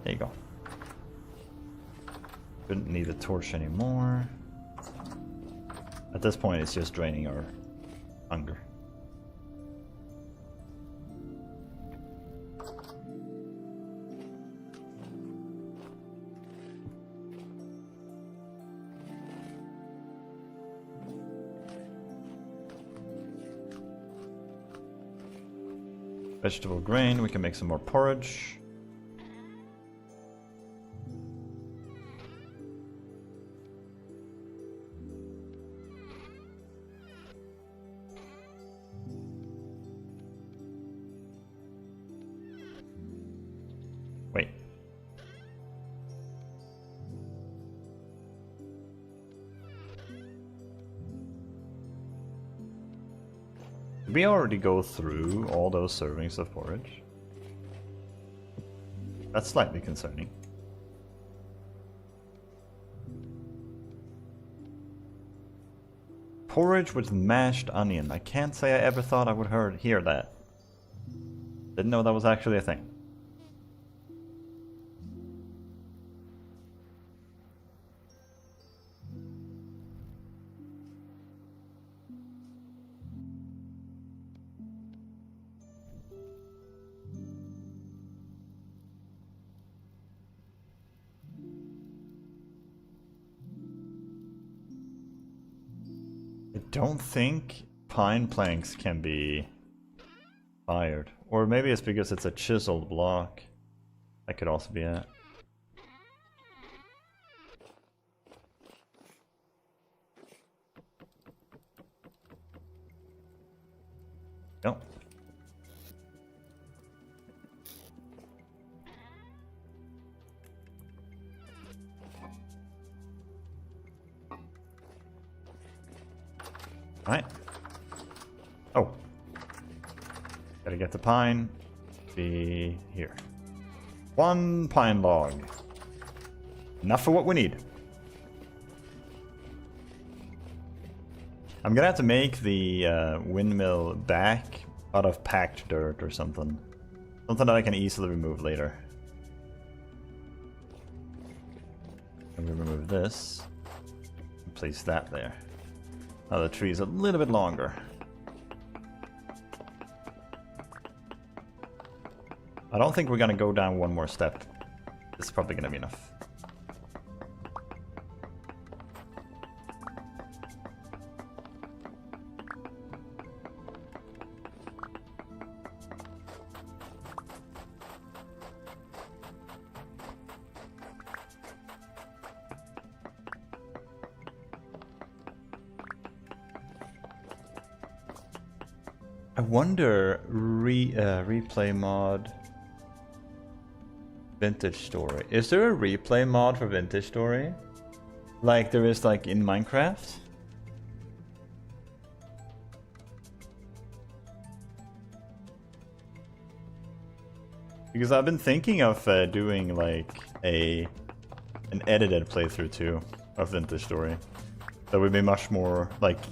There you go. Couldn't need the torch anymore. At this point, it's just draining our hunger. Vegetable grain, we can make some more porridge. Wait. Did we already go through all those servings of porridge? That's slightly concerning. Porridge with mashed onion. I can't say I ever thought I would hear that. Didn't know that was actually a thing. I don't think pine planks can be fired. Or maybe it's because it's a chiseled block. That could also be it. Nope. Alright. Oh. Gotta get the pine. Be here. One pine log. Enough for what we need. I'm gonna have to make the windmill back out of packed dirt or something. Something that I can easily remove later. And we remove this. Place that there. Now the tree's a little bit longer. I don't think we're gonna go down one more step. This is probably gonna be enough. I wonder, replay mod, Vintage Story. Is there a replay mod for Vintage Story? Like there is like in Minecraft? Because I've been thinking of doing like an edited playthrough too of Vintage Story. That would be much more like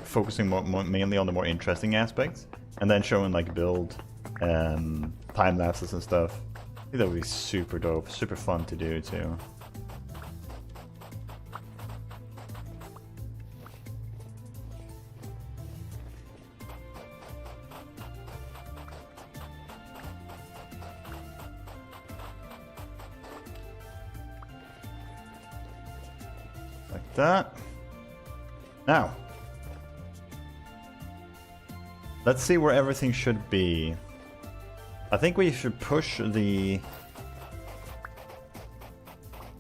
focusing mainly on the more interesting aspects, and then showing like build, time lapses and stuff. I think that would be super dope, super fun to do too. Like that. Now, let's see where everything should be. I think we should push the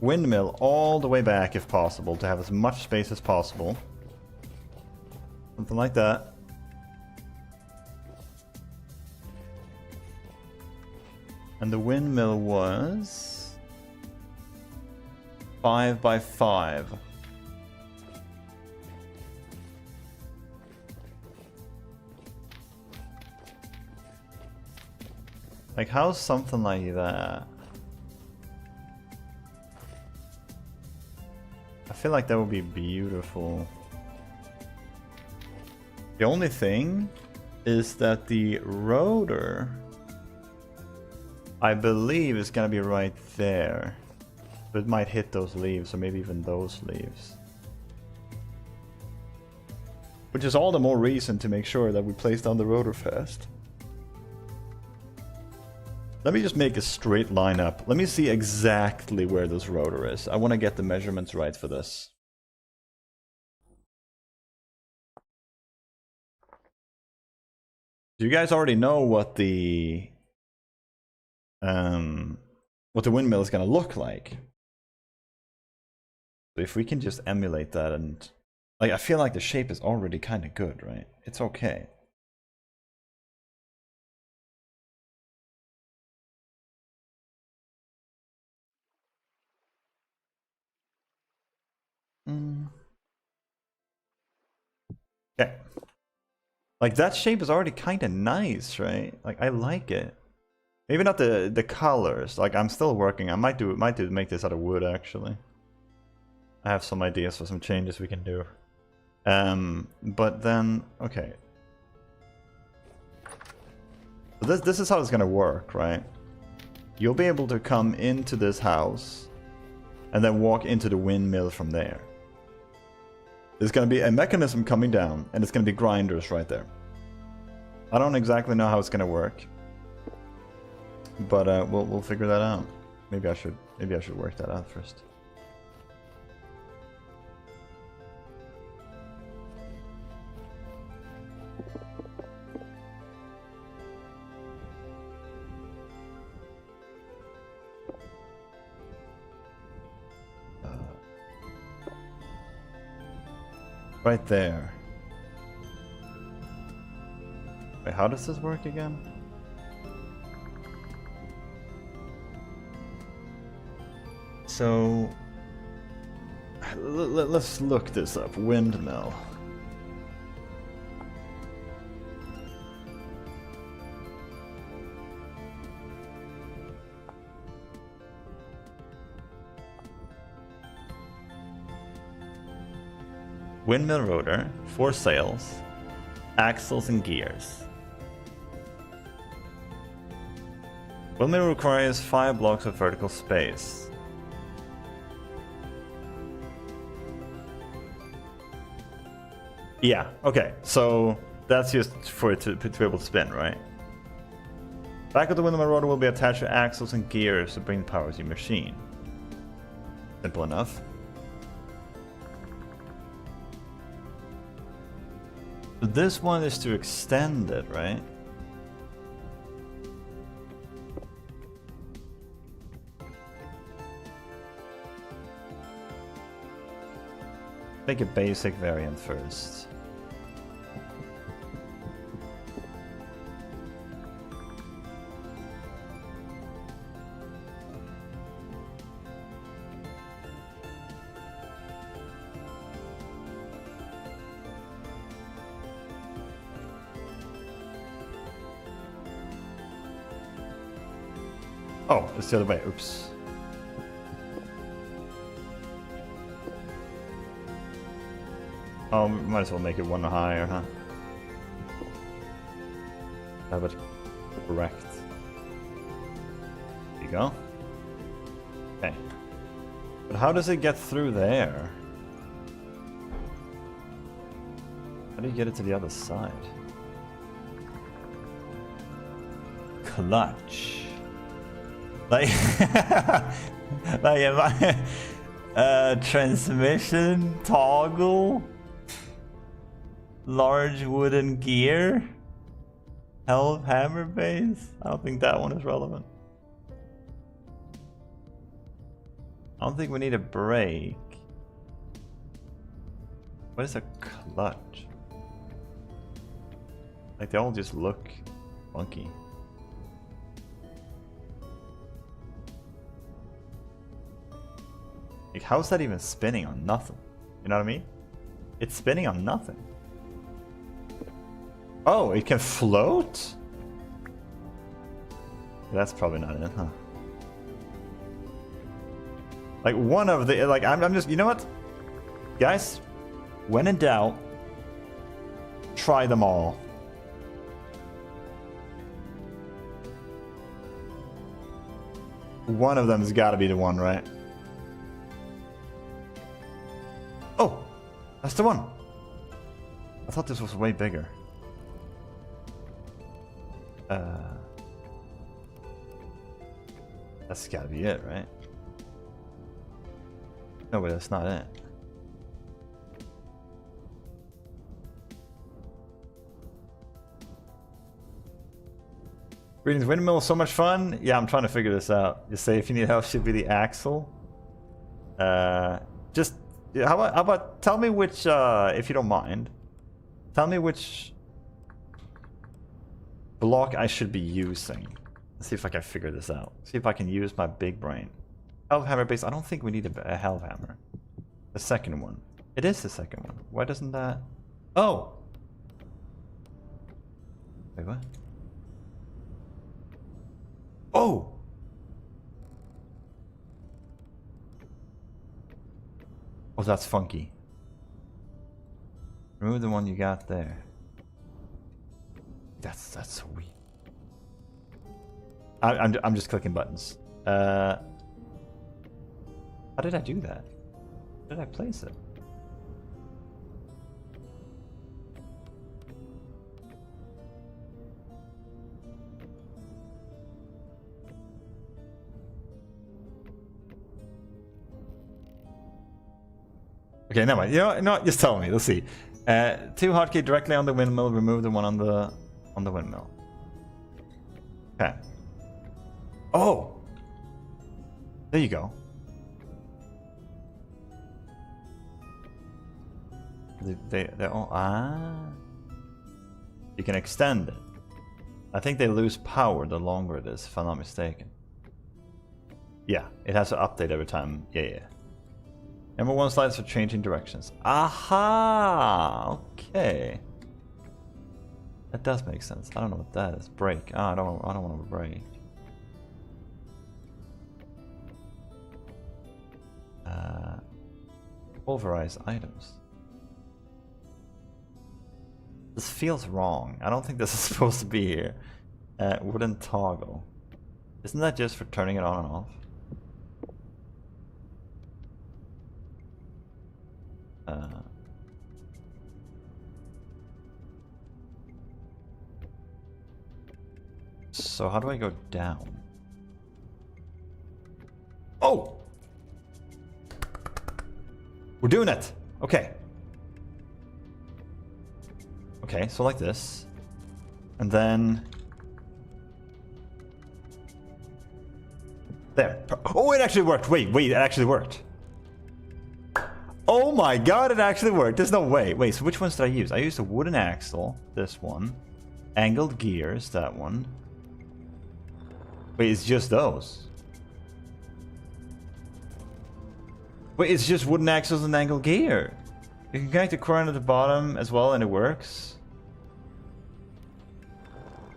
windmill all the way back if possible to have as much space as possible. Something like that. And the windmill was 5 by 5. Like, how's something like that? I feel like that would be beautiful. The only thing is that the rotor, I believe, is gonna be right there. But it might hit those leaves, or maybe even those leaves. Which is all the more reason to make sure that we place down the rotor fast. Let me just make a straight line up. Let me see exactly where this rotor is. I want to get the measurements right for this. You guys already know what the windmill is going to look like. So if we can just emulate that, and like, I feel like the shape is already kind of good, right? It's okay. Okay. Like, that shape is already kind of nice, right? Like, I like it. Maybe not the colors. Like, I'm still working. I might make this out of wood, actually. I have some ideas for some changes we can do. But then, okay. So this is how it's gonna work, right? You'll be able to come into this house and then walk into the windmill from there. There's going to be a mechanism coming down, and it's going to be grinders right there. I don't exactly know how it's going to work, but we'll figure that out. Maybe I should work that out first. Right there. Wait, how does this work again? So let's look this up. Windmill. Windmill rotor, 4 sails, axles and gears. Windmill requires 5 blocks of vertical space. Yeah, okay, so that's just for it to be able to spin, right? Back of the windmill rotor will be attached to axles and gears to bring power to your machine. Simple enough. So this one is to extend it, right? Make a basic variant first. Oh, it's the other way. Oops. Oh, might as well make it one higher, huh? Have it correct. There you go. Okay. But how does it get through there? How do you get it to the other side? Clutch. Like, like am I transmission toggle, large wooden gear, helve hammer base. I don't think that one is relevant. I don't think we need a brake. What is a clutch? Like they all just look funky. Like, how's that even spinning on nothing? You know what I mean? It's spinning on nothing. Oh, it can float? That's probably not it, huh? Like one of the, like I'm just, you know what? Guys, when in doubt, try them all. One of them has got to be the one, right? Oh, that's the one. I thought this was way bigger. That's gotta be it, right? No, but that's not it. Greetings, windmill, so much fun. Yeah, I'm trying to figure this out. You say if you need help, should be the axle. Just how about tell me which, if you don't mind, tell me which block I should be using. Let's see if I can figure this out. See if I can use my big brain. Helve hammer base. I don't think we need a helve hammer. The second one. It is the second one. Why doesn't that? Oh. Wait, what? Oh. Oh, that's funky. Remove the one you got there. That's sweet. I'm just clicking buttons. How did I do that? Where did I place it? Okay, never mind. You know, no, just tell me. Let's see. 2 hotkey directly on the windmill. Remove the one on the windmill. Okay. Oh, there you go. They're all You can extend it. I think they lose power the longer it is, if I'm not mistaken. Yeah, it has to update every time. Yeah. Number 1 slides for changing directions. Aha! Okay. That does make sense. I don't know what that is. Brake. I don't want to brake. Pulverize items. This feels wrong. I don't think this is supposed to be here. Wooden toggle. Isn't that just for turning it on and off? So how do I go down? Oh! We're doing it! Okay. Okay, so like this. And then... There. Oh, it actually worked! Wait, it actually worked. Oh my god, it actually worked! There's no way. Wait, so which ones did I use? I used a wooden axle, this one. Angled gears, that one. Wait, it's just those. Wait, it's just wooden axles and angled gear. You can connect the current at the bottom as well and it works?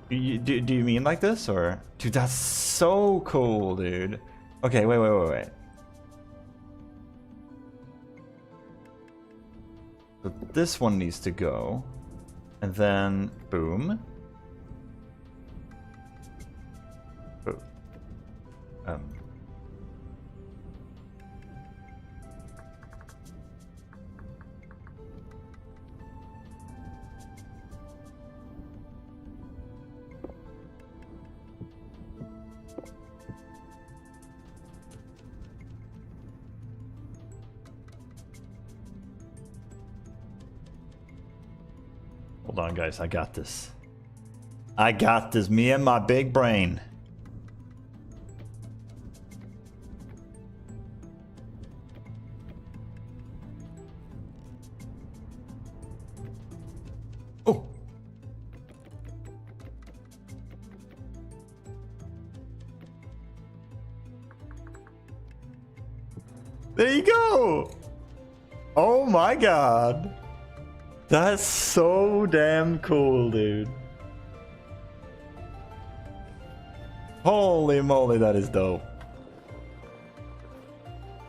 Do you mean like this, or? Dude, that's so cool, dude. Okay, wait. So this one needs to go. And then, boom. Hold on, guys. I got this. I got this. Me and my big brain. Oh. There you go. Oh my god. That's so damn cool, dude. Holy moly, that is dope.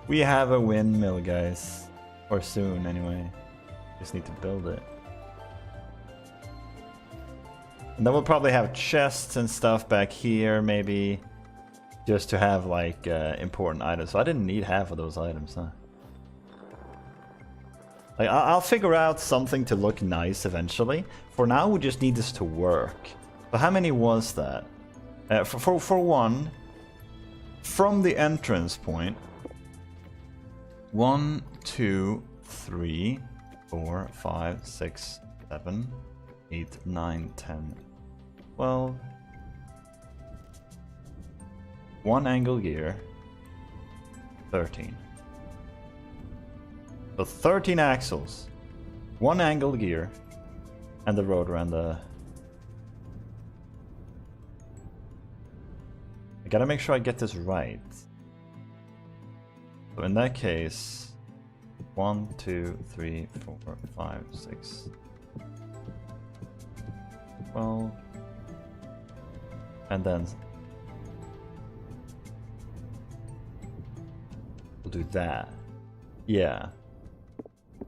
We have a windmill, guys. Or soon, anyway. Just need to build it. And then we'll probably have chests and stuff back here, maybe. Just to have, like, important items. So I didn't need half of those items, huh? Like, I'll figure out something to look nice eventually. For now, we just need this to work. So how many was that? For one, from the entrance point, 1, 2, 3, 4, 5, 6, 7, 8, 9, 10, 12. 1 angle gear, 13. So 13 axles, 1 angled gear, and the rotor and the... I gotta make sure I get this right. So in that case, 1, 2, 3, 4, 5, 6, 12, and then we'll do that. Yeah.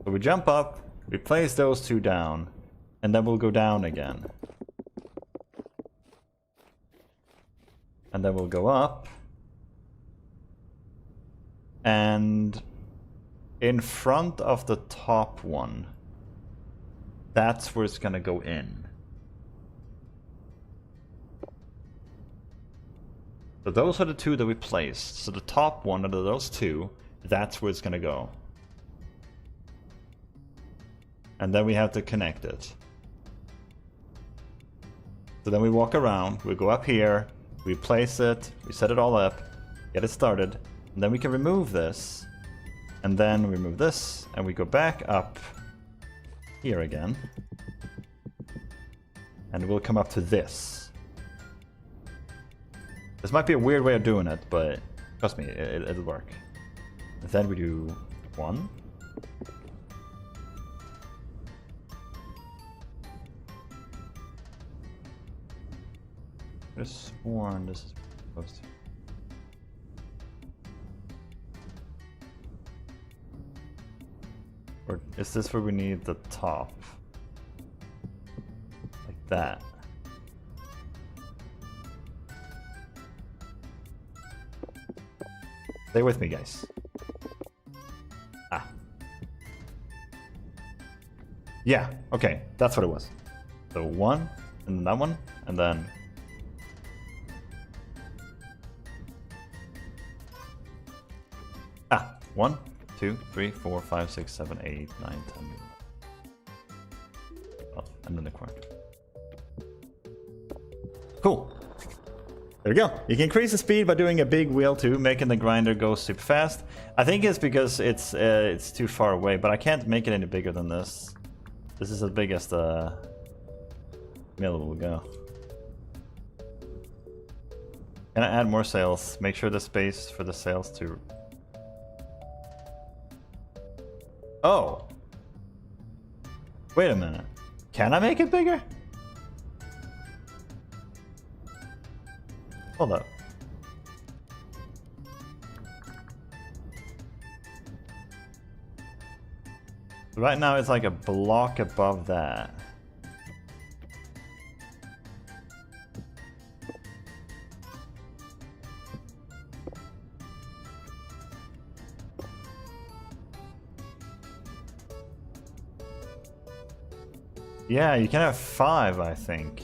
So we jump up, we place those two down, and then we'll go down again. And then we'll go up. And in front of the top one, that's where it's gonna go in. So those are the two that we placed. So the top one out of those two, that's where it's gonna go. And then we have to connect it. So then we walk around, we go up here, we place it, we set it all up, get it started, and then we can remove this, and then remove this, and we go back up here again, and we'll come up to this. This might be a weird way of doing it, but trust me, it'll work. And then we do 1. I could have sworn this is supposed to. Or is this where we need the top? that. Stay with me, guys. Ah. Yeah, okay, that's what it was. So one, and then that one, and then... Ah, 1, 2, 3, 4, 5, 6, 7, 8, 9, 10. Oh, and then the corner. Cool. There we go. You can increase the speed by doing a big wheel too, making the grinder go super fast. I think it's because it's too far away, but I can't make it any bigger than this. This is the biggest mill will go. Can I add more sails? Make sure the space for the sails to... Oh! Wait a minute. Can I make it bigger? Hold up. Right now it's like a block above that. Yeah, you can have 5, I think.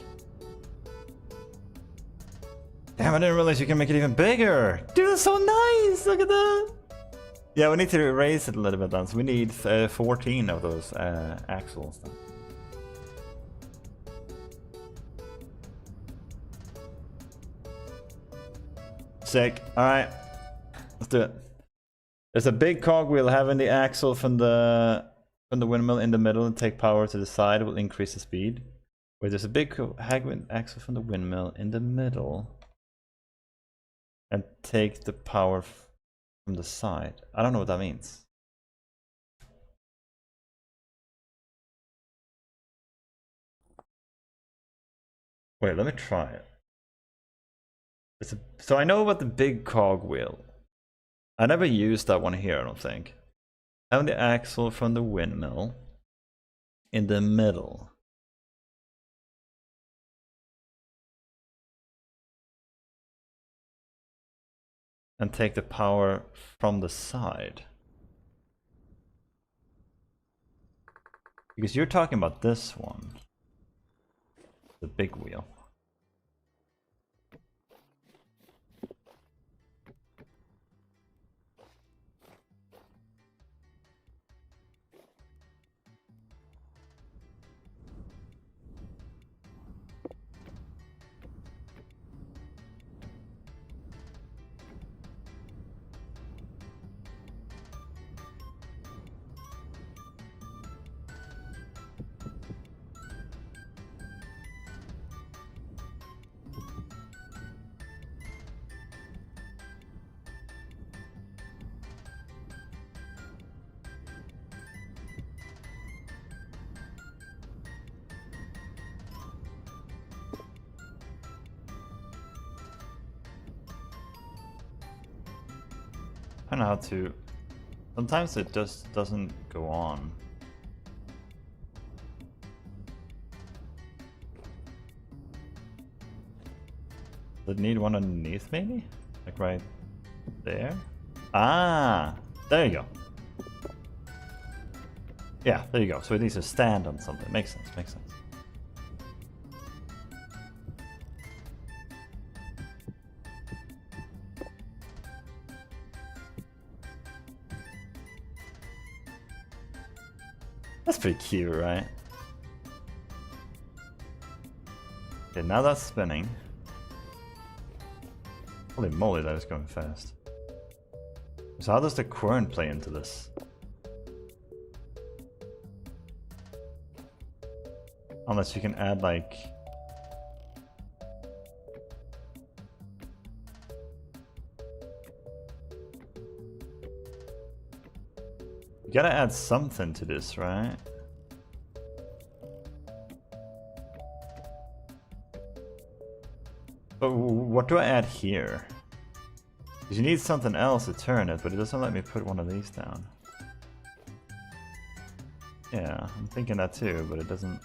Damn, I didn't realize you can make it even bigger. Dude, that's so nice. Look at that. Yeah, we need to raise it a little bit then. So we need 14 of those axles then. Sick. Alright. Let's do it. There's a big cogwheel having the axle from the windmill in the middle and take power to the side will increase the speed. Wait, there's a big axle from the windmill in the middle and take the power from the side. I don't know what that means. Wait, let me try it. So I know about the big cogwheel. I never used that one here, I don't think. Having the axle from the windmill in the middle. And take the power from the side. Because you're talking about this one. The big wheel. I don't know how to... Sometimes it just doesn't go on. Does it need one underneath maybe? Like right there? Ah! There you go. Yeah, there you go. So it needs to stand on something. Makes sense, makes sense. That's pretty cute, right? Okay, now that's spinning. Holy moly, that is going fast. So how does the current play into this? Unless you can add like... You gotta add something to this, right? But what do I add here? Because you need something else to turn it, but it doesn't let me put one of these down. Yeah, I'm thinking that too, but it doesn't...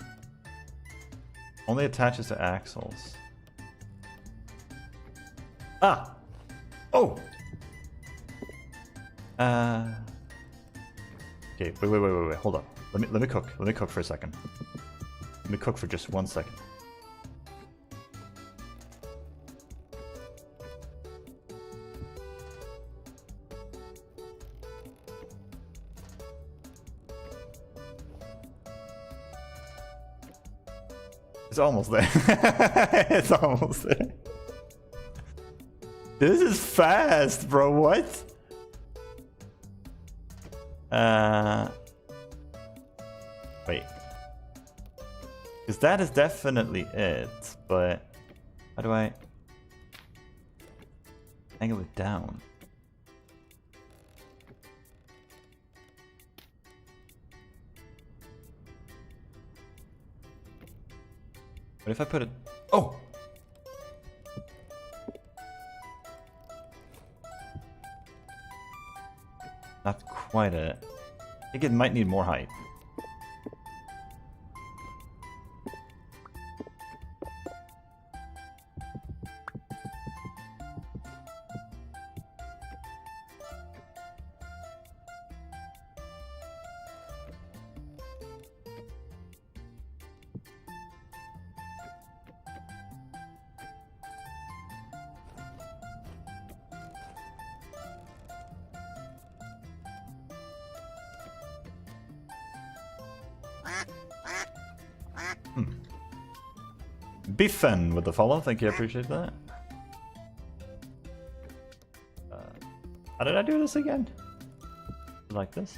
Only attaches to axles. Ah! Oh! Okay, wait, hold up. Let me cook. Let me cook for a second. Let me cook for just 1 second. It's almost there. It's almost there. This is fast, bro. What? Wait. Because that is definitely it, but how do I angle it down? What if I put it... Oh! Not quite it. I think it might need more height. Biffen with the follow, thank you, I appreciate that. How did I do this again? Like this?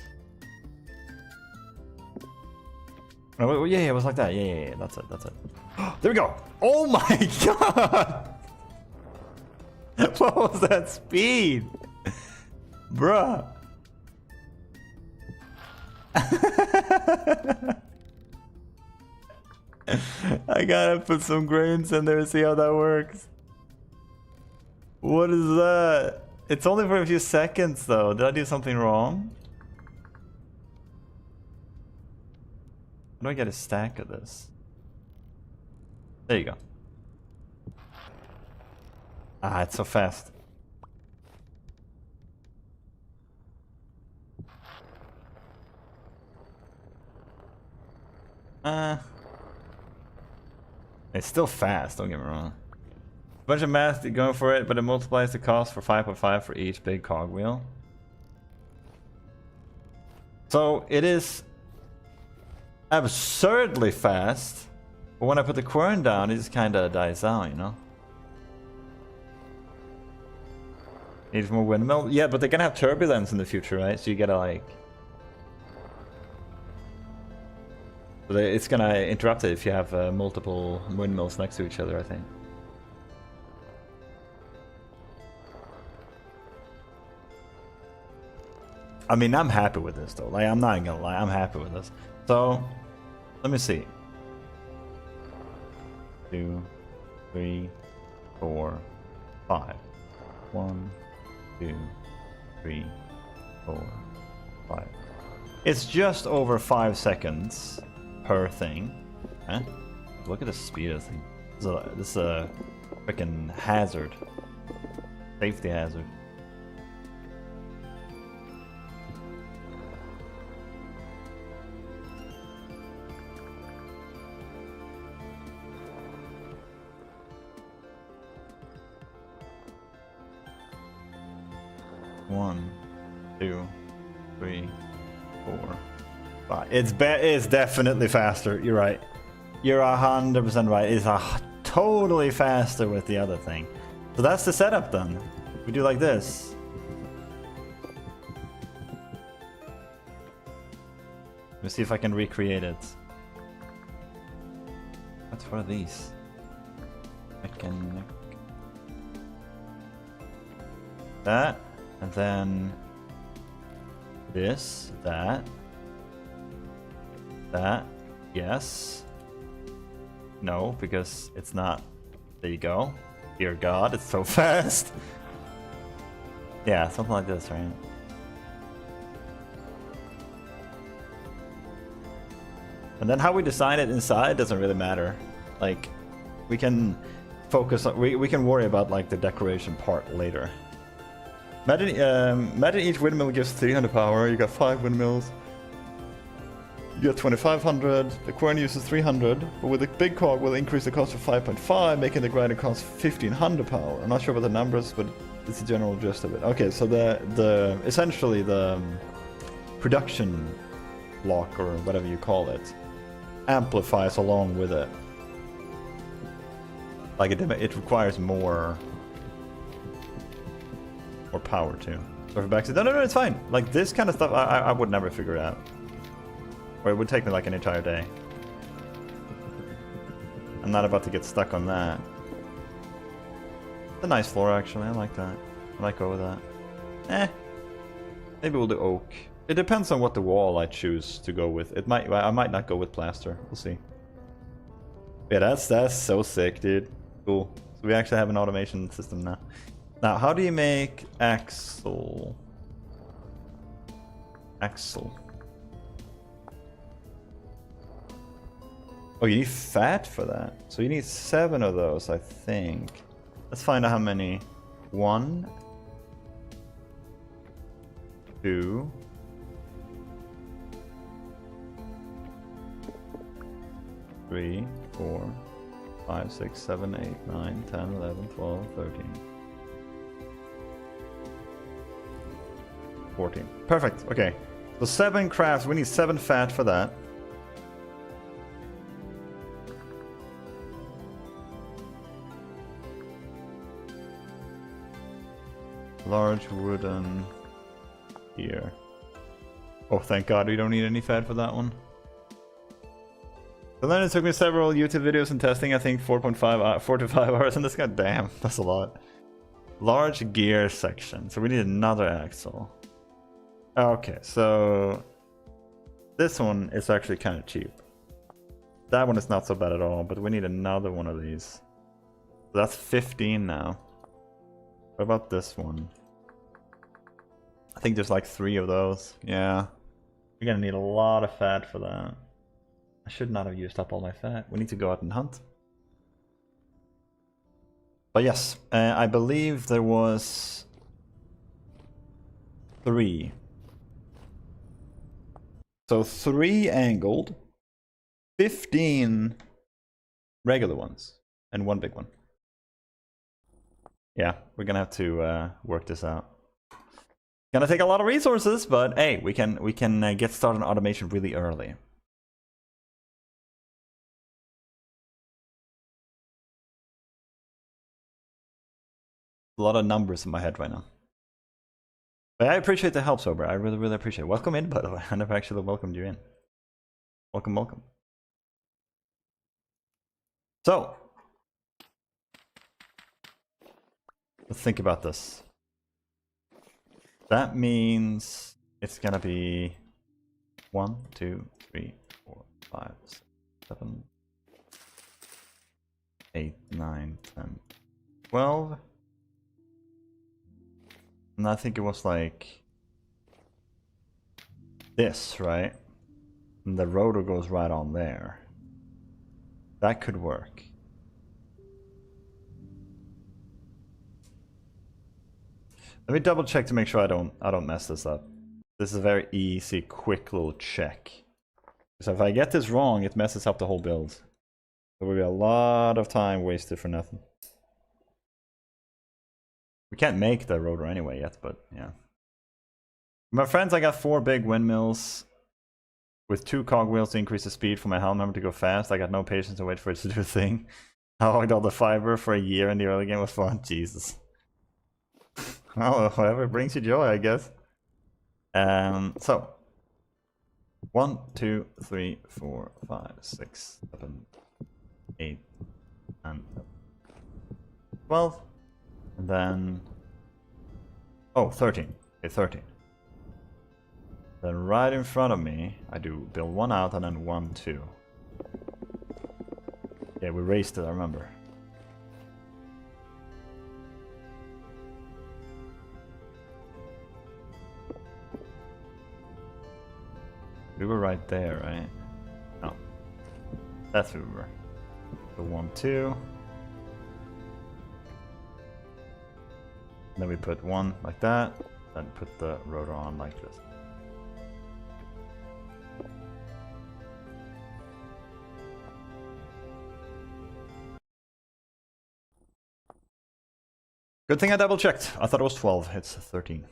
No, wait, yeah, it was like that. Yeah, that's it. There we go. Oh my god! What was that speed? Bruh. I gotta put some grains in there and see how that works. What is that? It's only for a few seconds though. Did I do something wrong? How do I get a stack of this? There you go. Ah, it's so fast. It's still fast, don't get me wrong. A bunch of math going for it, but it multiplies the cost for 5.5 for each big cogwheel. So it is absurdly fast, but when I put the quern down, it just kind of dies out, you know? Needs more windmill? Yeah, but they're gonna have turbulence in the future, right? So you gotta like... It's gonna interrupt it if you have multiple windmills next to each other, I think. I mean, I'm happy with this though. Like, I'm not gonna lie, I'm happy with this. So, let me see. 2, 3, 4, 5. 1, 2, 3, 4, 5. It's just over 5 seconds per thing. Huh? Look at the speed of this thing. This is a freaking hazard. Safety hazard. One, 2, 3, 4, 5. It's definitely faster. You're right. You're 100% right. It's totally faster with the other thing. So that's the setup then. We do like this. Let me see if I can recreate it. What's for these? That. And then this, that, yes, no, because it's not. There you go. Dear God, it's so fast. Yeah, something like this, right? And then how we design it inside doesn't really matter. Like, we can focus on, we can worry about like the decoration part later. Imagine each windmill gives 300 power. You got 5 windmills. You got 2500. The quern uses 300, but with the big cog will increase the cost to 5.5, making the grinder cost 1500 power. I'm not sure about the numbers, but it's the general gist of it. Okay, so the essentially the production block, or whatever you call it, amplifies along with it. Like it requires more power too. So for backseat, no, it's fine. Like this kind of stuff, I would never figure it out, or it would take me like an entire day. I'm not about to get stuck on that. It's a nice floor actually. I like that. I might go with that. Maybe we'll do oak. It depends on what the wall I choose to go with. I might not go with plaster. We'll see. Yeah, that's so sick, dude. Cool. So we actually have an automation system now. Now, how do you make axle? Axle. Oh, you need fat for that. So you need 7 of those, I think. Let's find out how many. 1, 2, 3, 4, 5, 6, 7, 8, 9, 10, 11, 12, 13. 14. Perfect. Okay. So 7 crafts. We need 7 fat for that. Large wooden here. Oh, thank God we don't need any fat for that one. So then it took me several YouTube videos and testing. I think 4 to 5 hours, and this guy, damn, that's a lot. Large gear section. So we need another axle. Okay, so this one is actually kind of cheap. That one is not so bad at all, but we need another one of these. So that's 15 now. What about this one? I think there's like 3 of those. Yeah. We're gonna need a lot of fat for that. I should not have used up all my fat. We need to go out and hunt. But yes, I believe there was 3. So 3 angled, 15 regular ones, and 1 big one. Yeah, we're gonna have to work this out. Gonna take a lot of resources, but hey, we can get started on automation really early. A lot of numbers in my head right now. But I appreciate the help, Sober. I really appreciate it. Welcome in, by the way. I never actually welcomed you in. Welcome. So, let's think about this. That means it's gonna be 1, 2, 3, 4, 5, 6, 7, 8, 9, 10, 12. And I think it was like this, right? And the rotor goes right on there. That could work. Let me double check to make sure I don't mess this up. This is a very easy, quick little check. So if I get this wrong, it messes up the whole build. There will be a lot of time wasted for nothing. We can't make the rotor anyway yet, but yeah. My friends, I got 4 big windmills with 2 cogwheels to increase the speed for my helm hammer to go fast. I got no patience to wait for it to do a thing. I hogged all the fiber for a year in the early game was fun. Jesus. Well, whatever brings you joy, I guess. So 1, 2, 3, 4, 5, 6, 7, 8, and 12. And then, oh, 13. Okay, 13. Then right in front of me, I do build 1 out and then 1, 2. Yeah, we raised it, I remember. We were right there, right? No. That's where we were. So 1, 2. Then we put 1 like that, then put the rotor on like this. Good thing I double checked. I thought it was 12. It's 13.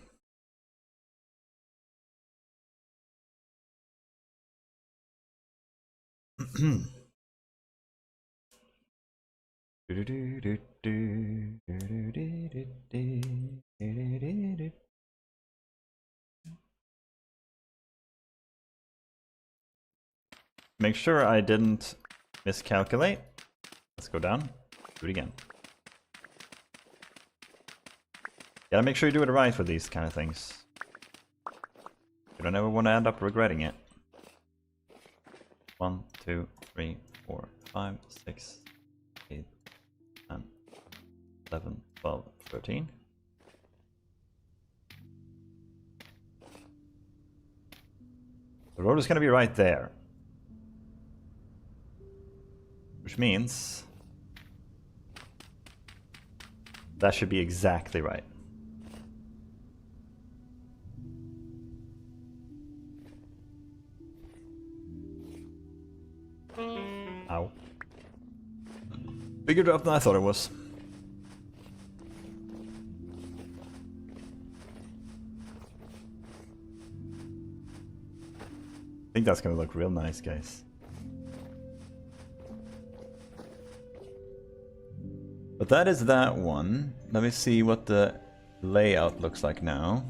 Make sure I didn't miscalculate. Let's go down. Do it again. Gotta make sure you do it right for these kind of things. You don't ever want to end up regretting it. 1, 2, 3, 4, 5, 6, 8, 10, 11, 12, 13. The road is going to be right there. Which means that should be exactly right. Ow. Bigger drop than I thought it was. I think that's gonna look real nice, guys. But that is that one. Let me see what the layout looks like now.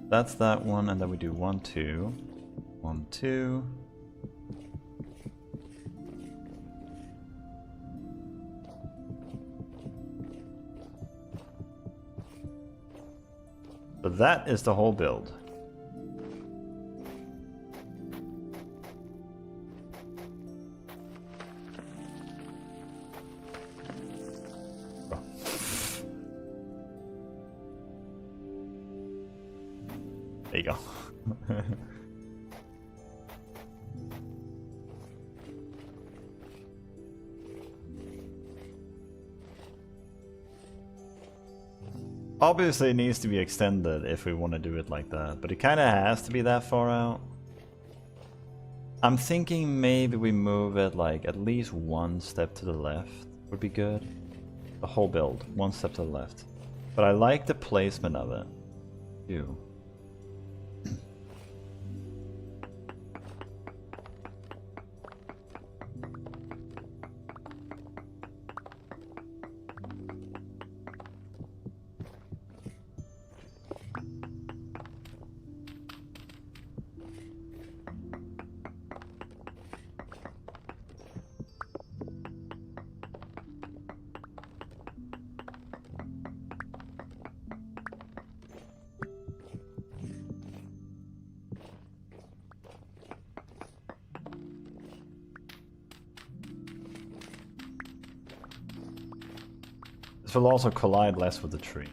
That's that one, and then we do 1, 2, 1, 2. So that is the whole build. There you go. Obviously it needs to be extended if we want to do it like that, but it kind of has to be that far out. I'm thinking maybe we move it like at least 1 step to the left would be good. The whole build, 1 step to the left. But I like the placement of it, too. This will also collide less with the tree.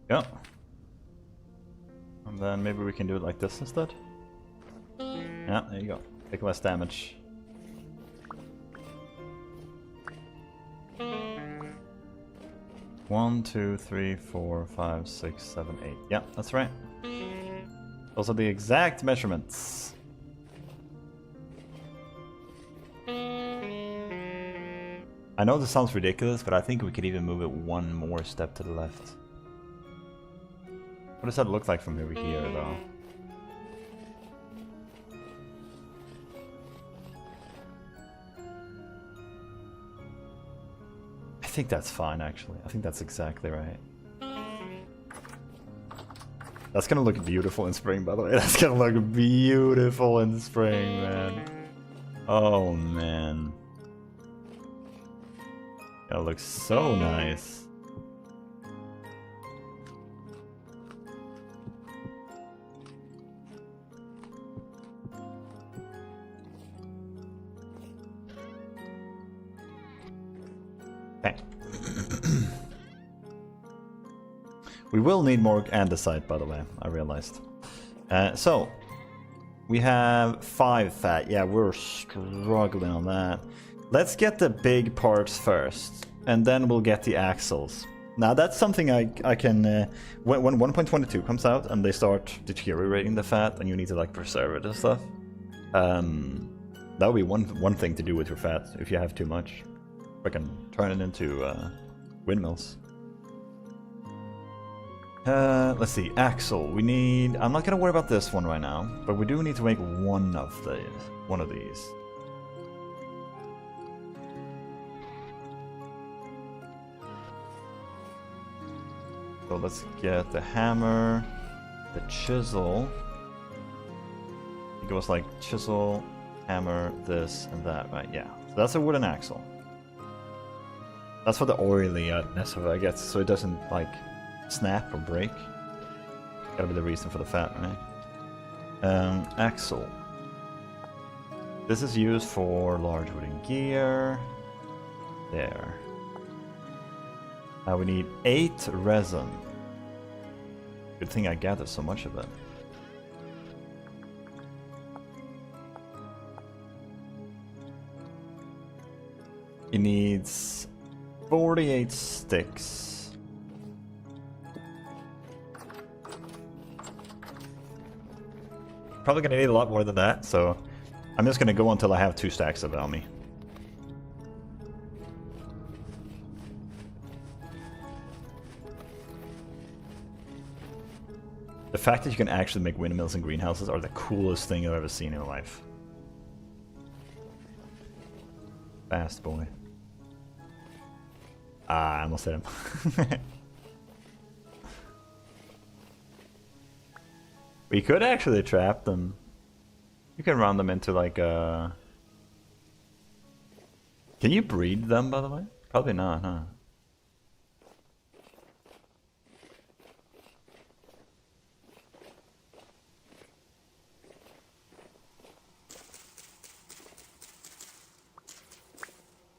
Yeah. And then maybe we can do it like this instead. Yeah, there you go. Take less damage. One, 2, 3, 4, 5, 6, 7, 8. Yeah, that's right. Those are the exact measurements. I know this sounds ridiculous, but I think we could even move it 1 more step to the left. What does that look like from over here, though? think that's fine, actually. I think that's exactly right. That's gonna look beautiful in spring, by the way. That's gonna look beautiful in spring, man. Oh, man. That looks so nice. Okay. We will need more andesite, by the way, I realized. So, we have 5 fat. Yeah, we're struggling on that. Let's get the big parts first, and then we'll get the axles. Now, that's something I can... when 1.22 comes out, and they start deteriorating the fat, and you need to, like, preserve it and stuff, that would be one thing to do with your fat, if you have too much. I can turn it into windmills. Let's see, axle. We need... I'm not gonna worry about this one right now, but we do need to make one of these. So let's get the hammer, the chisel. I think it was like chisel, hammer, this, and that, right? Yeah. So that's a wooden axle. That's for the oiliness of it, I guess, so it doesn't, like, snap or break. Gotta be the reason for the fat, right? Axle. This is used for large wooden gear. There. Now we need 8 resin. Good thing I gathered so much of it. It needs 48 sticks. Probably gonna need a lot more than that, so I'm just gonna go until I have 2 stacks of it on me. The fact that you can actually make windmills and greenhouses are the coolest thing I've ever seen in life. Fast boy. Ah, I almost hit him. We could actually trap them. You can run them into like a... Can you breed them, by the way? Probably not, huh?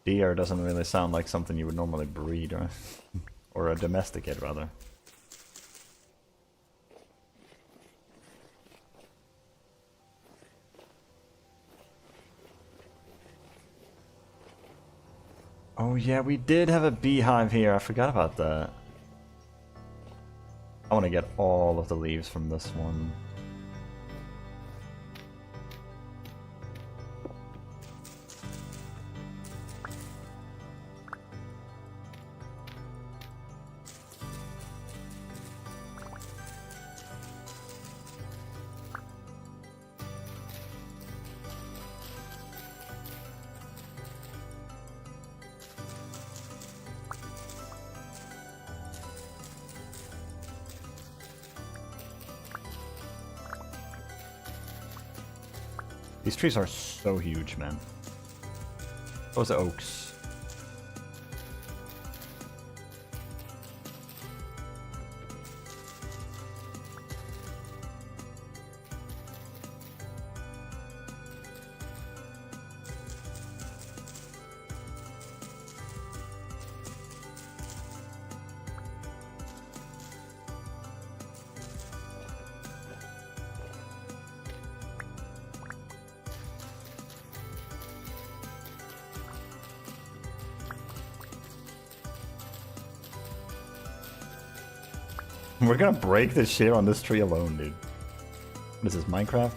Deer doesn't really sound like something you would normally breed or domesticate, rather. Oh yeah, we did have a beehive here. I forgot about that. I want to get all of the leaves from this one. These trees are so huge, man. Those are oaks. We're gonna break this shit on this tree alone, dude. What is this, Minecraft?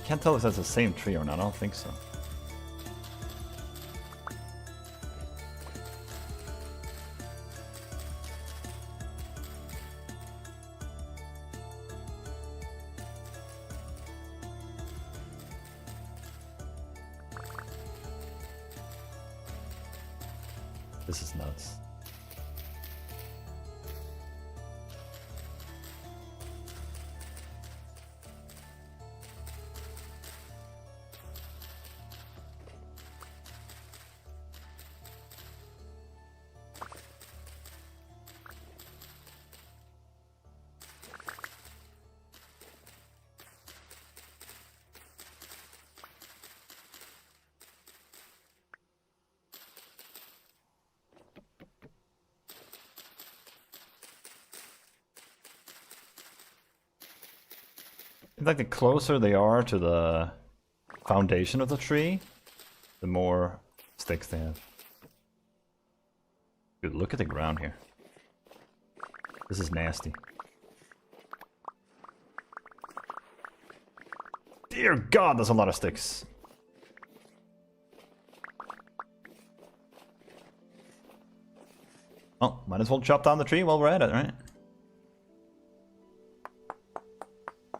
Can't tell if that's the same tree or not. I don't think so. This is nuts. Like the closer they are to the foundation of the tree, the more sticks they have. Dude, look at the ground here. This is nasty. Dear God, there's a lot of sticks. Oh, might as well chop down the tree while we're at it, right?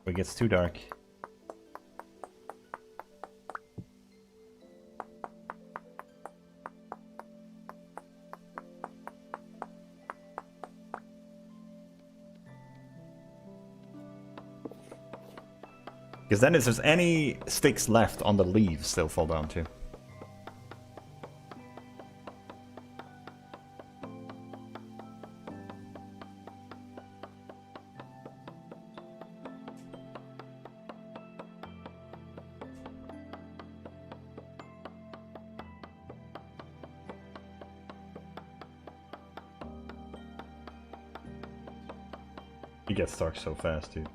It gets too dark. Because then if there's any sticks left on the leaves, they'll fall down too. It gets dark so fast, dude.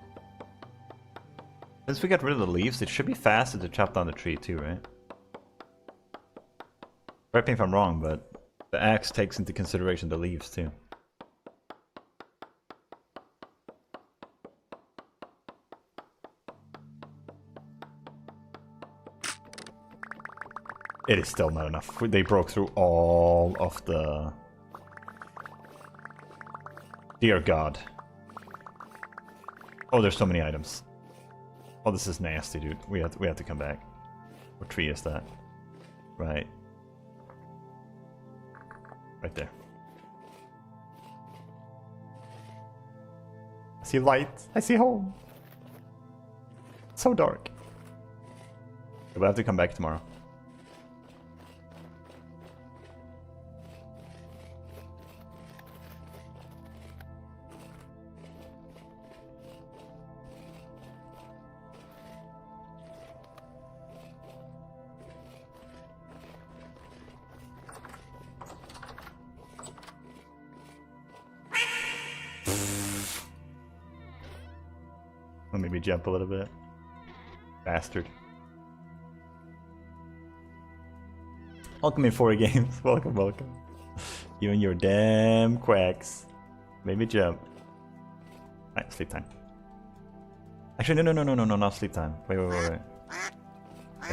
Since we get rid of the leaves, it should be faster to chop down the tree too, right? Correct me if I'm wrong, but the axe takes into consideration the leaves too. It is still not enough. They broke through all of the... Dear God. Oh, there's so many items. Oh, this is nasty, dude. We have to come back. What tree is that? Right. Right there. I see light. I see home. It's so dark. We'll have to come back tomorrow. Let me jump a little bit. Bastard. Welcome in 40 games. Welcome, welcome. You and your damn quacks. Made me jump. Alright, sleep time. Actually, no, not sleep time. Wait. Yeah,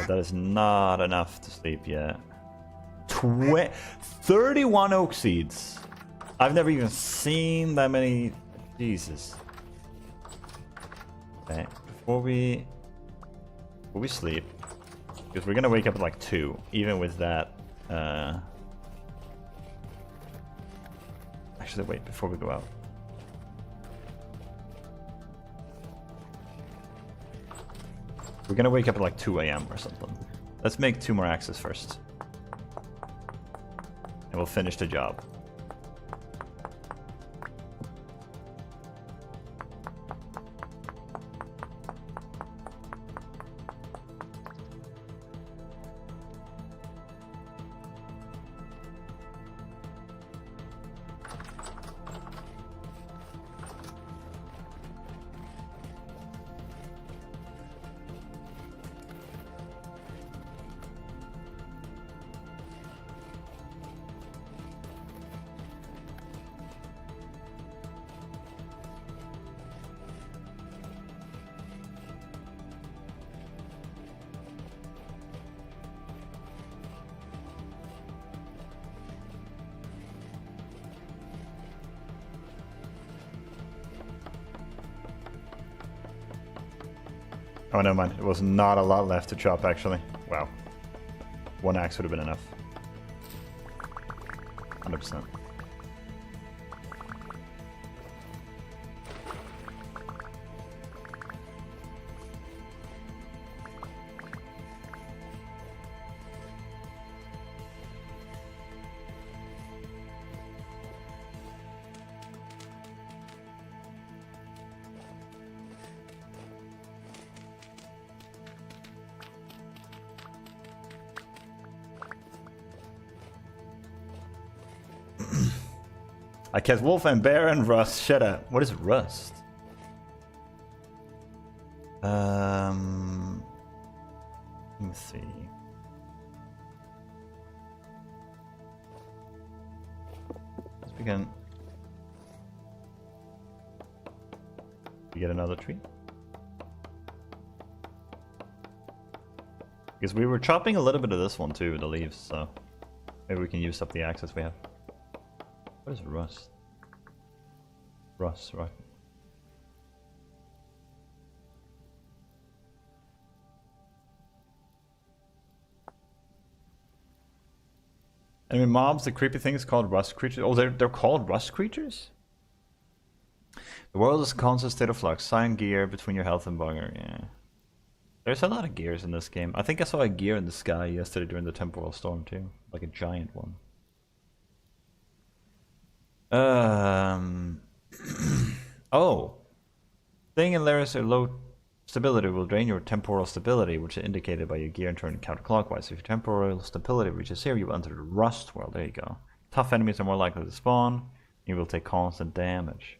that is not enough to sleep yet. 31 oak seeds. I've never even seen that many. Jesus. Okay, before we sleep, because we're gonna wake up at like 2, even with that. Actually, wait, before we go out. We're gonna wake up at like 2 AM or something. Let's make 2 more axes first, and we'll finish the job. Oh, never mind. It was not a lot left to chop, actually. Wow. One axe would have been enough. 100%. I cast Wolf and Bear and Rust. Shut up. What is Rust? Let me see. Let's begin. We get another tree. Because we were chopping a little bit of this one too, the leaves, so maybe we can use up the axes we have. What is rust? Rust, right. Enemy mobs, the creepy things called rust creatures. Oh, they're called rust creatures? The world is a constant state of flux. Sign gear between your health and bugger, yeah. There's a lot of gears in this game. I think I saw a gear in the sky yesterday during the temporal storm too. Like a giant one. Oh. Staying in layers of low stability will drain your temporal stability, which is indicated by your gear and turning counterclockwise. If your temporal stability reaches zero, you enter the rust world. There you go. Tough enemies are more likely to spawn. You will take constant damage.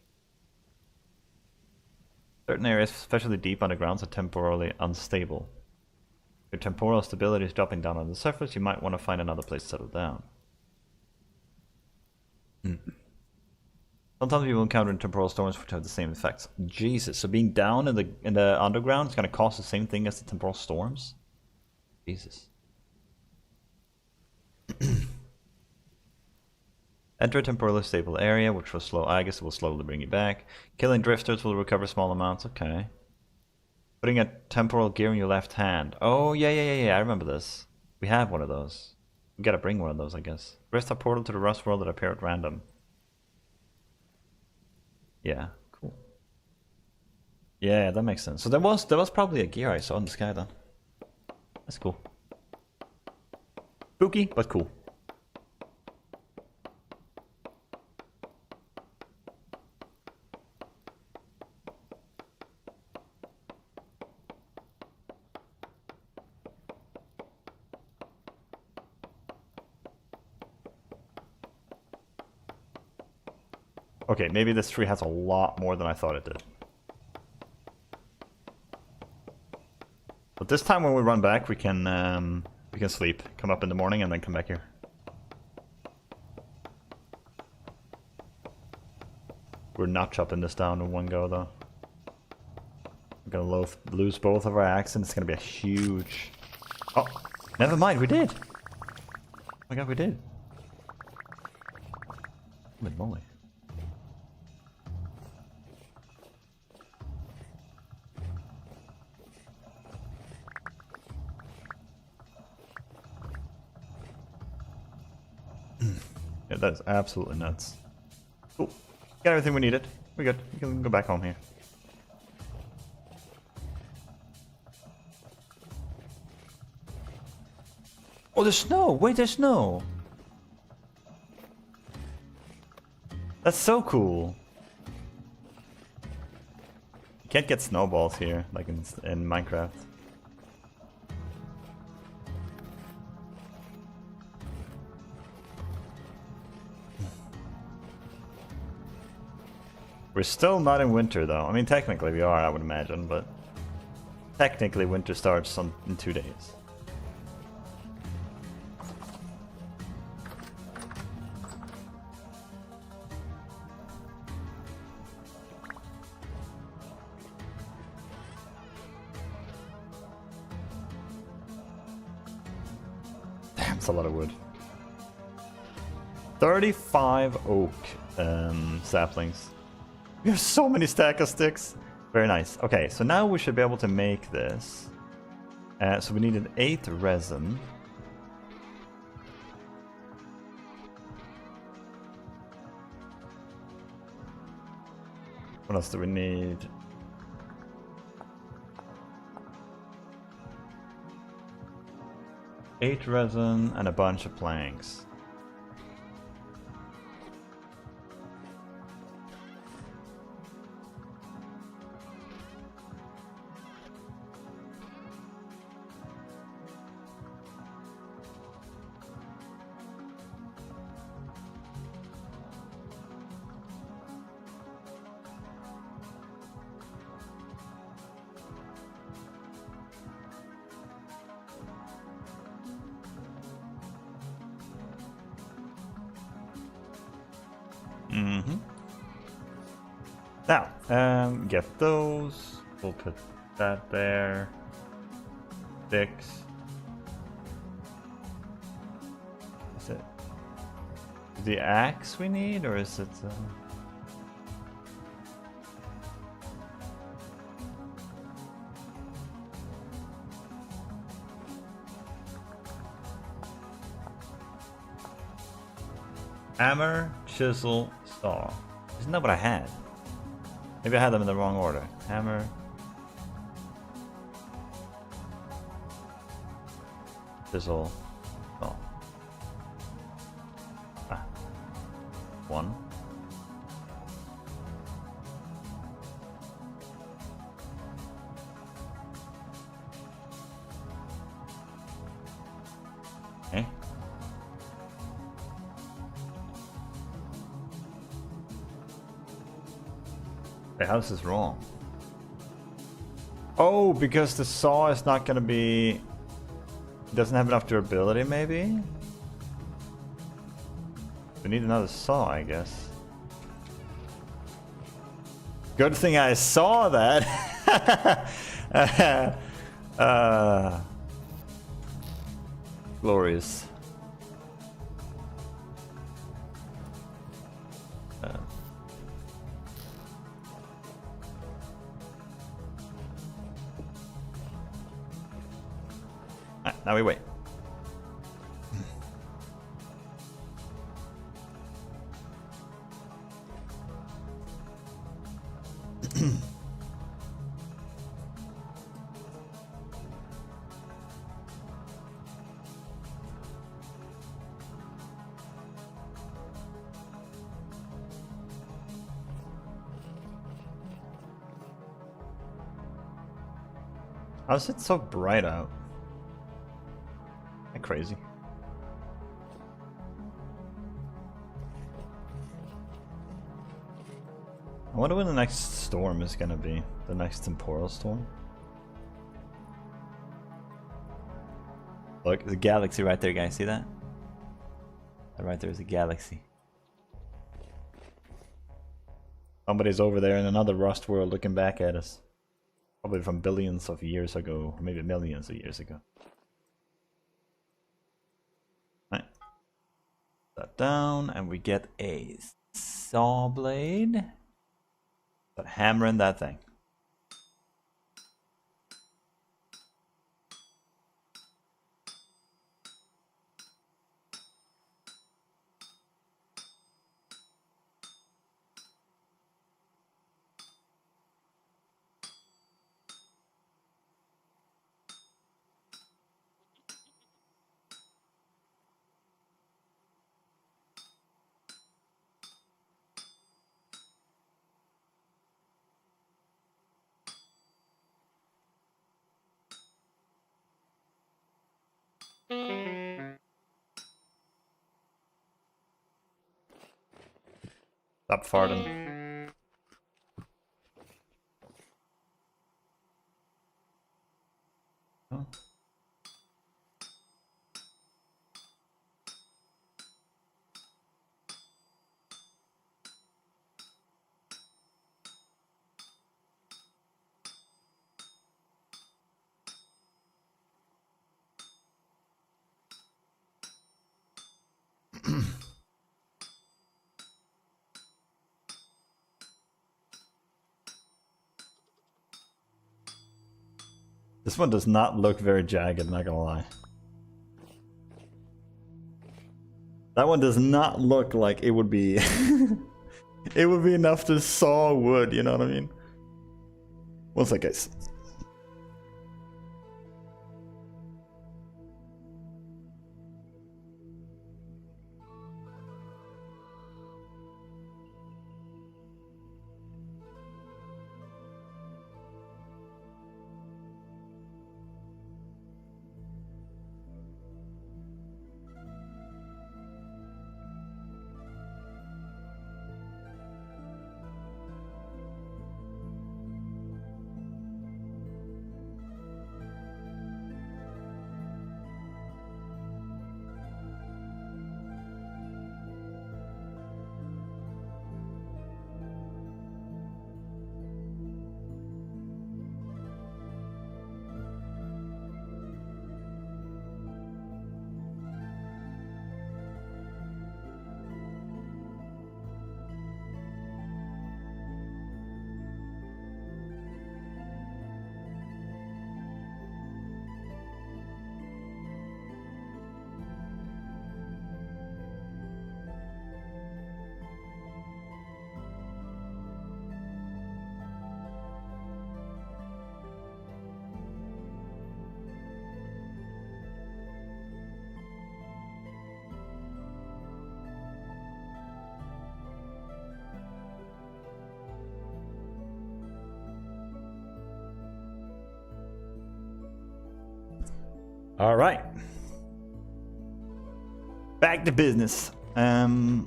Certain areas, especially deep underground, are temporarily unstable. If your temporal stability is dropping down on the surface, you might want to find another place to settle down. Sometimes you will encounter temporal storms which have the same effects. Jesus, so being down in the underground is going to cause the same thing as the temporal storms? Jesus. Enter a temporally stable area, which will slow Agus, will slowly bring you back. Killing drifters will recover small amounts, okay. Putting a temporal gear in your left hand. Oh, yeah, I remember this. We have one of those. We gotta bring one of those, I guess. Rift a portal to the Rust world that appear at random. Yeah, cool. Yeah, that makes sense. So there was probably a gear I saw in the sky then. That's cool. Spooky, but cool. Okay, maybe this tree has a lot more than I thought it did. But this time when we run back, we can sleep, come up in the morning, and then come back here. We're not chopping this down in one go, though. We're gonna lose both of our axes, and it's gonna be a huge... Oh, never mind, we did! Oh my god, we did. Holy moly. Yeah, that is absolutely nuts. Cool. Got everything we needed. We're good. We can go back home here. Oh, there's snow! Wait, there's snow! That's so cool! You can't get snowballs here, like in Minecraft. We're still not in winter though. I mean, technically we are, I would imagine, but technically winter starts in 2 days. Damn, it's a lot of wood. 35 oak saplings. We have so many stack of sticks. Very nice. Okay, so now we should be able to make this. So we needed 8 resin. What else do we need? Eight resin and a bunch of planks. Now, get those. We'll put that there. 6. Is it the axe we need, or is it? Hammer, chisel, saw. Isn't that what I had? Maybe I had them in the wrong order. Hammer. Chisel. Oh. Ah. 1. Okay. The house is wrong. Oh, because the saw is not gonna be... doesn't have enough durability, maybe? We need another saw, I guess. Good thing I saw that! Glorious. Now we wait. How is it so bright out? Crazy. I wonder when the next storm is gonna be. The next temporal storm. Look, the galaxy right there, guys. See that? Right there's a galaxy. Somebody's over there in another Rust world looking back at us. Probably from billions of years ago, or maybe millions of years ago. That down, and we get a saw blade. But hammering that thing. Stop farting. Oh. This one does not look very jagged, not gonna lie. That one does not look like it would be it would be enough to saw wood, you know what I mean? One sec, guys. All right. Back to business. Okay,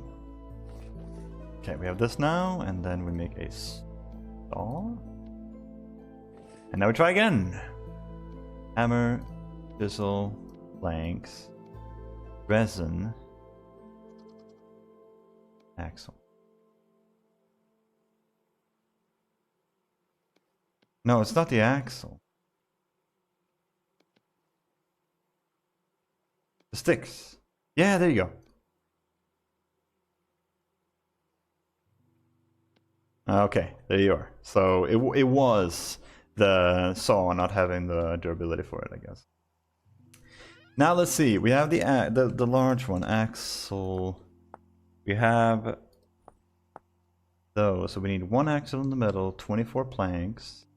we have this now, and then we make a saw. And now we try again. Hammer, chisel, planks, resin, axle. No, it's not the axle. The sticks. Yeah, there you go. Okay, there you are. So it was the saw not having the durability for it, I guess. Now let's see. We have the large one, axle. We have those. So we need one axle in the middle, 24 planks.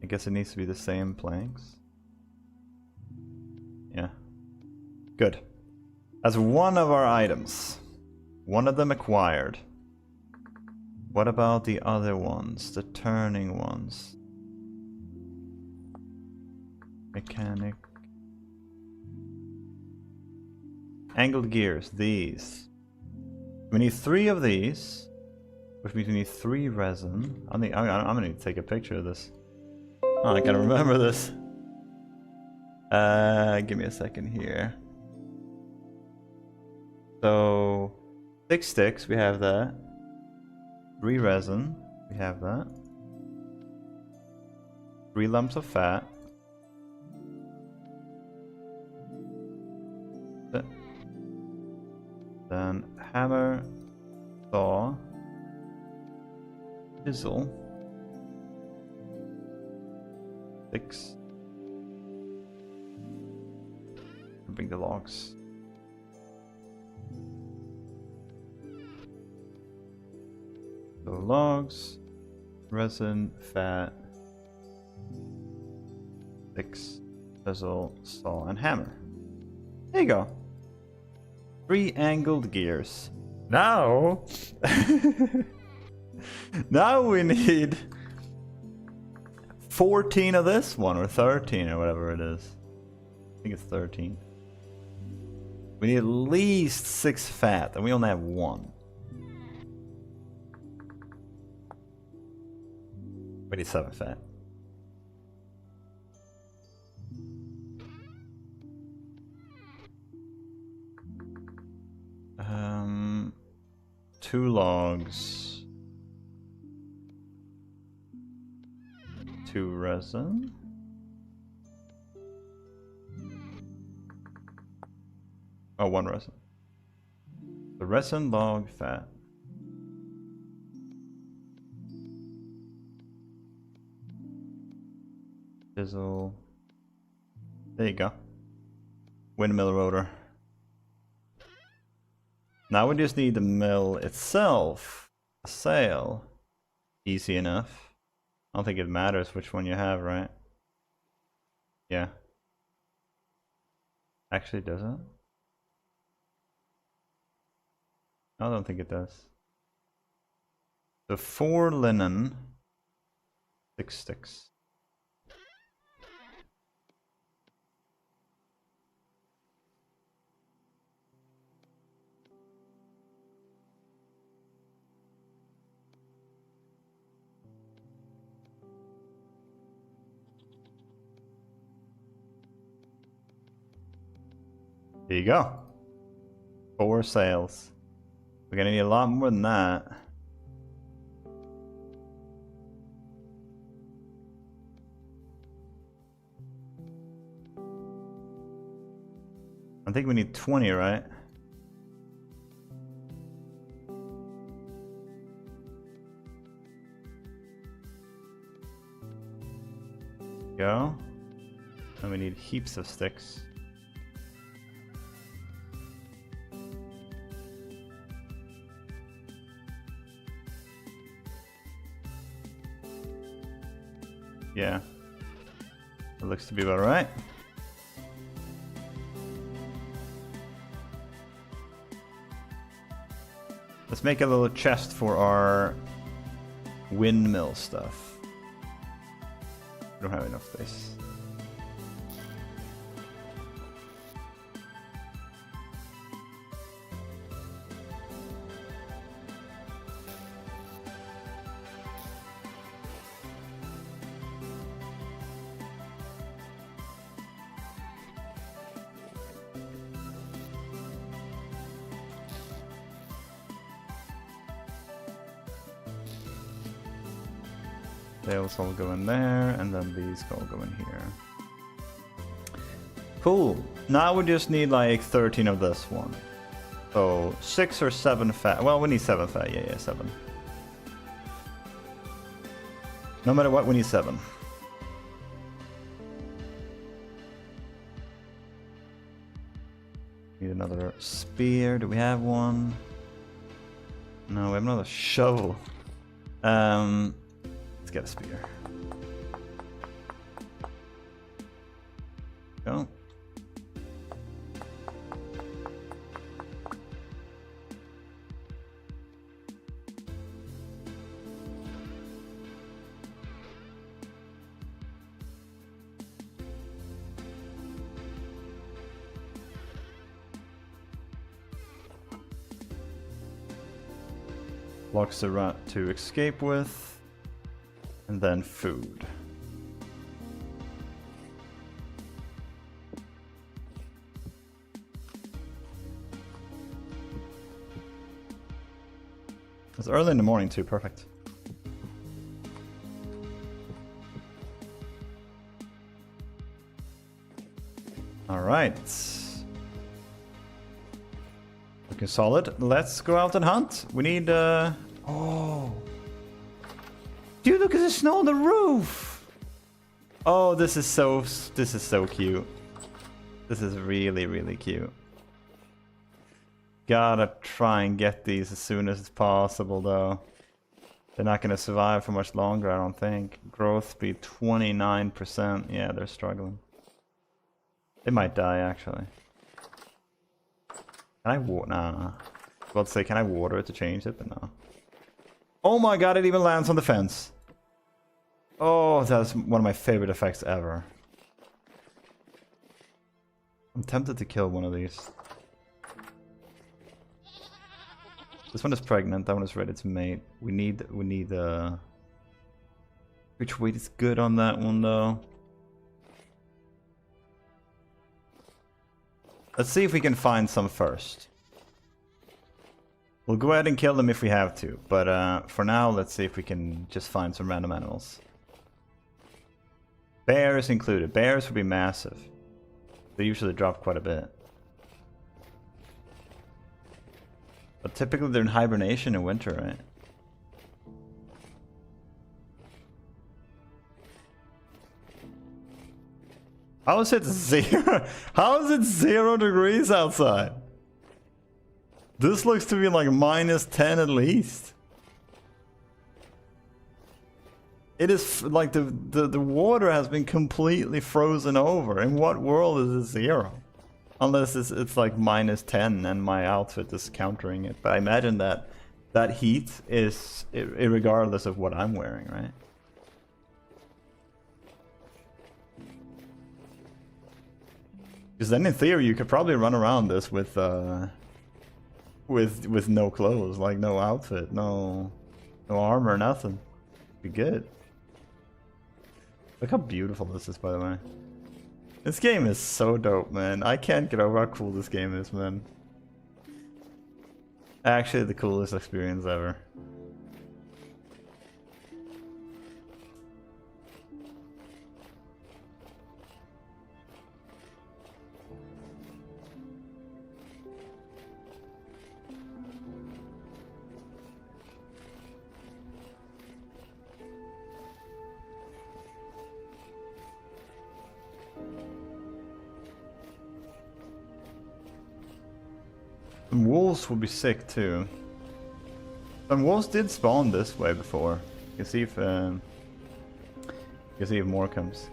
I guess it needs to be the same planks. Yeah. Good. As one of our items. One of them acquired. What about the other ones? The turning ones? Mechanic. Angled gears. These. We need 3 of these. Which means we need 3 resin. I'm gonna need to take a picture of this. Oh, I can remember this. Give me a second here. So, 6 sticks, we have that. 3 resin, we have that. 3 lumps of fat. Then hammer, saw, chisel. 6. Bring the logs. So logs, resin, fat, 6, chisel, saw, and hammer. There you go. 3 angled gears. Now, now we need 14 of this one, or 13, or whatever it is. I think it's 13. We need at least 6 fat, and we only have 1. We need 7 fat. Two logs. 2 resin. Oh, 1 resin. The resin, log, fat. Chisel. There you go. Windmill rotor. Now we just need the mill itself. A sail. Easy enough. I don't think it matters which one you have, right? Yeah. Actually, does it? I don't think it does. So 4 linen, 6 sticks. There you go. 4 sails. We're gonna need a lot more than that. I think we need 20, right? Go. And we need heaps of sticks. Yeah, it looks to be about right. Let's make a little chest for our windmill stuff. We don't have enough space. Those all go in there, and then these all go in here. Cool. Now we just need like 13 of this one. So 6 or 7 fat. Well, we need 7 fat. Yeah, 7. No matter what, we need 7. Need another spear. Do we have one? No, we have another shovel. Let's get a spear. Go. Blocks the rat to escape with. And then food. It's early in the morning too, perfect. Alright. Looking solid. Let's go out and hunt. We need oh. Dude, look at the snow on the roof! Oh, this is so cute. This is really, really cute. Gotta try and get these as soon as possible, though. They're not gonna survive for much longer, I don't think. Growth speed 29%. Yeah, they're struggling. They might die, actually. Can I water? Nah. Well, say, can I water it to change it? But no. Oh my god, it even lands on the fence. Oh, that's one of my favorite effects ever. I'm tempted to kill one of these. This one is pregnant, that one is ready to mate. We need which weight is good on that one though? Let's see if we can find some first. We'll go ahead and kill them if we have to, but for now, let's see if we can just find some random animals. Bears included. Bears would be massive. They usually drop quite a bit. But typically they're in hibernation in winter, right? How is it 0? How is it 0 degrees outside? This looks to be like -10 at least. It is like the water has been completely frozen over. In what world is it 0? Unless it's like -10 and my outfit is countering it. But I imagine that heat is irregardless of what I'm wearing, right? Because then in theory you could probably run around this with no clothes, like no outfit, no armor, nothing. Be good. Look how beautiful this is, by the way. This game is so dope, man. I can't get over how cool this game is, man. Actually, the coolest experience ever. Some wolves would be sick too. Some wolves did spawn this way before. You can see if more comes.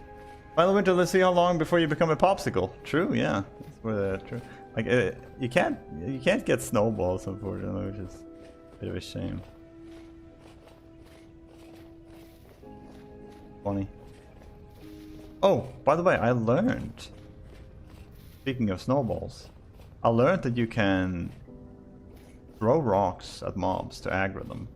Final winter, let's see how long before you become a popsicle. True, yeah. That's where true. Like you can't get snowballs, unfortunately, which is a bit of a shame. Funny. Oh, by the way, I learned. Speaking of snowballs. I learned that you can throw rocks at mobs to aggro them.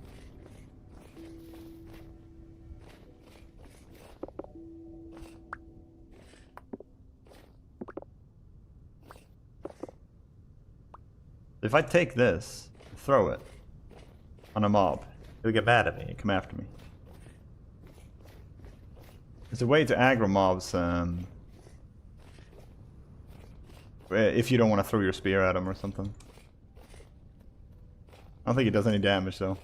If I take this, throw it on a mob, it'll get mad at me and come after me. It's a way to aggro mobs, if you don't want to throw your spear at them or something. I don't think it does any damage though.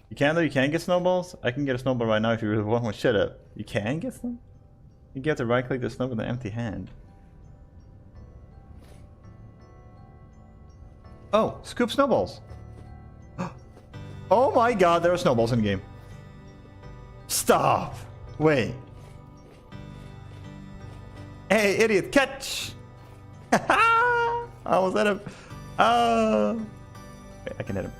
You can though, you can get snowballs? I can get a snowball right now if you really want one. Shut up. You can get them? You get to right click the snow with an empty hand. Oh, scoop snowballs. Oh my god, there are snowballs in the game. Stop. Wait. Hey, idiot, catch! I was at him. Wait, I can hit him.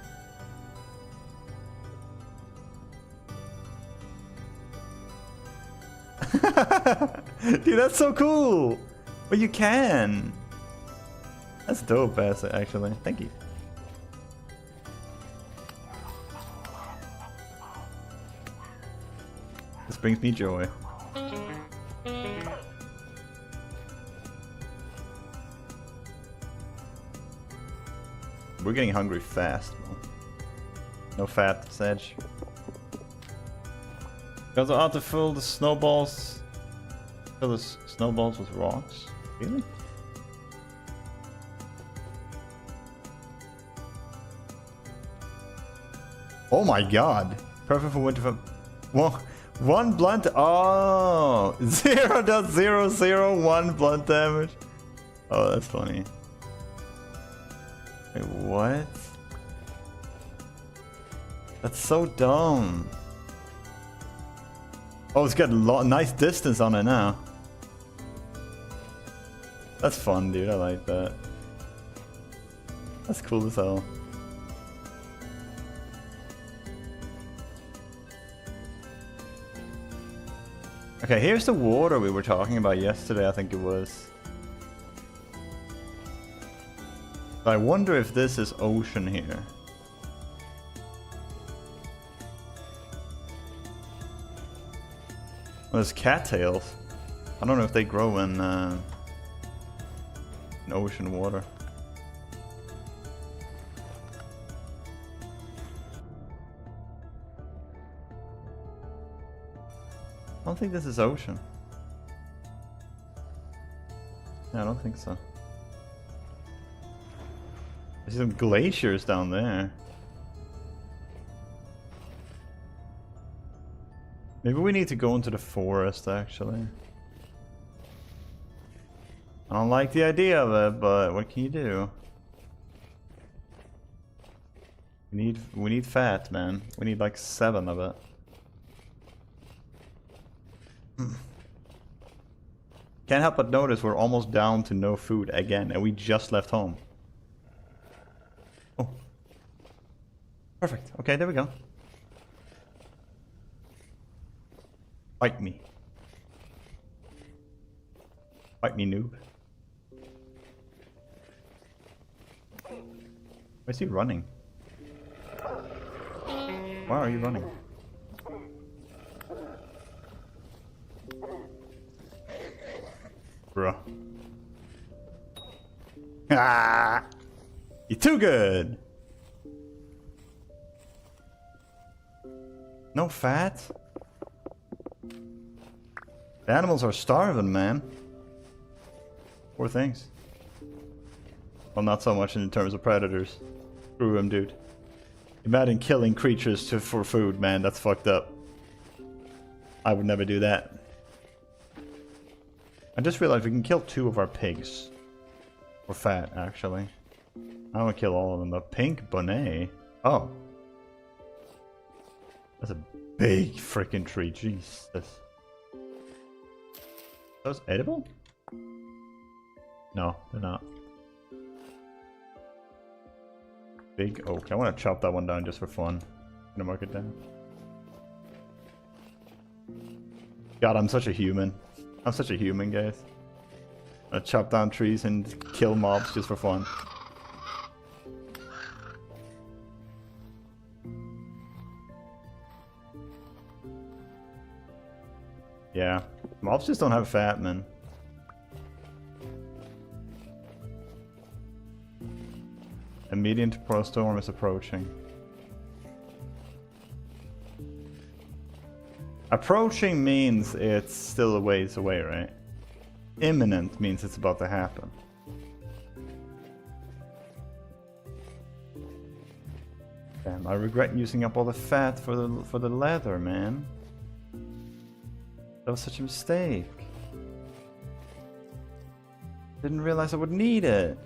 Dude, that's so cool! But you can. That's dope, actually. Thank you. This brings me joy. We're getting hungry fast. No fat, Sedge. Goes out to fill the snowballs. Fill the snowballs with rocks. Really? Oh my god. Perfect for winter. One blunt. Oh, 0.001 blunt damage. Oh, that's funny. Wait, what? That's so dumb. Oh, it's got a nice distance on it now. That's fun, dude. I like that. That's cool as hell. Okay, here's the water we were talking about yesterday, I think it was. I wonder if this is ocean here. Well, there's cattails. I don't know if they grow in ocean water. I don't think this is ocean. Yeah, I don't think so. There's some glaciers down there. Maybe we need to go into the forest, actually. I don't like the idea of it, but what can you do? We need fat, man. We need like 7 of it. Can't help but notice we're almost down to no food again, and we just left home. Oh. Perfect. Okay, there we go. Fight me. Fight me, noob. Why is he running? Why are you running? Bruh. Ah! You're too good! No fat? The animals are starving, man. Poor things. Well, not so much in terms of predators. Screw him, dude. Imagine killing creatures for food, man. That's fucked up. I would never do that. I just realized we can kill 2 of our pigs. For fat, actually. I don't want to kill all of them. The pink bonnet. Oh. That's a big freaking tree. Jesus. Those edible? No, they're not. Big oak. I want to chop that one down just for fun. I'm gonna mark it down. God, I'm such a human. I'm such a human, guys. I chop down trees and kill mobs just for fun. Yeah, mobs just don't have fat, man. A medium to pro storm is approaching. Approaching means it's still a ways away, right? Imminent means it's about to happen. Damn, I regret using up all the fat for the leather, man. That was such a mistake. Didn't realize I would need it.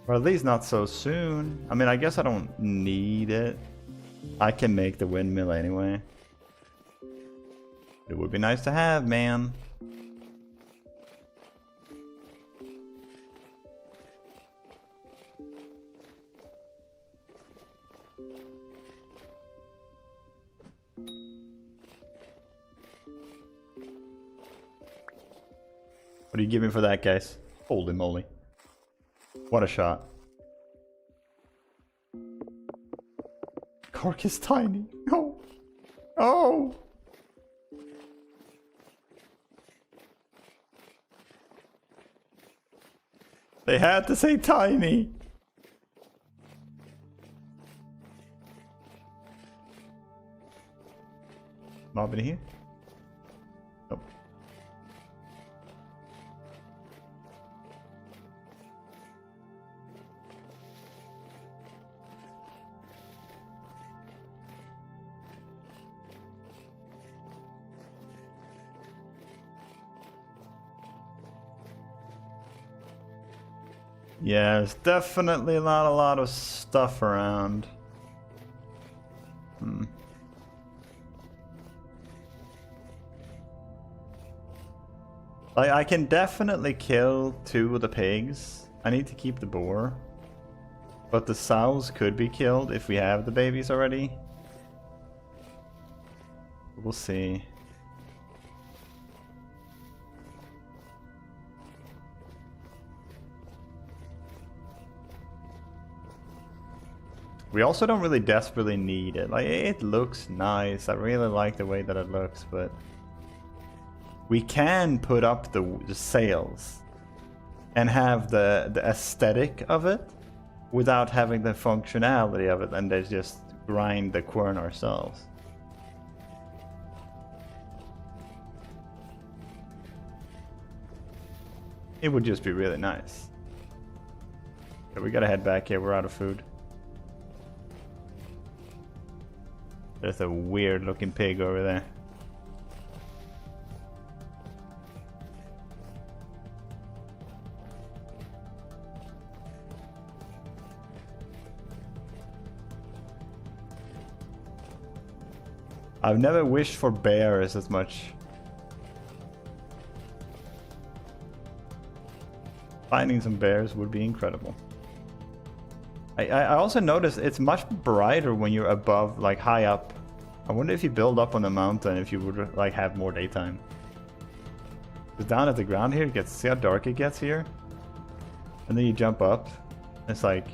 Or at least not so soon. I mean, I guess I don't need it. I can make the windmill anyway. It would be nice to have, man. What do you give me for that, guys? Holy moly. What a shot. Cork is tiny. Oh. Oh. They had to say tiny. Mob in here? Nope. Yeah, there's definitely not a lot of stuff around. Like, I can definitely kill 2 of the pigs. I need to keep the boar. But the sows could be killed if we have the babies already. We'll see. We also don't really desperately need it. Like, it looks nice. I really like the way that it looks, but we can put up the sails and have the aesthetic of it without having the functionality of it, and then just grind the quern ourselves. It would just be really nice. But we gotta head back here, we're out of food. There's a weird looking pig over there. I've never wished for bears as much. Finding some bears would be incredible. I also noticed it's much brighter when you're above, like high up. I wonder if you build up on the mountain, if you would like have more daytime. Because down at the ground here, it gets, see how dark it gets here? And then you jump up, it's like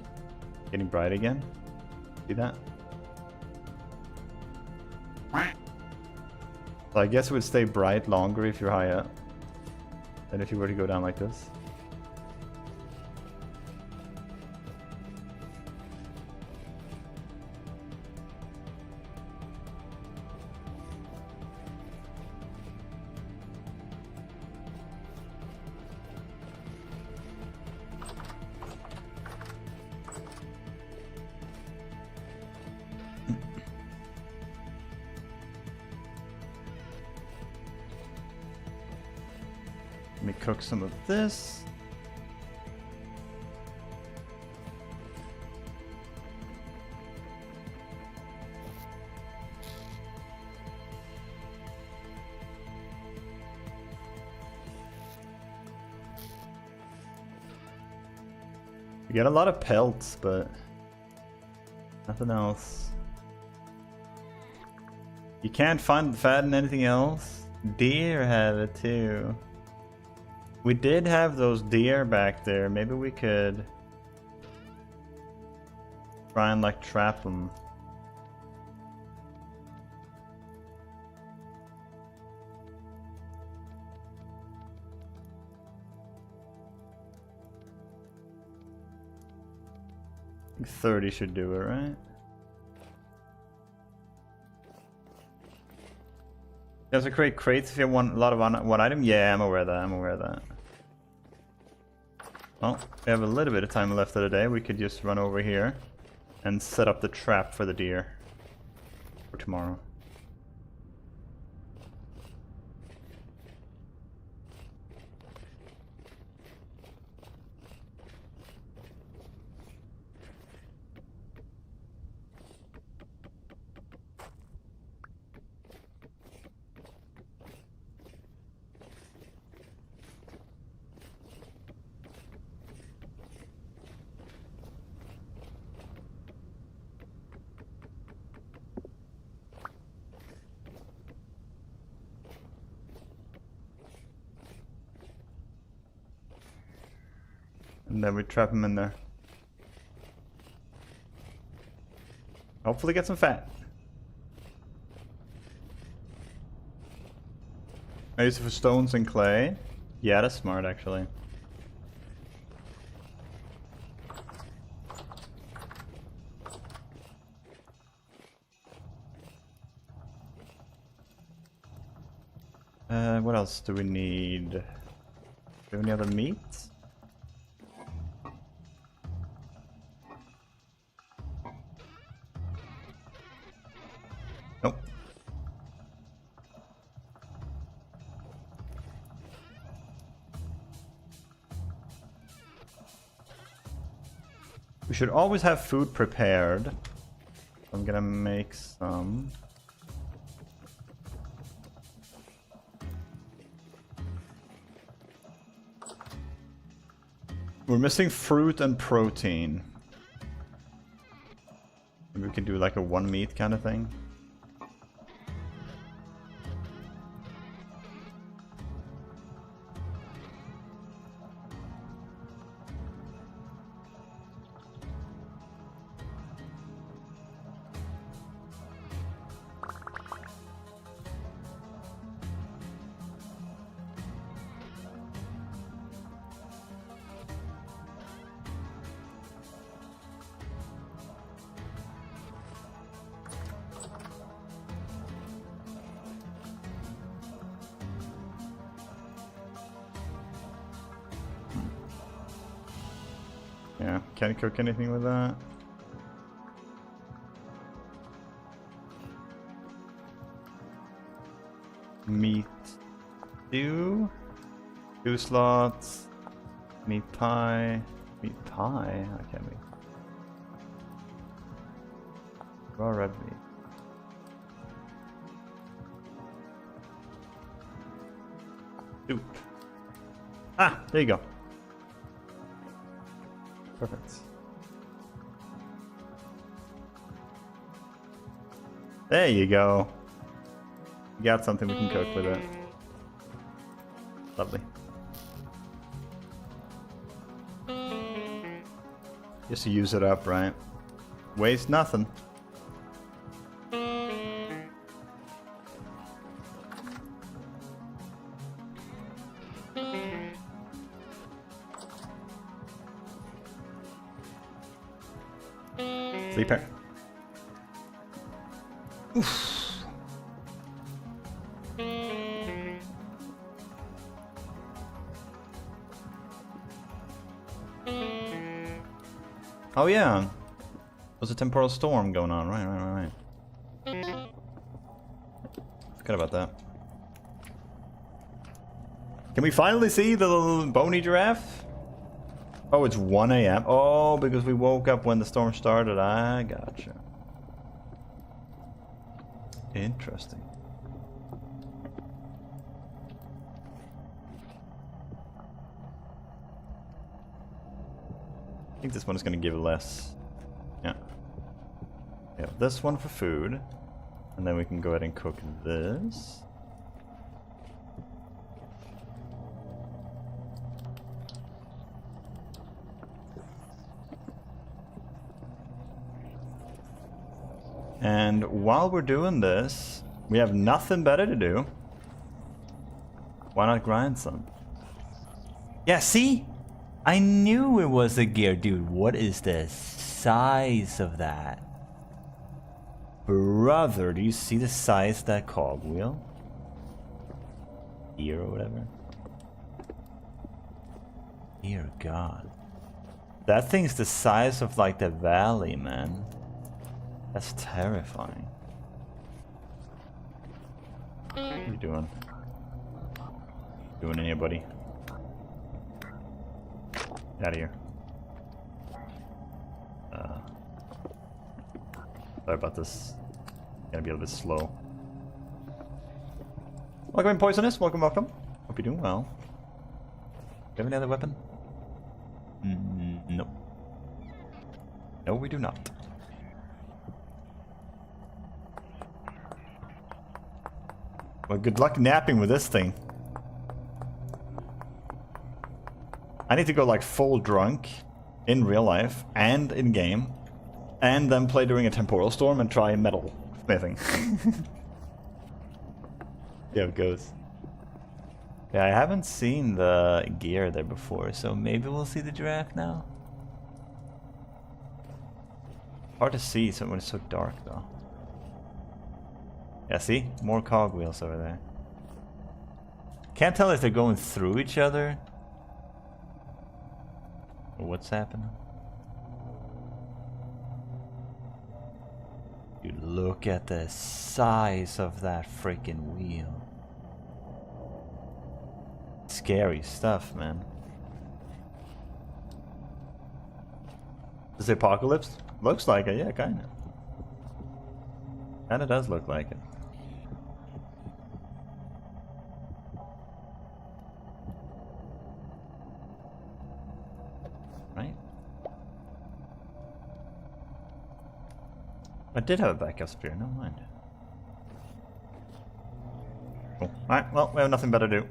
getting bright again. See that? So I guess it would stay bright longer if you're high up than if you were to go down like this. Let me cook some of this. We get a lot of pelts, but nothing else. You can't find fat in anything else. Deer have it too. We did have those deer back there. Maybe we could try and like trap them. I think 30 should do it, right? You also create crates if you want a lot of one item. Yeah, I'm aware of that. I'm aware of that. Well, we have a little bit of time left of the day. We could just run over here and set up the trap for the deer for tomorrow. And then we trap him in there. Hopefully get some fat. I use it for stones and clay. Yeah, that's smart actually. What else do we need? Do we have any other meats? Nope. We should always have food prepared. I'm gonna make some. We're missing fruit and protein. Maybe we can do like a one meat kind of thing. Can't cook anything with that. Meat stew. 2 slots. Meat pie. Meat pie? I can't be. Raw red meat. Soup. Ah, there you go. Perfect. There you go. We got something we can cook with it. Lovely. Just to use it up, right? Waste nothing. Sleeper. Oof. Oh yeah, there's a temporal storm going on. Right. Forgot about that. Can we finally see the little bony giraffe? Oh, it's 1 a.m. Oh, because we woke up when the storm started. I gotcha. Interesting. I think this one is going to give less. Yeah. We have this one for food. And then we can go ahead and cook this. And while we're doing this, we have nothing better to do. Why not grind some? Yeah, see? I knew it was a gear, dude. What is the size of that? Brother, do you see the size of that cogwheel? Gear or whatever? Dear God. That thing's the size of like the valley, man. That's terrifying. What are you doing? Doing anybody? Out of here. Sorry about this. Gonna be a little bit slow. Welcome in, Poisonous. Welcome. Hope you're doing well. Do you have any other weapon? No. No, we do not. Well, good luck napping with this thing. I need to go like full drunk in real life and in game, and then play during a temporal storm and try metal smithing. See how it goes. Yeah, I haven't seen the gear there before, so maybe we'll see the giraffe now. Hard to see when it's so dark though. Yeah, see? More cogwheels over there. Can't tell if they're going through each other or what's happening. Dude, look at the size of that freaking wheel. Scary stuff, man. Is the apocalypse? Looks like it, yeah, kinda. Kinda does look like it. Right? I did have a backup spear, never mind. Cool. Alright, well, we have nothing better to do.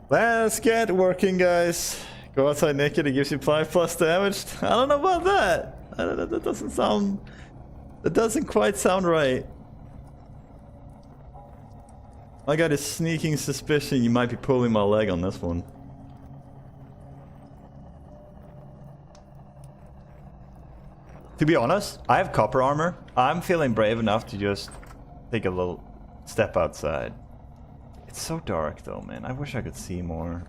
Let's get working, guys. Go outside naked, it gives you 5+ damage. I don't know about that. I don't know, that doesn't sound... That doesn't quite sound right. I got a sneaking suspicion you might be pulling my leg on this one. To be honest, I have copper armor. I'm feeling brave enough to just take a little step outside. It's so dark though, man. I wish I could see more.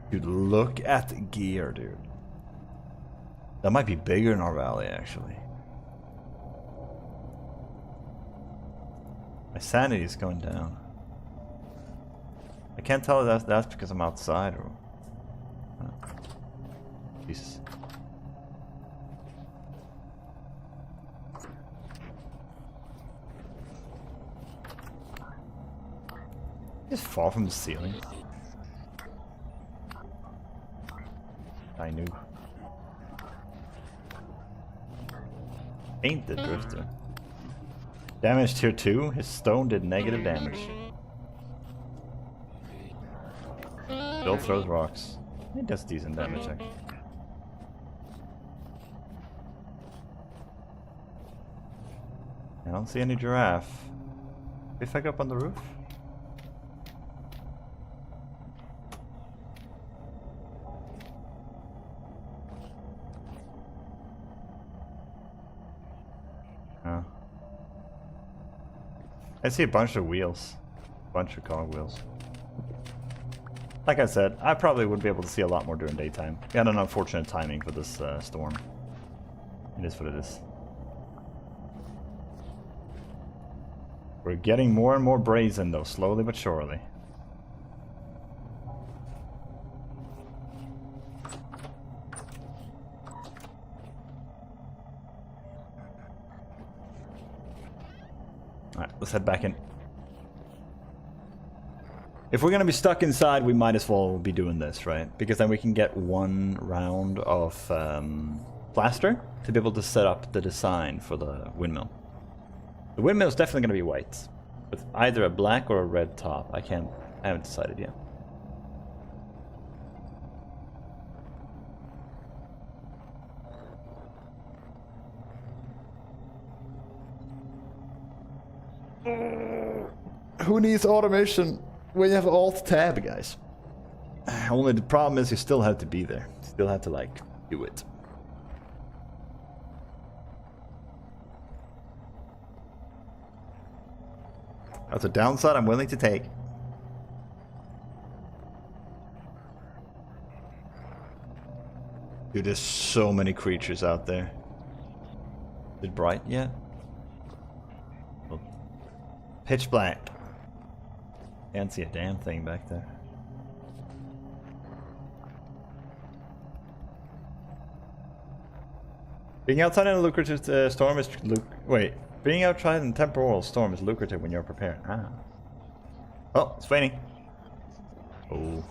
Dude, look at the gear, dude. That might be bigger in our valley, actually. My sanity is going down. I can't tell if that's because I'm outside or... Jesus. Just fall from the ceiling. I knew. Ain't the drifter. Damage tier 2. His stone did negative damage. Still throws rocks. It does decent damage actually. I don't see any giraffe. If I go up on the roof? Oh. I see a bunch of wheels. Bunch of cog wheels. Like I said, I probably would be able to see a lot more during daytime. We had an unfortunate timing for this storm. It is what it is. We're getting more and more brazen though, slowly but surely. Alright, let's head back in. If we're gonna be stuck inside, we might as well be doing this, right? Because then we can get one round of plaster to be able to set up the design for the windmill. The windmill is definitely gonna be white, with either a black or a red top. I haven't decided yet. Who needs automation when you have Alt Tab, guys? Only the problem is you still have to be there. You still have to, like, do it. That's a downside I'm willing to take. Dude, there's so many creatures out there. Is it bright yet? Oh. Pitch black. Can't see a damn thing back there. Being outside in a lucrative storm is being outside in a temporal storm is lucrative when you're prepared. Ah. Oh, it's raining. Oh.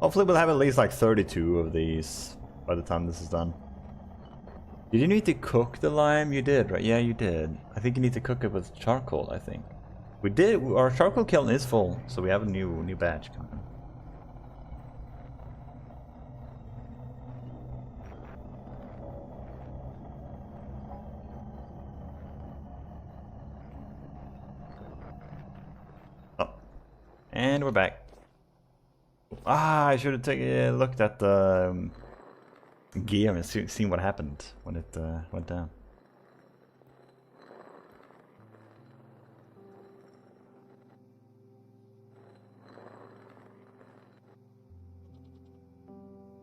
Hopefully we'll have at least like 32 of these by the time this is done. Did you need to cook the lime? You did, right? Yeah, you did. I think you need to cook it with charcoal, I think. We did. Our charcoal kiln is full, so we have a new batch coming. Oh. And we're back. Ah, I should have looked at the gear and seen what happened when it went down.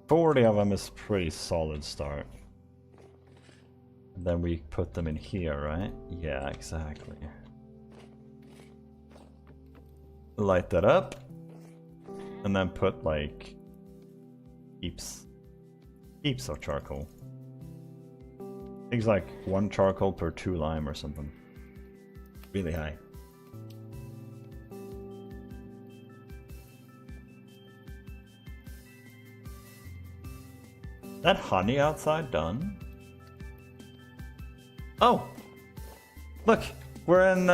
$40 of them is pretty solid start. And then we put them in here, right? Yeah, exactly. Light that up. And then put like heaps of charcoal. Things like 1 charcoal per 2 lime or something. Really high. That honey outside done? Oh, look, we're in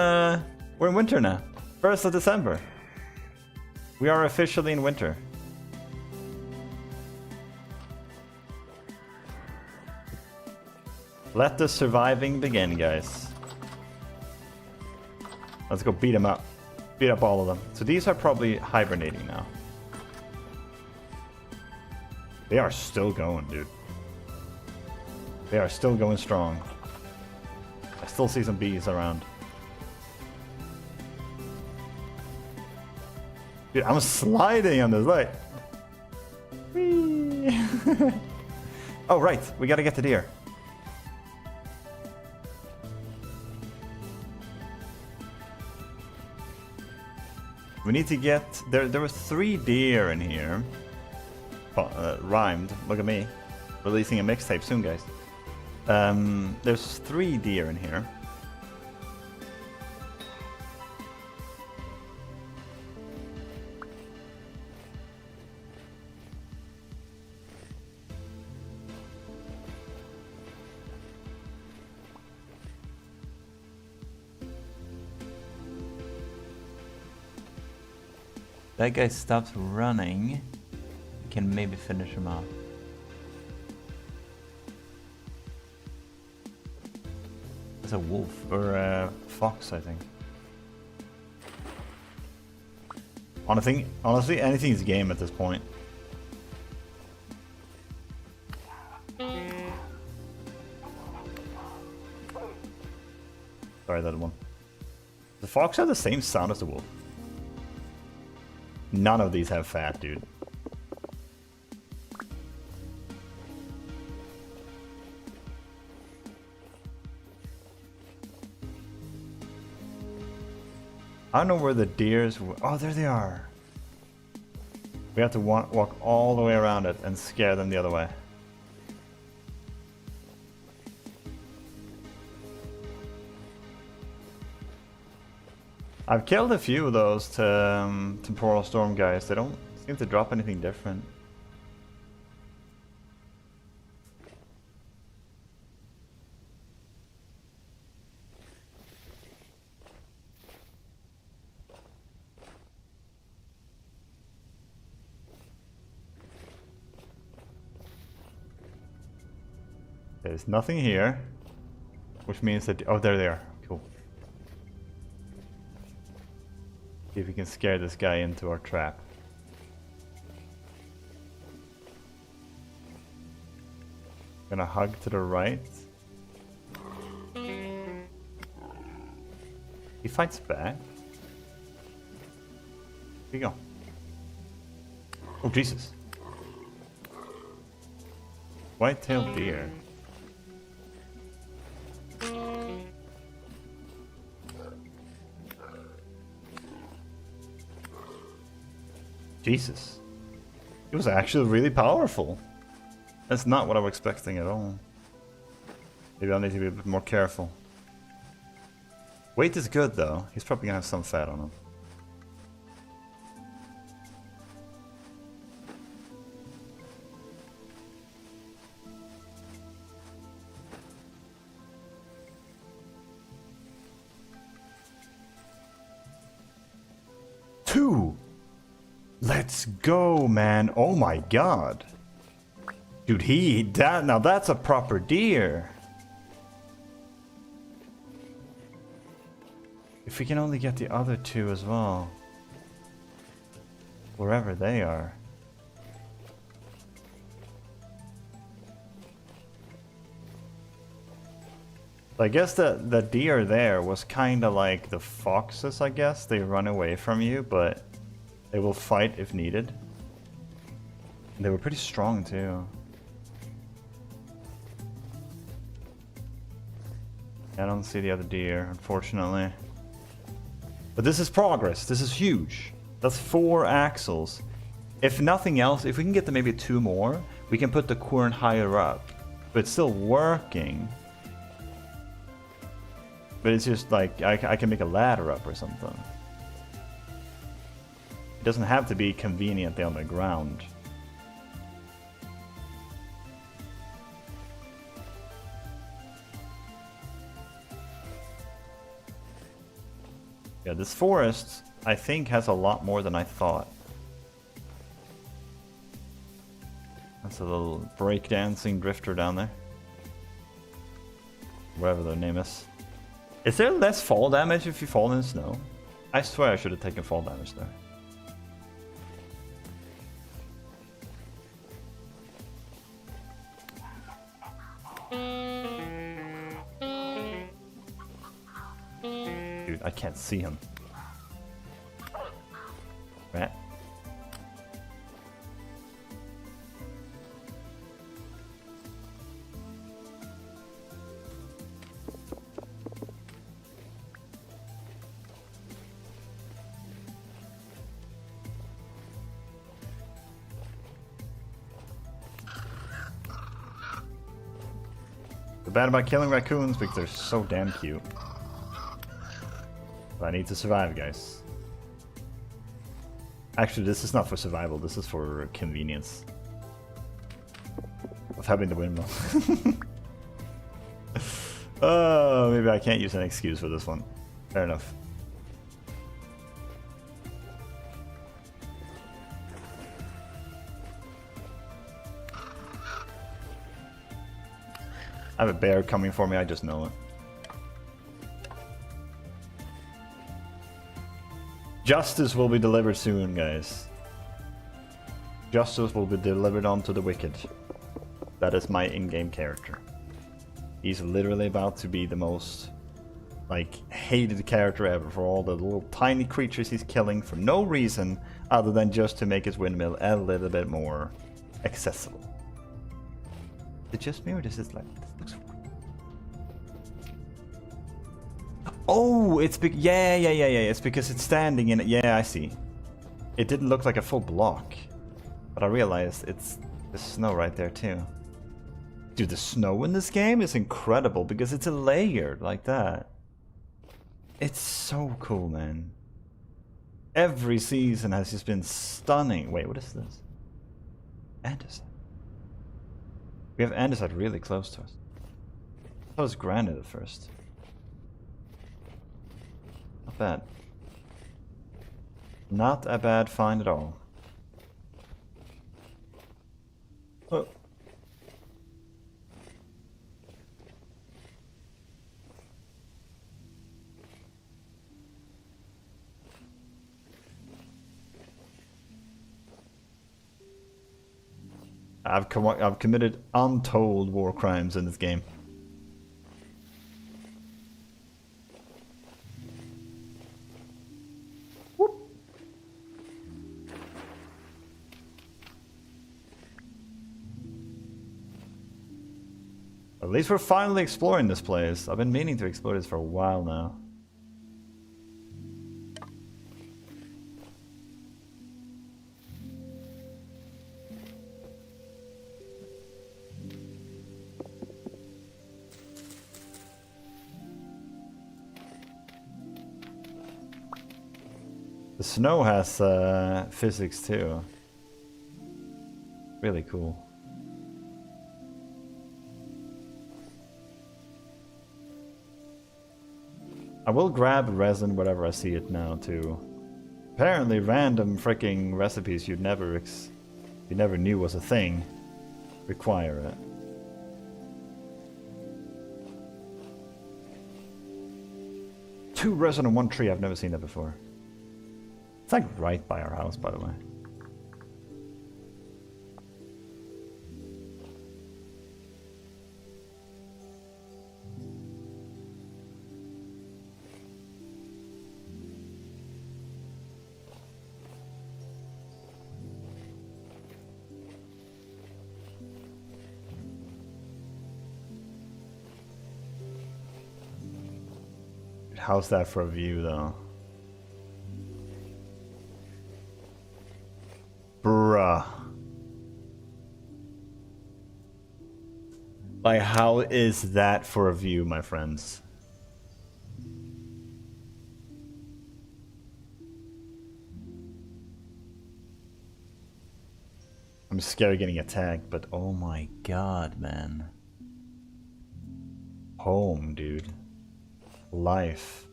winter now. 1st of December. We are officially in winter. Let the surviving begin, guys. Let's go beat them up. Beat up all of them. So these are probably hibernating now. They are still going, dude. They are still going strong. I still see some bees around. Dude, I'm sliding on this light. Whee. Oh, right. We gotta get the deer. We need to get... There were 3 deer in here. Rhymed. Look at me. Releasing a mixtape soon, guys. There's 3 deer in here. That guy stops running. We can maybe finish him off. It's a wolf or a fox, I think. Honestly, anything's game at this point. Sorry, that one. The fox has the same sound as the wolf. None of these have fat, dude. I don't know where the deers... Oh, there they are. We have to walk all the way around it and scare them the other way. I've killed a few of those Temporal Storm guys. They don't seem to drop anything different. There's nothing here, which means that... Oh, there they are. Cool. See if we can scare this guy into our trap. Gonna hug to the right. He fights back. Here you go. Oh, Jesus. White-tailed deer. Jesus. It was actually really powerful. That's not what I was expecting at all. Maybe I need to be a bit more careful. Weight is good though. He's probably gonna have some fat on him. Two! Let's go, man. Oh my god. Dude, now that's a proper deer. If we can only get the other 2 as well. Wherever they are. I guess the deer there was kind of like the foxes, I guess. They run away from you, but they will fight if needed. They were pretty strong too. I don't see the other deer, unfortunately. But this is progress. This is huge. That's 4 axles. If nothing else, if we can get to maybe 2 more, we can put the quern higher up. But it's still working. But it's just like, I can make a ladder up or something. It doesn't have to be conveniently on the ground. Yeah, this forest, I think, has a lot more than I thought. That's a little breakdancing drifter down there. Whatever their name is. Is there less fall damage if you fall in snow? I swear I should have taken fall damage there. Dude, I can't see him. Right. The bad about killing raccoons because they're so damn cute. But I need to survive, guys. Actually, this is not for survival, this is for convenience. Of having the windmill. Oh, maybe I can't use an excuse for this one. Fair enough. I have a bear coming for me, I just know it. Justice will be delivered soon, guys. Justice will be delivered onto the wicked. That is my in-game character. He's literally about to be the most, like, hated character ever for all the little tiny creatures he's killing for no reason other than just to make his windmill a little bit more accessible. Is it just me or does it like... This looks... Oh, it's yeah. It's because it's standing in it. Yeah, I see. It didn't look like a full block, but I realized it's the snow right there too. Dude, the snow in this game is incredible because it's a layer like that. It's so cool, man. Every season has just been stunning. Wait, what is this? Andesite. We have andesite really close to us. I thought it was granite at first. Not bad. Not a bad find at all. Oh. I've committed untold war crimes in this game. At least we're finally exploring this place. I've been meaning to explore this for a while now. The snow has physics too. Really cool. I will grab resin wherever I see it now too. Apparently random freaking recipes you never knew was a thing require it. Two resin on one tree, I've never seen that before. It's like right by our house, by the way. How's that for a view, though? Bruh. Like, how is that for a view, my friends? I'm scared of getting attacked, but oh my god, man. Home, dude. Life.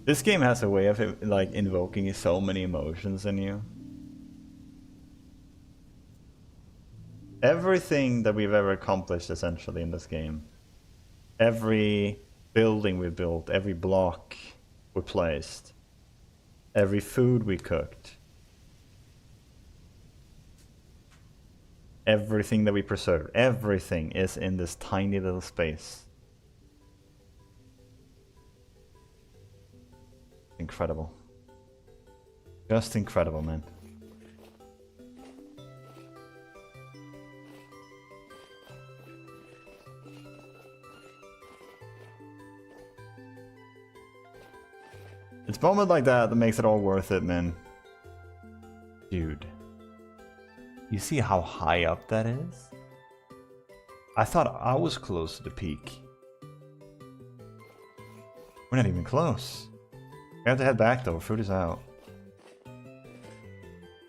This game has a way of like invoking so many emotions in you. Everything that we've ever accomplished essentially in this game. Every building we built, every block we placed, every food we cooked, everything that we preserved, everything is in this tiny little space. Incredible. Just incredible, man. It's moments like that that makes it all worth it, man. Dude. You see how high up that is? I thought I was close to the peak. We're not even close. We have to head back though, food is out.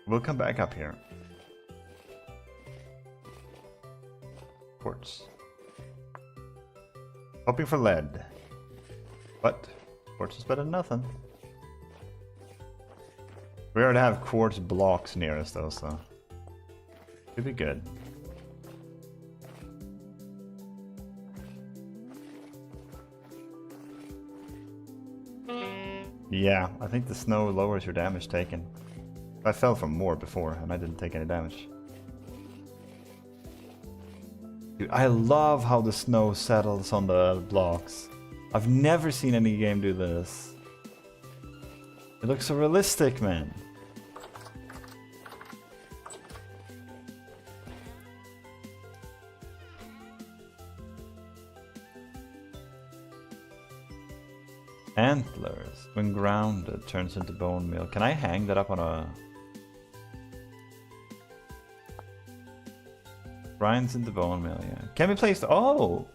We'll come back up here. Quartz. Hoping for lead. But quartz is better than nothing. We already have quartz blocks near us though, so should be good. Yeah, I think the snow lowers your damage taken. I fell from more before and I didn't take any damage. Dude, I love how the snow settles on the blocks. I've never seen any game do this. It looks so realistic, man. Antlers, when grounded, turns into bone meal. Can I hang that up on a... Grinds into bone meal, yeah. Can be placed... Oh!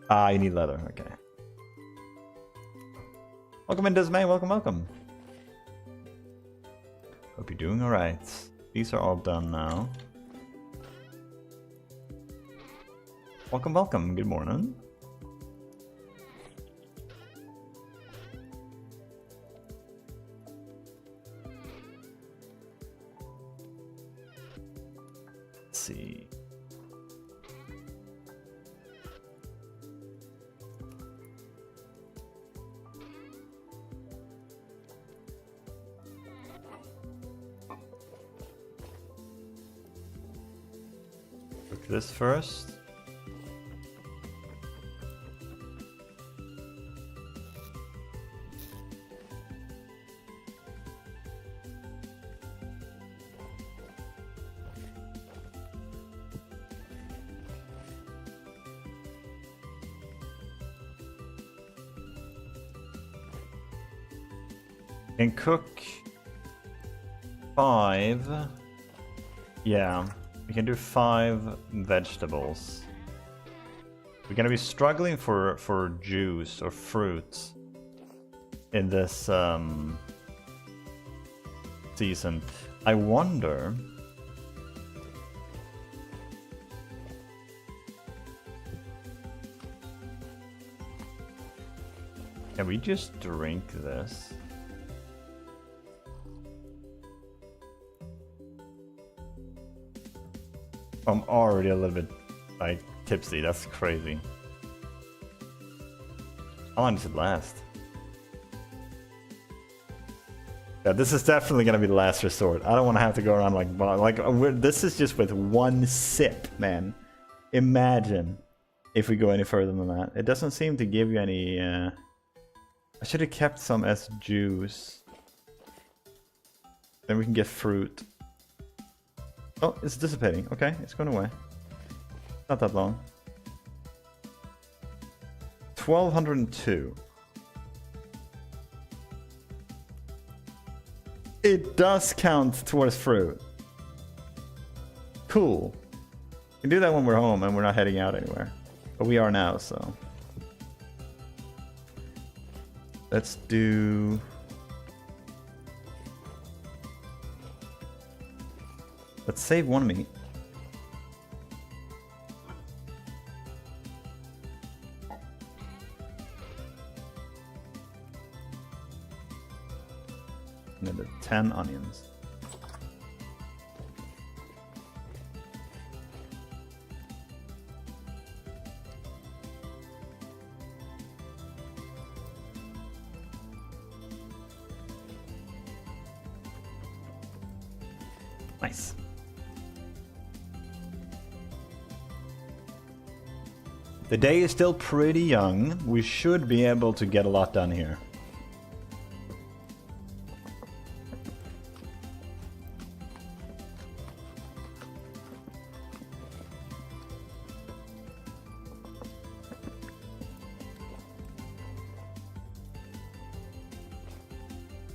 Ah, you need leather, okay. Welcome in, Dismay, welcome, welcome. Hope you're doing alright. These are all done now. Welcome, welcome. Good morning. Let's see. Look this first. Can cook 5. Yeah, we can do 5 vegetables. We're gonna be struggling for juice or fruit in this season. I wonder. Can we just drink this? I'm already a little bit, like, tipsy. That's crazy. How long does it last? Yeah, this is definitely gonna be the last resort. I don't want to have to go around this is just with one sip, man. Imagine if we go any further than that. It doesn't seem to give you any. I should have kept some as juice. Then we can get fruit. Oh, it's dissipating. Okay, it's going away. Not that long. 1202. It does count towards fruit. Cool. We can do that when we're home and we're not heading out anywhere. But we are now, so. Let's do... Let's save 1 meat. needed 10 onions. Nice. The day is still pretty young. We should be able to get a lot done here.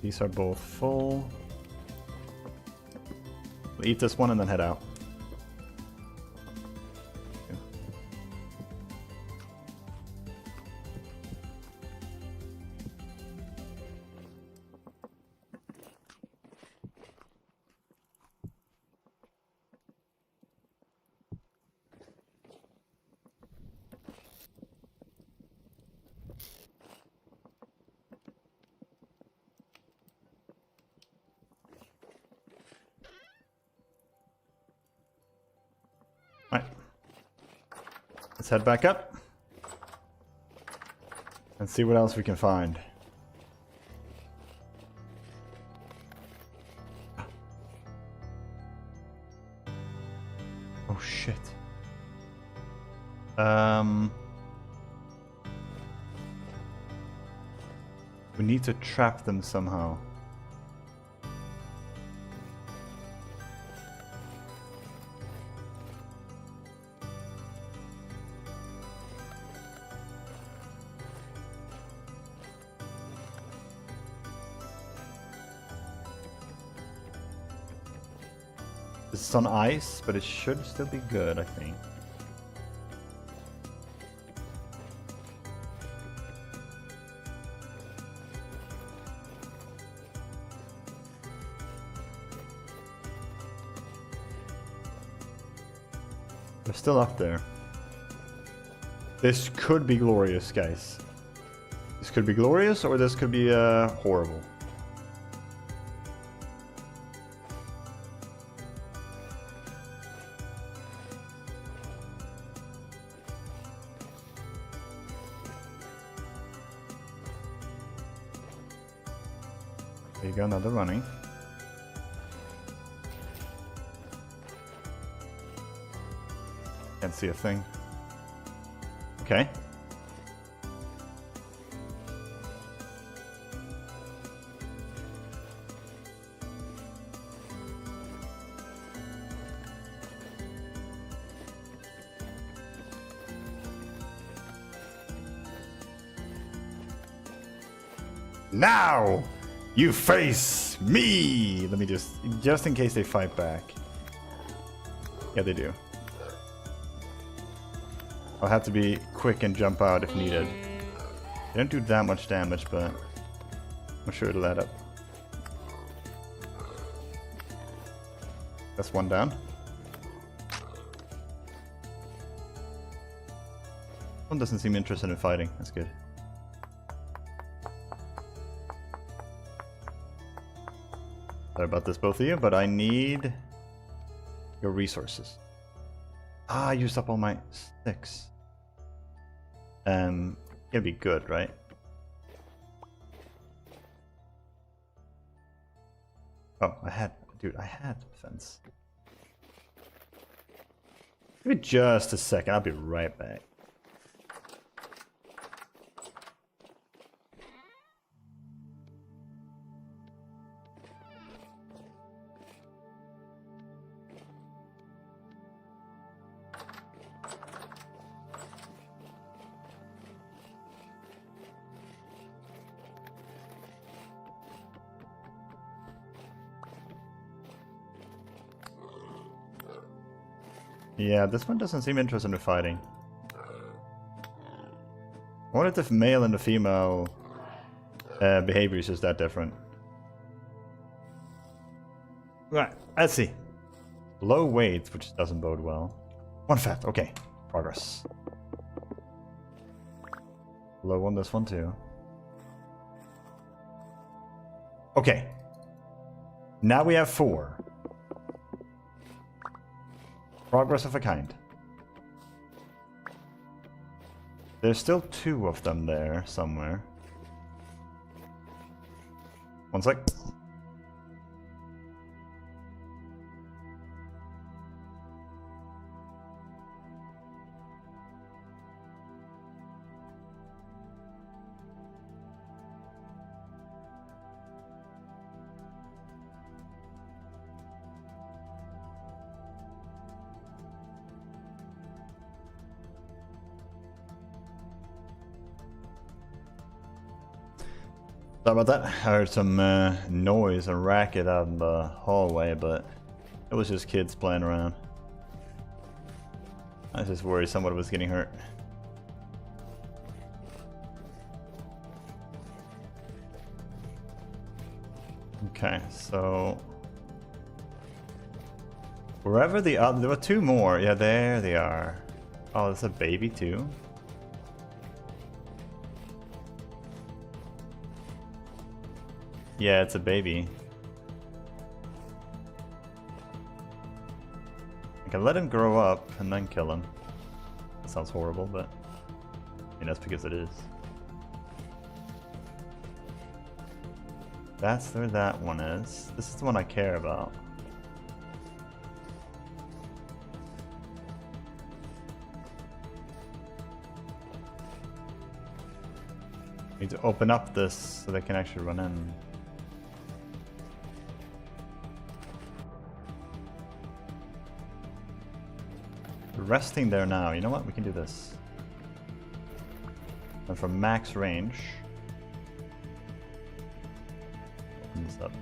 These are both full. We'll eat this one and then head out. Alright. Let's head back up and see what else we can find. Oh shit. We need to trap them somehow. It's on ice, but it should still be good, I think. They're still up there. This could be glorious, guys. This could be glorious, or this could be horrible. There you go, another running. Can't see a thing. Okay. Now! You face me! Let me just in case they fight back. Yeah, they do. I'll have to be quick and jump out if needed. They don't do that much damage, but I'm sure it'll add up. That's one down. One doesn't seem interested in fighting. That's good. Sorry about this, both of you, but I need your resources. Ah, I used up all my sticks. It'd be good, right? Oh, I had fence. Give me just a second, I'll be right back. Yeah, this one doesn't seem interested in fighting. I wonder if the male and the female behavior is just that different. Right, let's see. Low weight, which doesn't bode well. One fat, okay. Progress. Low on this one too. Okay. Now we have 4. Progress of a kind. There's still 2 of them there somewhere. One sec. Sorry about that. I heard some noise and racket out in the hallway, but it was just kids playing around. I was just worried someone was getting hurt. Okay, so wherever the other, there were 2 more. Yeah, there they are. Oh, there's a baby too. Yeah, it's a baby. I can let him grow up and then kill him. That sounds horrible, but I mean, that's because it is. That's where that one is. This is the one I care about. Need to open up this so they can actually run in. Resting there now. You know what? We can do this. And from max range, open this up.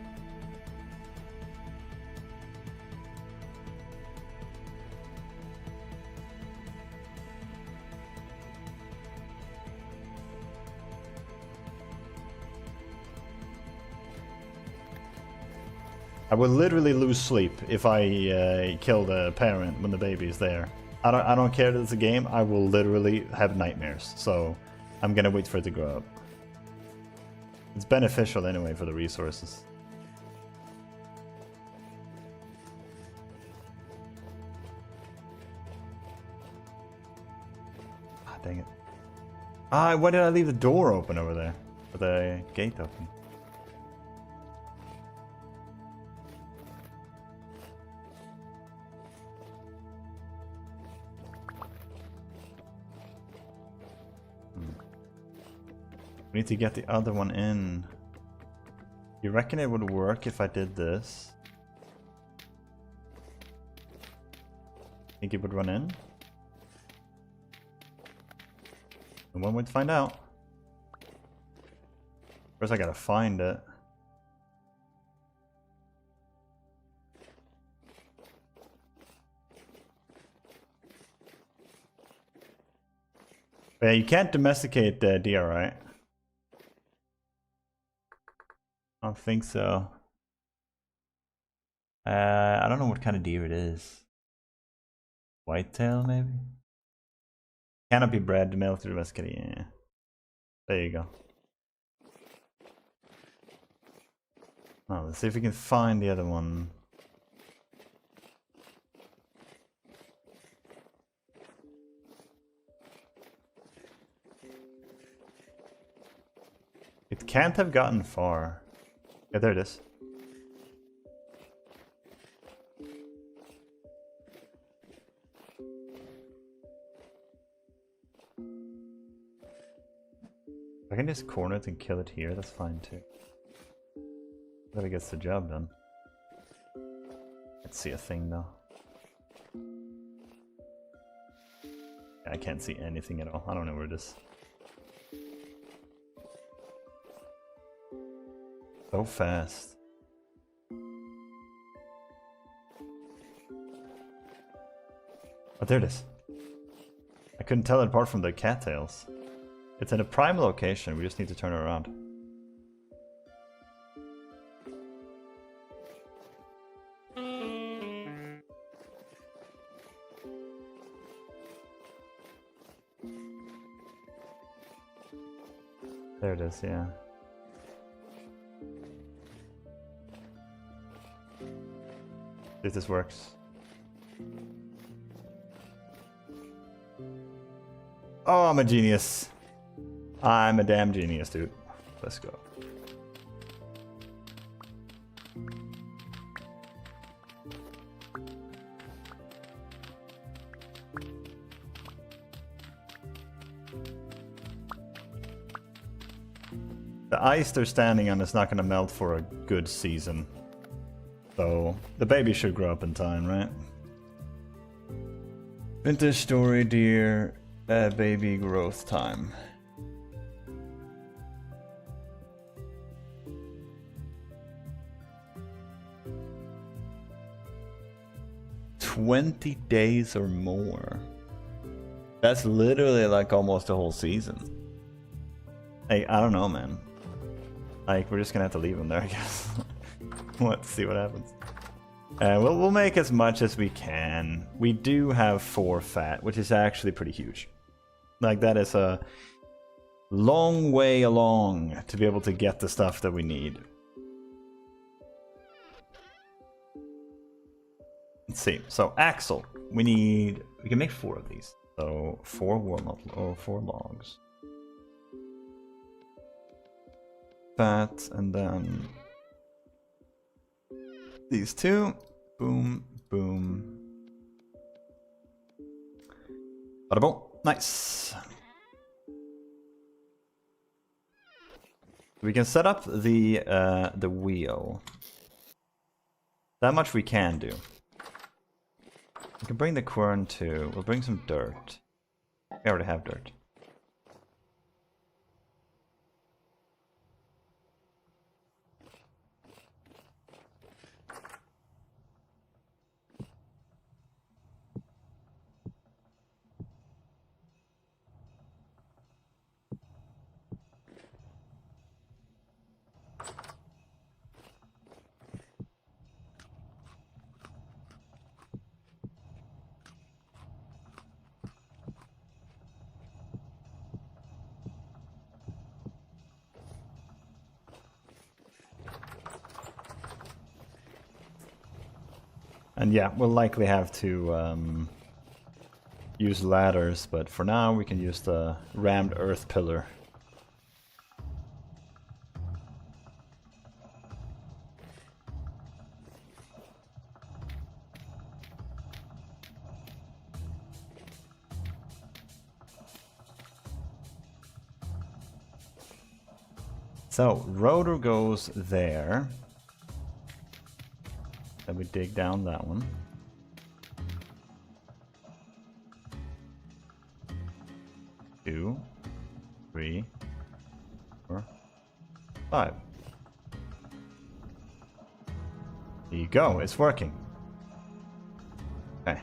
I will literally lose sleep if I kill the parent when the baby is there. I don't care that it's a game. I will literally have nightmares. So I'm gonna wait for it to grow up. It's beneficial anyway for the resources. Ah, dang it. Ah, why did I leave the door open over there? Or the gate open? We need to get the other one in. You reckon it would work if I did this? Think it would run in? And when we'd find out. First I gotta find it. But yeah, you can't domesticate deer, right? I don't think so. I don't know what kind of deer it is. Whitetail, maybe? Cannot be bred, male to domesticate. Yeah. There you go. Oh, let's see if we can find the other one. It can't have gotten far. Yeah, there it is. I can just corner it and kill it here, that's fine too. That gets the job done. Let's see a thing though. I can't see anything at all. I don't know where it is. So fast. Oh, there it is. I couldn't tell it apart from the cattails. It's in a prime location, we just need to turn it around. There it is, yeah. If this works. Oh, I'm a genius. I'm a damn genius, dude. Let's go. The ice they're standing on is not going to melt for a good season. So, the baby should grow up in time, right? Vintage story, dear. Baby growth time. "20 days or more." That's literally like almost a whole season. Hey, I don't know, man. Like, we're just gonna have to leave him there, I guess. Let's see what happens. We'll make as much as we can. We do have 4 fat, which is actually pretty huge. Like, that is a long way along to be able to get the stuff that we need. Let's see. So, axle. We can make 4 of these. So, 4 or 4 logs. Fat, and then these 2. Boom, boom. Bada boom. Nice. We can set up the wheel. That much we can do. We can bring the quern too. We'll bring some dirt. We already have dirt. And yeah, we'll likely have to use ladders, but for now we can use the rammed earth pillar. So, rotor goes there. Then we dig down that one. Two, 3, 4, 5. There you go, it's working. Okay.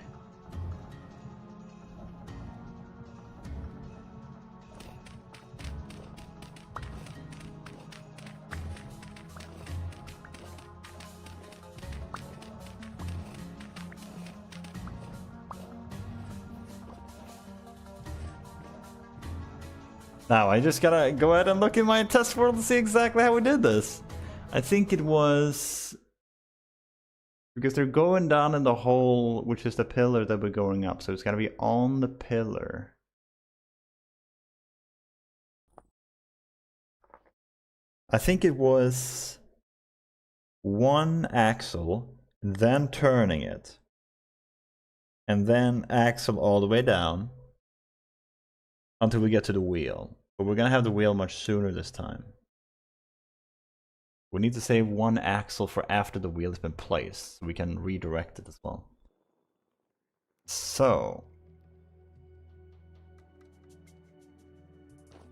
Now, I just gotta go ahead and look in my test world to see exactly how we did this. I think it was... because they're going down in the hole, which is the pillar that we're going up, so it's gotta be on the pillar. I think it was 1 axle, then turning it, and then axle all the way down until we get to the wheel. But we're gonna have the wheel much sooner this time. We need to save 1 axle for after the wheel has been placed, so we can redirect it as well. So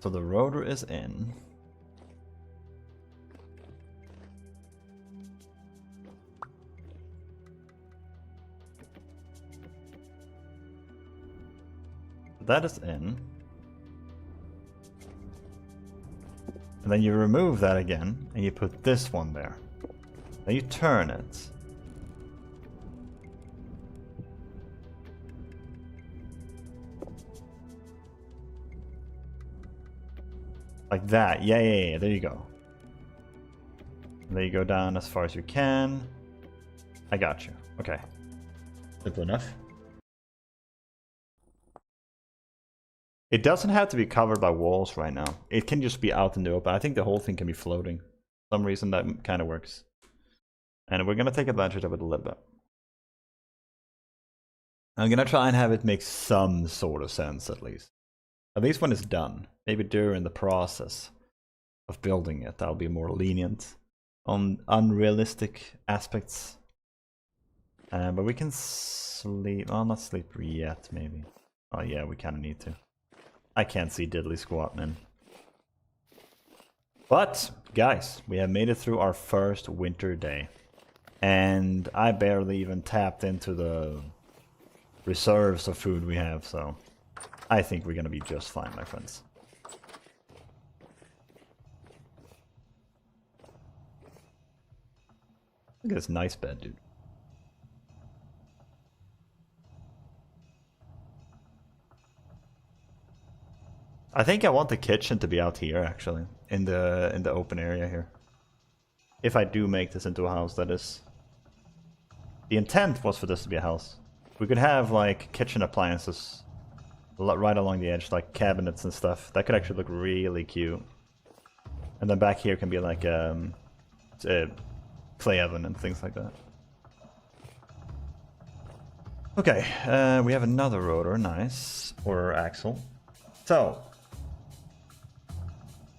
the rotor is in. That is in. And then you remove that again, and you put this one there. Then you turn it. Like that. Yeah. There you go. And then you go down as far as you can. I got you. Okay. Simple enough. It doesn't have to be covered by walls right now. It can just be out in the open. I think the whole thing can be floating. For some reason that kind of works. And we're going to take advantage of it a little bit. I'm going to try and have it make some sort of sense at least. At least when it's done. Maybe during the process of building it, I'll be more lenient on unrealistic aspects. But we can sleep. Oh, not sleep yet, maybe. Oh, yeah, we kind of need to. I can't see diddly squat, man. But, guys, we have made it through our first winter day. And I barely even tapped into the reserves of food we have, so I think we're gonna be just fine, my friends. Look at this nice bed, dude. I think I want the kitchen to be out here, actually, in the open area here. If I do make this into a house, that is. The intent was for this to be a house. We could have like kitchen appliances right along the edge, like cabinets and stuff. That could actually look really cute. And then back here can be like a clay oven and things like that. Okay, we have another rotor, nice, or axle. So,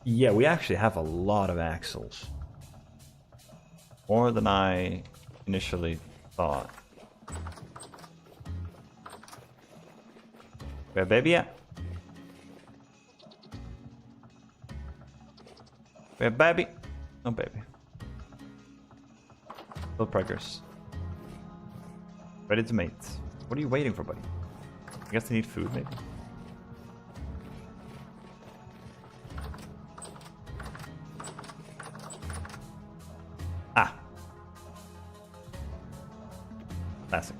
yeah, we actually have a lot of axles. More than I initially thought. Where baby at? Where baby? No baby. Still progress. Ready to mate. What are you waiting for, buddy? I guess they need food, maybe. Ah. Classic.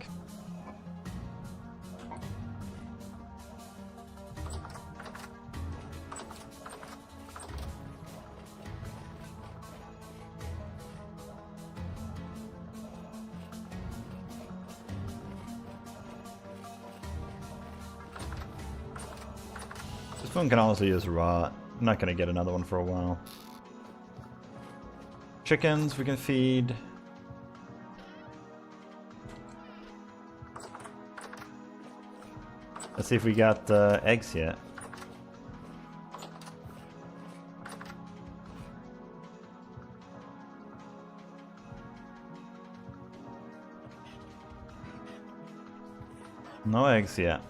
This one can also use rot. I'm not gonna get another one for a while. Chickens we can feed. Let's see if we got eggs yet. No eggs yet.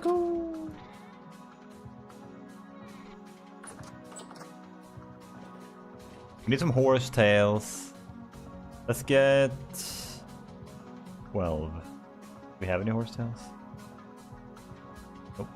Go. We need some horse tails. Let's get 12. Do we have any horse tails? Nope.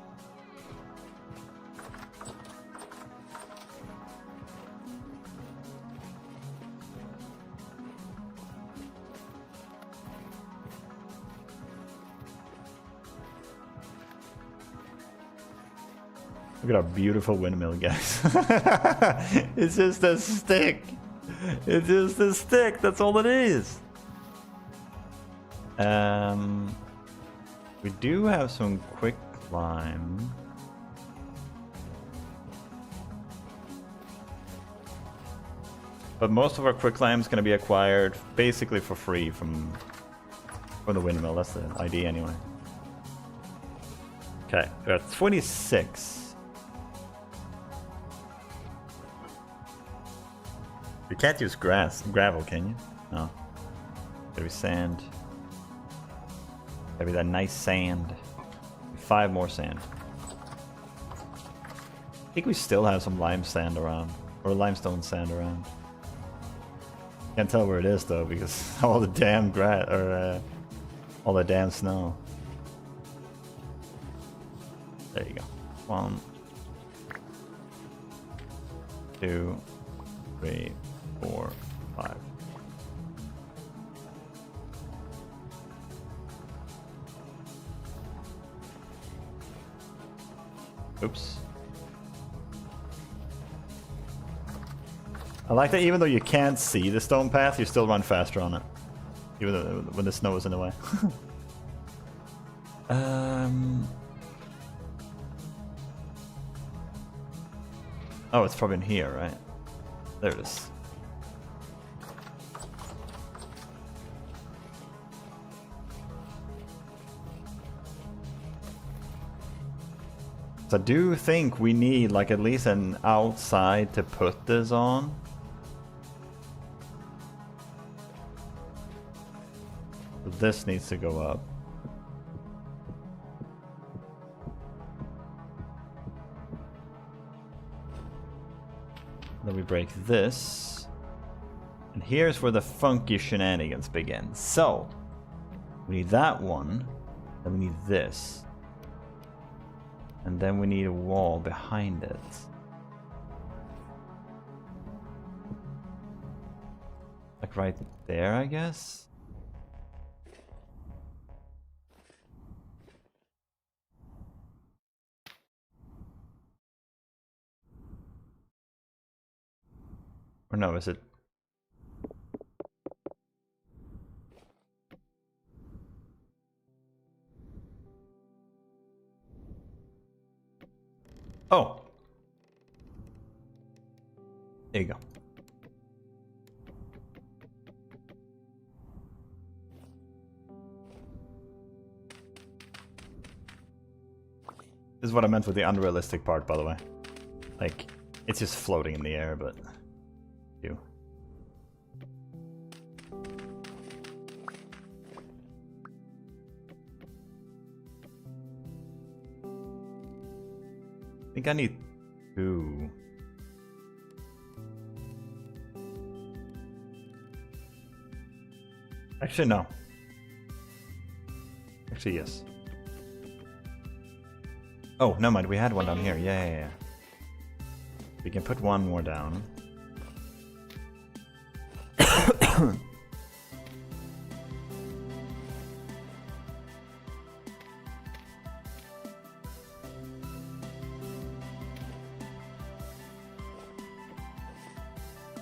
Look at our beautiful windmill, guys. It's just a stick. It's just a stick. That's all it is. We do have some quick lime. But most of our quick lime is going to be acquired basically for free from the windmill. That's the idea anyway. Okay, we're at 26. You can't use gravel, can you? No. Gotta be sand. Gotta be that nice sand. 5 more sand. I think we still have some lime sand around. Or limestone sand around. Can't tell where it is though, because all the damn grass, or all the damn snow. There you go. 1, 2, 3, 4, 5. Oops. I like that even though you can't see the stone path, you still run faster on it. Even though when the snow is in the way. Oh, it's probably in here, right? There it is. So I do think we need like at least an outside to put this on. So this needs to go up. Then we break this. And here's where the funky shenanigans begin. So, we need that one. Then we need this. And then we need a wall behind it. Like right there, I guess? Or no, is it? Oh! There you go. This is what I meant with the unrealistic part, by the way. Like, it's just floating in the air, but... you. I think I need 2. Actually, no. Actually, yes. Oh, never mind. We had one down here. Yeah. We can put one more down.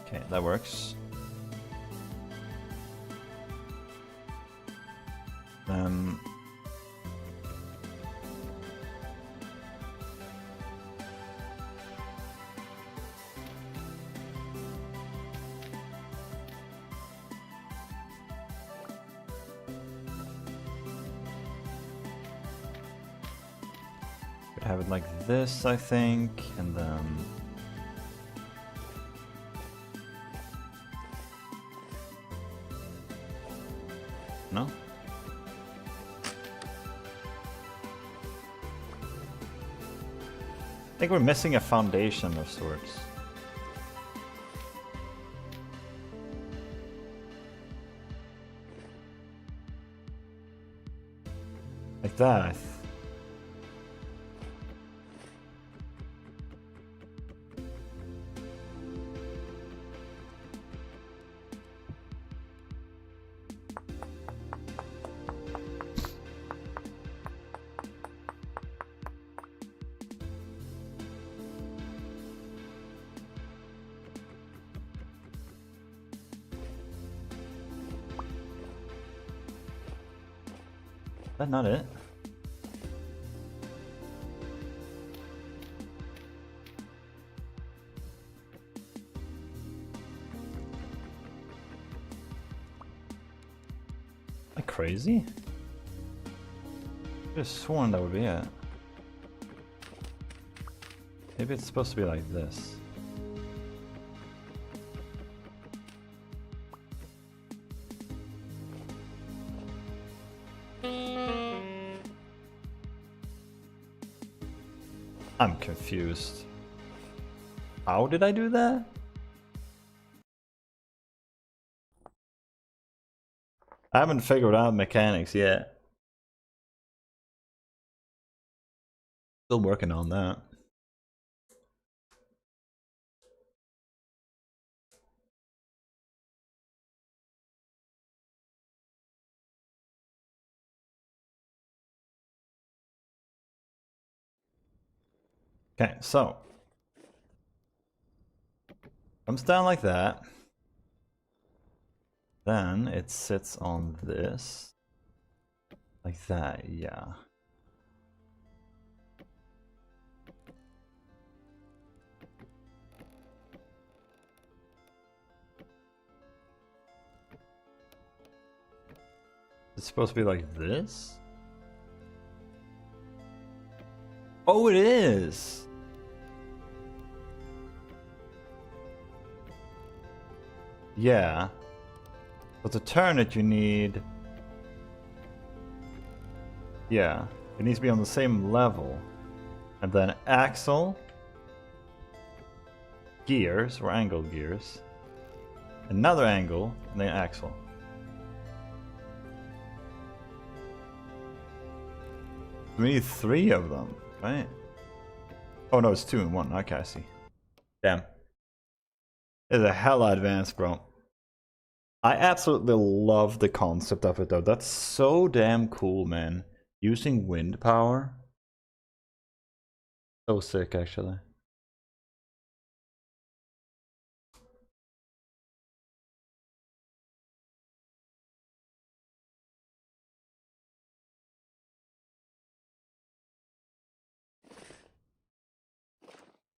Okay, that works. Could have it like this, I think, and then... No? I think we're missing a foundation of sorts. Like that. Is that not it? Am I crazy? I could have sworn that would be it. Maybe it's supposed to be like this. I'm confused. How did I do that? I haven't figured out mechanics yet. Still working on that. Okay, so Comes down like that. Then it sits on this. Like that, yeah. It's supposed to be like this? Oh, it is! Yeah. But to turn it, you need... Yeah. It needs to be on the same level. And then axle. Gears, or angle gears. Another angle, and then axle. We need 3 of them, right? Oh no, it's 2 in 1. Okay, I see. Damn. It's a hella advanced, bro. I absolutely love the concept of it, though. That's so damn cool, man. Using wind power. So sick, actually.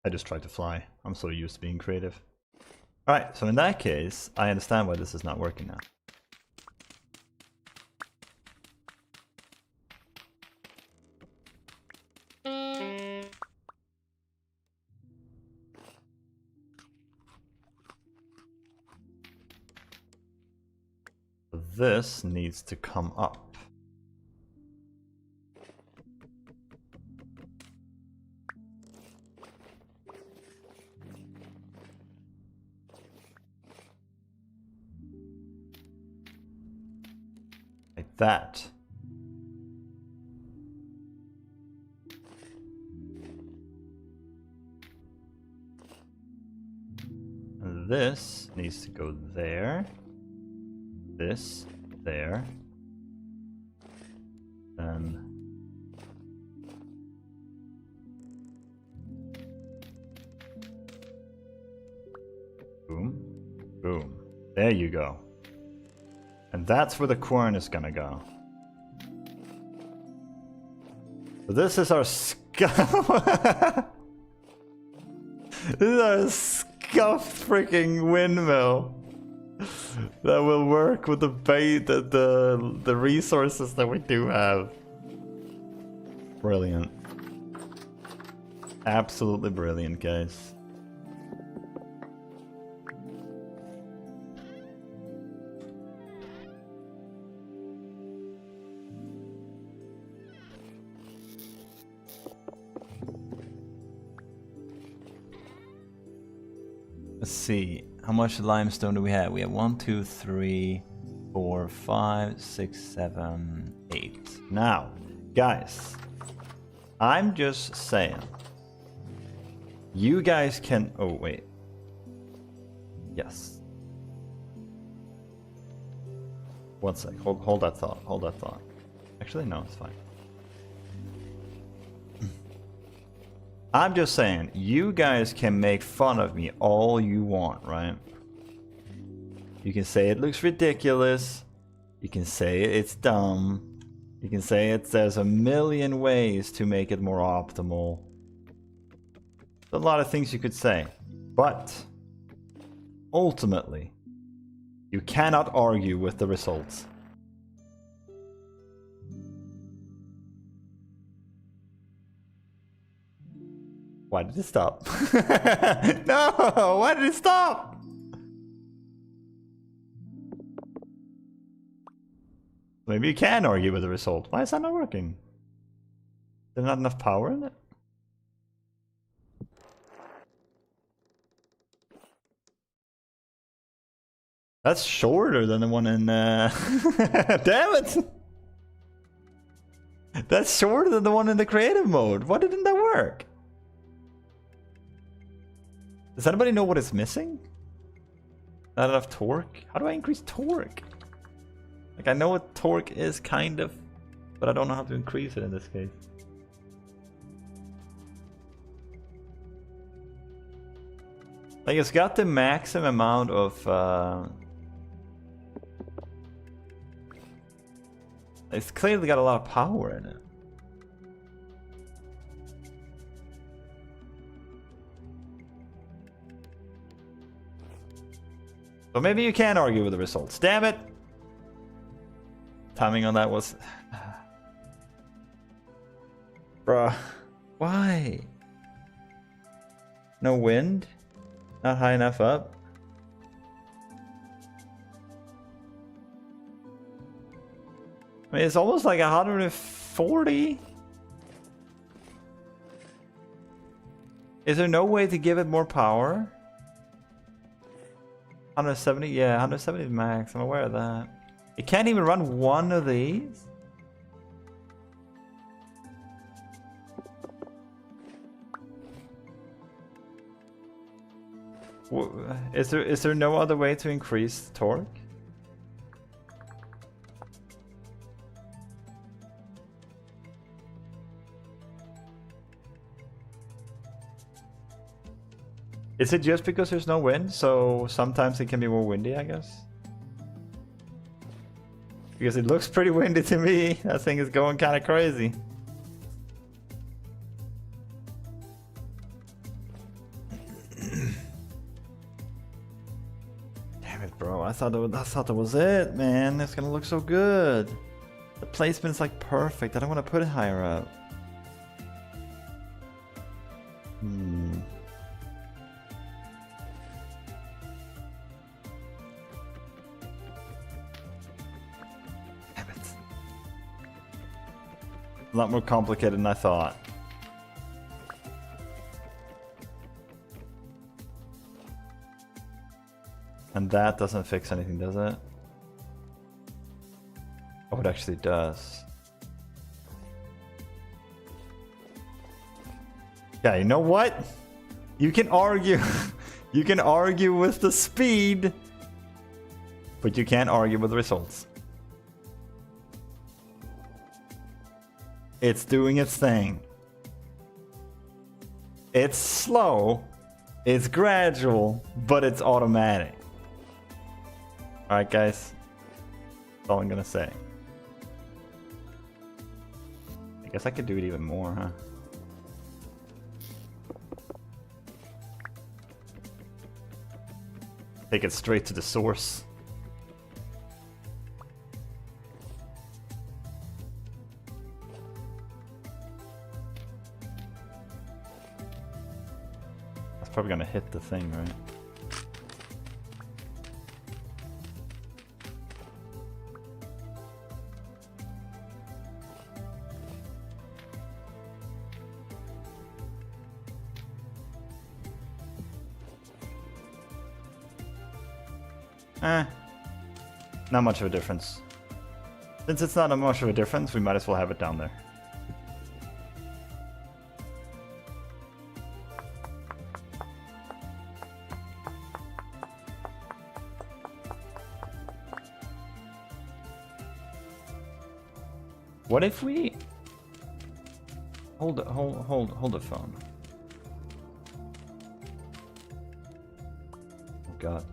I just tried to fly. I'm so used to being creative. Alright, so in that case, I understand why this is not working now. This needs to come up. Like that. And this needs to go there. This, there. Then... Boom. Boom. There you go. And that's where the quern is gonna go. So this is our This is our scuffed freaking windmill that will work with the bait, the resources that we do have. Brilliant. Absolutely brilliant, guys. Let's see, how much limestone do we have? We have 1, 2, 3, 4, 5, 6, 7, 8. Now, guys, I'm just saying, you guys can... Oh, wait. Yes. One sec, hold that thought, hold that thought. Actually, no, it's fine. I'm just saying, you guys can make fun of me all you want, right? You can say it looks ridiculous. You can say it's dumb. You can say there's a million ways to make it more optimal. There's a lot of things you could say. But, ultimately, you cannot argue with the results. Why did it stop? No! Why did it stop? Maybe you can argue with the result. Why is that not working? There's not enough power in it? That's shorter than the one in... Damn it! That's shorter than the one in the creative mode. Why didn't that work? Does anybody know what is missing? Not enough torque? How do I increase torque? Like, I know what torque is, kind of, but I don't know how to increase it in this case. Like, it's got the maximum amount of... It's clearly got a lot of power in it. So maybe you can argue with the results. Damn it! Timing on that was... Bruh. Why? No wind? Not high enough up? I mean, it's almost like 140. Is there no way to give it more power? 170? Yeah, 170 is max. I'm aware of that. It can't even run one of these? Is there no other way to increase torque? Is it just because there's no wind, so sometimes it can be more windy, I guess? Because it looks pretty windy to me. That thing is going kind of crazy. Damn it, bro. I thought that was it, man. It's gonna look so good. The placement's like perfect. I don't want to put it higher up. A lot more complicated than I thought. And that doesn't fix anything, does it? Oh, it actually does. Yeah, you know what? You can argue. You can argue with the speed, but you can't argue with the results. It's doing its thing. It's slow, it's gradual, but it's automatic. Alright guys, that's all I'm gonna say. I guess I could do it even more, huh? Take it straight to the source. Probably gonna hit the thing, right? Not much of a difference. Since it's not much of a difference, we might as well have it down there. What if we hold the phone? Oh god.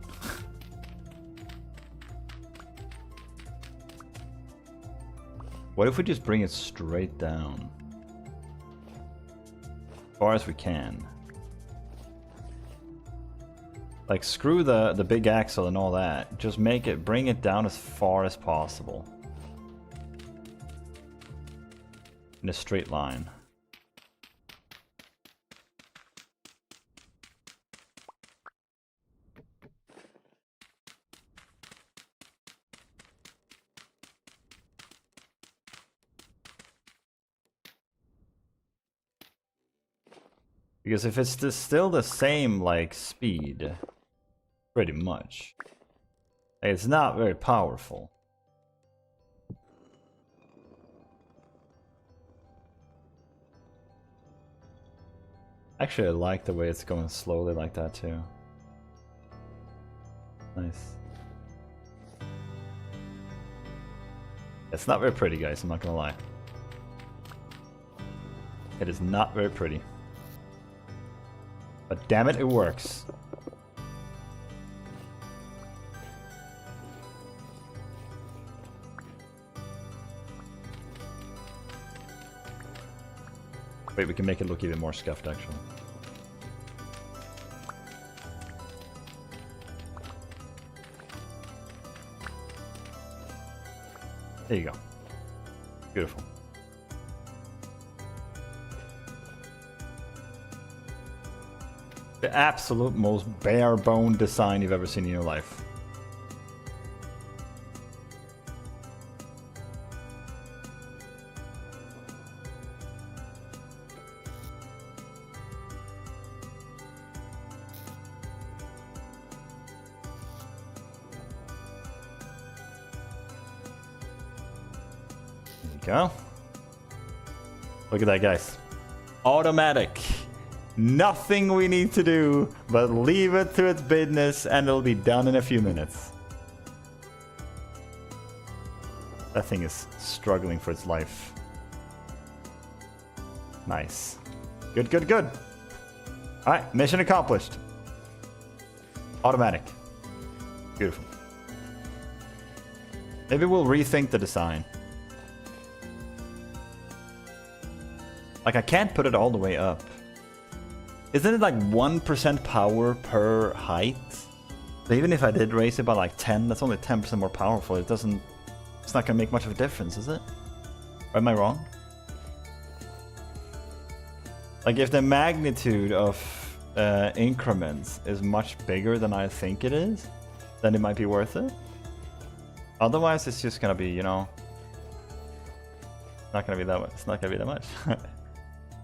What if we just bring it straight down? As far as we can. Like screw the big axle and all that. Just bring it down as far as possible. In a straight line. Because if it's still the same like speed, pretty much, it's not very powerful. Actually, I like the way it's going slowly like that too. Nice. It's not very pretty, guys, I'm not gonna lie. It is not very pretty. But damn it, it works. Wait, we can make it look even more scuffed, actually. There you go. Beautiful. The absolute most bare bone design you've ever seen in your life. Go. Look at that, guys. Automatic. Nothing we need to do but leave it to its business and it'll be done in a few minutes. That thing is struggling for its life. Nice. Good, good, good. Alright, mission accomplished. Automatic. Beautiful. Maybe we'll rethink the design. Like, I can't put it all the way up. Isn't it like 1% power per height? So even if I did raise it by like 10, that's only 10% more powerful. It's not gonna make much of a difference, is it? Or am I wrong? Like, if the magnitude of increments is much bigger than I think it is, then it might be worth it. Otherwise, it's just gonna be, you know, not gonna be that much. It's not gonna be that much.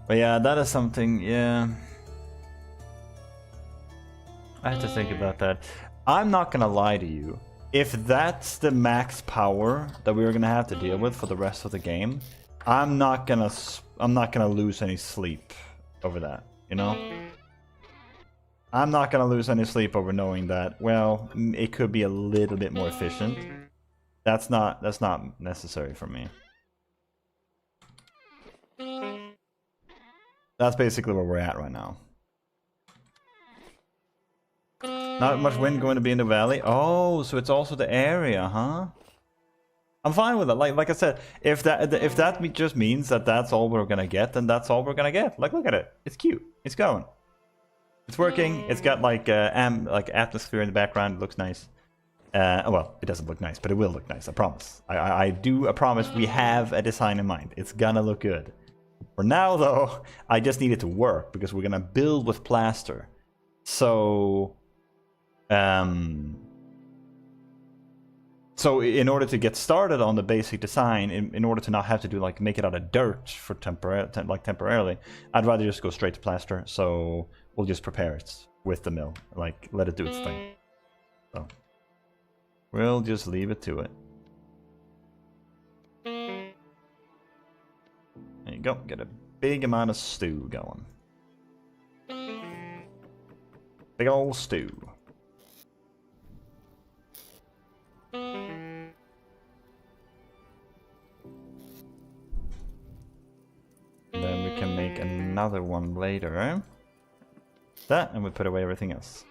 But yeah, that is something, yeah. I have to think about that. I'm not gonna lie to you. If that's the max power that we're gonna have to deal with for the rest of the game, I'm not gonna lose any sleep over that, you know? I'm not gonna lose any sleep over knowing that, well, it could be a little bit more efficient. That's not necessary for me. That's basically where we're at right now. Not much wind going to be in the valley. Oh, so it's also the area, huh? I'm fine with it. Like I said, if that just means that that's all we're gonna get, then that's all we're gonna get. Like, look at it. It's cute. It's going. It's working. It's got like atmosphere in the background. It looks nice. Well, it doesn't look nice, but it will look nice. I promise. I promise. We have a design in mind. It's gonna look good. For now, though, I just need it to work because we're gonna build with plaster. So, so in order to get started on the basic design, in order to not have to do like make it out of dirt for temporarily, I'd rather just go straight to plaster. So we'll just prepare it with the mill, like let it do its thing. So we'll just leave it to it. There you go. Get a big amount of stew going. Big old stew. Then we can make another one later. That, and we put away everything else.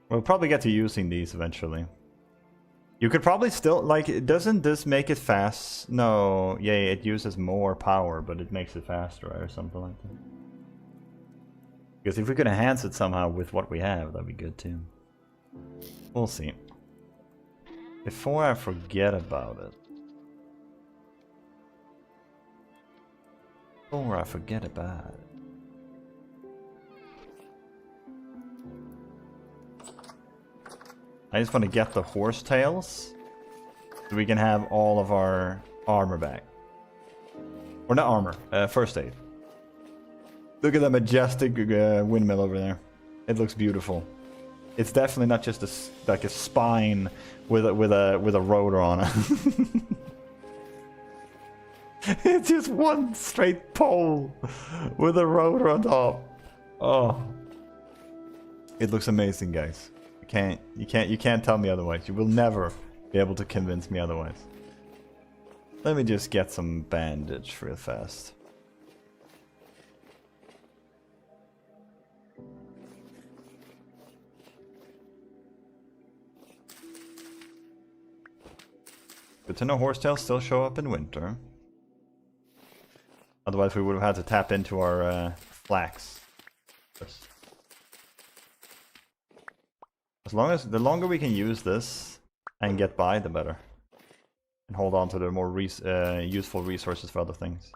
We'll probably get to using these eventually. You could probably still, like, doesn't this make it fast? No, yeah, it uses more power, but it makes it faster or something like that. Because if we could enhance it somehow with what we have, that'd be good too. We'll see. Before I forget about it. Before I forget about it. I just want to get the horse tails so we can have all of our armor back. Or not armor, first aid. Look at that majestic windmill over there. It looks beautiful. It's definitely not just like a spine with a rotor on it. It's just one straight pole with a rotor on top. Oh, it looks amazing, guys. You can't tell me otherwise. You will never be able to convince me otherwise. Let me just get some bandage real fast. Good to know horsetails still show up in winter. Otherwise we would have had to tap into our flax. As long as the longer we can use this and get by, the better. And hold on to the more useful resources for other things.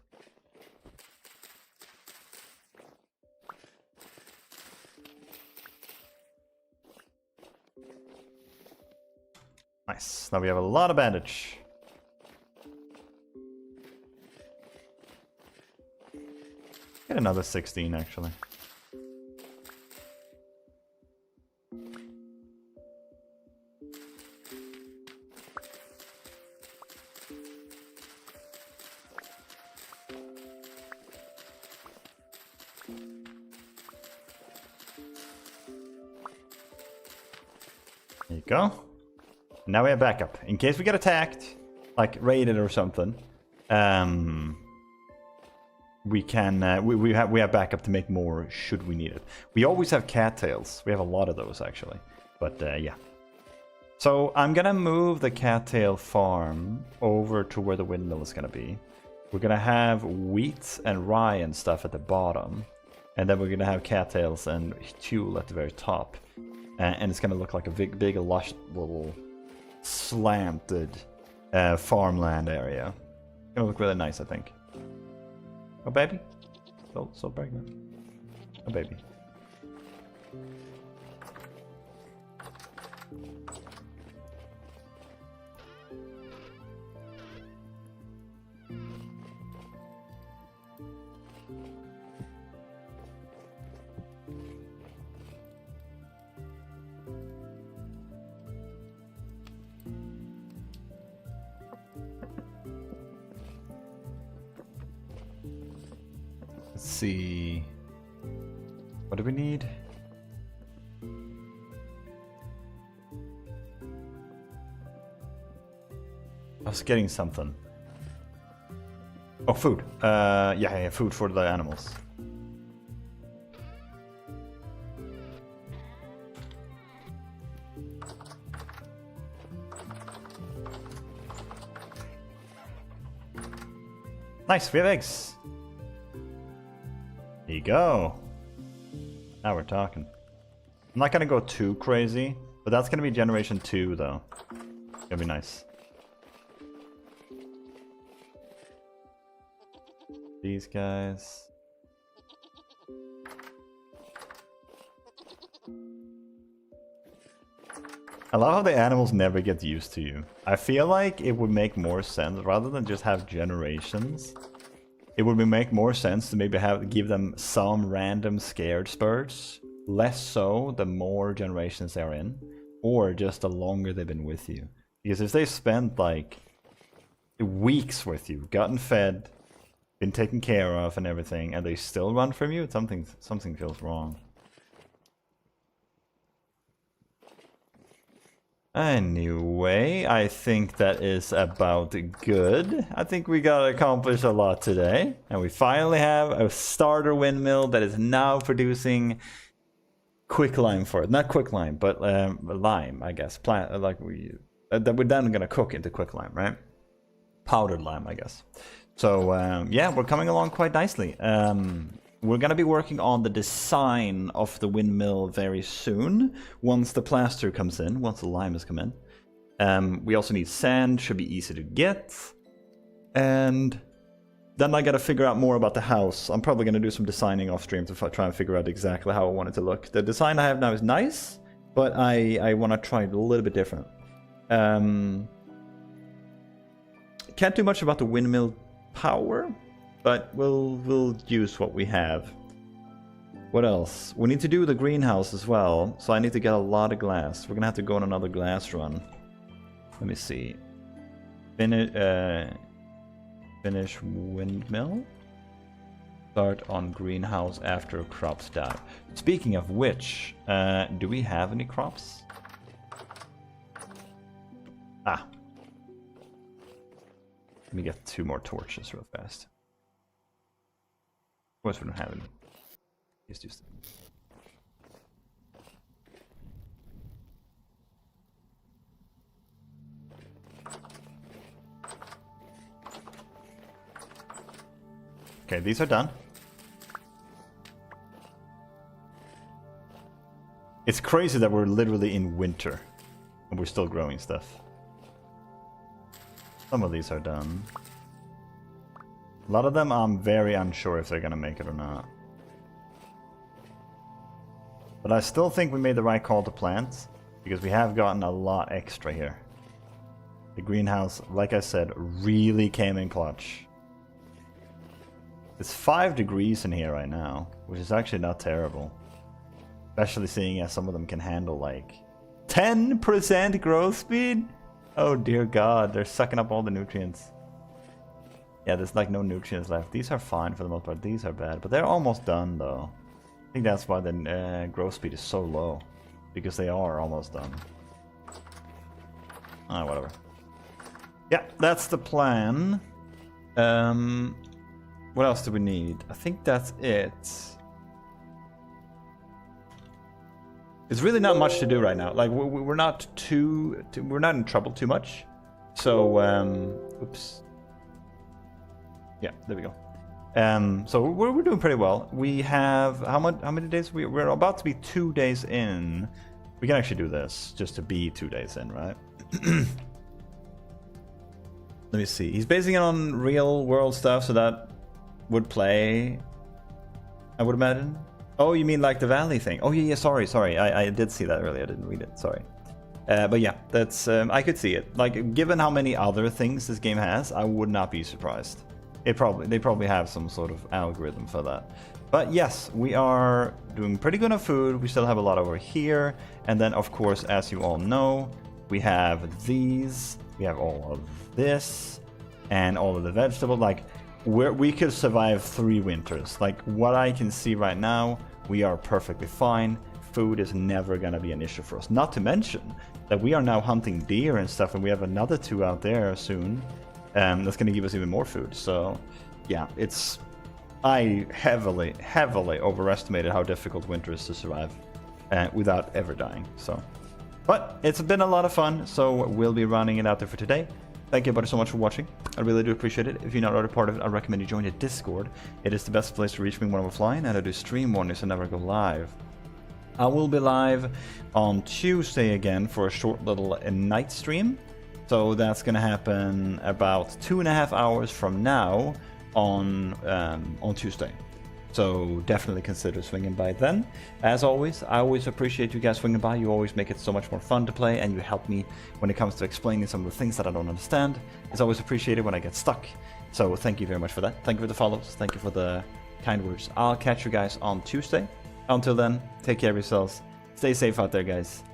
Nice. Now we have a lot of bandage. Get another 16 actually. There you go. Now we have backup. In case we get attacked, like raided or something, we can we have backup to make more should we need it. We always have cattails. We have a lot of those actually. But yeah. So I'm gonna move the cattail farm over to where the windmill is gonna be. We're gonna have wheat and rye and stuff at the bottom, and then we're gonna have cattails and tulle at the very top. And it's gonna look like a big lush little slanted farmland area. It's gonna look really nice, I think. Oh baby, so pregnant. Oh baby. Let's see. What do we need? I was getting something. Oh, food. Yeah, food for the animals. Nice, we have eggs. There you go. Now we're talking. I'm not gonna go too crazy, but that's gonna be generation 2 though. It's gonna be nice. These guys. I love how the animals never get used to you. I feel like it would make more sense rather than just have generations. It would make more sense to maybe give them some random scared spurts. Less so the more generations they're in, or just the longer they've been with you. Because if they spent like weeks with you, gotten fed, been taken care of and everything, and they still run from you, something feels wrong. Anyway, I think that is about good. I think we got accomplished a lot today. And we finally have a starter windmill that is now producing quicklime for it. Not quicklime, but lime, I guess. That we're then going to cook into quicklime, right? Powdered lime, I guess. So, yeah, we're coming along quite nicely. We're going to be working on the design of the windmill very soon, once the plaster comes in, once the lime has come in. We also need sand, should be easy to get. And then I got to figure out more about the house. I'm probably going to do some designing off stream to try and figure out exactly how I want it to look. The design I have now is nice, but I want to try it a little bit different. Can't do much about the windmill power, but we'll use what we have. What else? We need to do the greenhouse as well, so I need to get a lot of glass. We're gonna have to go on another glass run. Let me see. Finish windmill. Start on greenhouse after crops die. Speaking of which, do we have any crops? Let me get 2 more torches real fast. Of course we don't have any. Just use them. Okay, these are done. It's crazy that we're literally in winter and we're still growing stuff. Some of these are done. A lot of them I'm very unsure if they're gonna make it or not. But I still think we made the right call to plant, because we have gotten a lot extra here. The greenhouse, like I said, really came in clutch. It's 5 degrees in here right now, which is actually not terrible. Especially seeing as some of them can handle like 10% growth speed? Oh dear god, they're sucking up all the nutrients. Yeah, there's like no nutrients left. These are fine for the most part. These are bad, but they're almost done though. I think that's why the growth speed is so low. Because they are almost done. Ah, whatever. Yeah, that's the plan. What else do we need? I think that's it. It's really not much to do right now. Like we're not we're not in trouble too much. So oops. Yeah, there we go. So we're doing pretty well. We have how many days? We're about to be 2 days in. We can actually do this just to be 2 days in, right? Let me see. He's basing it on real world stuff, so that would play, I would imagine. Oh, you mean like the valley thing? Oh yeah, sorry. I did see that earlier. I didn't read it. Sorry. But yeah, that's I could see it. Like, given how many other things this game has, I would not be surprised. They probably have some sort of algorithm for that. But yes, we are doing pretty good on food. We still have a lot over here. And then, of course, as you all know, we have these. We have all of this. And all of the vegetables. Like, we could survive 3 winters. Like, what I can see right now, we are perfectly fine. Food is never going to be an issue for us. Not to mention that we are now hunting deer and stuff. And we have another 2 out there soon. That's going to give us even more food. So, yeah, I heavily overestimated how difficult winter is to survive without ever dying. So, but it's been a lot of fun. So we'll be running it out there for today. Thank you everybody so much for watching. I really do appreciate it. If you're not already part of it, I recommend you join the Discord. It is the best place to reach me when I'm offline, and I do stream warnings and never go live. I will be live on Tuesday again for a short little night stream. So that's going to happen about 2.5 hours from now on Tuesday. So definitely consider swinging by then. As always, I always appreciate you guys swinging by. You always make it so much more fun to play, and you help me when it comes to explaining some of the things that I don't understand. It's always appreciated when I get stuck. So thank you very much for that. Thank you for the follows. Thank you for the kind words. I'll catch you guys on Tuesday. Until then, take care of yourselves. Stay safe out there, guys.